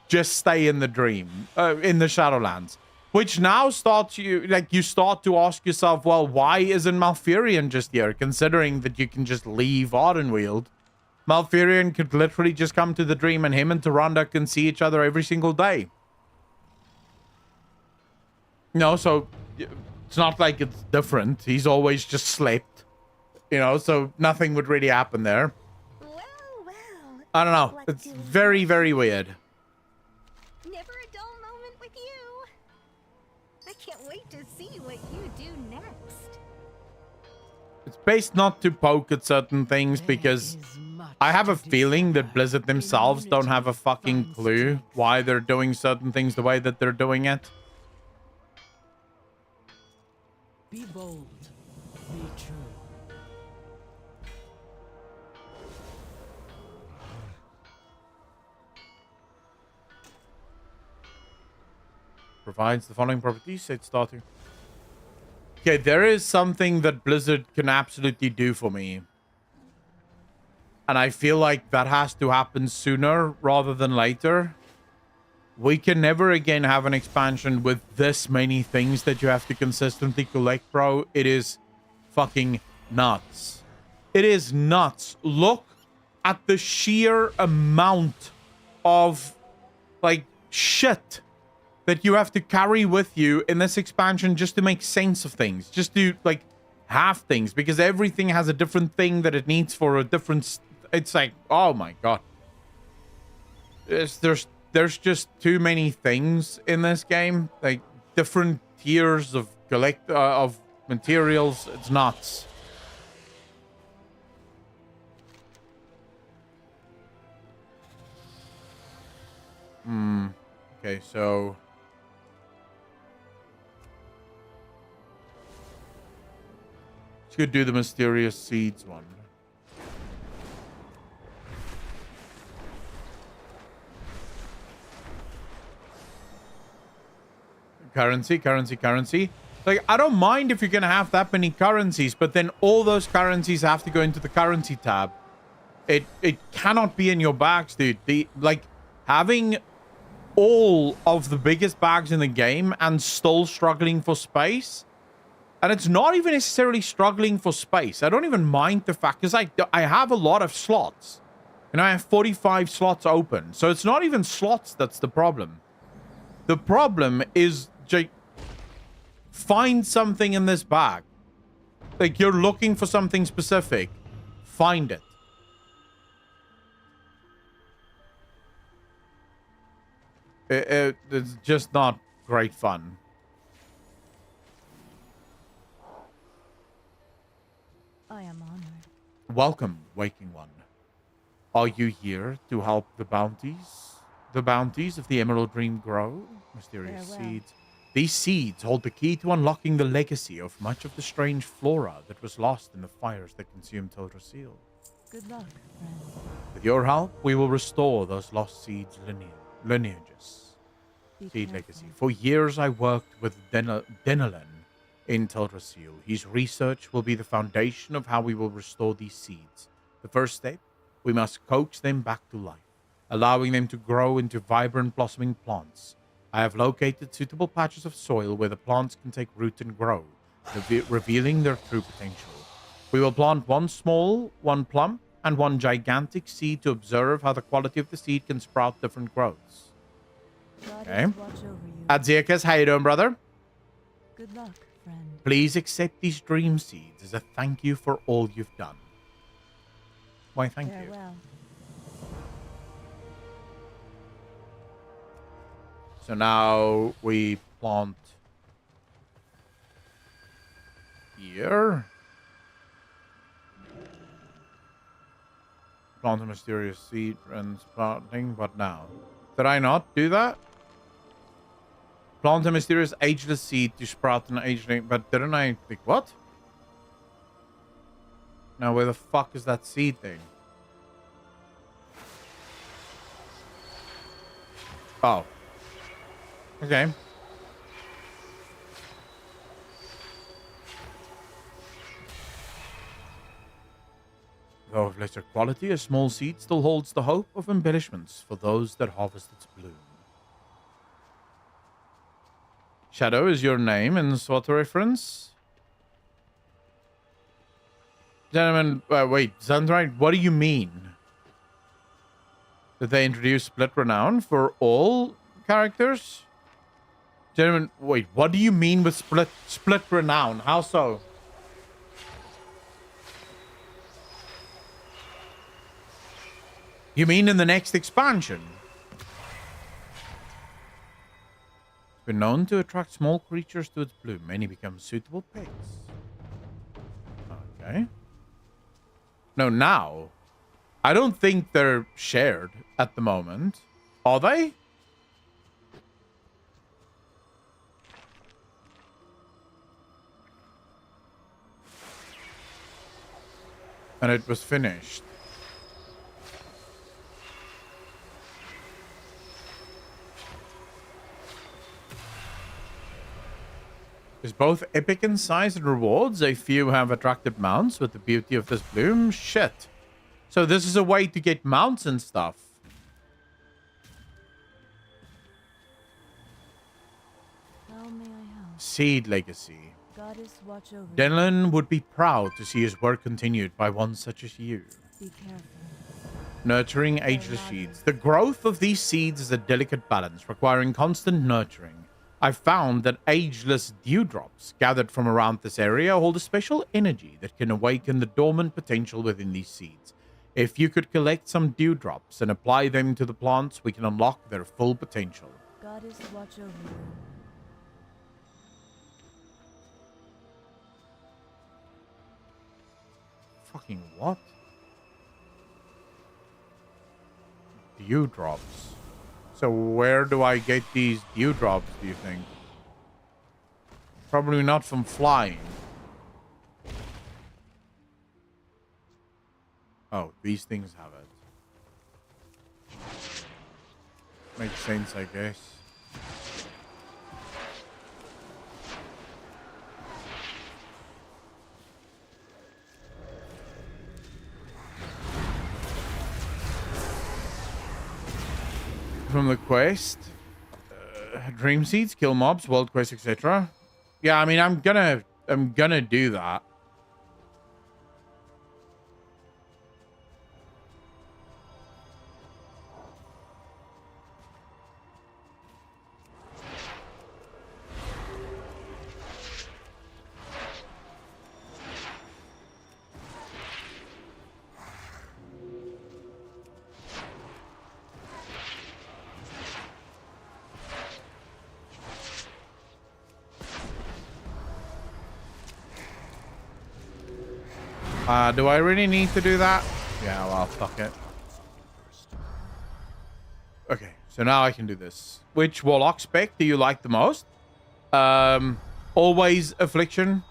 just stay in the dream, in the Shadowlands. Which now starts you start to ask yourself, well, why isn't Malfurion just here? Considering that you can just leave Ardenweald. Malfurion could literally just come to the dream, and him and Tyrande can see each other every single day. No, so it's not like it's different. He's always just slept. You know, so nothing would really happen there. I don't know. It's very, very weird. Never a dull moment with you. I can't wait to see what you do next. It's best not to poke at certain things because I have a feeling that Blizzard themselves don't have a fucking clue why they're doing certain things the way that they're doing it. Be bold. Be true. Provides the following properties. It's starting. Okay, there is something that Blizzard can absolutely do for me. And I feel like that has to happen sooner rather than later. We can never again have an expansion with this many things that you have to consistently collect, bro. It is fucking nuts. It is nuts. Look at the sheer amount of, like, shit that you have to carry with you in this expansion just to make sense of things. Just to, like, have things. Because everything has a different thing that it needs for a different... It's like, oh my god. There's just too many things in this game. Like, different tiers of of materials. It's nuts. Okay, so... let's go do the Mysterious Seeds one. Currency. Like, I don't mind if you're going to have that many currencies, but then all those currencies have to go into the currency tab. It cannot be in your bags, dude. Like, having all of the biggest bags in the game and still struggling for space. And it's not even necessarily struggling for space. I don't even mind the fact, because I have a lot of slots. And I have 45 slots open. So it's not even slots that's the problem. The problem is, find something in this bag. Like, you're looking for something specific. Find it. It's just not great fun. I am honored. Welcome, Waking One. Are you here to help the bounties of the Emerald Dream grow? Mysterious seeds. These seeds hold the key to unlocking the legacy of much of the strange flora that was lost in the fires that consumed Teldrassil. Good luck, friend. With your help, we will restore those lost seeds' lineages. Seed legacy. For years, I worked with Denelin in Teldrassil. His research will be the foundation of how we will restore these seeds. The first step, we must coax them back to life. allowing them to grow into vibrant blossoming plants. I have located suitable patches of soil where the plants can take root and grow, revealing their true potential. We will plant one small, one plump, and one gigantic seed to observe how the quality of the seed can sprout different growths. Okay. Adzirkas, how you doing, brother? Good luck, friend. Please accept these dream seeds as a thank you for all you've done. Why, thank you. Farewell. So now we plant here. Plant a mysterious seed and sprouting. What now? Did I not do that? Plant a mysterious ageless seed to sprout an ageless... But didn't I... Like, what? Now, where the fuck is that seed thing? Oh. Okay. Though of lesser quality, a small seed still holds the hope of embellishments for those that harvest its bloom. Shadow is your name and SWAT reference? Gentlemen, wait, Sunrise, what do you mean? Did they introduce split renown for all characters? Gentlemen, wait, what do you mean with split renown? How so? You mean in the next expansion? It's been known to attract small creatures to its bloom. Many become suitable pets. Okay. No, now. I don't think they're shared at the moment. Are they? And it was finished. Is both epic in size and rewards. A few have attracted mounts with the beauty of this bloom. Shit. So this is a way to get mounts and stuff. How may I help? Seed legacy. Goddess watch over you. Denlin would be proud to see his work continued by one such as you. Be careful. Nurturing ageless seeds. The growth of these seeds is a delicate balance, requiring constant nurturing. I've found that ageless dewdrops gathered from around this area hold a special energy that can awaken the dormant potential within these seeds. If you could collect some dewdrops and apply them to the plants, we can unlock their full potential. Goddess watch over you. Fucking what? Dewdrops. So where do I get these dewdrops, do you think? Probably not from flying. Oh, these things have it. Makes sense, I guess. From the quest, dream seeds, kill mobs, world quest, etc. Yeah, I mean, I'm gonna do that. Do I really need to do that? Yeah, well, fuck it. Okay, so now I can do this. Which Warlock spec do you like the most? Always Affliction.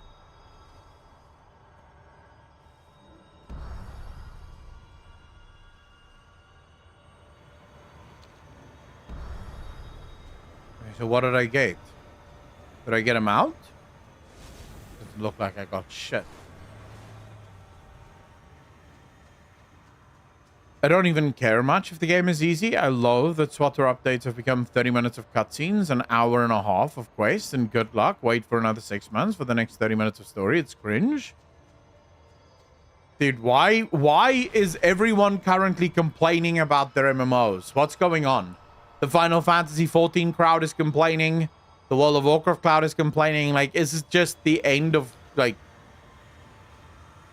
Okay, so what did I get? Did I get a mount? Doesn't look like I got shit. I don't even care much if the game is easy. I love that SWATer updates have become 30 minutes of cutscenes, an hour and a half of quests, and good luck. Wait for another 6 months for the next 30 minutes of story. It's cringe. Dude, why is everyone currently complaining about their MMOs? What's going on? The Final Fantasy 14 crowd is complaining. The World of Warcraft crowd is complaining. Like, is this just the end of, like,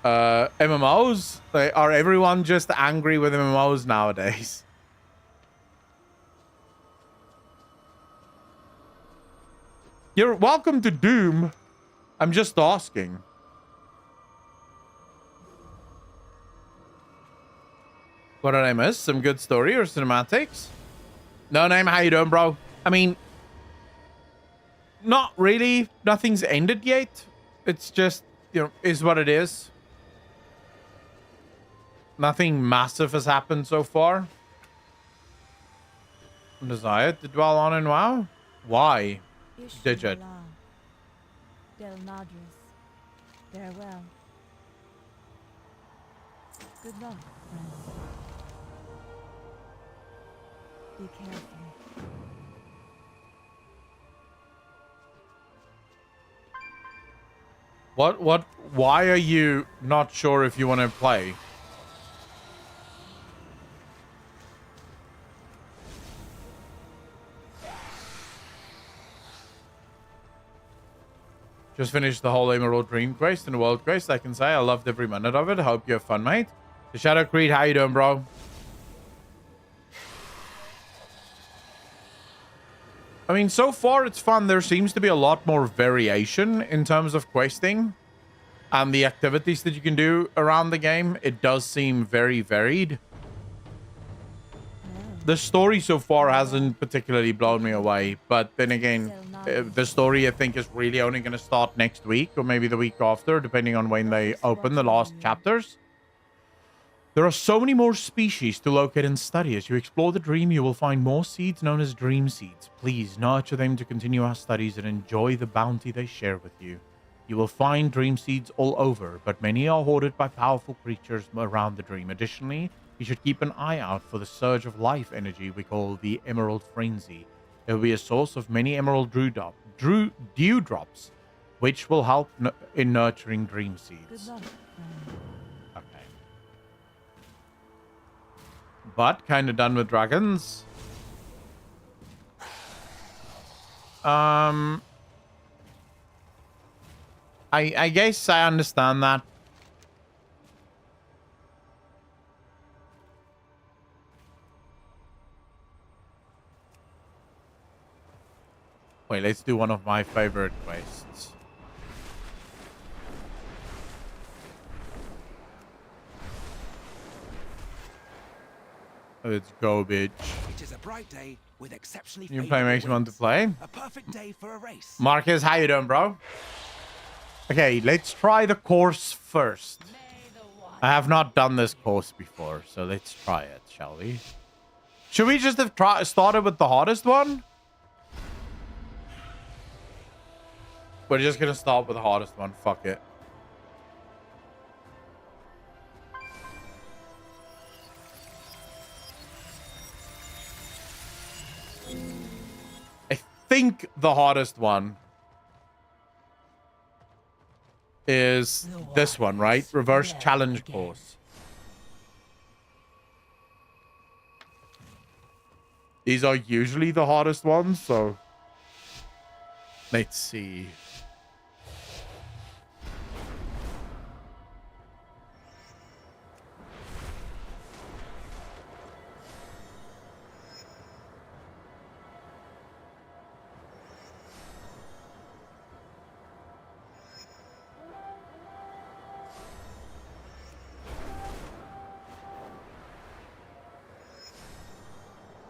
MMOs? Like, are everyone just angry with MMOs nowadays? You're welcome to Doom. I'm just asking. What did I miss? Some good story or cinematics? No name, how you doing, bro? I mean, not really. Nothing's ended yet. It's just, you know, is what it is. Nothing massive has happened so far. Desire to dwell on in WoW? Why? Digit. Del Madras. Farewell. Good luck, friend. Be careful. Why are you not sure if you want to play? Just finished the whole Emerald Dream quest and the World quest. I can say I loved every minute of it. Hope you have fun, mate. The Shadow Creed, how you doing, bro? I mean, so far it's fun. There seems to be a lot more variation in terms of questing and the activities that you can do around the game. It does seem very varied. The story so far hasn't particularly blown me away, but then again, the story I think is really only going to start next week or maybe the week after, depending on when they open the last chapters. There are so many more species to locate and study. As you explore the dream, you will find more seeds known as dream seeds. Please nurture them to continue our studies and enjoy the bounty they share with you. You will find dream seeds all over, but many are hoarded by powerful creatures around the dream. Additionally, you should keep an eye out for the surge of life energy we call the Emerald Frenzy. It will be a source of many emerald dewdrops, which will help in nurturing dream seeds. Good luck, friend. Okay. But kind of done with dragons. I guess I understand that. Wait, let's do one of my favorite quests. Let's go, bitch. It is a bright day with exceptionally You play makes me want to play. A perfect day for a race. Marcus, how you doing, bro? Okay, let's try the course first. I have not done this course before, so let's try it, shall we? Should we just have started with the hardest one? We're just gonna start with the hardest one. Fuck it. I think the hardest one is this one, right? Reverse challenge course. These are usually the hardest ones, so let's see.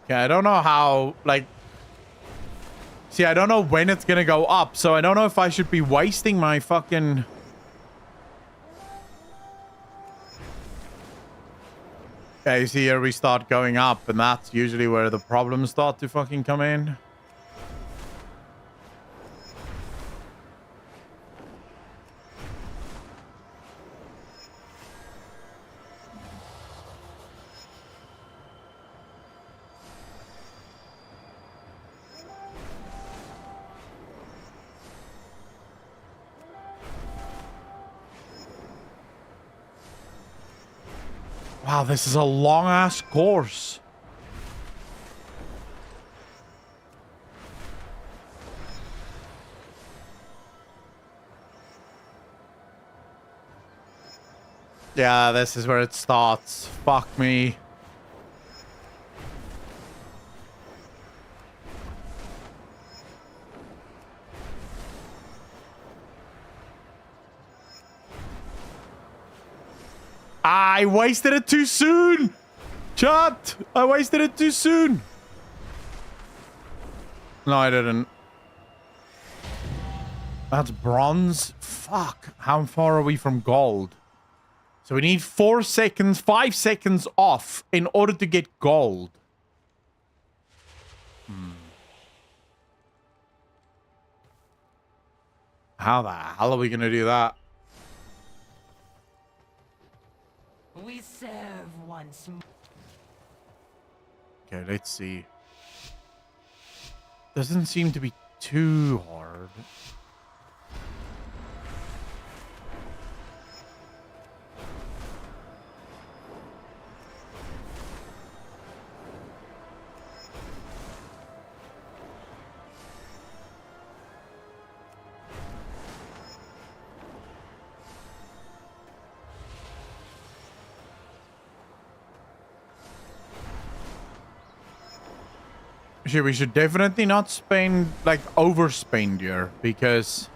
Okay, I don't know how, like... See, I don't know when it's gonna go up, so I don't know if I should be wasting my fucking... Okay, you see here we start going up, and that's usually where the problems start to fucking come in. Wow, this is a long-ass course. Yeah, this is where it starts. Fuck me. I wasted it too soon. Chat, I wasted it too soon. No, I didn't. That's bronze. Fuck. How far are we from gold? So we need 4 seconds, 5 seconds off in order to get gold. How the hell are we going to do that? We serve once more. Okay, let's see. Doesn't seem to be too hard. We should definitely not spend, like, overspend here, because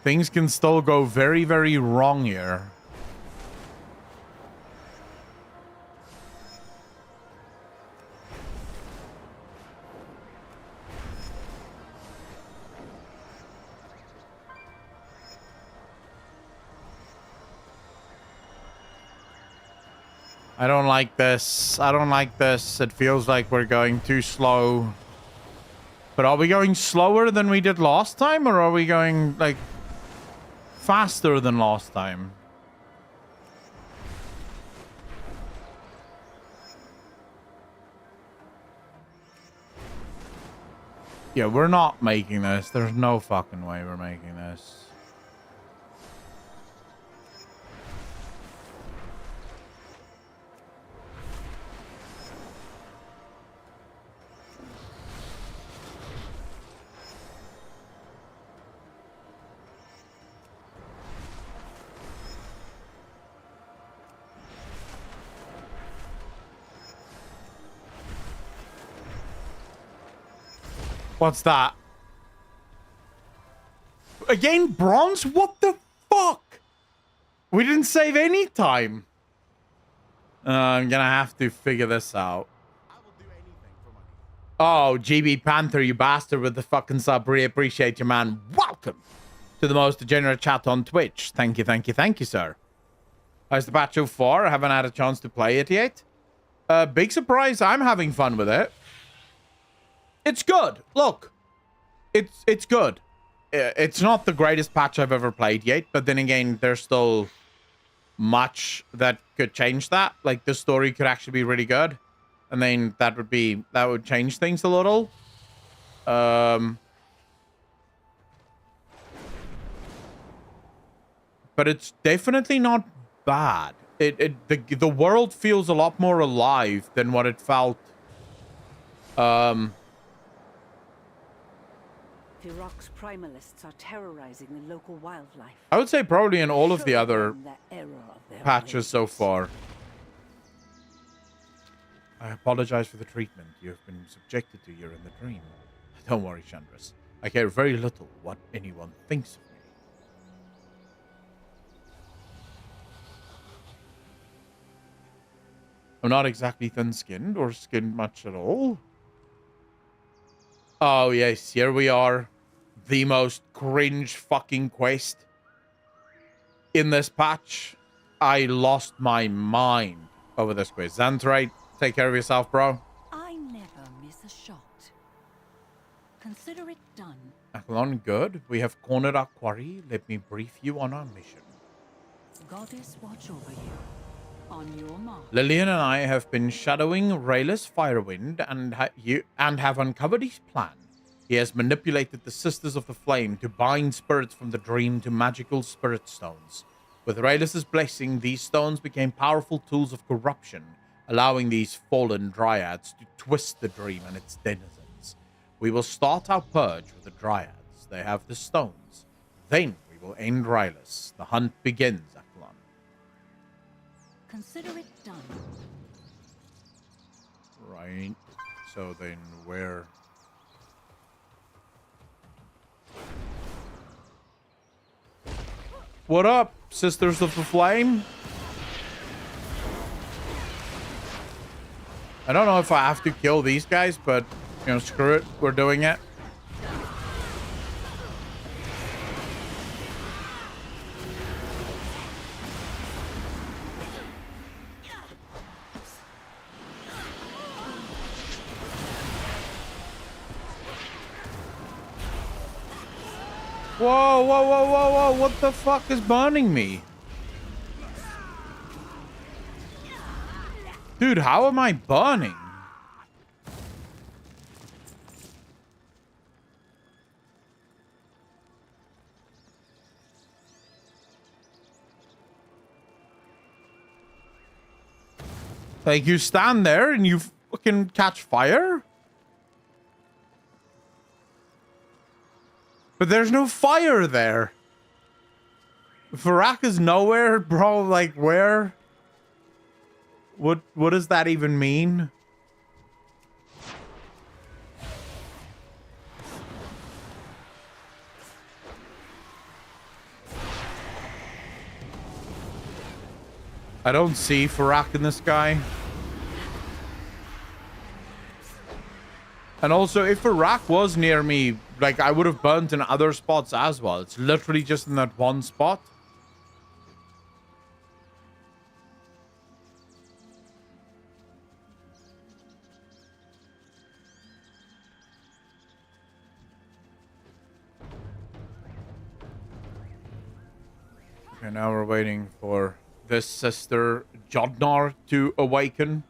things can still go very, very wrong here. I don't like this. I don't like this. It feels like we're going too slow. But are we going slower than we did last time? Or are we going, like, faster than last time? Yeah, we're not making this. There's no fucking way we're making this. What's that? Again, bronze? What the fuck? We didn't save any time. I'm gonna have to figure this out. Oh, GB Panther, you bastard with the fucking sub. Really appreciate you, man. Welcome to the most degenerate chat on Twitch. Thank you, thank you, thank you, sir. How's the patch so far? I haven't had a chance to play it yet. Big surprise. I'm having fun with it. It's good. Look, it's good. It's not the greatest patch I've ever played yet, but then again, there's still much that could change that. Like, the story could actually be really good, and then that would change things a little. But it's definitely not bad. The world feels a lot more alive than what it felt. Firok's primalists are terrorizing the local wildlife. I would say probably in all of the other Show them the error of their patches so far. I apologize for the treatment you have been subjected to here in the dream. Don't worry, Chandras. I care very little what anyone thinks of me. I'm not exactly thin-skinned or skinned much at all. Oh, yes, here we are. The most cringe fucking quest in this patch. I lost my mind over this quest. Xanthrite, take care of yourself, bro. I never miss a shot. Consider it done. Athlon, good. We have cornered our quarry. Let me brief you on our mission. Goddess watch over you. On your mark. Lillian and I have been shadowing Rayless Firewind and have uncovered his plan. He has manipulated the Sisters of the Flame to bind spirits from the dream to magical spirit stones. With Raylus's blessing, these stones became powerful tools of corruption, allowing these fallen dryads to twist the dream and its denizens. We will start our purge with the dryads. They have the stones. Then we will end Raylus. The hunt begins, Aklon. Consider it done. Right. So then where... What up, Sisters of the Flame? I don't know if I have to kill these guys, but, you know, screw it. We're doing it. Whoa, whoa, whoa, whoa, whoa. What the fuck is burning me? Dude, how am I burning? Like, you stand there and you fucking catch fire? But there's no fire there. Farak is nowhere, bro. Like, where? What does that even mean? I don't see Farak in the sky. And also, if Farak was near me, like, I would have burnt in other spots as well. It's literally just in that one spot. Okay, now we're waiting for this sister Jodnar to awaken.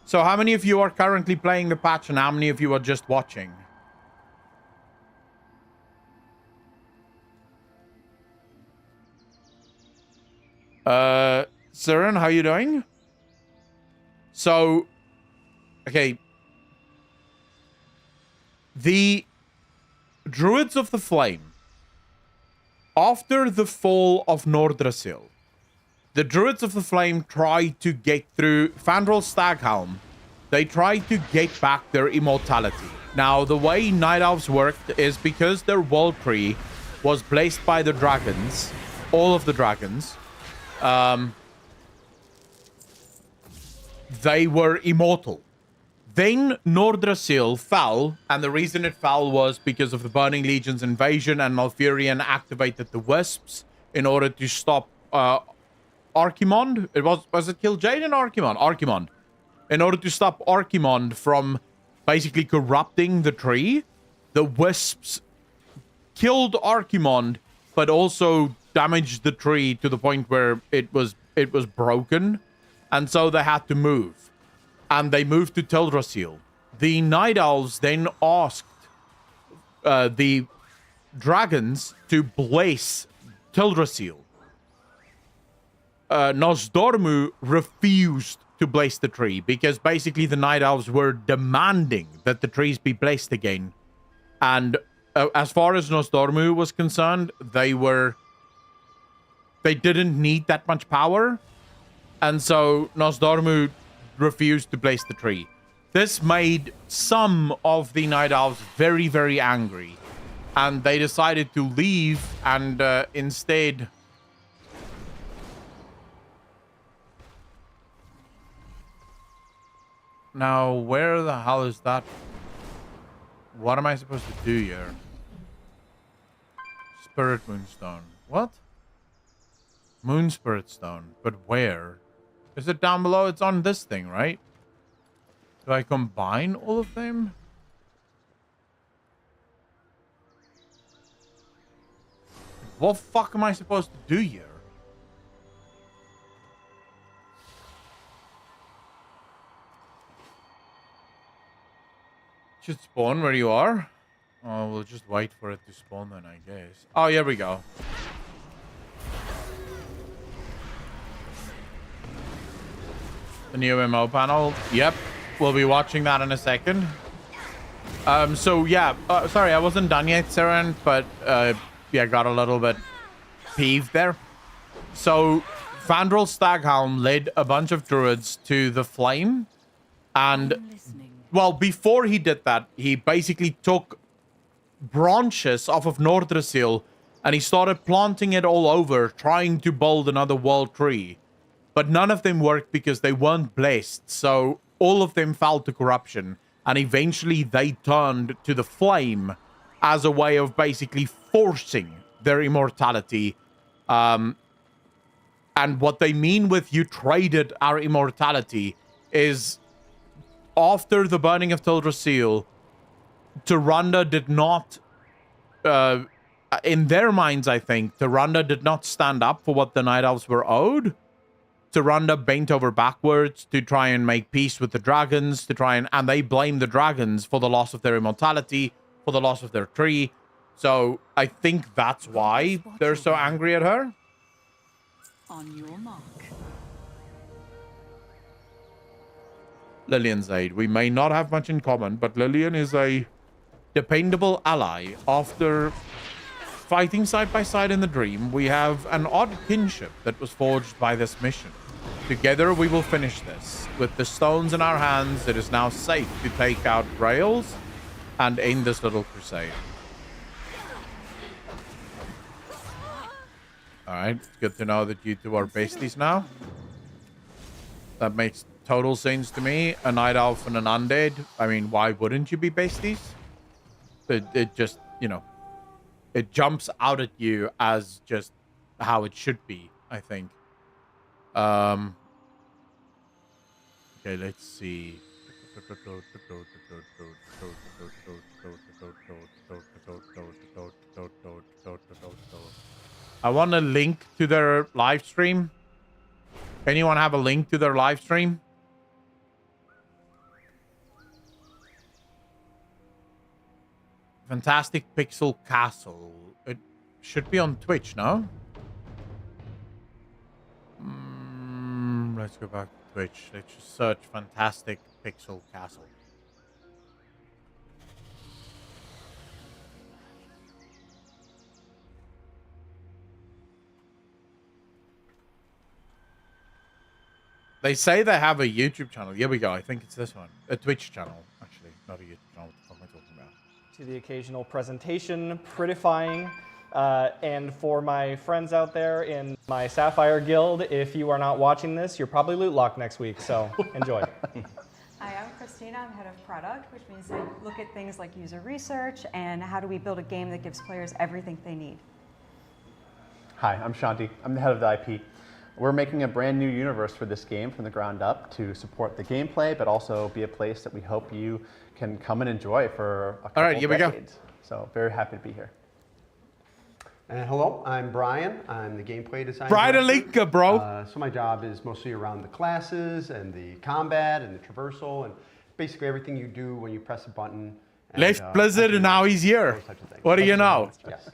So how many of you are currently playing the patch and how many of you are just watching? Siren, how you doing? So, okay. The Druids of the Flame. After the fall of Nordrassil, the Druids of the Flame tried to get through Fandral Staghelm. They tried to get back their immortality. Now, the way Night Elves worked is because their world tree was blessed by the dragons, all of the dragons, they were immortal. Then Nordrassil fell, and the reason it fell was because of the Burning Legion's invasion, and Malfurion activated the Wisps in order to stop Archimond. Was it Kil'jaeden or Archimond? Archimond. In order to stop Archimond from basically corrupting the tree, the Wisps killed Archimond, but also damaged the tree to the point where it was broken, and so they had to move. And they moved to Teldrassil. The Night Elves then asked the dragons to bless Teldrassil. Nosdormu refused to bless the tree because basically the Night Elves were demanding that the trees be blessed again. And as far as Nosdormu was concerned, they didn't need that much power. And so Nosdormu refused to bless the tree. This made some of the Night Elves very, very angry. And they decided to leave and instead... Now, where the hell is that? What am I supposed to do here? Spirit Moonstone. What? Moon Spirit Stone. But where? Is it down below? It's on this thing, right? Do I combine all of them? What the fuck am I supposed to do here? Should spawn where you are? Oh, we'll just wait for it to spawn then, I guess. Oh, here we go. The new MMO panel. Yep. We'll be watching that in a second. So yeah, sorry, I wasn't done yet, Seren, but yeah, got a little bit peeved there. So Fandral Staghound led a bunch of druids to the flame, and well, before he did that, he basically took branches off of Nordrasil and he started planting it all over, trying to build another world tree. But none of them worked because they weren't blessed, so all of them fell to corruption. And eventually they turned to the flame as a way of basically forcing their immortality. And what they mean with "you traded our immortality" is after the burning of Teldrassil, Tyrande did not, in their minds, I think, Tyrande did not stand up for what the Night Elves were owed. Tyrande bent over backwards to try and make peace with the dragons, and they blame the dragons for the loss of their immortality, for the loss of their tree. So I think that's why they're so angry at her. On your mark. Lillian's aid. We may not have much in common, but Lillian is a dependable ally. After fighting side by side in the dream, we have an odd kinship that was forged by this mission. Together we will finish this. With the stones in our hands, it is now safe to take out Rails and end this little crusade. Alright, it's good to know that you two are besties now. That makes total sense to me. A night elf and an undead. I mean, why wouldn't you be besties? It just, you know, it jumps out at you as just how it should be, I think. Okay, let's see. I want a link to their live stream. Anyone have a link to their live stream? Fantastic Pixel Castle. It should be on Twitch, no? Let's go back to Twitch. Let's just search Fantastic Pixel Castle. They say they have a YouTube channel. Here we go. I think it's this one. A Twitch channel, actually. Not a YouTube channel. What the fuck am I talking about? To the occasional presentation, prettifying. And for my friends out there in my Sapphire Guild, if you are not watching this, you're probably loot locked next week, so enjoy. Hi, I'm Christina. I'm head of product, which means I look at things like user research and how do we build a game that gives players everything they need. Hi, I'm Shanti. I'm the head of the IP. We're making a brand new universe for this game from the ground up to support the gameplay, but also be a place that we hope you can come and enjoy for a couple All right, here we go. So very happy to be here. And hello, I'm Brian. I'm the gameplay designer. Brian Alinka, bro. So my job is mostly around the classes and the combat and the traversal and basically everything you do when you press a button. And, Left Blizzard and now he's here. What do you know? Yes.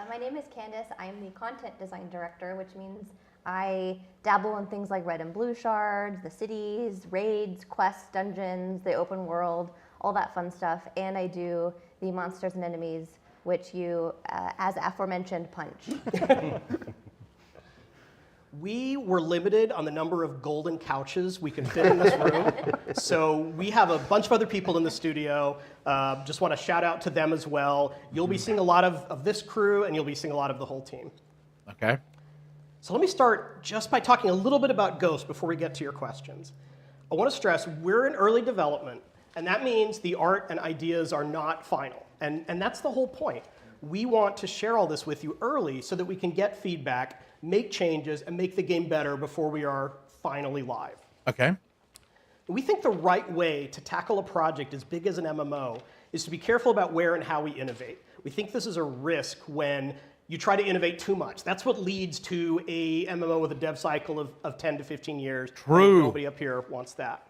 My name is Candace. I'm the content design director, which means I dabble in things like red and blue shards, the cities, raids, quests, dungeons, the open world, all that fun stuff. And I do the monsters and enemies, which you, as aforementioned, punch. We were limited on the number of golden couches we can fit in this room. So we have a bunch of other people in the studio. Just want to shout out to them as well. You'll be seeing a lot of this crew, and you'll be seeing a lot of the whole team. Okay. So let me start just by talking a little bit about Ghost before we get to your questions. I want to stress we're in early development, and that means the art and ideas are not final. And that's the whole point. We want to share all this with you early so that we can get feedback, make changes, and make the game better before we are finally live. Okay. We think the right way to tackle a project as big as an MMO is to be careful about where and how we innovate. We think this is a risk when you try to innovate too much. That's what leads to a MMO with a dev cycle of 10 to 15 years. True. Nobody up here wants that.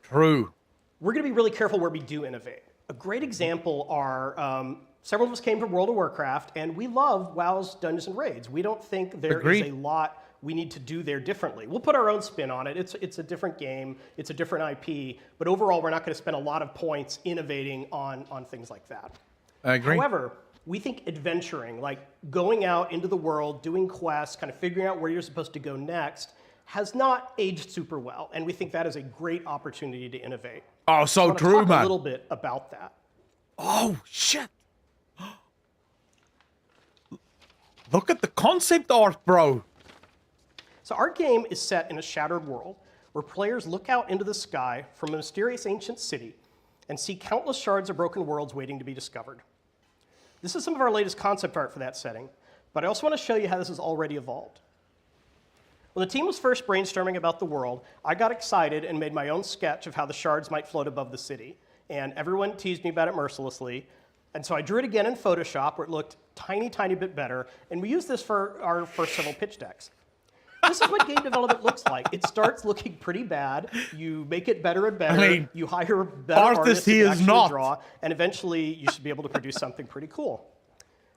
True. We're going to be really careful where we do innovate. A great example are several of us came from World of Warcraft, and we love WoW's Dungeons and Raids. We don't think there is a lot we need to do there differently. We'll put our own spin on it. It's a different game. It's a different IP. But overall, we're not going to spend a lot of points innovating on things like that. I agree. However, we think adventuring, like going out into the world, doing quests, kind of figuring out where you're supposed to go next, has not aged super well. And we think that is a great opportunity to innovate. Oh, so I true, talk man. A little bit about that. Oh, shit. Look at the concept art, bro. So our game is set in a shattered world where players look out into the sky from a mysterious ancient city and see countless shards of broken worlds waiting to be discovered. This is some of our latest concept art for that setting, but I also want to show you how this has already evolved. When the team was first brainstorming about the world, I got excited and made my own sketch of how the shards might float above the city, and everyone teased me about it mercilessly. And so I drew it again in Photoshop where it looked tiny bit better, and we used this for our first several pitch decks. This is what game development looks like. It starts looking pretty bad. You make it better and better. I mean, you hire better artists to actually draw, and eventually you should be able to produce something pretty cool.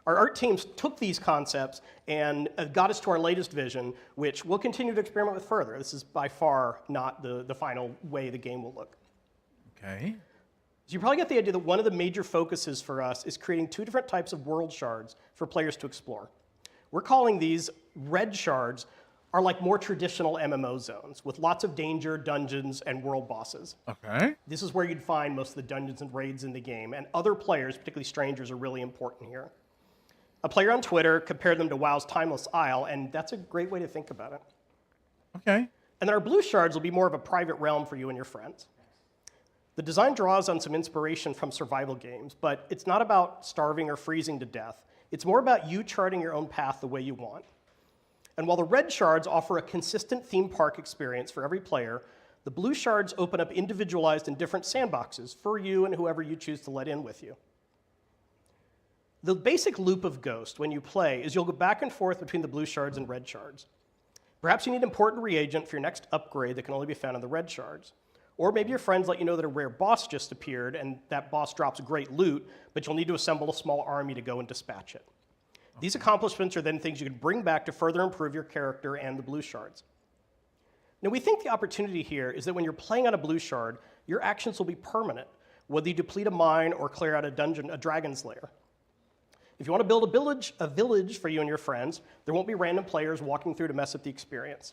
Our art teams took these concepts and got us to our latest vision, which we'll continue to experiment with further. This is by far not the final way the game will look. Okay. So you probably get the idea that one of the major focuses for us is creating two different types of world shards for players to explore. We're calling these red shards are like more traditional MMO zones with lots of danger, dungeons, and world bosses. Okay. This is where you'd find most of the dungeons and raids in the game, and other players, particularly strangers, are really important here. A player on Twitter compared them to WoW's Timeless Isle, and that's a great way to think about it. Okay. And then our blue shards will be more of a private realm for you and your friends. The design draws on some inspiration from survival games, but it's not about starving or freezing to death. It's more about you charting your own path the way you want. And while the red shards offer a consistent theme park experience for every player, the blue shards open up individualized and different sandboxes for you and whoever you choose to let in with you. The basic loop of Ghost when you play is you'll go back and forth between the blue shards and red shards. Perhaps you need an important reagent for your next upgrade that can only be found in the red shards. Or maybe your friends let you know that a rare boss just appeared and that boss drops great loot, but you'll need to assemble a small army to go and dispatch it. These accomplishments are then things you can bring back to further improve your character and the blue shards. Now we think the opportunity here is that when you're playing on a blue shard, your actions will be permanent, whether you deplete a mine or clear out a dragon's lair. If you want to build a village for you and your friends, there won't be random players walking through to mess up the experience.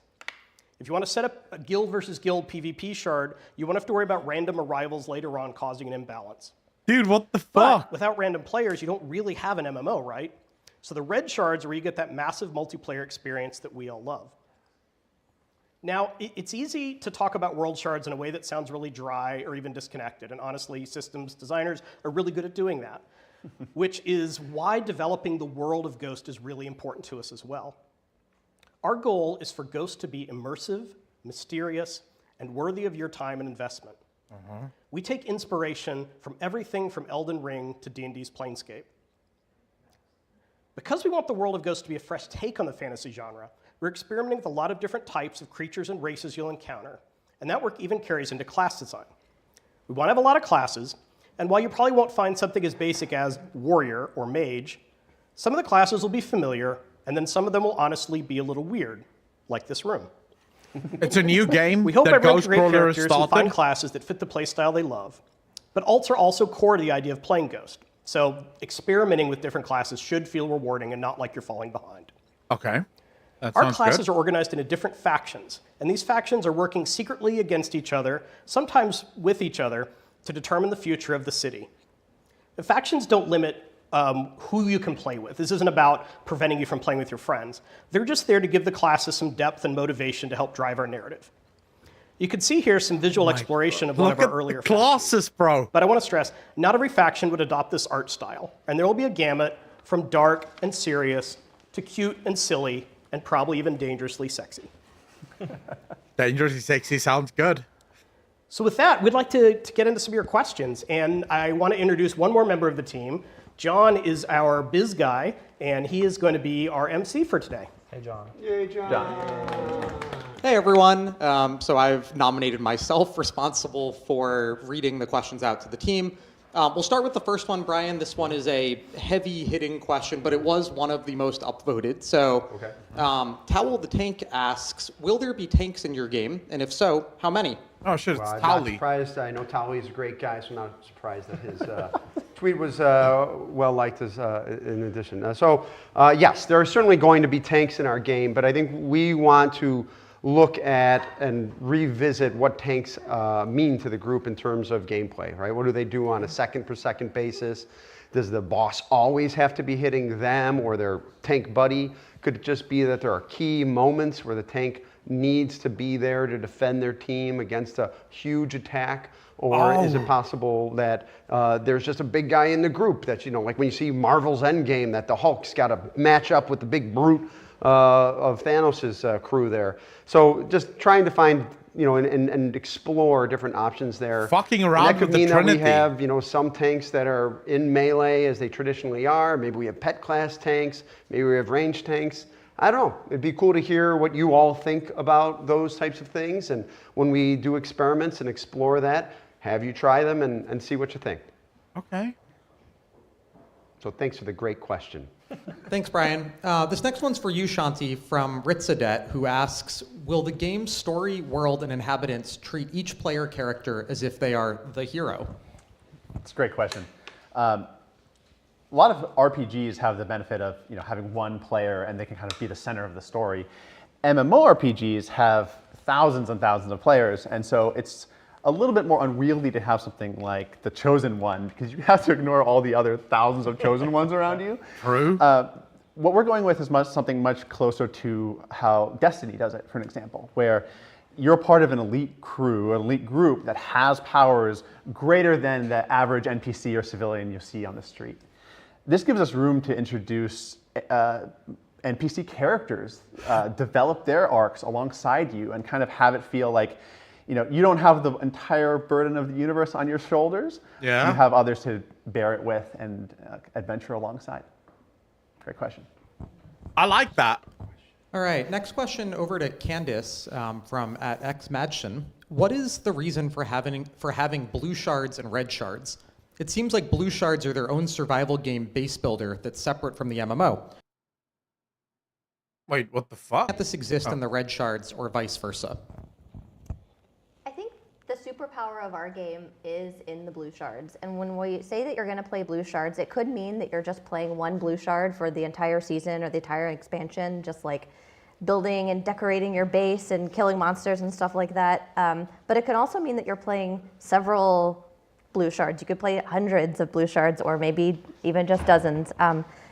If you want to set up a guild versus guild PvP shard, you won't have to worry about random arrivals later on causing an imbalance. Dude, what the fuck? But without random players, you don't really have an MMO, right? So the red shards are where you get that massive multiplayer experience that we all love. Now, it's easy to talk about world shards in a way that sounds really dry or even disconnected, and honestly, systems designers are really good at doing that, which is why developing the world of Ghost is really important to us as well. Our goal is for Ghost to be immersive, mysterious, and worthy of your time and investment. We take inspiration from everything from Elden Ring to D&D's Planescape. Because we want the world of Ghost to be a fresh take on the fantasy genre, we're experimenting with a lot of different types of creatures and races you'll encounter, and that work even carries into class design. We want to have a lot of classes, and while you probably won't find something as basic as warrior or mage, some of the classes will be familiar, and then some of them will honestly be a little weird, like this room. It's a new game. We hope that everyone can create Ghostcrawler characters and started. find classes that fit the playstyle they love, but alts are also core to the idea of playing Ghost. So experimenting with different classes should feel rewarding and not like you're falling behind. Okay. That Our sounds classes good. are organized into different factions, and these factions are working secretly against each other, sometimes with each other, to determine the future of the city. The factions don't limit who you can play with. This isn't about preventing you from playing with your friends. They're just there to give the classes some depth and motivation to help drive our narrative. You can see here some visual exploration of one of our earlier classes, bro. But I want to stress, not every faction would adopt this art style, and there will be a gamut from dark and serious to cute and silly and probably even dangerously sexy. Dangerously sexy sounds good. So with that, we'd like to get into some of your questions, and I want to introduce one more member of the team. John is our biz guy, and he is going to be our MC for today. Hey, John. Yay, John. Hey everyone, so I've nominated myself responsible for reading the questions out to the team. We'll start with the first one, Brian. This one is a heavy-hitting question, but it was one of the most upvoted. So, Towel the Tank asks, will there be tanks in your game? And if so, how many? Oh, shit, Well, I'm not surprised. I know Towley is a great guy, so I'm not surprised that his tweet was well-liked in addition. Yes, there are certainly going to be tanks in our game, but I think we want to look at and revisit what tanks mean to the group in terms of gameplay, right? What do they do on a second-per-second basis? Does the boss always have to be hitting them or their tank buddy? Could it just be that there are key moments where the tank needs to be there to defend their team against a huge attack? Or is it possible that there's just a big guy in the group that, like when you see Marvel's Endgame, that the Hulk's got to match up with the big brute of Thanos' crew there. So just trying to find, and explore different options there. Fucking around and that with could the mean that Trinity. we have, some tanks that are in melee as they traditionally are. Maybe we have pet class tanks. Maybe we have ranged tanks. I don't know. It'd be cool to hear what you all think about those types of things. And when we do experiments and explore that, have you try them and see what you think. Okay. So thanks for the great question. Thanks, Brian. This next one's for you, Shanti, from Ritzadet, who asks, will the game's story, world, and inhabitants treat each player character as if they are the hero? That's a great question. A lot of RPGs have the benefit of having one player and they can kind of be the center of the story. MMORPGs have thousands and thousands of players, and so it's a little bit more unwieldy to have something like the Chosen One, because you have to ignore all the other thousands of Chosen Ones around you. True. What we're going with is something much closer to how Destiny does it, for an example, where you're part of an elite crew, an elite group that has powers greater than the average NPC or civilian you see on the street. This gives us room to introduce NPC characters, develop their arcs alongside you, and kind of have it feel like you don't have the entire burden of the universe on your shoulders. Yeah. You have others to bear it with and adventure alongside. Great question. I like that. All right, next question over to Candice from @xmadson. What is the reason for having blue shards and red shards? It seems like blue shards are their own survival game base builder that's separate from the MMO. Wait, what the fuck? Can't this exist in the red shards or vice versa? I think the superpower of our game is in the blue shards. And when we say that you're going to play blue shards, it could mean that you're just playing one blue shard for the entire season or the entire expansion, just like building and decorating your base and killing monsters and stuff like that. But it can also mean that you're playing several blue shards. You could play hundreds of blue shards or maybe even just dozens.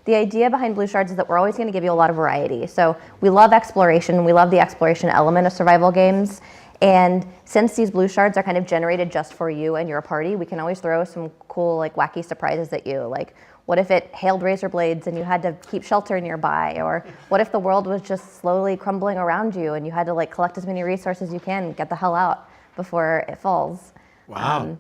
The idea behind blue shards is that we're always going to give you a lot of variety. So we love exploration. We love the exploration element of survival games. And since these blue shards are kind of generated just for you and your party, we can always throw some cool, like, wacky surprises at you. Like, what if it hailed razor blades and you had to keep shelter nearby? Or what if the world was just slowly crumbling around you and you had to, like, collect as many resources as you can and get the hell out before it falls? Wow.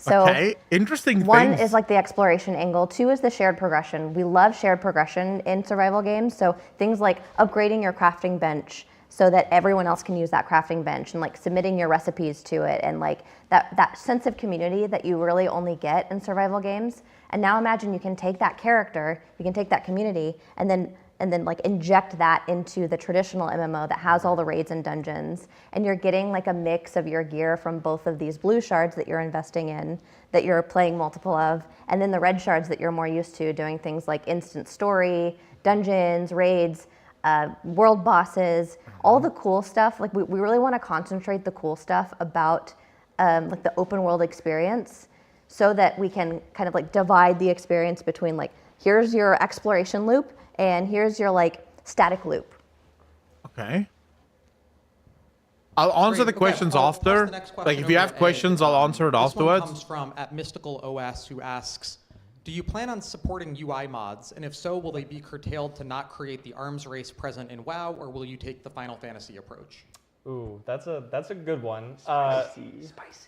So okay, interesting one things. is like the exploration angle. Two is the shared progression. We love shared progression in survival games. So things like upgrading your crafting bench so that everyone else can use that crafting bench, and like submitting your recipes to it, and like that sense of community that you really only get in survival games. And now imagine you can take that character, you can take that community, and then like inject that into the traditional MMO that has all the raids and dungeons. And you're getting like a mix of your gear from both of these blue shards that you're investing in, that you're playing multiple of, and then the red shards that you're more used to doing things like instant story, dungeons, raids, world bosses, all the cool stuff. Like we really want to concentrate the cool stuff about like the open world experience, so that we can kind of like divide the experience between like, here's your exploration loop, and here's your like static loop. Okay. I'll answer the questions after. Like if you have questions, I'll answer it afterwards. This one comes from @MysticalOS, who asks, do you plan on supporting UI mods? And if so, will they be curtailed to not create the arms race present in WoW, or will you take the Final Fantasy approach? Ooh, that's a good one. Spicy.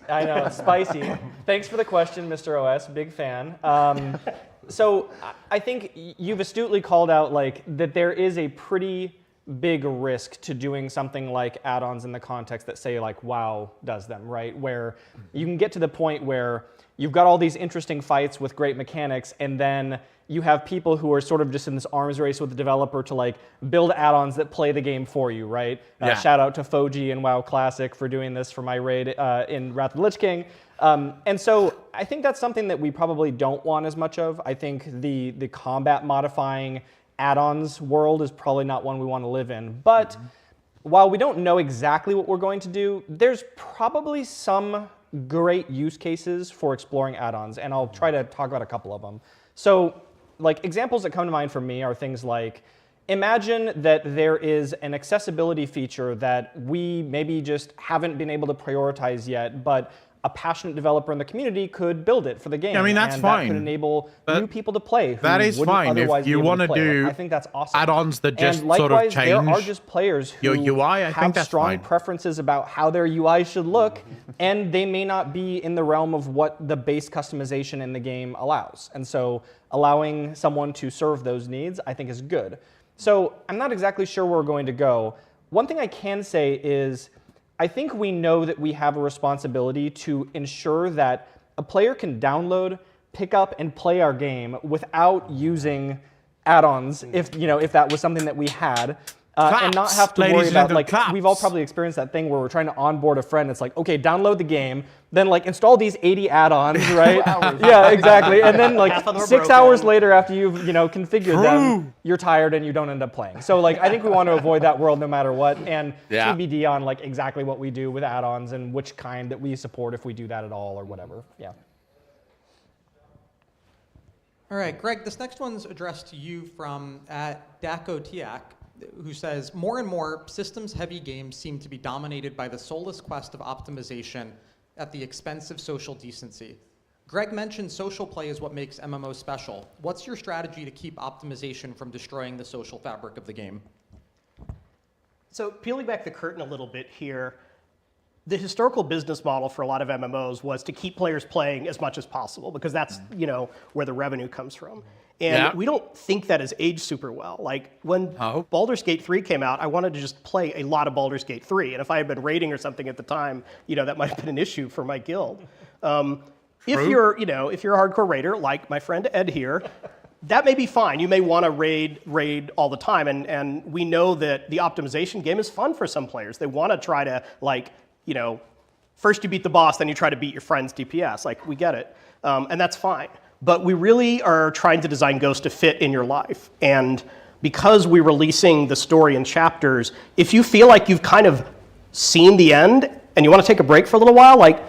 I know, it's spicy. Thanks for the question, Mr. OS, big fan. So I think you've astutely called out like that there is a pretty big risk to doing something like add-ons in the context that say like WoW does them, right? Where you can get to the point where you've got all these interesting fights with great mechanics, and then you have people who are sort of just in this arms race with the developer to like build add-ons that play the game for you, right? Yeah. Shout out to Foji and WoW Classic for doing this for my raid in Wrath of the Lich King. And so I think that's something that we probably don't want as much of. I think the combat modifying add-ons world is probably not one we want to live in. But while we don't know exactly what we're going to do, there's probably some great use cases for exploring add-ons, and I'll try to talk about a couple of them. So, like, examples that come to mind for me are things like, imagine that there is an accessibility feature that we maybe just haven't been able to prioritize yet, but a passionate developer in the community could build it for the game. I mean, that's and fine. That could enable new people to play. Who That is wouldn't fine. Otherwise If you want to do I think that's awesome. add-ons that just and likewise, sort of change there are just players who your UI, I think have that's strong fine. preferences about how their UI should look, and they may not be in the realm of what the base customization in the game allows. And so allowing someone to serve those needs, I think, is good. So I'm not exactly sure where we're going to go. One thing I can say is I think we know that we have a responsibility to ensure that a player can download, pick up, and play our game without using add-ons, if that was something that we had. And not have to worry about, like, we've all probably experienced that thing where we're trying to onboard a friend. It's like, okay, download the game, then like install these 80 add-ons, right? Yeah, exactly. And then like 6 hours later after you've, configured them, you're tired and you don't end up playing. So like, I think we want to avoid that world no matter what. And TBD on like exactly what we do with add-ons and which kind that we support if we do that at all or whatever. Yeah. All right, Greg, this next one's addressed to you from Daco Tiak, who says, more and more systems-heavy games seem to be dominated by the soulless quest of optimization at the expense of social decency. Greg mentioned social play is what makes MMOs special. What's your strategy to keep optimization from destroying the social fabric of the game? So peeling back the curtain a little bit here, the historical business model for a lot of MMOs was to keep players playing as much as possible because that's, where the revenue comes from. And we don't think that has aged super well. Like when Baldur's Gate 3 came out, I wanted to just play a lot of Baldur's Gate 3. And if I had been raiding or something at the time, that might have been an issue for my guild. If you're a hardcore raider, like my friend Ed here, that may be fine. You may want to raid all the time. And we know that the optimization game is fun for some players. They want to try to first you beat the boss, then you try to beat your friend's DPS. Like, we get it. And that's fine. But we really are trying to design Ghost to fit in your life. And because we're releasing the story in chapters, if you feel like you've kind of seen the end and you want to take a break for a little while, like,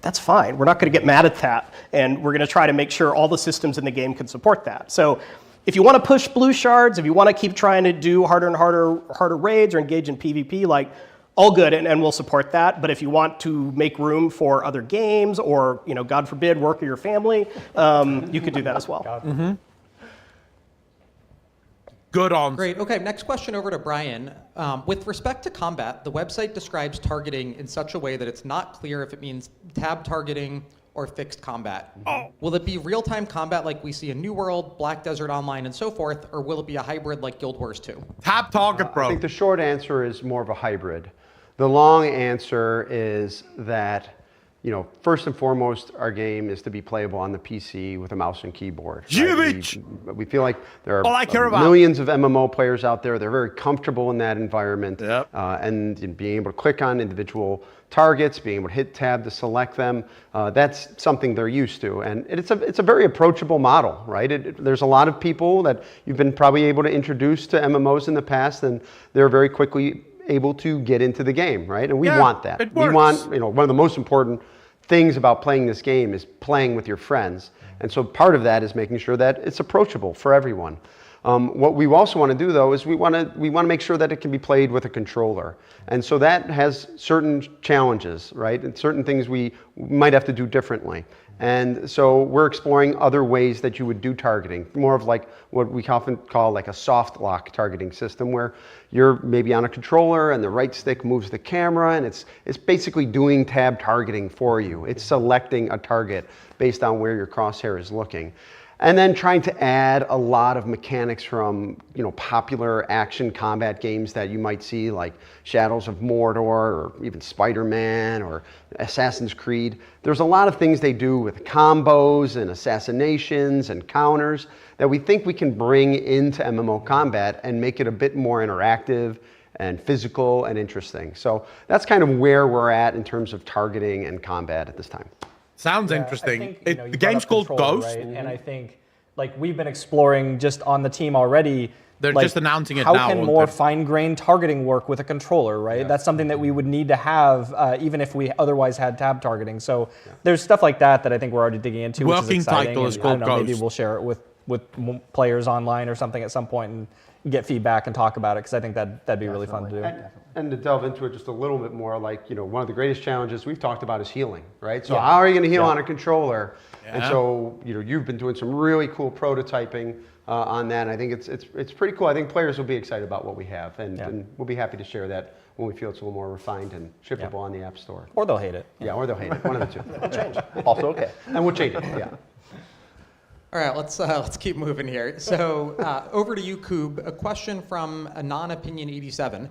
that's fine. We're not going to get mad at that. And we're going to try to make sure all the systems in the game can support that. So if you want to push blue shards, if you want to keep trying to do harder and harder raids or engage in PvP, like, all good, and we'll support that. But if you want to make room for other games or, God forbid, work with your family, you could do that as well. Good on. Great. Okay, next question over to Brian. With respect to combat, the website describes targeting in such a way that it's not clear if it means tab targeting or fixed combat. Will it be real-time combat like we see in New World, Black Desert Online, and so forth, or will it be a hybrid like Guild Wars 2? Tab target, bro. I think the short answer is more of a hybrid. The long answer is that, first and foremost, our game is to be playable on the PC with a mouse and keyboard. Right? We feel like there are millions of MMO players out there. They're very comfortable in that environment. And being able to click on individual targets, being able to hit tab to select them, that's something they're used to. And it's a very approachable model, right? There's a lot of people that you've been probably able to introduce to MMOs in the past, and they're very quickly able to get into the game, right? And we want that. We want, one of the most important things about playing this game is playing with your friends. And so part of that is making sure that it's approachable for everyone. What we also want to do, though, is we want to make sure that it can be played with a controller. And so that has certain challenges, right? And certain things we might have to do differently. And so we're exploring other ways that you would do targeting, more of like what we often call like a soft lock targeting system, where you're maybe on a controller and the right stick moves the camera, and it's basically doing tab targeting for you. It's selecting a target based on where your crosshair is looking. And then trying to add a lot of mechanics from, popular action combat games that you might see, like Shadows of Mordor or even Spider-Man or Assassin's Creed. There's a lot of things they do with combos and assassinations and counters that we think we can bring into MMO combat and make it a bit more interactive and physical and interesting. So that's kind of where we're at in terms of targeting and combat at this time. Sounds interesting. The game's called Ghost. Right? And I think, we've been exploring just on the team already. They're just announcing it how now. How can more fine-grained targeting work with a controller, right? Yeah. That's something that we would need to have, even if we otherwise had tab targeting. So there's stuff like that I think we're already digging into, which is exciting. Title is called Maybe Ghost. we'll share it with players online or something at some point and get feedback and talk about it, because I think that'd be really fun to do. And to delve into it just a little bit more, one of the greatest challenges we've talked about is healing, right? So how are you going to heal on a controller? And so, you've been doing some really cool prototyping on that. And I think it's pretty cool. I think players will be excited about what we have, and we'll be happy to share that when we feel it's a little more refined and shippable on the App Store. Or they'll hate it. Yeah, or they'll hate it. One of the two. We'll change. Also okay. And we'll change it, yeah. All right, let's keep moving here. So over to you, Koob. A question from Non-Opinion87.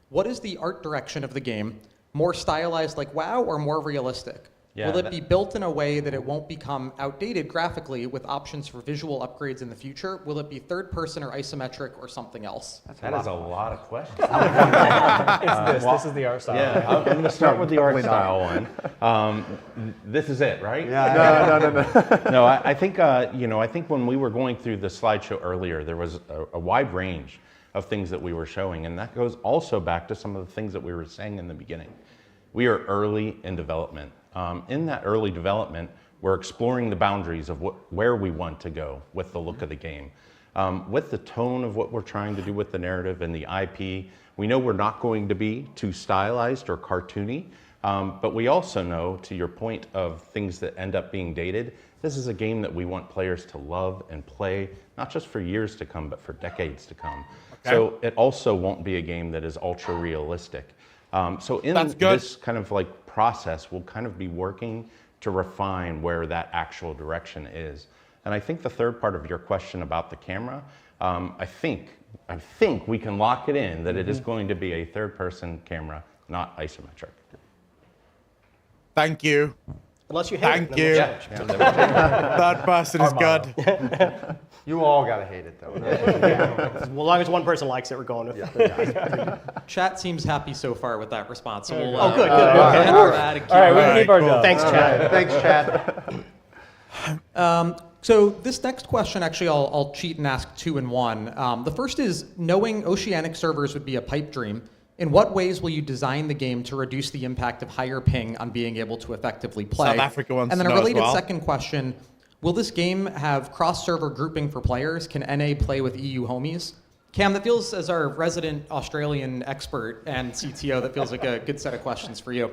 What is the art direction of the game? More stylized like WoW or more realistic? Yeah, Will it be built in a way that it won't become outdated graphically with options for visual upgrades in the future? Will it be third person or isometric or something else? That is a lot of questions. This is the art style. Yeah, I'm going to start with the art style one. This is it, right? Yeah. No. No, I think I think when we were going through the slideshow earlier, there was a wide range of things that we were showing, and that goes also back to some of the things that we were saying in the beginning. We are early in development. In that early development, we're exploring the boundaries of where we want to go with the look of the game. With the tone of what we're trying to do with the narrative and the IP, we know we're not going to be too stylized or cartoony, but we also know, to your point of things that end up being dated, this is a game that we want players to love and play, not just for years to come, but for decades to come. Okay. So it also won't be a game that is ultra realistic. So in this kind of process, we'll kind of be working to refine where that actual direction is. And I think the third part of your question about the camera, I think we can lock it in that it is going to be a third-person camera, not isometric. Thank you. Unless you hate Thank you. Third person is good. You all gotta hate it though. As long as one person likes it, we're going with it. Chat seems happy so far with that response. So we'll, good. All right, we can keep our job. Thanks, Chat. Thanks, Chat. So this next question, actually, I'll cheat and ask two in one. The first is, knowing oceanic servers would be a pipe dream, in what ways will you design the game to reduce the impact of higher ping on being able to effectively play? South Africa wants and then to a know as related well. second question, will this game have cross-server grouping for players? Can NA play with EU homies? Cam, that feels, as our resident Australian expert and CTO, that feels like a good set of questions for you.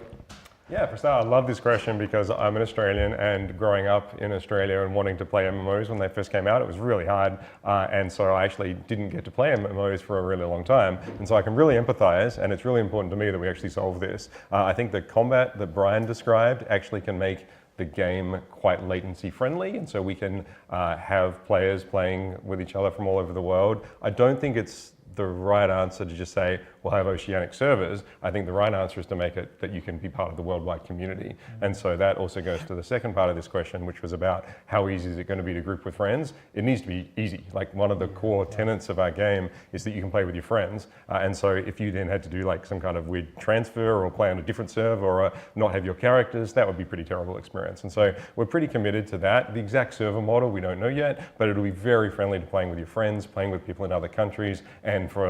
Yeah, for start, I love this question because I'm an Australian, and growing up in Australia and wanting to play MMOs when they first came out, it was really hard. And so I actually didn't get to play MMOs for a really long time. And so I can really empathize, and it's really important to me that we actually solve this. I think the combat that Brian described actually can make the game quite latency friendly, and so we can have players playing with each other from all over the world. I don't think it's the right answer to just say, we'll have oceanic servers. I think the right answer is to make it that you can be part of the worldwide community. And so that also goes to the second part of this question, which was about how easy is it going to be to group with friends? It needs to be easy. Like, one of the core tenets of our game is that you can play with your friends. And so if you then had to do like some kind of weird transfer or play on a different server or not have your characters, that would be a pretty terrible experience. And so we're pretty committed to that. The exact server model, we don't know yet, but it'll be very friendly to playing with your friends, playing with people in other countries, and for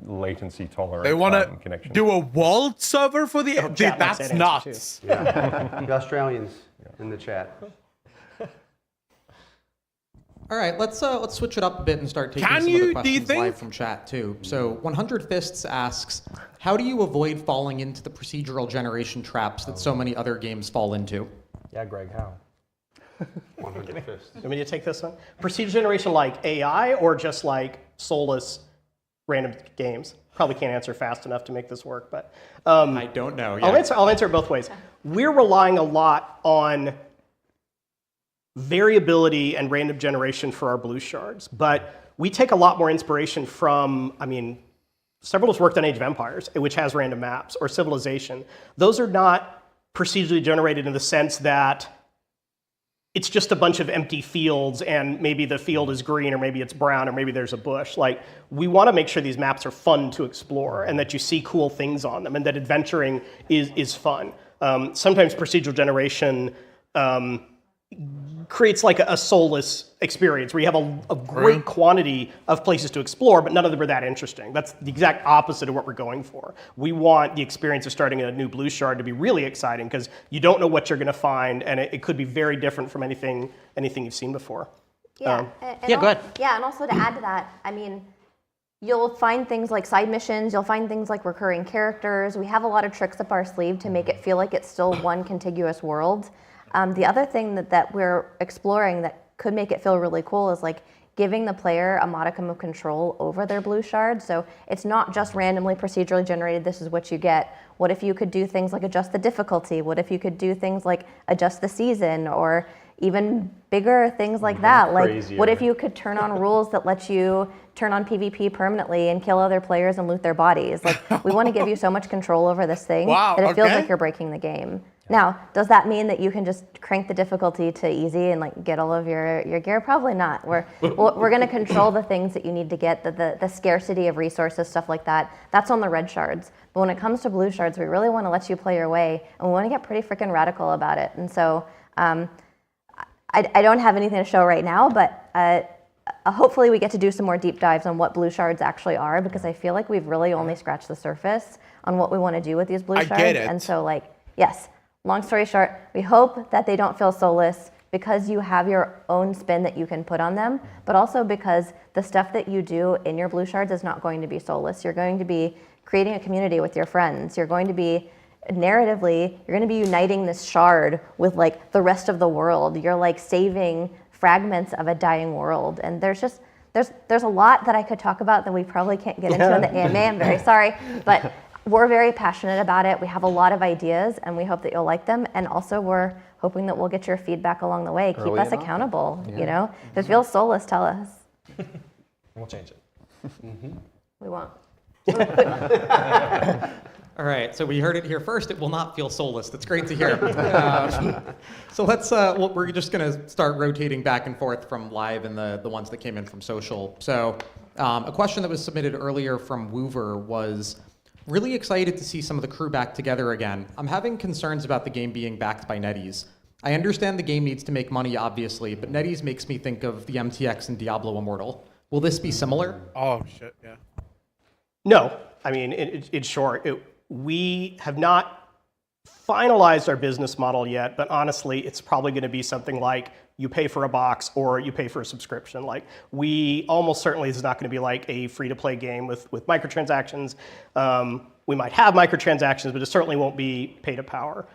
latency tolerant They want to connection. do a world server for the... Dude, that's nuts. Yeah. The Australians in the chat. All right, let's switch it up a bit and start taking Can some you- of the do you questions think- live from chat too. So 100 Fists asks, how do you avoid falling into the procedural generation traps that so many other games fall into? Yeah, Greg, how? 100 Fists. You want me to take this one? Procedure generation like AI or just like soulless random games? Probably can't answer fast enough to make this work, but I don't know. Yeah. I'll answer it both ways. We're relying a lot on variability and random generation for our blue shards, but we take a lot more inspiration from, I mean, several of us worked on Age of Empires, which has random maps, or Civilization. Those are not procedurally generated in the sense that it's just a bunch of empty fields and maybe the field is green or maybe it's brown or maybe there's a bush. Like, we want to make sure these maps are fun to explore and that you see cool things on them and that adventuring is fun. Sometimes procedural generation creates like a soulless experience where you have a great quantity of places to explore, but none of them are that interesting. That's the exact opposite of what we're going for. We want the experience of starting a new blue shard to be really exciting because you don't know what you're going to find, and it could be very different from anything you've seen before. Yeah. Go ahead. Yeah, and also to add to that, I mean, you'll find things like side missions, you'll find things like recurring characters. We have a lot of tricks up our sleeve to make it feel like it's still one contiguous world. The other thing that we're exploring that could make it feel really cool is like giving the player a modicum of control over their blue shard. So it's not just randomly procedurally generated, this is what you get. What if you could do things like adjust the difficulty? What if you could do things like adjust the season, or even bigger things like that? Like, what if you could turn on rules that let you turn on PvP permanently and kill other players and loot their bodies? Like, we want to give you so much control over this thing that it feels like you're breaking the game. Now, does that mean that you can just crank the difficulty to easy and like get all of your gear? Probably not. We're going to control the things that you need to get, the scarcity of resources, stuff like that. That's on the red shards. But when it comes to blue shards, we really want to let you play your way, and we want to get pretty freaking radical about it. And so I don't have anything to show right now, but hopefully we get to do some more deep dives on what blue shards actually are, because I feel like we've really only scratched the surface on what we want to do with these blue shards. Get it. And so, like, yes. Long story short, we hope that they don't feel soulless because you have your own spin that you can put on them, but also because the stuff that you do in your blue shards is not going to be soulless. You're going to be creating a community with your friends. You're going to be, narratively, you're going to be uniting this shard with like the rest of the world. You're like saving fragments of a dying world. And there's a lot that I could talk about that we probably can't get into in the AMA. I'm very sorry, but we're very passionate about it. We have a lot of ideas, and we hope that you'll like them. And also, we're hoping that we'll get your feedback along the way. Keep us accountable. You know, if it feels soulless, tell us. We'll change it. We won't. All right, so we heard it here first. It will not feel soulless. That's great to hear. So let's. We're just going to start rotating back and forth from live and the ones that came in from social. So a question that was submitted earlier from Woover was, really excited to see some of the crew back together again. I'm having concerns about the game being backed by NetEase. I understand the game needs to make money, obviously, but NetEase makes me think of the MTX and Diablo Immortal. Will this be similar? Oh, shit, yeah. No. I mean, in short, we have not finalized our business model yet, but honestly, it's probably going to be something like you pay for a box or you pay for a subscription. Like, we almost certainly, this is not going to be like a free-to-play game with microtransactions. We might have microtransactions, but it certainly won't be pay to power.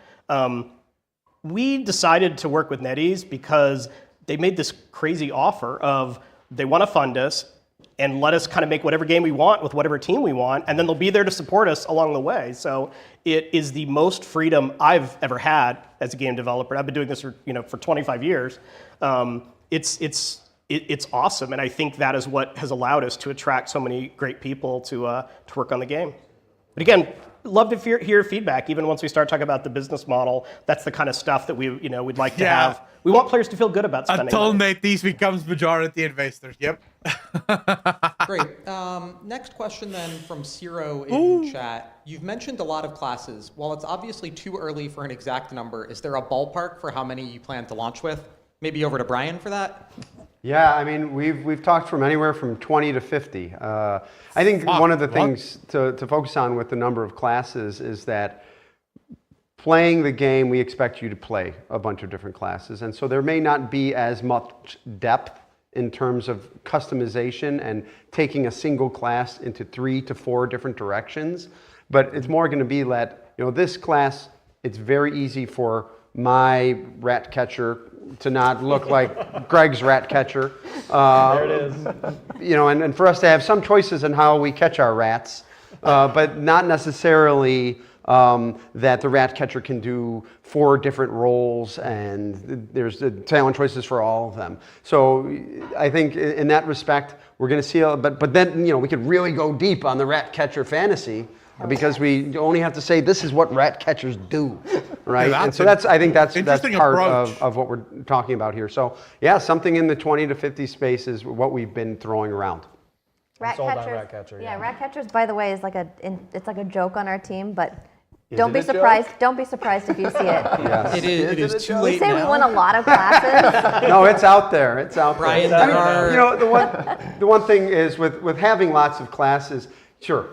We decided to work with NetEase because they made this crazy offer of they want to fund us and let us kind of make whatever game we want with whatever team we want, and then they'll be there to support us along the way. So it is the most freedom I've ever had as a game developer. I've been doing this for 25 years. It's awesome, and I think that is what has allowed us to attract so many great people to work on the game. But again, love to hear feedback. Even once we start talking about the business model, that's the kind of stuff that we'd like to have. We want players to feel good about spending until money. NetEase becomes majority investors. Yep. Great. Next question then from Ciro in chat. You've mentioned a lot of classes. While it's obviously too early for an exact number, is there a ballpark for how many you plan to launch with? Maybe over to Brian for that? Yeah, I mean, we've talked from anywhere from 20 to 50. I think one of the things to focus on with the number of classes is that playing the game, we expect you to play a bunch of different classes. And so there may not be as much depth in terms of customization and taking a single class into 3 to 4 different directions. But it's more going to be that, this class, it's very easy for my rat catcher to not look like Greg's rat catcher. There it is. And for us to have some choices in how we catch our rats, but not necessarily that the rat catcher can do 4 different roles, and there's the talent choices for all of them. So I think in that respect, we're going to see, but then, we could really go deep on the rat catcher fantasy, because we only have to say this is what rat catchers do, right? Yeah, and so I think that's part approach. of what we're talking about here. So yeah, something in the 20 to 50 space is what we've been throwing around. Rat catchers. Yeah, rat catchers, by the way, is it's like a joke on our team, but Is don't it be a joke? surprised. Don't be surprised if you see it. Yes. It is too late We say now. we won a lot of classes. No, it's out there. It's out Brian, there. there are- The one thing is with having lots of classes. Sure,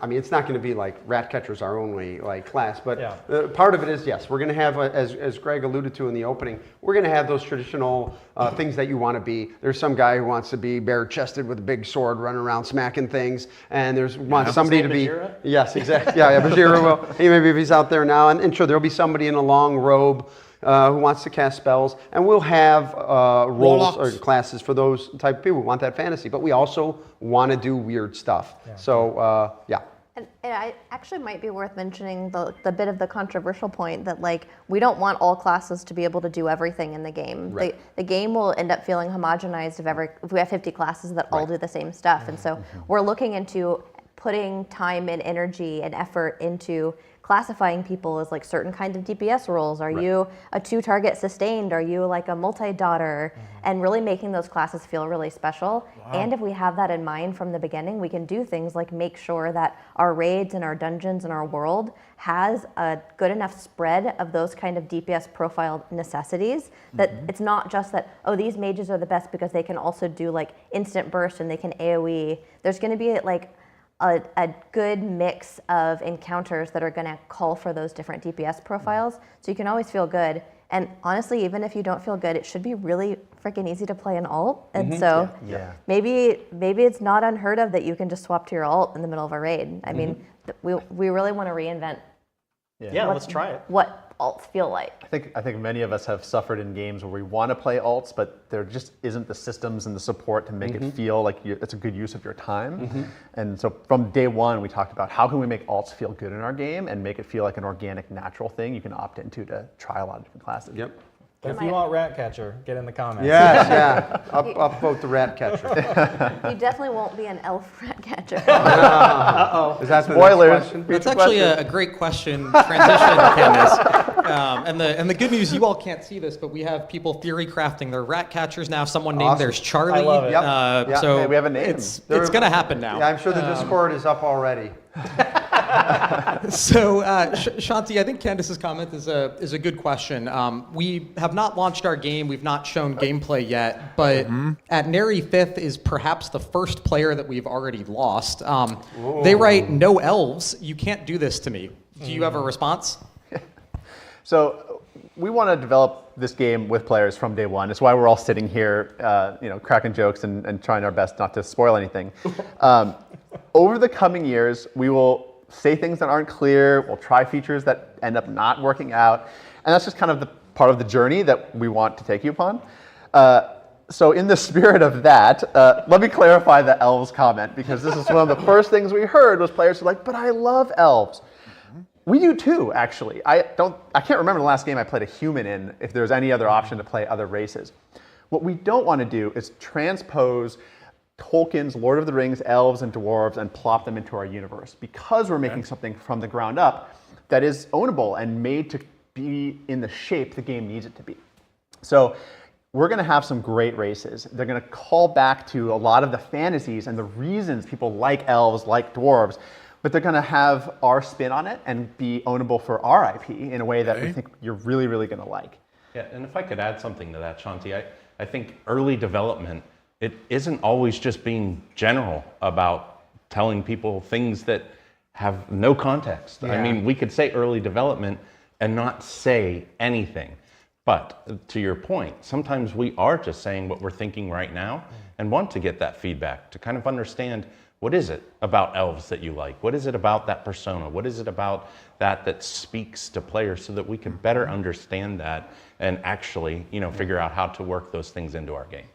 it's not going to be like rat catchers our only class, but part of it is, yes, we're going to have, as Greg alluded to in the opening, we're going to have those traditional things that you want to be. There's some guy who wants to be bare-chested with a big sword running around smacking things, and wants somebody to be... Bajira? Yes, exactly. Yeah, Bajira will. Maybe if he's out there now, and sure, there'll be somebody in a long robe who wants to cast spells, and we'll have roles or classes for those type of people who want that fantasy, but we also want to do weird stuff. Yeah. So, yeah. And it actually might be worth mentioning the bit of the controversial point that we don't want all classes to be able to do everything in the game. Right. The game will end up feeling homogenized if we have 50 classes that all do the same stuff. And so we're looking into putting time and energy and effort into classifying people as certain kind of DPS roles. Are you a 2-target sustained? Are you a multi-daughter? And really making those classes feel really special. Wow. And if we have that in mind from the beginning, we can do things like make sure that our raids and our dungeons and our world has a good enough spread of those kind of DPS profile necessities that it's not just that, oh, these mages are the best because they can also do instant burst and they can AoE. There's going to be a good mix of encounters that are going to call for those different DPS profiles, so you can always feel good. And honestly, even if you don't feel good, it should be really freaking easy to play an alt. And so maybe it's not unheard of that you can just swap to your alt in the middle of a raid. I mean, we really want to reinvent. Yeah, let's try it. What alts feel like. I think many of us have suffered in games where we want to play alts, but there just isn't the systems and the support to make it feel like it's a good use of your time. And so from day one, we talked about how can we make alts feel good in our game and make it feel like an organic, natural thing you can opt into to try a lot of different classes. Yep. If you want rat catcher, get in the comments. Yes, yeah. Upvote the rat catcher. You definitely won't be an elf rat catcher. Uh-oh. Is that Spoilers. the next question? It's actually a great question. Transition, Candace. And the good news, you all can't see this, but we have people theory crafting their rat catchers now. Someone named theirs Charlie. I love it. Yep. So Hey, we have a name. It's going to happen now. Yeah, I'm sure the Discord is up already. So, Shanti, I think Candace's comment is a good question. We have not launched our game. We've not shown gameplay yet, but at Nary 5th is perhaps the first player that we've already lost. They write, "No elves, you can't do this to me." Do you have a response? So we want to develop this game with players from day one. It's why we're all sitting here, cracking jokes and trying our best not to spoil anything. Over the coming years, we will say things that aren't clear. We'll try features that end up not working out. And that's just kind of the part of the journey that we want to take you upon. So in the spirit of that, let me clarify the elves comment, because this is one of the first things we heard was players who were like, but I love elves. We do too, actually. I can't remember the last game I played a human in, if there's any other option to play other races. What we don't want to do is transpose Tolkien's Lord of the Rings elves and dwarves and plop them into our universe, because we're making something from the ground up that is ownable and made to be in the shape the game needs it to be. So we're going to have some great races. They're going to call back to a lot of the fantasies and the reasons people like elves, like dwarves, but they're going to have our spin on it and be ownable for our IP in a way that we think you're really, really going to like. Yeah, and if I could add something to that, Shanti, I think early development, it isn't always just being general about telling people things that have no context. Yeah. I mean, we could say early development and not say anything. But to your point, sometimes we are just saying what we're thinking right now and want to get that feedback to kind of understand, what is it about elves that you like? What is it about that persona? What is it about that speaks to players so that we can better understand that and actually, figure out how to work those things into our game?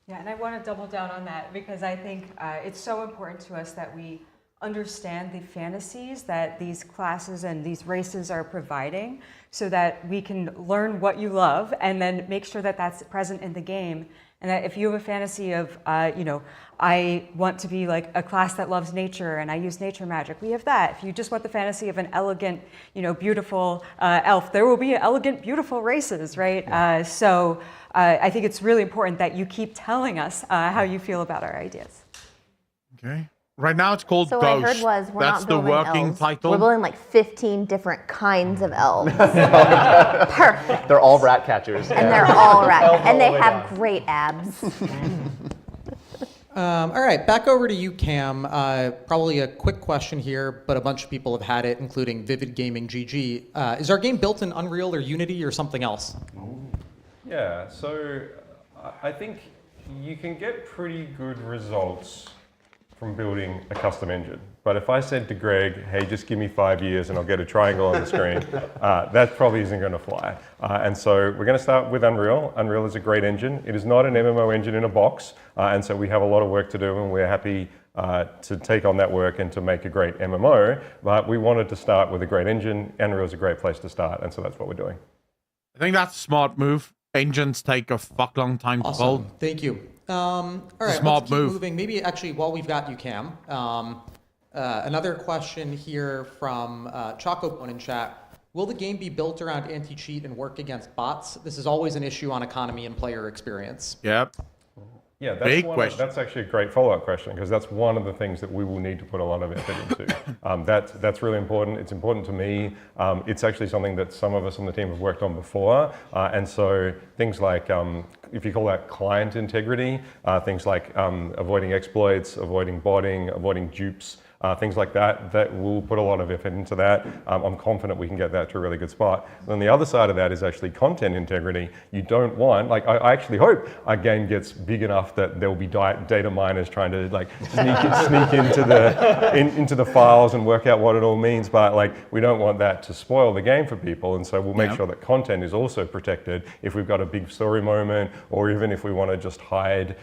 Yeah, and I want to double down on that, because I think it's so important to us that we understand the fantasies that these classes and these races are providing so that we can learn what you love and then make sure that that's present in the game. And that if you have a fantasy of, I want to be like a class that loves nature and I use nature magic, we have that. If you just want the fantasy of an elegant, beautiful elf, there will be elegant, beautiful races, right? So I think it's really important that you keep telling us how you feel about our ideas. Okay. Right now it's called So Ghost. what I heard was we're That's not the building working elves. title. We're building like 15 different kinds of elves. Perfect. They're all rat catchers. And they're all rat. And they have great abs. All right, back over to you, Cam. Probably a quick question here, but a bunch of people have had it, including Vivid Gaming GG. Is our game built in Unreal or Unity or something else? Yeah, so I think you can get pretty good results from building a custom engine. But if I said to Greg, hey, just give me 5 years and I'll get a triangle on the screen, that probably isn't going to fly. And so we're going to start with Unreal. Unreal is a great engine. It is not an MMO engine in a box. And so we have a lot of work to do, and we're happy to take on that work and to make a great MMO. But we wanted to start with a great engine. Unreal is a great place to start, and so that's what we're doing. I think that's a smart move. Engines take a fuck long time to build. Thank you. All right, Smart let's keep move. moving. Maybe actually, while we've got you, Cam, another question here from Choco in chat. Will the game be built around anti-cheat and work against bots? This is always an issue on economy and player experience. Yep. Yeah, Big question. That's actually a great follow-up question, because that's one of the things that we will need to put a lot of effort into. That's really important. It's important to me. It's actually something that some of us on the team have worked on before. And so things like, if you call that client integrity, things like avoiding exploits, avoiding botting, avoiding dupes, things like that, that we'll put a lot of effort into that. I'm confident we can get that to a really good spot. And then the other side of that is actually content integrity. You don't want, like, I actually hope our game gets big enough that there will be data miners trying to like sneak into the files and work out what it all means. But like, we don't want that to spoil the game for people. And so we'll make sure that content is also protected if we've got a big story moment, or even if we want to just hide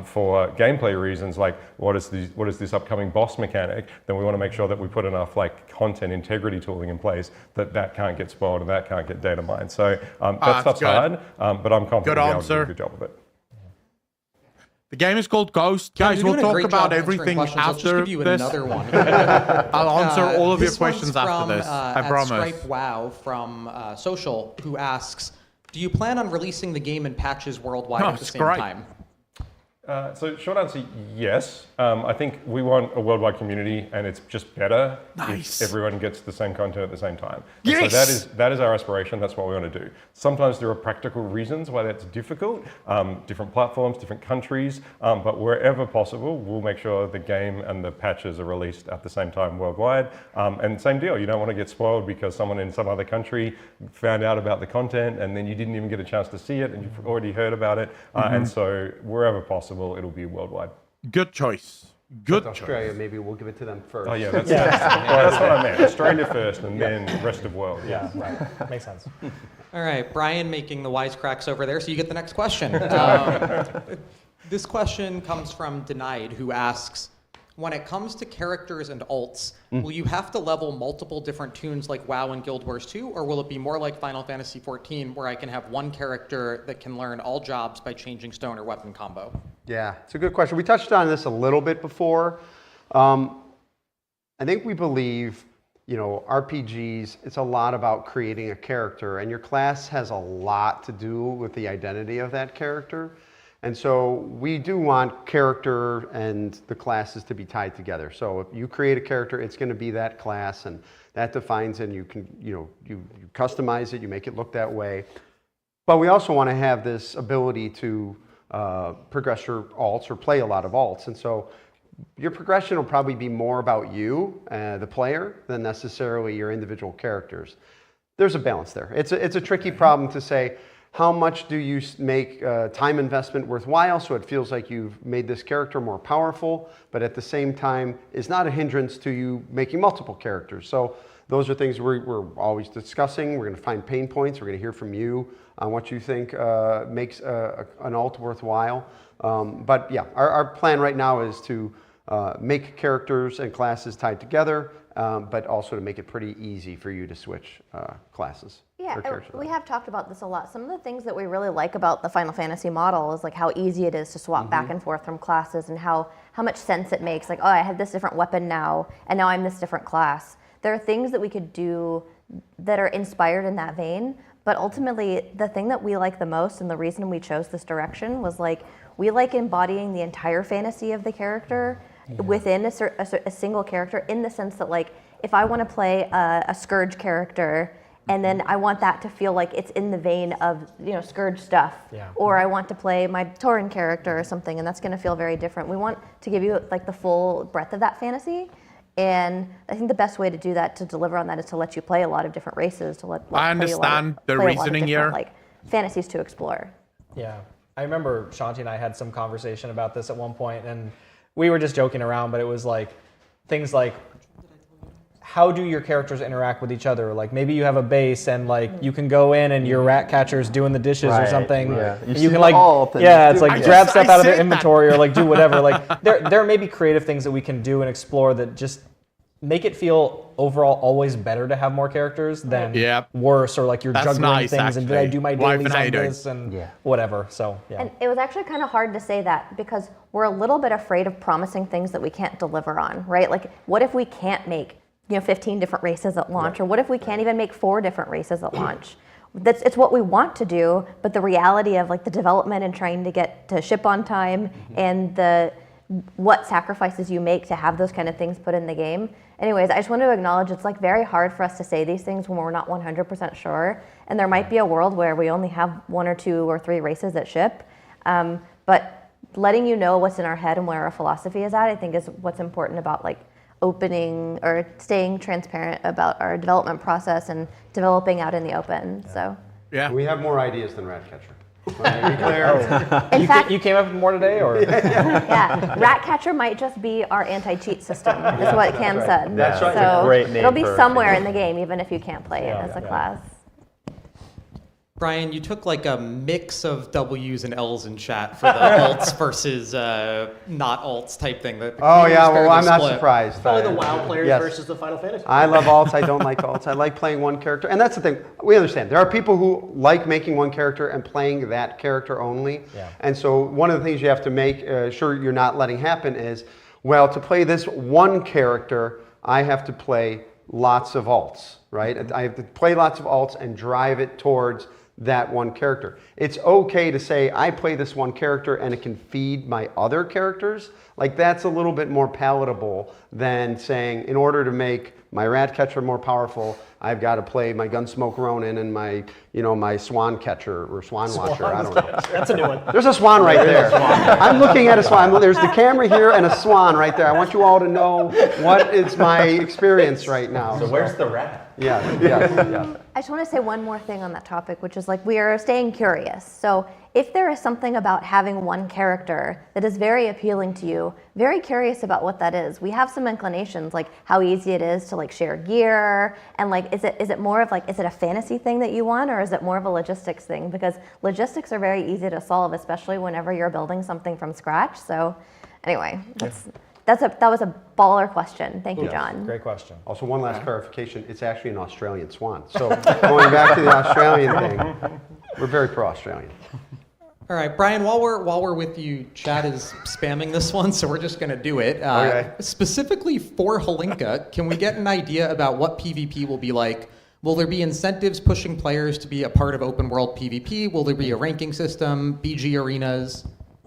for gameplay reasons, like what is this upcoming boss mechanic, then we want to make sure that we put enough like content integrity tooling in place that can't get spoiled and that can't get data mined. So that stuff's hard, but I'm confident we'll be able to do a good job of it. The game is called Ghost. Yeah, Guys, you're we'll doing a talk great about job answering everything questions. I'll just after give you this. another one. I'll answer all of your This one's questions after this. I at promise. Stripe Wow from Social, who asks, do you plan on releasing the game in patches worldwide at the same time? So short answer, yes. I think we want a worldwide community, and it's just better if everyone gets the same content at the same time. And so that is our aspiration. That's what we want to do. Sometimes there are practical reasons why that's difficult, different platforms, different countries, but wherever possible, we'll make sure the game and the patches are released at the same time worldwide. And same deal, you don't want to get spoiled because someone in some other country found out about the content and then you didn't even get a chance to see it and you've already heard about it. And so wherever possible, it'll be worldwide. Good choice. Good Australia, choice. maybe we'll give it to them first. Oh yeah, that's what I meant. Australia first, and then rest of world. Yeah, right. Makes sense. All right, Brian making the wisecracks over there, so you get the next question. This question comes from Denied, who asks, when it comes to characters and alts, will you have to level multiple different tunes like WoW and Guild Wars 2, or will it be more like Final Fantasy XIV, where I can have one character that can learn all jobs by changing stone or weapon combo? Yeah, it's a good question. We touched on this a little bit before. I think we believe, RPGs, it's a lot about creating a character, and your class has a lot to do with the identity of that character. And so we do want character and the classes to be tied together. So if you create a character, it's going to be that class, and that defines it, and you can, you customize it, you make it look that way. But we also want to have this ability to progress your alts or play a lot of alts. And so your progression will probably be more about you, the player, than necessarily your individual characters. There's a balance there. It's a tricky problem to say, how much do you make time investment worthwhile so it feels like you've made this character more powerful, but at the same time is not a hindrance to you making multiple characters. So those are things we're always discussing. We're going to find pain points. We're going to hear from you on what you think makes an alt worthwhile. But yeah, our plan right now is to make characters and classes tied together, but also to make it pretty easy for you to switch classes. Yeah, we have talked about this a lot. Some of the things that we really like about the Final Fantasy model is like how easy it is to swap back and forth from classes, and how much sense it makes. Like, oh, I have this different weapon now, and now I'm this different class. There are things that we could do that are inspired in that vein, but ultimately the thing that we like the most, and the reason we chose this direction, was like, we like embodying the entire fantasy of the character within a single character, in the sense that, like, if I want to play a Scourge character, and then I want that to feel like it's in the vein of, you know, Scourge stuff, or I want to play my Tauren character or something, and that's going to feel very different. We want to give you like the full breadth of that fantasy, and I think the best way to do that, to deliver on that, is to let you play a lot of different races, to let I understand the reasoning here, like fantasies to explore. Yeah, I remember Shanti and I had some conversation about this at one point, and we were just joking around, but it was like things like, how do your characters interact with each other? Like, maybe you have a base and like you can go in and your rat catcher's doing the dishes or something. Yeah. You can like, it's like grab stuff out of their inventory or like do whatever. Like there may be creative things that we can do and explore that just make it feel overall always better to have more characters than worse, or like you're juggling things and did I do my dailies on this and whatever. So And it was actually kind of hard to say that, because we're a little bit afraid of promising things that we can't deliver on, right? Like, what if we can't make 15 different races at launch, or what if we can't even make 4 different races at launch? It's what we want to do, but the reality of like the development and trying to get to ship on time, and what sacrifices you make to have those kind of things put in the game. Anyways, I just want to acknowledge it's like very hard for us to say these things when we're not 100% sure, and there might be a world where we only have 1 or 2 or 3 races that ship, but letting you know what's in our head and where our philosophy is at, I think, is what's important about like opening or staying transparent about our development process and developing out in the open. So we have more ideas than Ratcatcher. Let me be clear. In fact, you came up with more today, or Ratcatcher might just be our anti-cheat system, is what Cam said. That's right. So a great name. It'll be somewhere in the game, even if you can't play it as a class. Brian, you took like a mix of W's and L's in chat for the alts versus not alts type thing. I'm not surprised. Probably the WoW players versus the Final Fantasy. I love alts. I don't like alts. I like playing one character. And that's the thing. We understand. There are people who like making one character and playing that character only. And so one of the things you have to make sure you're not letting happen is, well, to play this one character, I have to play lots of alts, right? I have to play lots of alts and drive it towards that one character. It's okay to say, I play this one character and it can feed my other characters. Like, that's a little bit more palatable than saying, in order to make my Ratcatcher more powerful, I've got to play my Gunsmoke Ronin and my, my Swan Catcher or Swan Watcher. I don't know. That's a new one. There's a swan right there. I'm looking at a swan. There's the camera here and a swan right there. I want you all to know what is my experience right now. So where's the rat? Yeah. I just want to say one more thing on that topic, which is like, we are staying curious. So if there is something about having one character that is very appealing to you, very curious about what that is. We have some inclinations, like how easy it is to like share gear, and like, is it more of like, is it a fantasy thing that you want, or is it more of a logistics thing? Because logistics are very easy to solve, especially whenever you're building something from scratch. So anyway, that was a baller question. Thank you, John. Great question. Also, one last clarification. It's actually an Australian swan. So going back to the Australian thing, we're very pro-Australian. All right, Brian, while we're with you, chat is spamming this one, so we're just going to do it. Specifically for Holinka, can we get an idea about what PvP will be like? Will there be incentives pushing players to be a part of open world PvP? Will there be a ranking system, BG arenas?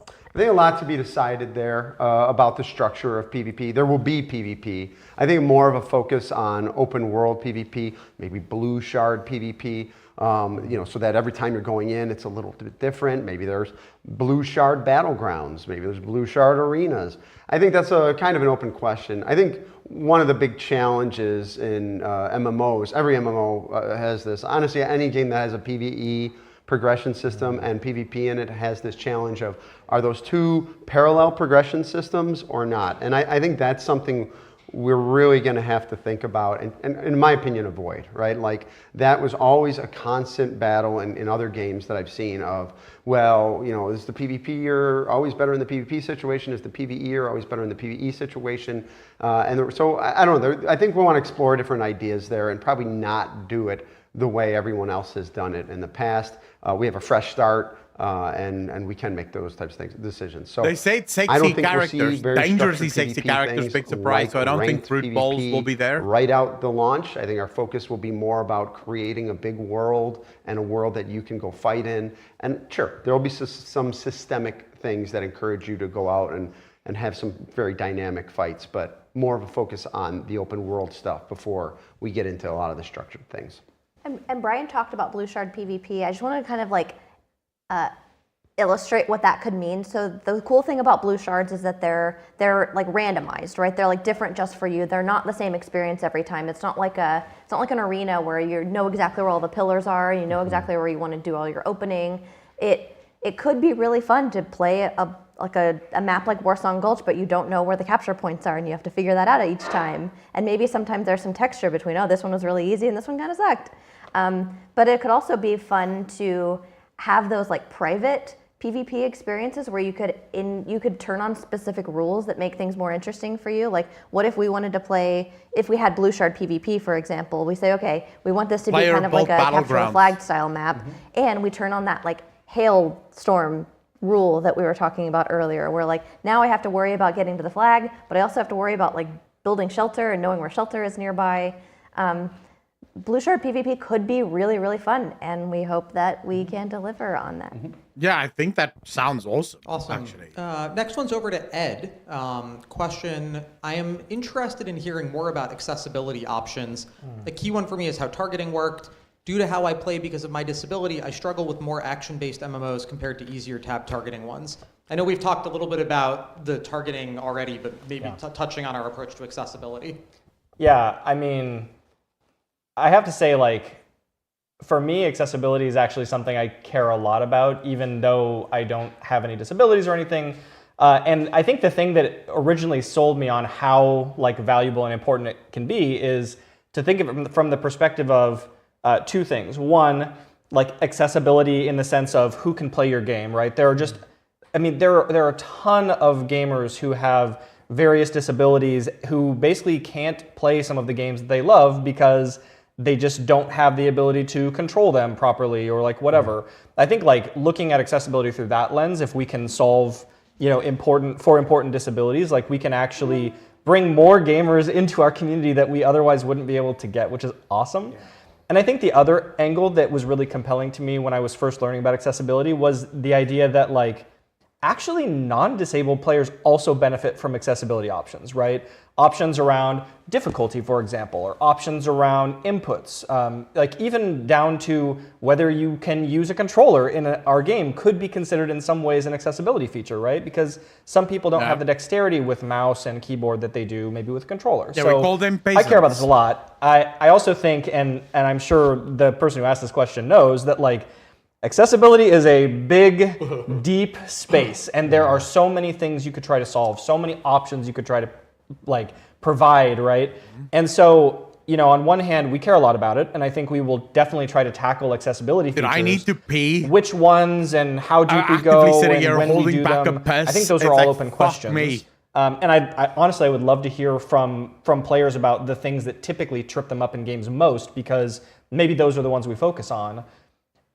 I think a lot to be decided there about the structure of PvP. There will be PvP. I think more of a focus on open world PvP, maybe blue shard PvP, so that every time you're going in, it's a little bit different. Maybe there's blue shard battlegrounds. Maybe there's blue shard arenas. I think that's a kind of an open question. I think one of the big challenges in MMOs, every MMO has this. Honestly, any game that has a PvE progression system and PvP in it has this challenge of, are those two parallel progression systems or not? And I think that's something we're really going to have to think about, and in my opinion, avoid, right? Like that was always a constant battle in other games that I've seen of, well, you know, is the PvP always better in the PvP situation? Is the PvE always better in the PvE situation? So I don't know. I think we want to explore different ideas there and probably not do it the way everyone else has done it in the past. We have a fresh start. And we can make those types of decisions. So they say it's sexy characters, dangerously sexy characters, big surprise. Like so I don't think fruit bowls will be there right out the launch. I think our focus will be more about creating a big world and a world that you can go fight in. And sure, there will be some systemic things that encourage you to go out and have some very dynamic fights, but more of a focus on the open world stuff before we get into a lot of the structured things. And Brian talked about Blue Shard PvP. I just want to kind of like illustrate what that could mean. So the cool thing about Blue Shards is that they're like randomized, right? They're like different just for you. They're not the same experience every time. It's not like an arena where you know exactly where all the pillars are, you know exactly where you want to do all your opening. It could be really fun to play a map like Warsong Gulch, but you don't know where the capture points are and you have to figure that out each time. And maybe sometimes there's some texture between, oh, this one was really easy and this one kind of sucked. But it could also be fun to have those like private PvP experiences where you could turn on specific rules that make things more interesting for you. Like, what if we wanted to play, if we had Blue Shard PvP, for example, we say, okay, we want this to be kind of like a capture the flag style map, and we turn on that like hailstorm rule that we were talking about earlier, where like now I have to worry about getting to the flag, but I also have to worry about like building shelter and knowing where shelter is nearby. Blue Shard PvP could be really, really fun, and we hope that we can deliver on that. Yeah, I think that sounds awesome. Actually. Next one's over to Ed. Question, I am interested in hearing more about accessibility options. The key one for me is how targeting worked. Due to how I play because of my disability, I struggle with more action-based MMOs compared to easier tab targeting ones. I know we've talked a little bit about the targeting already, but maybe touching on our approach to accessibility. Yeah, I mean, I have to say, like, for me, accessibility is actually something I care a lot about, even though I don't have any disabilities or anything. And I think the thing that originally sold me on how like valuable and important it can be is to think of it from the perspective of two things. One, like accessibility in the sense of who can play your game, right? There are a ton of gamers who have various disabilities who basically can't play some of the games that they love because they just don't have the ability to control them properly or like whatever. I think like looking at accessibility through that lens, if we can solve, important disabilities, like we can actually bring more gamers into our community that we otherwise wouldn't be able to get, which is awesome. Yeah. And I think the other angle that was really compelling to me when I was first learning about accessibility was the idea that like actually non-disabled players also benefit from accessibility options, right? Options around difficulty, for example, or options around inputs, like even down to whether you can use a controller in our game could be considered in some ways an accessibility feature, right? Because some people don't have the dexterity with mouse and keyboard that they do maybe with a controller. Yeah, so we call them peasants. I care about this a lot. I also think, and I'm sure the person who asked this question knows, that like accessibility is a big, deep space, and there are so many things you could try to solve, so many options you could try to like provide, right? And so, on one hand, we care a lot about it, and I think we will definitely try to tackle accessibility features. I need to pee. Which ones and how deep we go and when we do them. I think those are all open questions. Me. And I honestly, I would love to hear from players about the things that typically trip them up in games most, because maybe those are the ones we focus on.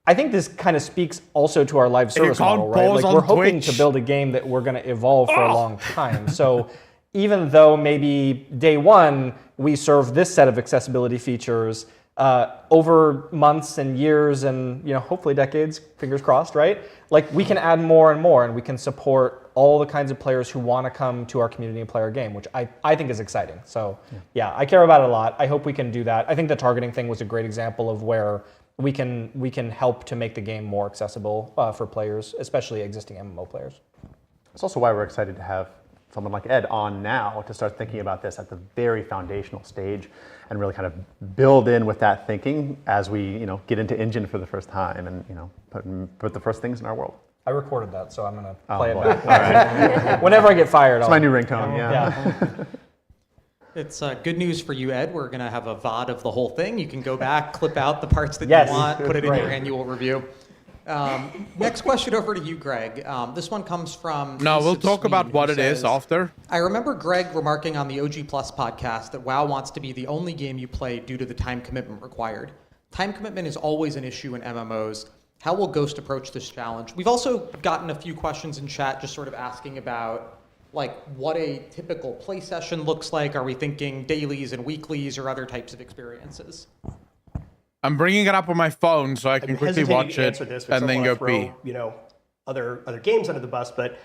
I think this kind of speaks also to our live service model, right? Like we're hoping to build a game that we're going to evolve for a long time. So even though maybe day one we serve this set of accessibility features, over months and years and hopefully decades, fingers crossed, right? Like we can add more and more, and we can support all the kinds of players who want to come to our community and play our game, which I think is exciting. So yeah, I care about it a lot. I hope we can do that. I think the targeting thing was a great example of where we can help to make the game more accessible for players, especially existing MMO players. That's also why we're excited to have someone like Ed on now to start thinking about this at the very foundational stage and really kind of build in with that thinking as we get into Engine for the first time and put the first things in our world. I recorded that, so I'm going to play it back. Whenever I get fired. It's my new ringtone, yeah. It's good news for you, Ed. We're going to have a VOD of the whole thing. You can go back, clip out the parts that Yes. you want, put it in Right. your annual review. Next question over to you, Greg. This one comes from... No, we'll Yusuf talk about Sween, what who it is says, after. I remember Greg remarking on the OG Plus podcast that WoW wants to be the only game you play due to the time commitment required. Time commitment is always an issue in MMOs. How will Ghost approach this challenge? We've also gotten a few questions in chat just sort of asking about like what a typical play session looks like. Are we thinking dailies and weeklies or other types of experiences? I'm bringing it up on my phone so I can quickly watch it and then go pee. You know, other games under the bus, but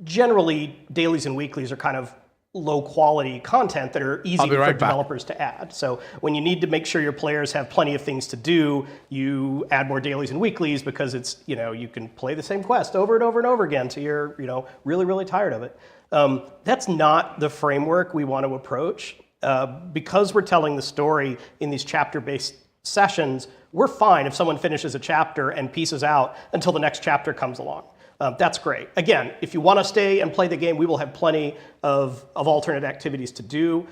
generally dailies and weeklies are kind of low quality content that are easy for developers to add. So when you need to make sure your players have plenty of things to do, you add more dailies and weeklies because it's, you know, you can play the same quest over and over and over again till you're, you know, really, really tired of it. That's not the framework we want to approach. Because we're telling the story in these chapter-based sessions, we're fine if someone finishes a chapter and pieces out until the next chapter comes along. That's great. Again, if you want to stay and play the game, we will have plenty of alternate activities to do.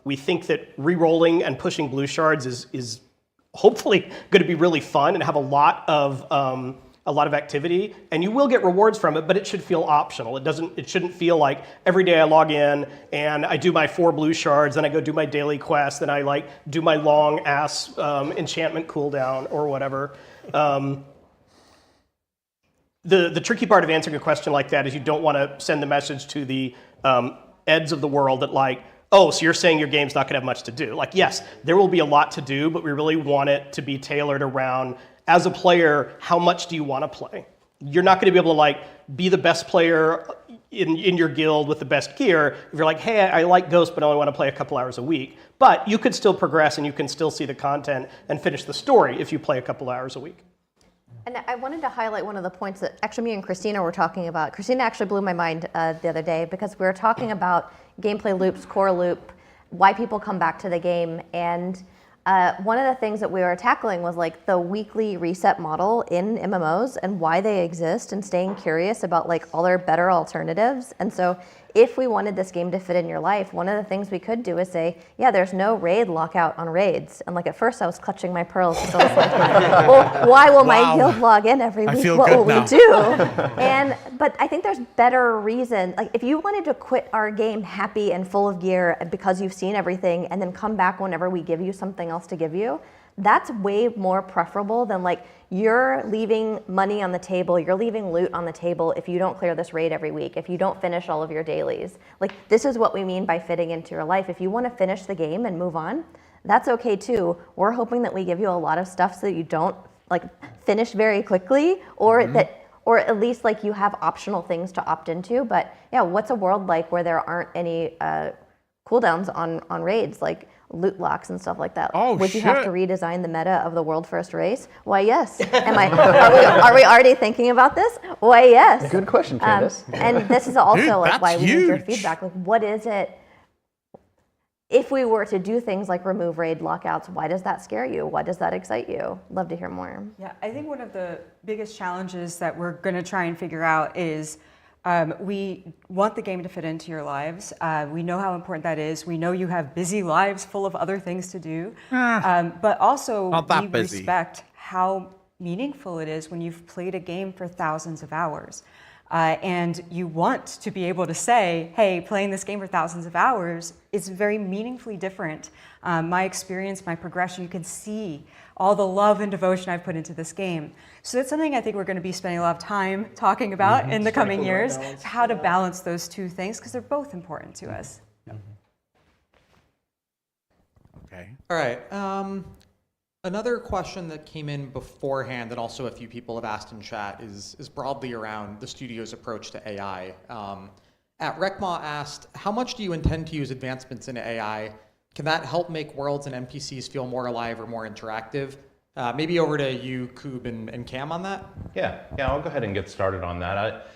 We think that re-rolling and pushing blue shards is hopefully going to be really fun and have a lot of activity, and you will get rewards from it, but it should feel optional. It shouldn't feel like every day I log in and I do my 4 blue shards, then I go do my daily quest, then I like do my long ass enchantment cooldown or whatever. The tricky part of answering a question like that is you don't want to send the message to the Eds of the world that like, oh, so you're saying your game's not going to have much to do. Like, yes, there will be a lot to do, but we really want it to be tailored around, as a player, how much do you want to play? You're not going to be able to like be the best player in your guild with the best gear if you're like, hey, I like Ghost, but I only want to play a couple hours a week. But you could still progress and you can still see the content and finish the story if you play a couple hours a week. And I wanted to highlight one of the points that actually me and Christina were talking about. Christina actually blew my mind the other day because we were talking about gameplay loops, core loop, why people come back to the game. And one of the things that we were tackling was like the weekly reset model in MMOs and why they exist and staying curious about like all their better alternatives. And so if we wanted this game to fit in your life, one of the things we could do is say, yeah, there's no raid lockout on raids. And like at first I was clutching my pearls because I was like, well, why will my guild log in every week? What will we do? But I think there's better reason. Like if you wanted to quit our game happy and full of gear because you've seen everything and then come back whenever we give you something else to give you, that's way more preferable than like you're leaving money on the table, you're leaving loot on the table if you don't clear this raid every week, if you don't finish all of your dailies. Like this is what we mean by fitting into your life. If you want to finish the game and move on, that's okay too. We're hoping that we give you a lot of stuff so that you don't like finish very quickly or or at least like you have optional things to opt into. But yeah, what's a world like where there aren't any cooldowns on raids? Like loot locks and stuff like that. Oh, Would you have to redesign the meta of the world first race? Why, yes. Are we already thinking about this? Why, yes. Good question, Candace. And this is also Dude, like why we need your huge. feedback. Like, what is it? If we were to do things like remove raid lockouts, why does that scare you? Why does that excite you? Love to hear more. Yeah, I think one of the biggest challenges that we're going to try and figure out is we want the game to fit into your lives. We know how important that is. We know you have busy lives full of other things to do. But also we respect how meaningful it is when you've played a game for thousands of hours. And you want to be able to say, hey, playing this game for thousands of hours is very meaningfully different. My experience, my progression, you can see all the love and devotion I've put into this game. So that's something I think we're going to be spending a lot of time talking about in the coming years, how to balance those two things, because they're both important to us. Okay. All right. Another question that came in beforehand that also a few people have asked in chat is broadly around the studio's approach to AI. At Rekma asked, how much do you intend to use advancements in AI? Can that help make worlds and NPCs feel more alive or more interactive? Maybe over to you, Koob and Cam on that? Yeah, I'll go ahead and get started on that.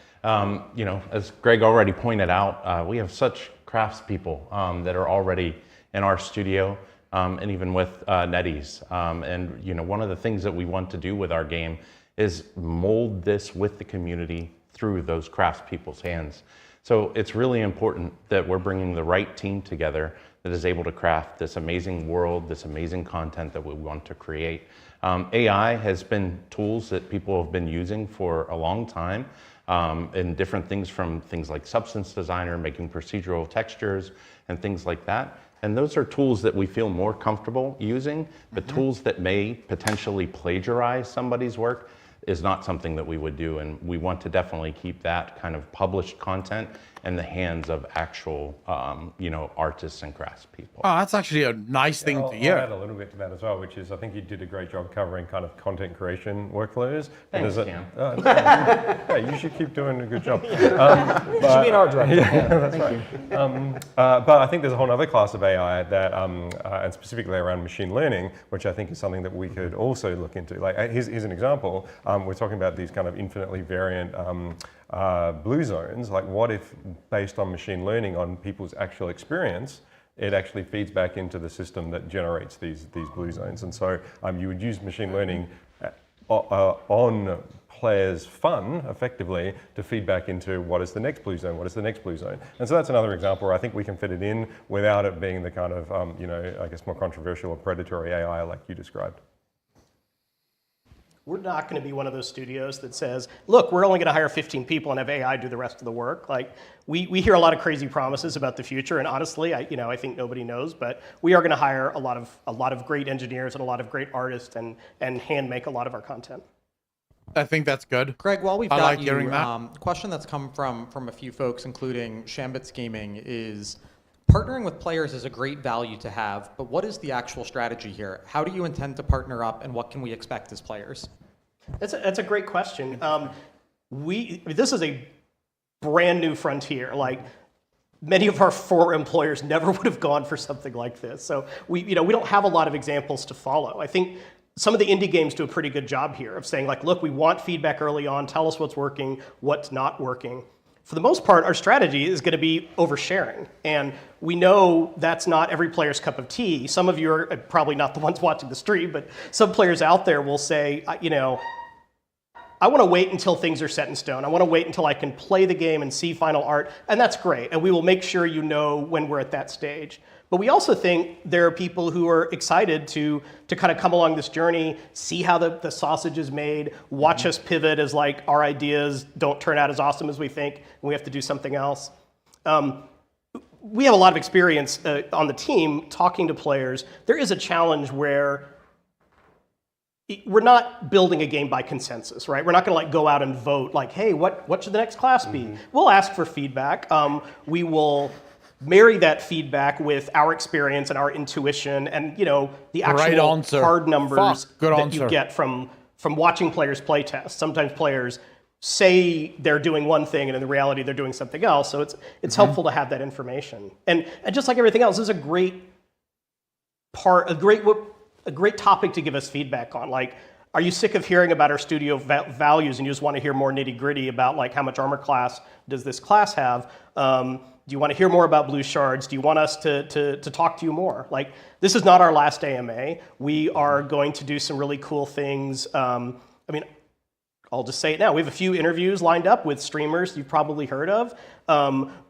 You know, as Greg already pointed out, we have such craftspeople that are already in our studio. And even with NetEase. And you know, one of the things that we want to do with our game is mold this with the community through those craftspeople's hands. So it's really important that we're bringing the right team together that is able to craft this amazing world, this amazing content that we want to create. AI has been tools that people have been using for a long time, and different things from things like Substance Designer, making procedural textures and things like that. And those are tools that we feel more comfortable using, but tools that may potentially plagiarize somebody's work is not something that we would do, and we want to definitely keep that kind of published content in the hands of actual, artists and craftspeople. Oh, that's actually a nice thing to hear. I'll add a little bit to that as well, which is I think you did a great job covering kind of content creation workflows. Thanks, Cam. Yeah, you should keep doing a good job. You should be an art director. Yeah, that's Thank right. But I think there's a whole other class of AI that, and specifically around machine learning, which I think is something that we could also look into. Like, here's an example. We're talking about these kind of infinitely variant blue zones. Like, what if, based on machine learning on people's actual experience, it actually feeds back into the system that generates these blue zones? And so you would use machine learning on players' fun, effectively, to feed back into what is the next blue zone, what is the next blue zone. And so that's another example where I think we can fit it in without it being the kind of, I guess, more controversial or predatory AI like you described. We're not going to be one of those studios that says, look, we're only going to hire 15 people and have AI do the rest of the work. Like, we hear a lot of crazy promises about the future, and honestly, I think nobody knows, but we are going to hire a lot of great engineers and a lot of great artists and hand make a lot of our content. I think that's good. Greg, while we've got like you, hearing that. Question that's come from a few folks, including Shambits Gaming, is partnering with players is a great value to have, but what is the actual strategy here? How do you intend to partner up, and what can we expect as players? That's a great question. This is a brand new frontier. Like, many of our former employers never would have gone for something like this. So we don't have a lot of examples to follow. I think some of the indie games do a pretty good job here of saying, like, look, we want feedback early on, tell us what's working, what's not working. For the most part, our strategy is going to be oversharing. And we know that's not every player's cup of tea. Some of you are probably not the ones watching the stream, but some players out there will say, I want to wait until things are set in stone. I want to wait until I can play the game and see final art, and that's great. And we will make sure you know when we're at that stage. But we also think there are people who are excited to kind of come along this journey, see how the sausage is made, watch us pivot as, like, our ideas don't turn out as awesome as we think, and we have to do something else. We have a lot of experience on the team talking to players. There is a challenge where we're not building a game by consensus, right? We're not going to, like, go out and vote, like, hey, what should the next class be? We'll ask for feedback. We will marry that feedback with our experience and our intuition and, the actual hard numbers that you get from watching players play test. Sometimes players say they're doing one thing and in reality they're doing something else. So it's helpful to have that information. And just like everything else, this is a great topic to give us feedback on. Like, are you sick of hearing about our studio values and you just want to hear more nitty gritty about, like, how much armor class does this class have? Do you want to hear more about blue shards? Do you want us to talk to you more? Like, this is not our last AMA. We are going to do some really cool things. I'll just say it now. We have a few interviews lined up with streamers you've probably heard of.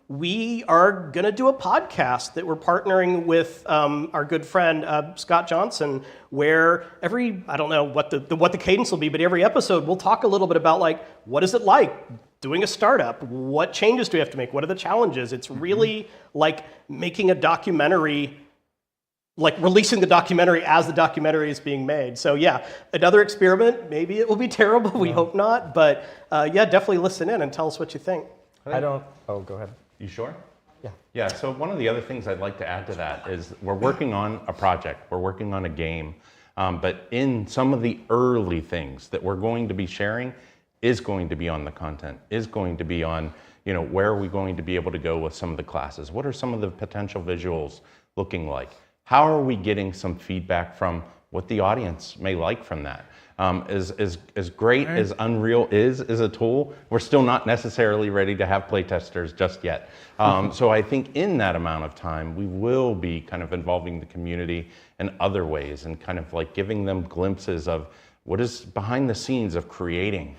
We are going to do a podcast that we're partnering with our good friend Scott Johnson, where I don't know what the cadence will be, but every episode we'll talk a little bit about, like, what is it like doing a startup? What changes do we have to make? What are the challenges? It's really like making a documentary, like releasing the documentary as the documentary is being made. So yeah, another experiment. Maybe it will be terrible. We hope not. But definitely listen in and tell us what you think. Oh, go ahead. You sure? Yeah. Yeah, so one of the other things I'd like to add to that is we're working on a project, we're working on a game, but in some of the early things that we're going to be sharing is going to be on the content, is going to be on, where are we going to be able to go with some of the classes? What are some of the potential visuals looking like? How are we getting some feedback from what the audience may like from that? As great as Unreal is a tool, we're still not necessarily ready to have playtesters just yet. So I think in that amount of time, we will be kind of involving the community in other ways and kind of like giving them glimpses of what is behind the scenes of creating,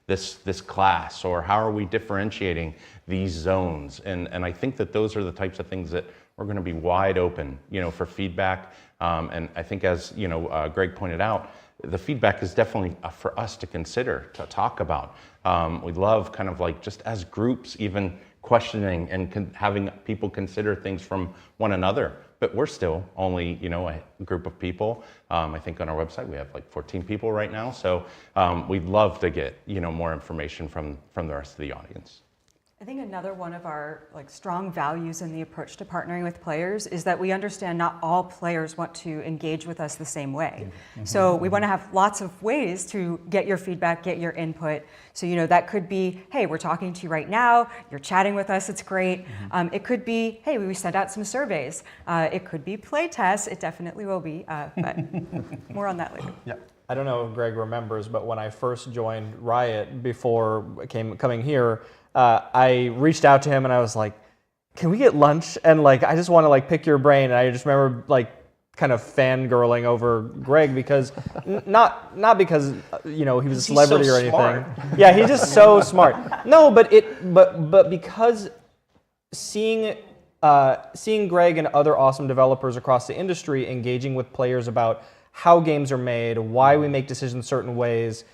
this class, or how are we differentiating these zones? And I think that those are the types of things that we're going to be wide open, for feedback. And I think, as Greg pointed out, the feedback is definitely for us to consider, to talk about. We love kind of like just as groups, even questioning and having people consider things from one another. But we're still only, a group of people. I think on our website we have like 14 people right now. So we'd love to get, more information from the rest of the audience. I think another one of our strong values in the approach to partnering with players is that we understand not all players want to engage with us the same way. So we want to have lots of ways to get your feedback, get your input. So that could be, hey, we're talking to you right now, you're chatting with us, it's great. It could be, hey, we sent out some surveys. It could be play tests, it definitely will be, but more on that later. Yeah. I don't know if Greg remembers, but when I first joined Riot before coming here, I reached out to him and I was like, can we get lunch? And I just want to pick your brain. And I just remember kind of fangirling over Greg because not because he was a celebrity or anything. Smart. Yeah, he's just so smart. No, but because seeing Greg and other awesome developers across the industry engaging with players about how games are made, why we make decisions certain ways,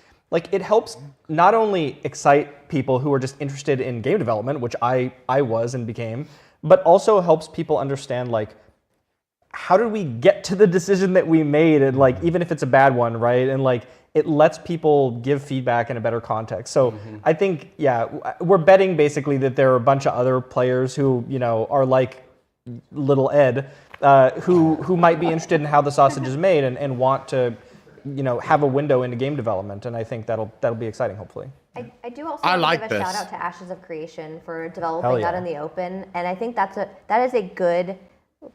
it helps not only excite people who are just interested in game development, which I was and became, but also helps people understand how did we get to the decision that we made, and even if it's a bad one, right? And it lets people give feedback in a better context. So I think, yeah, we're betting basically that there are a bunch of other players who are like little Ed, who might be interested in how the sausage is made and want to have a window into game development, and I think that'll be exciting, hopefully. I do also want to give a shout out to Ashes of Creation for developing that in the open, and I think that is a good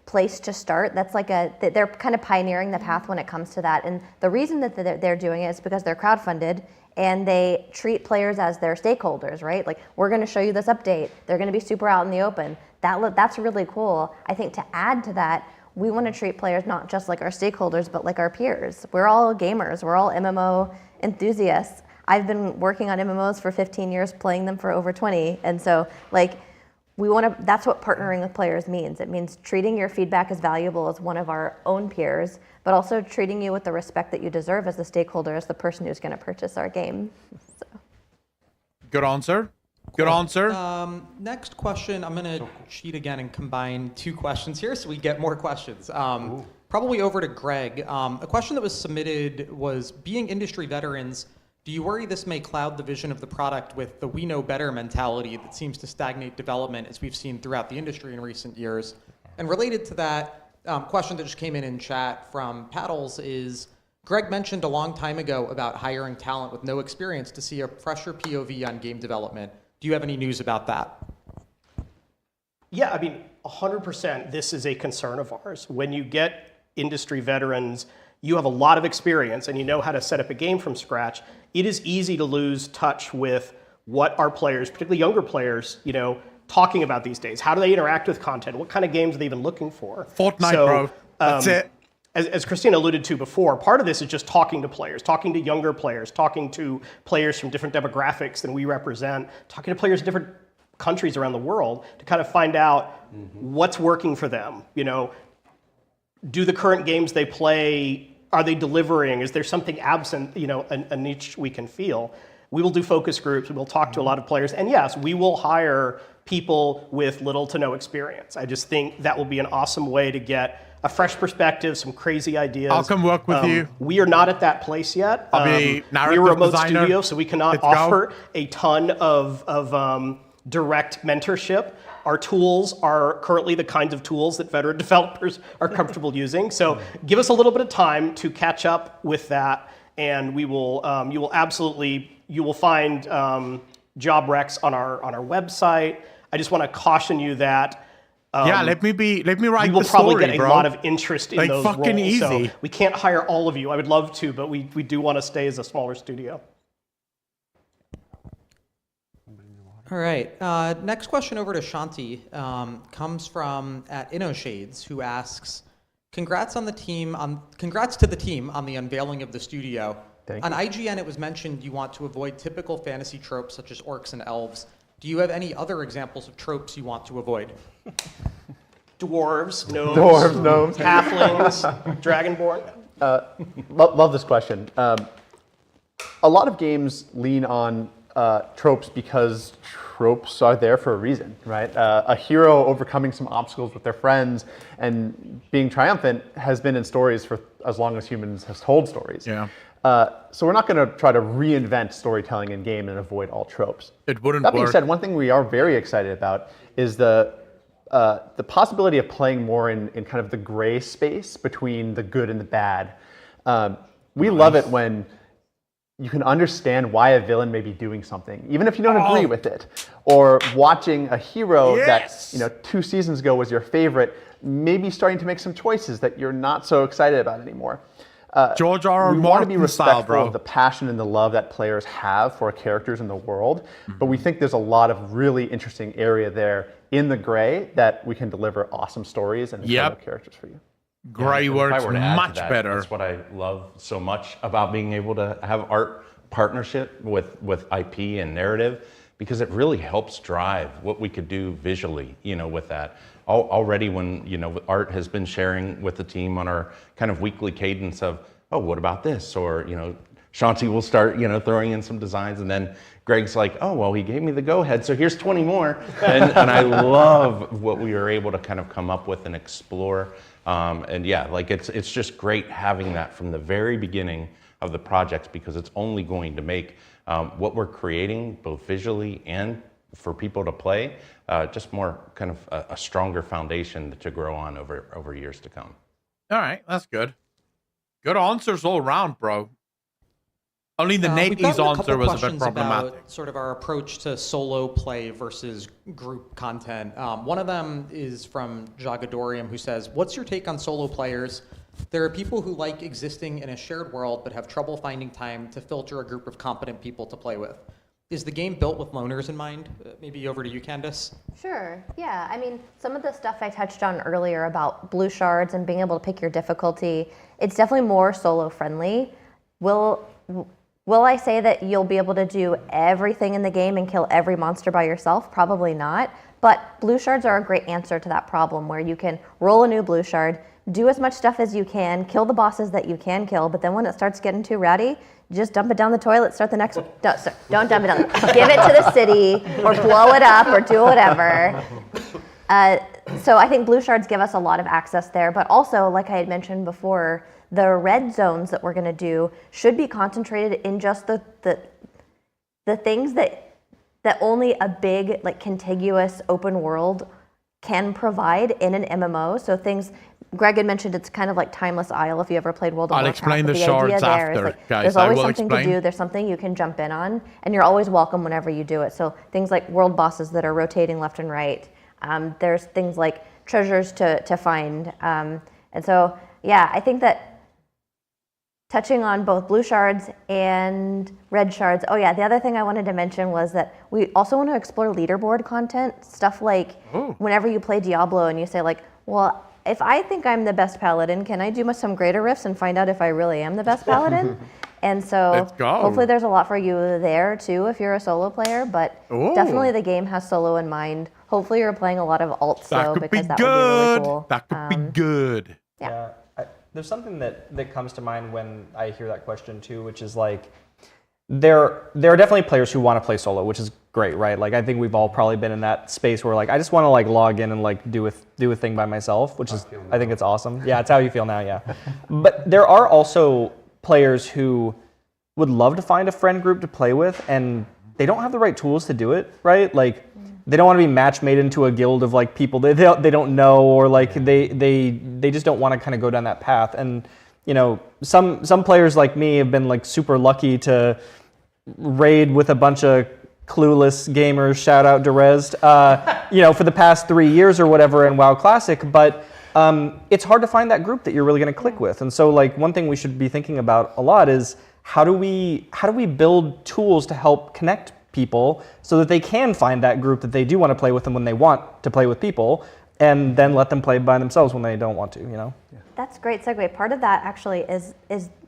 place to start. That's they're kind of pioneering the path when it comes to that, and the reason that they're doing it is because they're crowdfunded and they treat players as their stakeholders, right? We're going to show you this update. They're going to be super out in the open. That's really cool. I think to add to that, we want to treat players not just like our stakeholders, but like our peers. We're all gamers. We're all MMO enthusiasts. I've been working on MMOs for 15 years, playing them for over 20. And so that's what partnering with players means. It means treating your feedback as valuable as one of our own peers, but also treating you with the respect that you deserve as the stakeholder, as the person who's going to purchase our game. So. Good answer. Good answer. Next question, I'm going to cheat again and combine two questions here so we get more questions. Probably over to Greg. A question that was submitted was, being industry veterans, do you worry this may cloud the vision of the product with the we know better mentality that seems to stagnate development as we've seen throughout the industry in recent years? And related to that, question that just came in chat from Paddles is, Greg mentioned a long time ago about hiring talent with no experience to see a fresher POV on game development. Do you have any news about that? Yeah, 100% this is a concern of ours. When you get industry veterans, you have a lot of experience and you know how to set up a game from scratch. It is easy to lose touch with what our players, particularly younger players, talking about these days. How do they interact with content? What kind of games are they even looking for? Fortnite, bro. That's it. As Christina alluded to before, part of this is just talking to players, talking to younger players, talking to players from different demographics than we represent, talking to players in different countries around the world to kind of find out what's working for them. Do the current games they play, are they delivering? Is there something absent, a niche we can feel? We will do focus groups, we will talk to a lot of players, and yes, we will hire people with little to no experience. I just think that will be an awesome way to get a fresh perspective, some crazy ideas. I'll come work with you. We are not at that place yet. I'll be we're a remote designer. studio, so we cannot offer a ton of direct mentorship. Our tools are currently the kinds of tools that veteran developers are comfortable using. So give us a little bit of time to catch up with that, and we will. You will find job recs on our website. I just want to caution you that. Let me write the story, we will probably get a lot of interest in those fucking roles. easy. So we can't hire all of you. I would love to, but we do want to stay as a smaller studio. All right. Next question over to Shanti comes from at InnoShades, who asks, congrats to the team on the unveiling of the studio. On IGN, it was mentioned you want to avoid typical fantasy tropes such as orcs and elves. Do you have any other examples of tropes you want to avoid? Dwarves, gnomes, halflings, dragonborn. Love this question. A lot of games lean on tropes because tropes are there for a reason, right? A hero overcoming some obstacles with their friends and being triumphant has been in stories for as long as humans have told stories. Yeah. So we're not going to try to reinvent storytelling in game and avoid all tropes. It wouldn't That being work. said, one thing we are very excited about is the possibility of playing more in kind of the gray space between the good and the bad. We love it when you can understand why a villain may be doing something, even if you don't agree with it. Or watching a hero that 2 seasons ago was your favorite, maybe starting to make some choices that you're not so excited about anymore. George R. R. We want to be Martin respectful style, bro. of the passion and the love that players have for characters in the world, but we think there's a lot of really interesting area there in the gray that we can deliver awesome stories and incredible characters for you. Gray if works I were to add to much that, better. That's what I love so much about being able to have art partnership with IP and narrative, because it really helps drive what we could do visually, with that. Already when, Art has been sharing with the team on our kind of weekly cadence of, oh, what about this? Or, Shanti will start, throwing in some designs, and then Greg's like, oh, well, he gave me the go-ahead, so here's 20 more. And I love what we were able to kind of come up with and explore. It's just great having that from the very beginning of the projects, because it's only going to make what we're creating, both visually and for people to play, just more kind of a stronger foundation to grow on over years to come. All right, that's good. Good answers all around, bro. Only the We've Nate's gotten a answer couple was a bit questions problematic. about sort of our approach to solo play versus group content. One of them is from Jagadorium, who says, what's your take on solo players? There are people who like existing in a shared world but have trouble finding time to filter a group of competent people to play with. Is the game built with loners in mind? Maybe over to you, Candace. Sure, yeah. I mean, some of the stuff I touched on earlier about blue shards and being able to pick your difficulty, it's definitely more solo friendly. Will I say that you'll be able to do everything in the game and kill every monster by yourself? Probably not. But blue shards are a great answer to that problem, where you can roll a new blue shard, do as much stuff as you can, kill the bosses that you can kill, but then when it starts getting too rowdy, just dump it down the toilet, start the next one. Don't dump it down. Give it to the city, or blow it up, or do whatever. So I think blue shards give us a lot of access there, but also, like I had mentioned before, the red zones that we're going to do should be concentrated in just the things that only a big, like, contiguous open world can provide in an MMO. So things Greg had mentioned, it's kind of like Timeless Isle if you ever played World of Warcraft. I'll explain the idea shards there is, after, like, guys. there's I always will something explain. to do. There's something you can jump in on, and you're always welcome whenever you do it. So things like world bosses that are rotating left and right. There's things like treasures to find. And so, yeah, I think that touching on both blue shards and red shards. Oh yeah, the other thing I wanted to mention was that we also want to explore leaderboard content, stuff like whenever you play Diablo and you say like, well, if I think I'm the best paladin, can I do some greater rifts and find out if I really am the best paladin? And so Let's go. hopefully there's a lot for you there too if you're a solo player, but definitely the game has solo in mind. Hopefully you're playing a lot of alts though, because that would be really cool. That could be good. Yeah. There's something that comes to mind when I hear that question too, which is like, there are definitely players who want to play solo, which is great, right? Like I think we've all probably been in that space where like I just want to like log in and like do a thing by myself, which is I think it's awesome. Yeah, it's how you feel now, yeah. But there are also players who would love to find a friend group to play with, and they don't have the right tools to do it, right? Like they don't want to be match made into a guild of like people they don't know, or like they just don't want to kind of go down that path. And you know, some players like me have been like super lucky to raid with a bunch of clueless gamers, shout out Derez, you know, for the past 3 years or whatever in WoW Classic, but it's hard to find that group that you're really going to click with. And so like one thing we should be thinking about a lot is how do we build tools to help connect people so that they can find that group that they do want to play with them when they want to play with people, and then let them play by themselves when they don't want to, you know? That's a great segue. Part of that actually is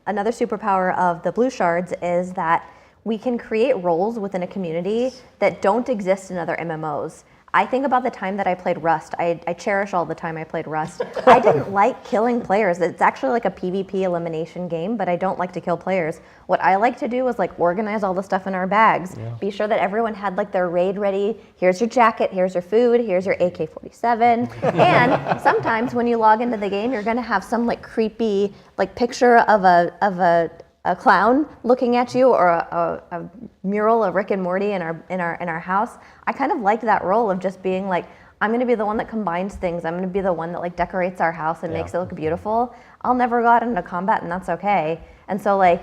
another superpower of the blue shards is that we can create roles within a community that don't exist in other MMOs. I think about the time that I played Rust. I cherish all the time I played Rust. I didn't like killing players. It's actually like a PvP elimination game, but I don't like to kill players. What I like to do is like organize all the stuff in our bags. Yeah. Be sure that everyone had like their raid ready. Here's your jacket, here's your food, here's your AK-47. And sometimes when you log into the game, you're gonna have some like creepy like picture of a clown looking at you, or a mural of Rick and Morty in our house. I kind of liked that role of just being like, I'm going to be the one that combines things. I'm going to be the one that like decorates our house and makes it look beautiful. I'll never go out into combat, and that's okay. And so like,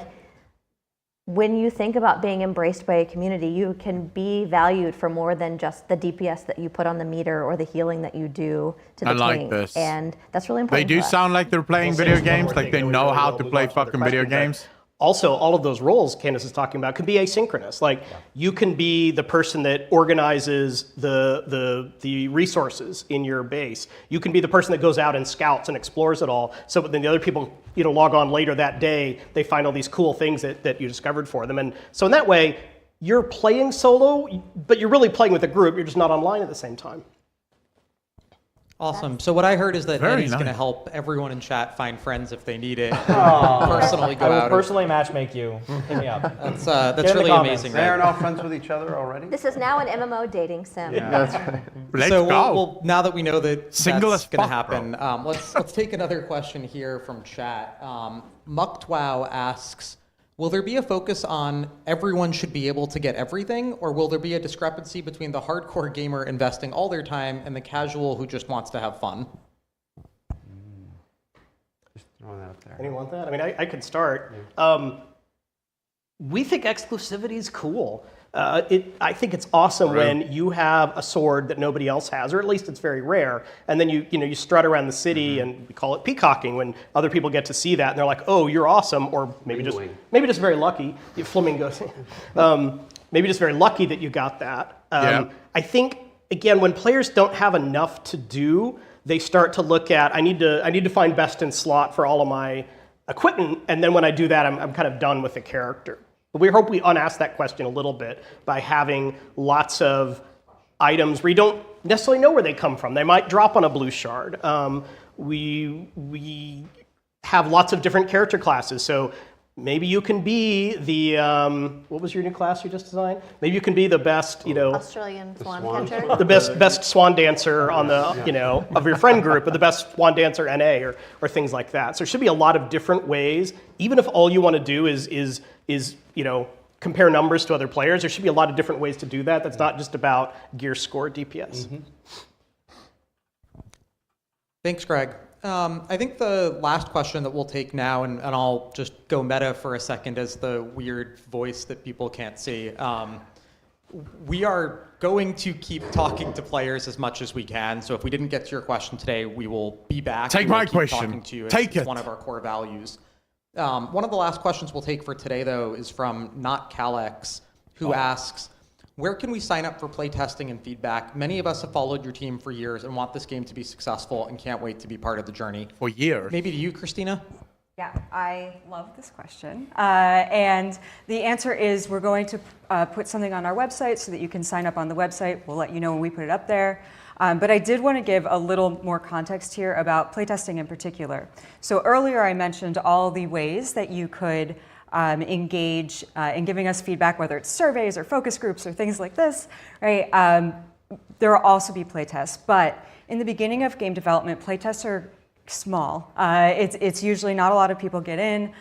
when you think about being embraced by a community, you can be valued for more than just the DPS that you put on the meter or the healing that you do to the team. This. And that's really important. They do sound like they're playing video games, like they know how to play fucking video games. Also, all of those roles Candace is talking about can be asynchronous. Like, you can be the person that organizes the resources in your base. You can be the person that goes out and scouts and explores it all. So then the other people, log on later that day, they find all these cool things that you discovered for them. And so in that way, you're playing solo, but you're really playing with a group. You're just not online at the same time. Awesome. So what I heard is that Eddie's going to help everyone in chat find friends if they need it. Personally go I will out. personally matchmake you. Hit me up. That's really amazing. They are all friends with each other already? This is now an MMO dating sim. Yeah, that's right. Let's so go. Well, now that we know that Single that's as going to fuck, happen, let's take another question here from chat. Mucktwow asks, will there be a focus on everyone should be able to get everything, or will there be a discrepancy between the hardcore gamer investing all their time and the casual who just wants to have fun? Just throwing that up there. Anyone want that? I mean, I could start. We think exclusivity is cool. I think it's awesome when you have a sword that nobody else has, or at least it's very rare, and then you strut around the city, and we call it peacocking when other people get to see that and they're like, oh, you're awesome, or maybe just very lucky. Flamingos. Maybe just very lucky that you got that. I think again, when players don't have enough to do, they start to look at, I need to find best in slot for all of my equipment, and then when I do that, I'm kind of done with the character. But we hope we unask that question a little bit by having lots of items where you don't necessarily know where they come from. They might drop on a blue shard. We have lots of different character classes. So maybe you can be the, what was your new class you just designed? Maybe you can be the best, Australian swan catcher. The best swan dancer on the, of your friend group, or the best swan dancer NA, or things like that. So there should be a lot of different ways. Even if all you want to do is compare numbers to other players, there should be a lot of different ways to do that. That's not just about gear score DPS. Mm-hmm. Thanks, Greg. I think the last question that we'll take now, and I'll just go meta for a second as the weird voice that people can't see. We are going to keep talking to players as much as we can. So if we didn't get to your question today, we will be back. Take my question. Talking to you. Take it's it. One of our core values. One of the last questions we'll take for today, though, is from Not Calex, who asks, where can we sign up for playtesting and feedback? Many of us have followed your team for years and want this game to be successful and can't wait to be part of the journey. For years. Maybe to you, Christina? Yeah, I love this question. And the answer is we're going to put something on our website so that you can sign up on the website. We'll let you know when we put it up there. But I did want to give a little more context here about playtesting in particular. So earlier I mentioned all the ways that you could engage in giving us feedback, whether it's surveys or focus groups or things like this, right? There will also be playtests, but in the beginning of game development, playtests are small. It's usually not a lot of people get in.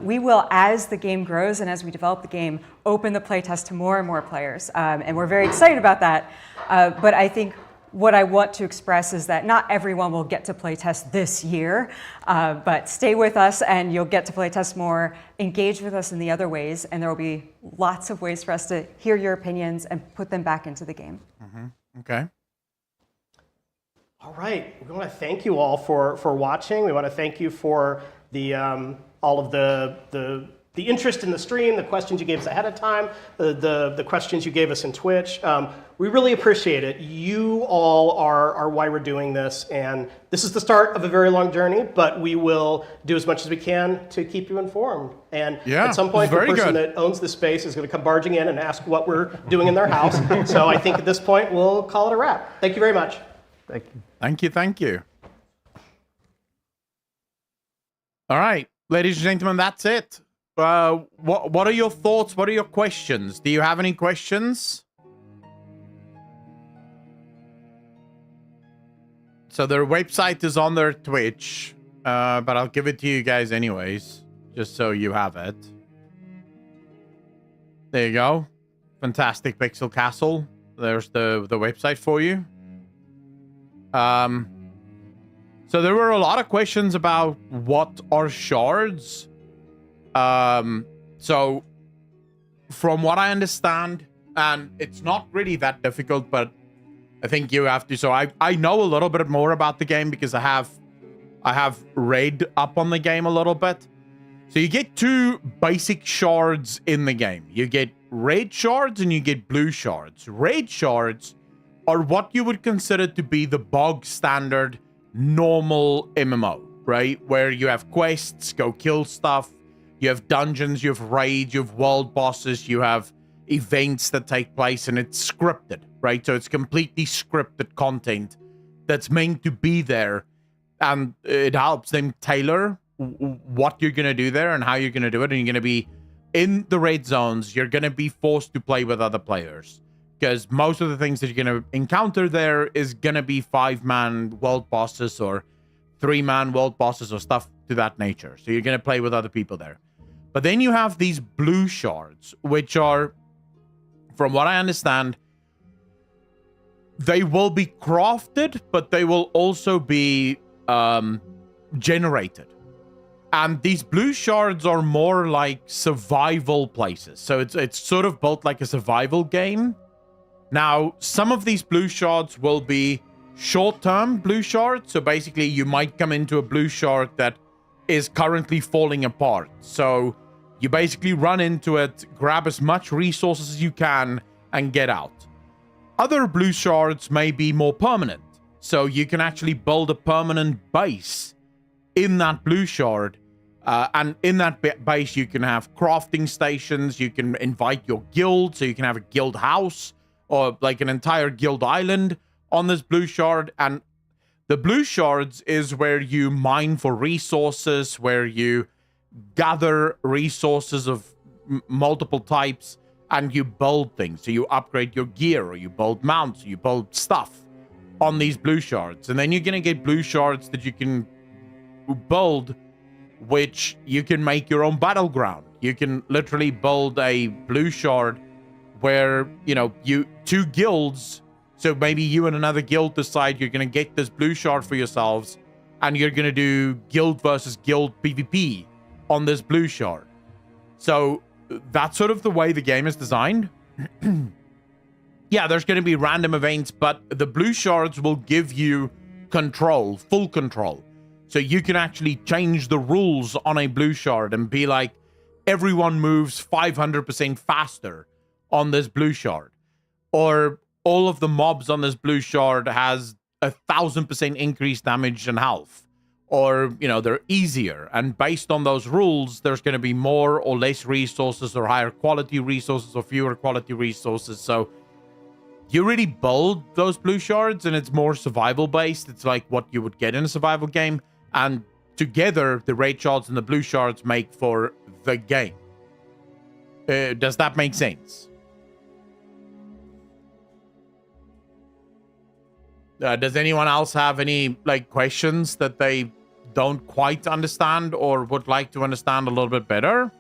We will, as the game grows and as we develop the game, open the playtest to more and more players, and we're very excited about that. But I think what I want to express is that not everyone will get to playtest this year, but stay with us and you'll get to playtest more, engage with us in the other ways, and there will be lots of ways for us to hear your opinions and put them back into the game. Mm-hmm. Okay. All right, we want to thank you all for watching. We want to thank you for the all of the the interest in the stream, the questions you gave us ahead of time, the questions you gave us in Twitch. We really appreciate it. You all are why we're doing this, and this is the start of a very long journey, but we will do as much as we can to keep you informed. And at some point, the person that owns the space is going to come barging in and ask what we're doing in their house. So I think at this point, we'll call it a wrap. Thank you very much. Thank you. Thank you, thank you. All right, ladies and gentlemen, that's it. What are your thoughts? What are your questions? Do you have any questions? So their website is on their Twitch, but I'll give it to you guys anyways, just so you have it. There you go. Fantastic Pixel Castle. There's the website for you. So there were a lot of questions about what are shards. So from what I understand, and it's not really that difficult, but I think you have to. So I know a little bit more about the game because I have read up on the game a little bit. So you get two basic shards in the game. You get red shards and you get blue shards. Red shards are what you would consider to be the bog standard normal MMO, right? Where you have quests, go kill stuff. You have dungeons, you have raids, you have world bosses, you have events that take place, and it's scripted, right? So it's completely scripted content that's meant to be there, and it helps them tailor what you're going to do there and how you're going to do it. And you're going to be in the red zones. You're going to be forced to play with other players because most of the things that you're going to encounter there is going to be 5-man world bosses or 3-man world bosses or stuff to that nature. So you're going to play with other people there. But then you have these blue shards, which are, from what I understand, they will be crafted, but they will also be generated. And these blue shards are more like survival places. So it's sort of built like a survival game. Now, some of these blue shards will be short-term blue shards. So basically, you might come into a blue shard that is currently falling apart. So you basically run into it, grab as much resources as you can, and get out. Other blue shards may be more permanent. So you can actually build a permanent base in that blue shard. And in that base, you can have crafting stations. You can invite your guild. So you can have a guild house or like an entire guild island on this blue shard. And the blue shards is where you mine for resources, where you gather resources of multiple types, and you build things. So you upgrade your gear, or you build mounts, or you build stuff on these blue shards. And then you're going to get blue shards that you can build, which you can make your own battleground. You can literally build a blue shard where, you know, two guilds. So maybe you and another guild decide you're going to get this blue shard for yourselves, and you're going to do guild versus guild PvP on this blue shard. So that's sort of the way the game is designed. Yeah, there's going to be random events, but the blue shards will give you control, full control. So you can actually change the rules on a blue shard and be like, everyone moves 500% faster on this blue shard. Or all of the mobs on this blue shard has 1,000% increased damage and health. Or, you know, they're easier. And based on those rules, there's going to be more or less resources, or higher quality resources, or fewer quality resources. So you really build those blue shards, and it's more survival based. It's like what you would get in a survival game. And together, the red shards and the blue shards make for the game. Does that make sense? Does anyone else have any questions that they don't quite understand or would like to understand a little bit better?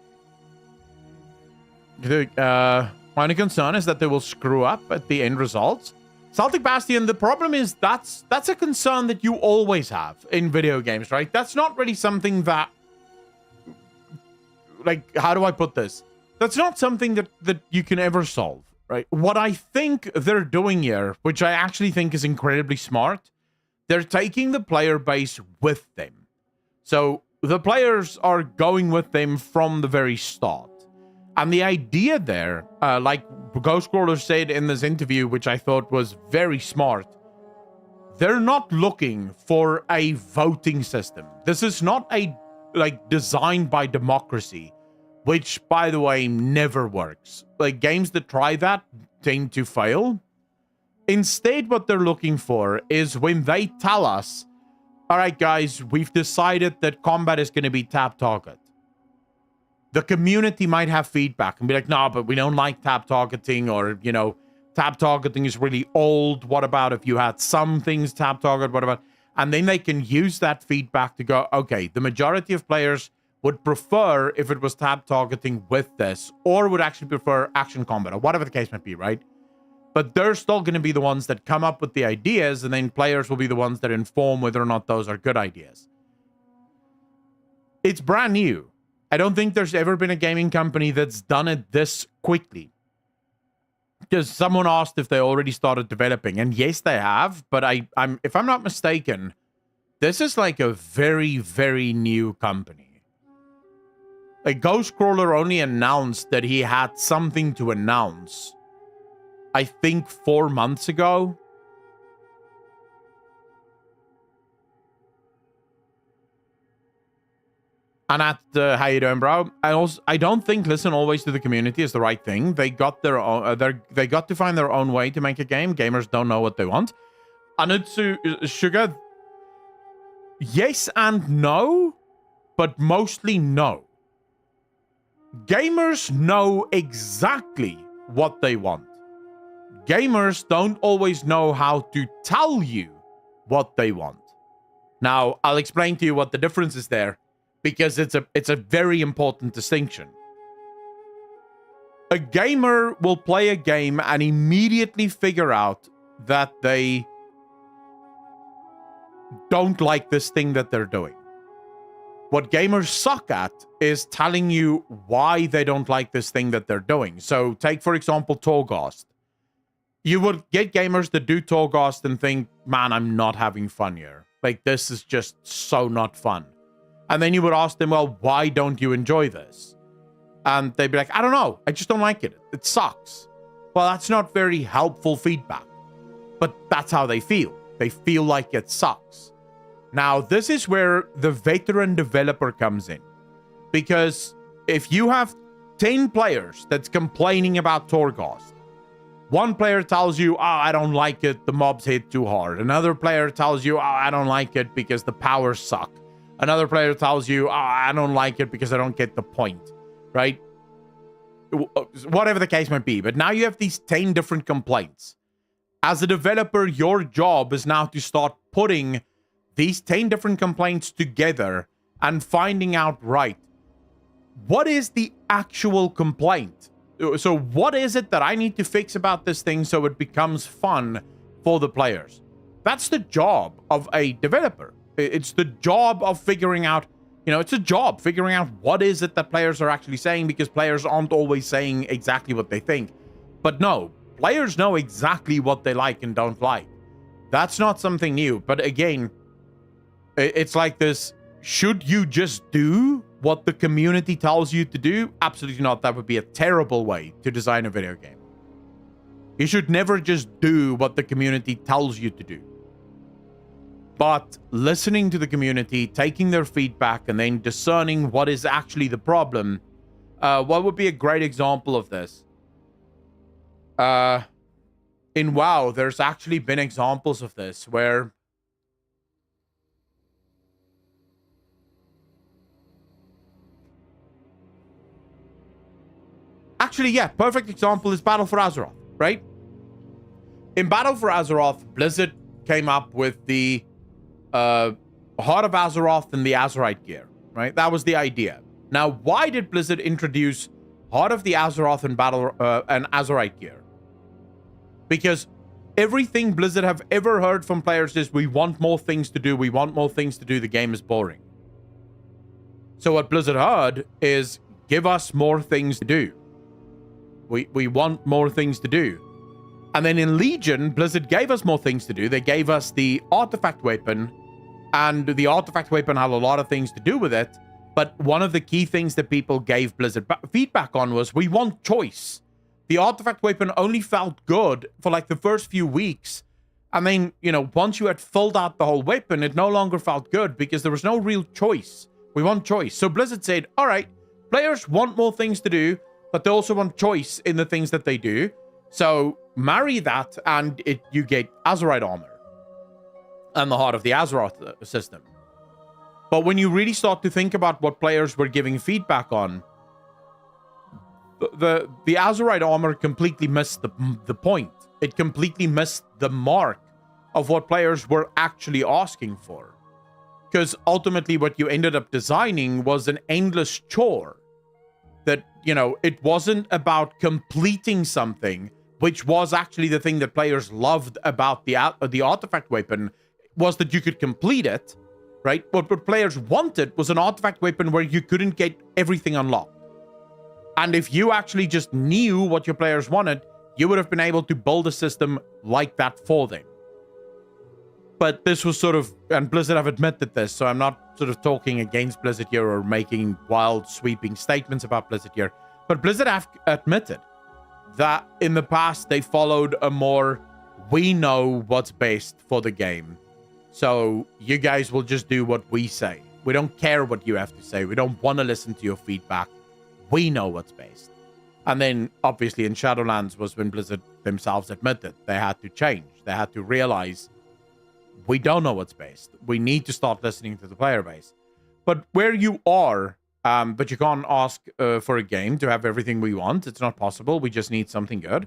My only concern is that they will screw up at the end results. Celtic Bastion, the problem is that's a concern that you always have in video games, right? That's not really something that, how do I put this? That's not something that you can ever solve, right? What I think they're doing here, which I actually think is incredibly smart, they're taking the player base with them. So the players are going with them from the very start. And the idea there, like Ghostcrawler said in this interview, which I thought was very smart, they're not looking for a voting system. This is not a designed by democracy, which, by the way, never works. Like, games that try that tend to fail. Instead, what they're looking for is when they tell us, all right, guys, we've decided that combat is going to be tap target. The community might have feedback and be like, no, but we don't like tap targeting, or, you know, tap targeting is really old. What about if you had some things tap target? What about? And then they can use that feedback to go, okay, the majority of players would prefer if it was tap targeting with this, or would actually prefer action combat, or whatever the case might be, right? But they're still going to be the ones that come up with the ideas, and then players will be the ones that inform whether or not those are good ideas. It's brand new. I don't think there's ever been a gaming company that's done it this quickly. Because someone asked if they already started developing, and yes, they have, but I'm if I'm not mistaken, this is like a very, very new company. Like, Ghostcrawler only announced that he had something to announce, I think 4 months ago. And how you doing, bro? I don't think listen always to the community is the right thing. They got their own. They got to find their own way to make a game. Gamers don't know what they want. Anutsu Sugar. Yes and no, but mostly no. Gamers know exactly what they want. Gamers don't always know how to tell you what they want. Now, I'll explain to you what the difference is there, because it's a very important distinction. A gamer will play a game and immediately figure out that they don't like this thing that they're doing. What gamers suck at is telling you why they don't like this thing that they're doing. So take, for example, Torghast. You would get gamers that do Torghast and think, man, I'm not having fun here. Like, this is just so not fun. And then you would ask them, well, why don't you enjoy this? And they'd be like, I don't know. I just don't like it. It sucks. Well, that's not very helpful feedback. But that's how they feel. They feel like it sucks. Now, this is where the veteran developer comes in. Because if you have 10 players that's complaining about Torghast, one player tells you, oh, I don't like it, the mobs hit too hard. Another player tells you, oh, I don't like it because the powers suck. Another player tells you, oh, I don't like it because I don't get the point, right? Whatever the case might be. But now you have these 10 different complaints. As a developer, your job is now to start putting these 10 different complaints together and finding out, right, what is the actual complaint? So what is it that I need to fix about this thing so it becomes fun for the players? That's the job of a developer. It's the job of figuring out, it's a job figuring out what is it that players are actually saying, because players aren't always saying exactly what they think. But no, players know exactly what they like and don't like. That's not something new. But again, it's like this, should you just do what the community tells you to do? Absolutely not. That would be a terrible way to design a video game. You should never just do what the community tells you to do. But listening to the community, taking their feedback, and then discerning what is actually the problem. What would be a great example of this? In WoW, there's actually been examples of this where actually, yeah, perfect example is Battle for Azeroth, right? In Battle for Azeroth, Blizzard came up with the Heart of Azeroth and the Azerite gear, right? That was the idea. Now, why did Blizzard introduce Heart of the Azeroth and and Azerite gear? Because everything Blizzard have ever heard from players is, we want more things to do. We want more things to do. The game is boring. So what Blizzard heard is, give us more things to do. We want more things to do. And then in Legion, Blizzard gave us more things to do. They gave us the artifact weapon And the artifact weapon had a lot of things to do with it. But one of the key things that people gave Blizzard feedback on was, we want choice. The artifact weapon only felt good for like the first few weeks. And then, you know, once you had filled out the whole weapon, it no longer felt good because there was no real choice. We want choice. So Blizzard said, all right, players want more things to do, but they also want choice in the things that they do. So marry that and you get Azerite armor and the heart of the Azeroth system. But when you really start to think about what players were giving feedback on, the Azerite armor completely missed the point. It completely missed the mark of what players were actually asking for. Because ultimately what you ended up designing was an endless chore. That, you know, it wasn't about completing something, which was actually the thing that players loved about the artifact weapon, was that you could complete it, right? But what players wanted was an artifact weapon where you couldn't get everything unlocked. And if you actually just knew what your players wanted, you would have been able to build a system like that for them. But this was sort of, and Blizzard have admitted this, so I'm not sort of talking against Blizzard here or making wild sweeping statements about Blizzard here, but Blizzard have admitted that in the past they followed a more, we know what's best for the game. So you guys will just do what we say. We don't care what you have to say. We don't want to listen to your feedback. We know what's best. And then obviously in Shadowlands was when Blizzard themselves admitted they had to change. They had to realize we don't know what's best. We need to start listening to the player base. But where you are, but you can't ask for a game to have everything we want. It's not possible. We just need something good.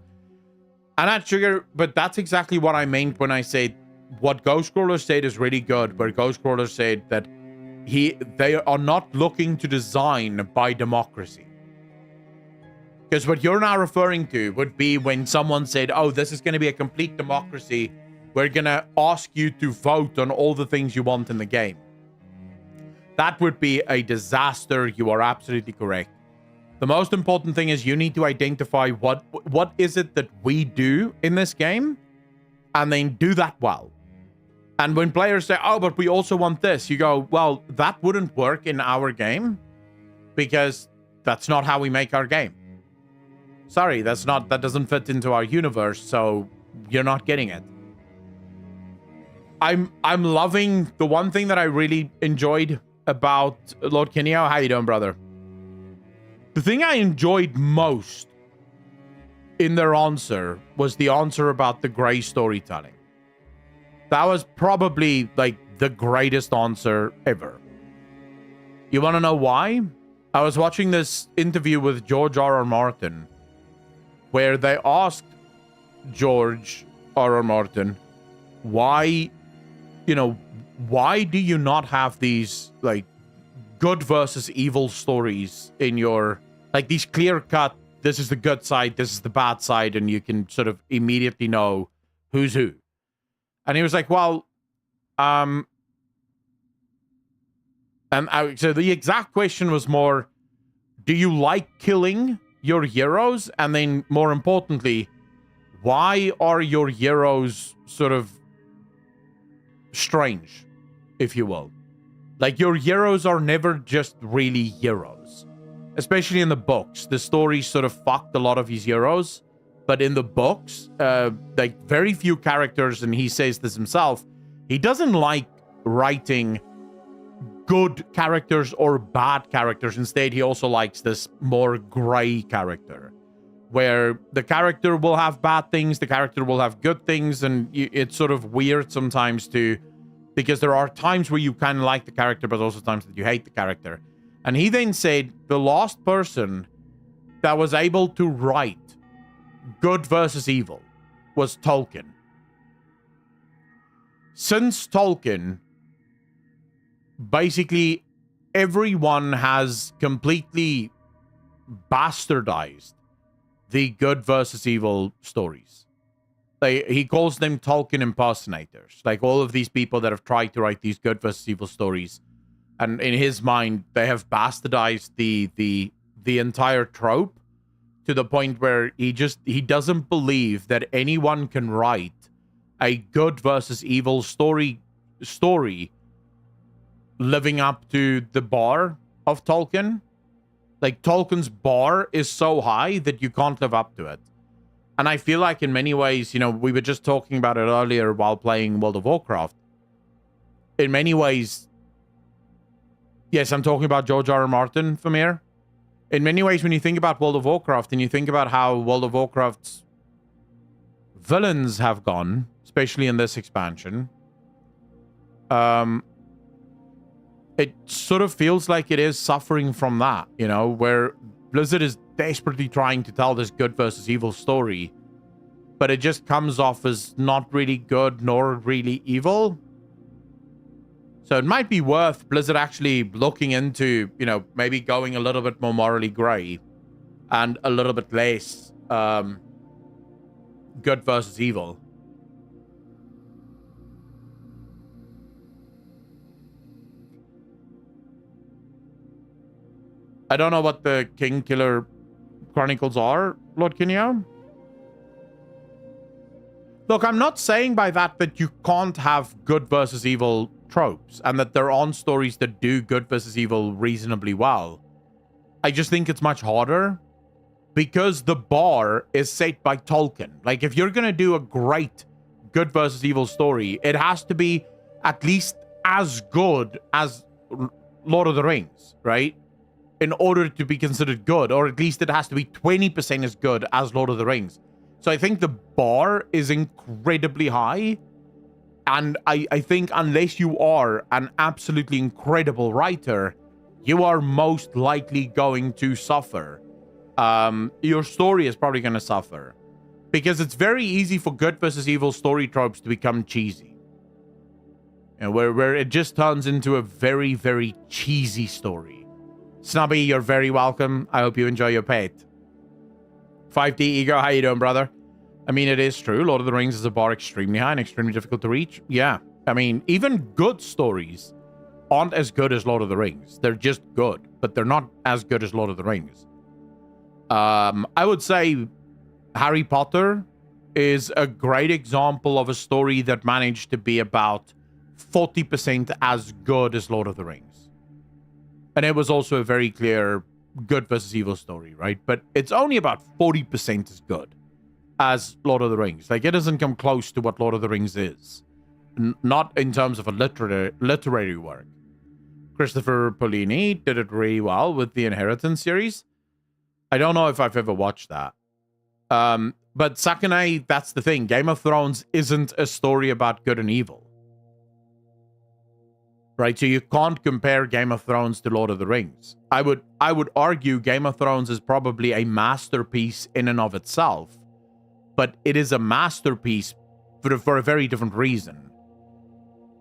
And that trigger, but that's exactly what I meant when I said what Ghostcrawler said is really good, where Ghostcrawler said that they are not looking to design by democracy. Because what you're now referring to would be when someone said, oh, this is going to be a complete democracy. We're going to ask you to vote on all the things you want in the game. That would be a disaster. You are absolutely correct. The most important thing is you need to identify what is it that we do in this game, and then do that well. And when players say, oh, but we also want this, you go, well, that wouldn't work in our game because that's not how we make our game. Sorry, that doesn't fit into our universe, so you're not getting it. I'm loving the one thing that I really enjoyed about Lord Kineo. How you doing, brother? The thing I enjoyed most in their answer was the answer about the gray storytelling. That was probably like the greatest answer ever. You want to know why? I was watching this interview with George R.R. Martin where they asked George R.R. Martin, why do you not have these like good versus evil stories in your, like these clear cut, this is the good side, this is the bad side, and you can sort of immediately know who's who. And he was like, well, so the exact question was more, do you like killing your heroes? And then more importantly, why are your heroes sort of strange, if you will? Like, your heroes are never just really heroes. Especially in the books. The stories sort of fucked a lot of his heroes. But in the books, like, very few characters, and he says this himself, he doesn't like writing good characters or bad characters. Instead, he also likes this more gray character, where the character will have bad things, the character will have good things, and it's sort of weird sometimes because there are times where you kind of like the character, but also times that you hate the character. And he then said the last person that was able to write good versus evil was Tolkien. Since Tolkien, basically everyone has completely bastardized the good versus evil stories. He calls them Tolkien impersonators. Like, all of these people that have tried to write these good versus evil stories, and in his mind, they have bastardized the entire trope to the point where he doesn't believe that anyone can write a good versus evil story living up to the bar of Tolkien. Like, Tolkien's bar is so high that you can't live up to it. And I feel like in many ways, you know, we were just talking about it earlier while playing World of Warcraft. In many ways, yes, I'm talking about George R. R. Martin, Famir. In many ways, when you think about World of Warcraft and you think about how World of Warcraft's villains have gone, especially in this expansion, it sort of feels like it is suffering from that, you know, where Blizzard is desperately trying to tell this good versus evil story, but it just comes off as not really good nor really evil. So it might be worth Blizzard actually looking into, you know, maybe going a little bit more morally gray and a little bit less good versus evil. I don't know what the King Killer Chronicles are, Lord Kinyo. Look, I'm not saying by that that you can't have good versus evil tropes and that there aren't stories that do good versus evil reasonably well. I just think it's much harder because the bar is set by Tolkien. Like, if you're going to do a great good versus evil story, it has to be at least as good as Lord of the Rings, right? In order to be considered good, or at least it has to be 20% as good as Lord of the Rings. So I think the bar is incredibly high. And I think unless you are an absolutely incredible writer, you are most likely going to suffer. Your story is probably going to suffer. Because it's very easy for good versus evil story tropes to become cheesy. And where it just turns into a very, very cheesy story. Snubby, you're very welcome. I hope you enjoy your pet. 5D Ego, how you doing, brother? I mean, it is true. Lord of the Rings is a bar extremely high and extremely difficult to reach. Yeah. I mean, even good stories aren't as good as Lord of the Rings. They're just good, but they're not as good as Lord of the Rings. I would say Harry Potter is a great example of a story that managed to be about 40% as good as Lord of the Rings. And it was also a very clear good versus evil story, right? But it's only about 40% as good as Lord of the Rings. Like, it doesn't come close to what Lord of the Rings is. Not in terms of a literary work. Christopher Polini did it really well with the Inheritance series. I don't know if I've ever watched that. But Sakane, that's the thing. Game of Thrones isn't a story about good and evil. Right, so you can't compare Game of Thrones to Lord of the Rings. I would argue Game of Thrones is probably a masterpiece in and of itself, but it is a masterpiece for a very different reason.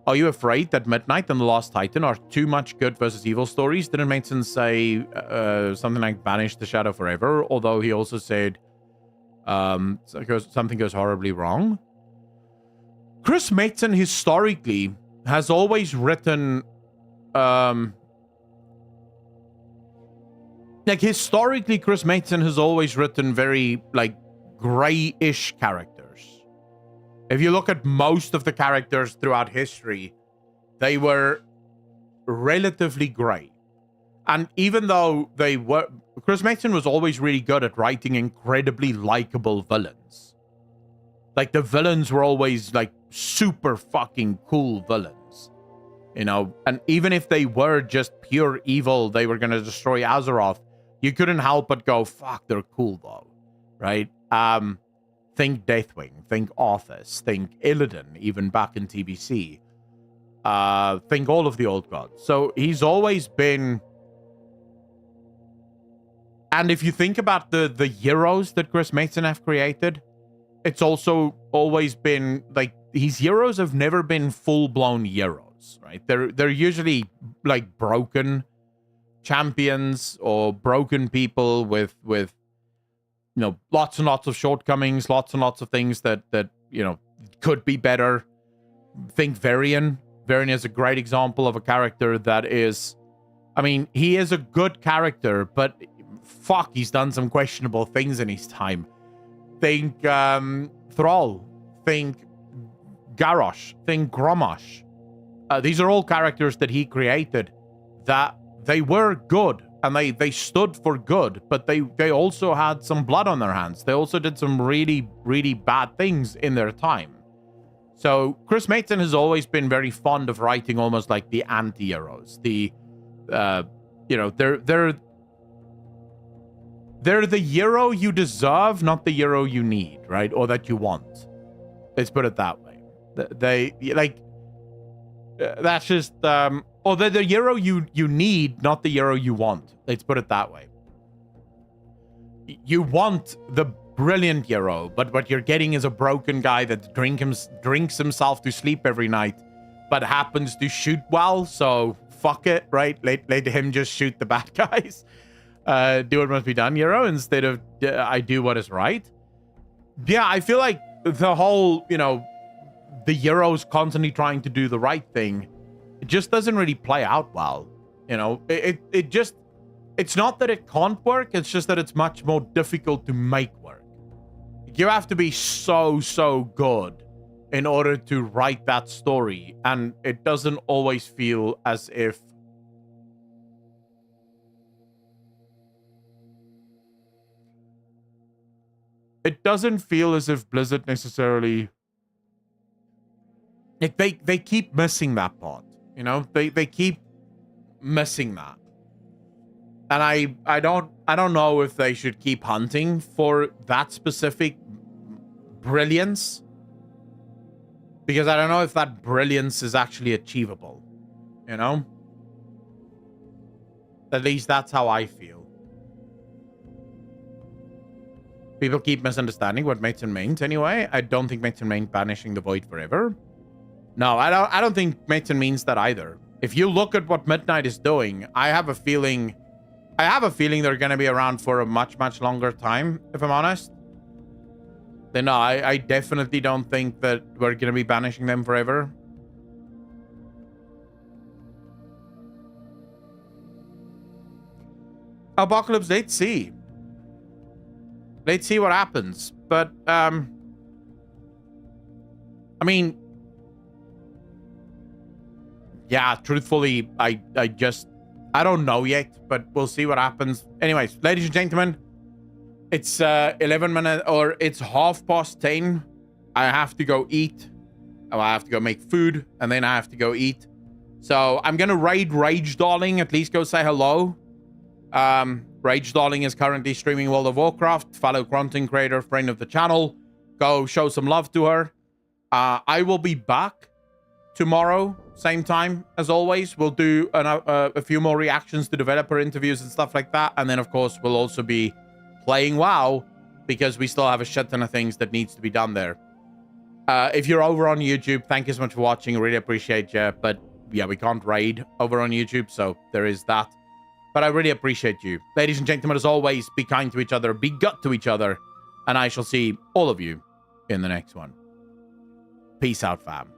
Are you afraid that Midnight and The Last Titan are too much good versus evil stories? Didn't Mason say something like Banish the Shadow Forever, although he also said something goes horribly wrong? Chris Mason historically has always written, historically, Chris Mason has always written very, grey-ish characters. If you look at most of the characters throughout history, they were relatively grey. And even though Chris Mason was always really good at writing incredibly likable villains. Like, the villains were always, super fucking cool villains, you know, and even if they were just pure evil, they were going to destroy Azeroth, you couldn't help but go, fuck, they're cool though, right? Think Deathwing, think Arthas, think Illidan, even back in TBC, think all of the old gods. So he's always been, and if you think about the heroes that Chris Mason have created, it's also always been his heroes have never been full-blown heroes, right? They're usually broken champions or broken people with lots and lots of shortcomings, lots and lots of things that could be better. Think Varian. Varian is a great example of a character that is, I mean, he is a good character, but fuck, he's done some questionable things in his time. Think Thrall. Think Garrosh. Think Grommash. these are all characters that he created that they were good and they stood for good, but they also had some blood on their hands. They also did some really, really bad things in their time. So Chris Mason has always been very fond of writing almost like the anti-heroes. The, you know, they're the hero you deserve, not the hero you need, right? Or that you want. Let's put it that way. They like that's just or the hero you need, not the hero you want. Let's put it that way. You want the brilliant hero, but what you're getting is a broken guy that drinks himself to sleep every night, but happens to shoot well. So fuck it, right? Let him just shoot the bad guys. Do what must be done, hero, instead of I do what is right. Yeah, I feel like the whole, you know, the heroes constantly trying to do the right thing, it just doesn't really play out well. You know, it just, it's not that it can't work, it's just that it's much more difficult to make work. You have to be so good in order to write that story, and it doesn't always feel as if Blizzard necessarily, like they keep missing that part, you know, they keep missing that. And I don't know if they should keep hunting for that specific brilliance, because I don't know if that brilliance is actually achievable, you know? At least that's how I feel. People keep misunderstanding what Mason means anyway. I don't think Mason means banishing the void forever. No, I don't think Mason means that either. If you look at what Midnight is doing, I have a feeling they're going to be around for a much longer time, if I'm honest. Then no, I definitely don't think that we're going to be banishing them forever. Apocalypse, let's see. Let's see what happens. But, I mean, yeah, truthfully, I don't know yet, but we'll see what happens. Anyways, ladies and gentlemen, it's 11 minutes, or it's 10:30. I have to go eat. Oh, I have to go make food, and then I have to go eat. So I'm gonna raid Rage Darling, at least go say hello. Rage Darling is currently streaming World of Warcraft, fellow content creator, friend of the channel. Go show some love to her. I will be back tomorrow, same time as always. We'll do a few more reactions to developer interviews and stuff like that. And then, of course, we'll also be playing WoW, because we still have a shit ton of things that needs to be done there. If you're over on YouTube, thank you so much for watching. I really appreciate you. But yeah, we can't raid over on YouTube, so there is that. But I really appreciate you. Ladies and gentlemen, as always, be kind to each other, be gut to each other, and I shall see all of you in the next one. Peace out, fam.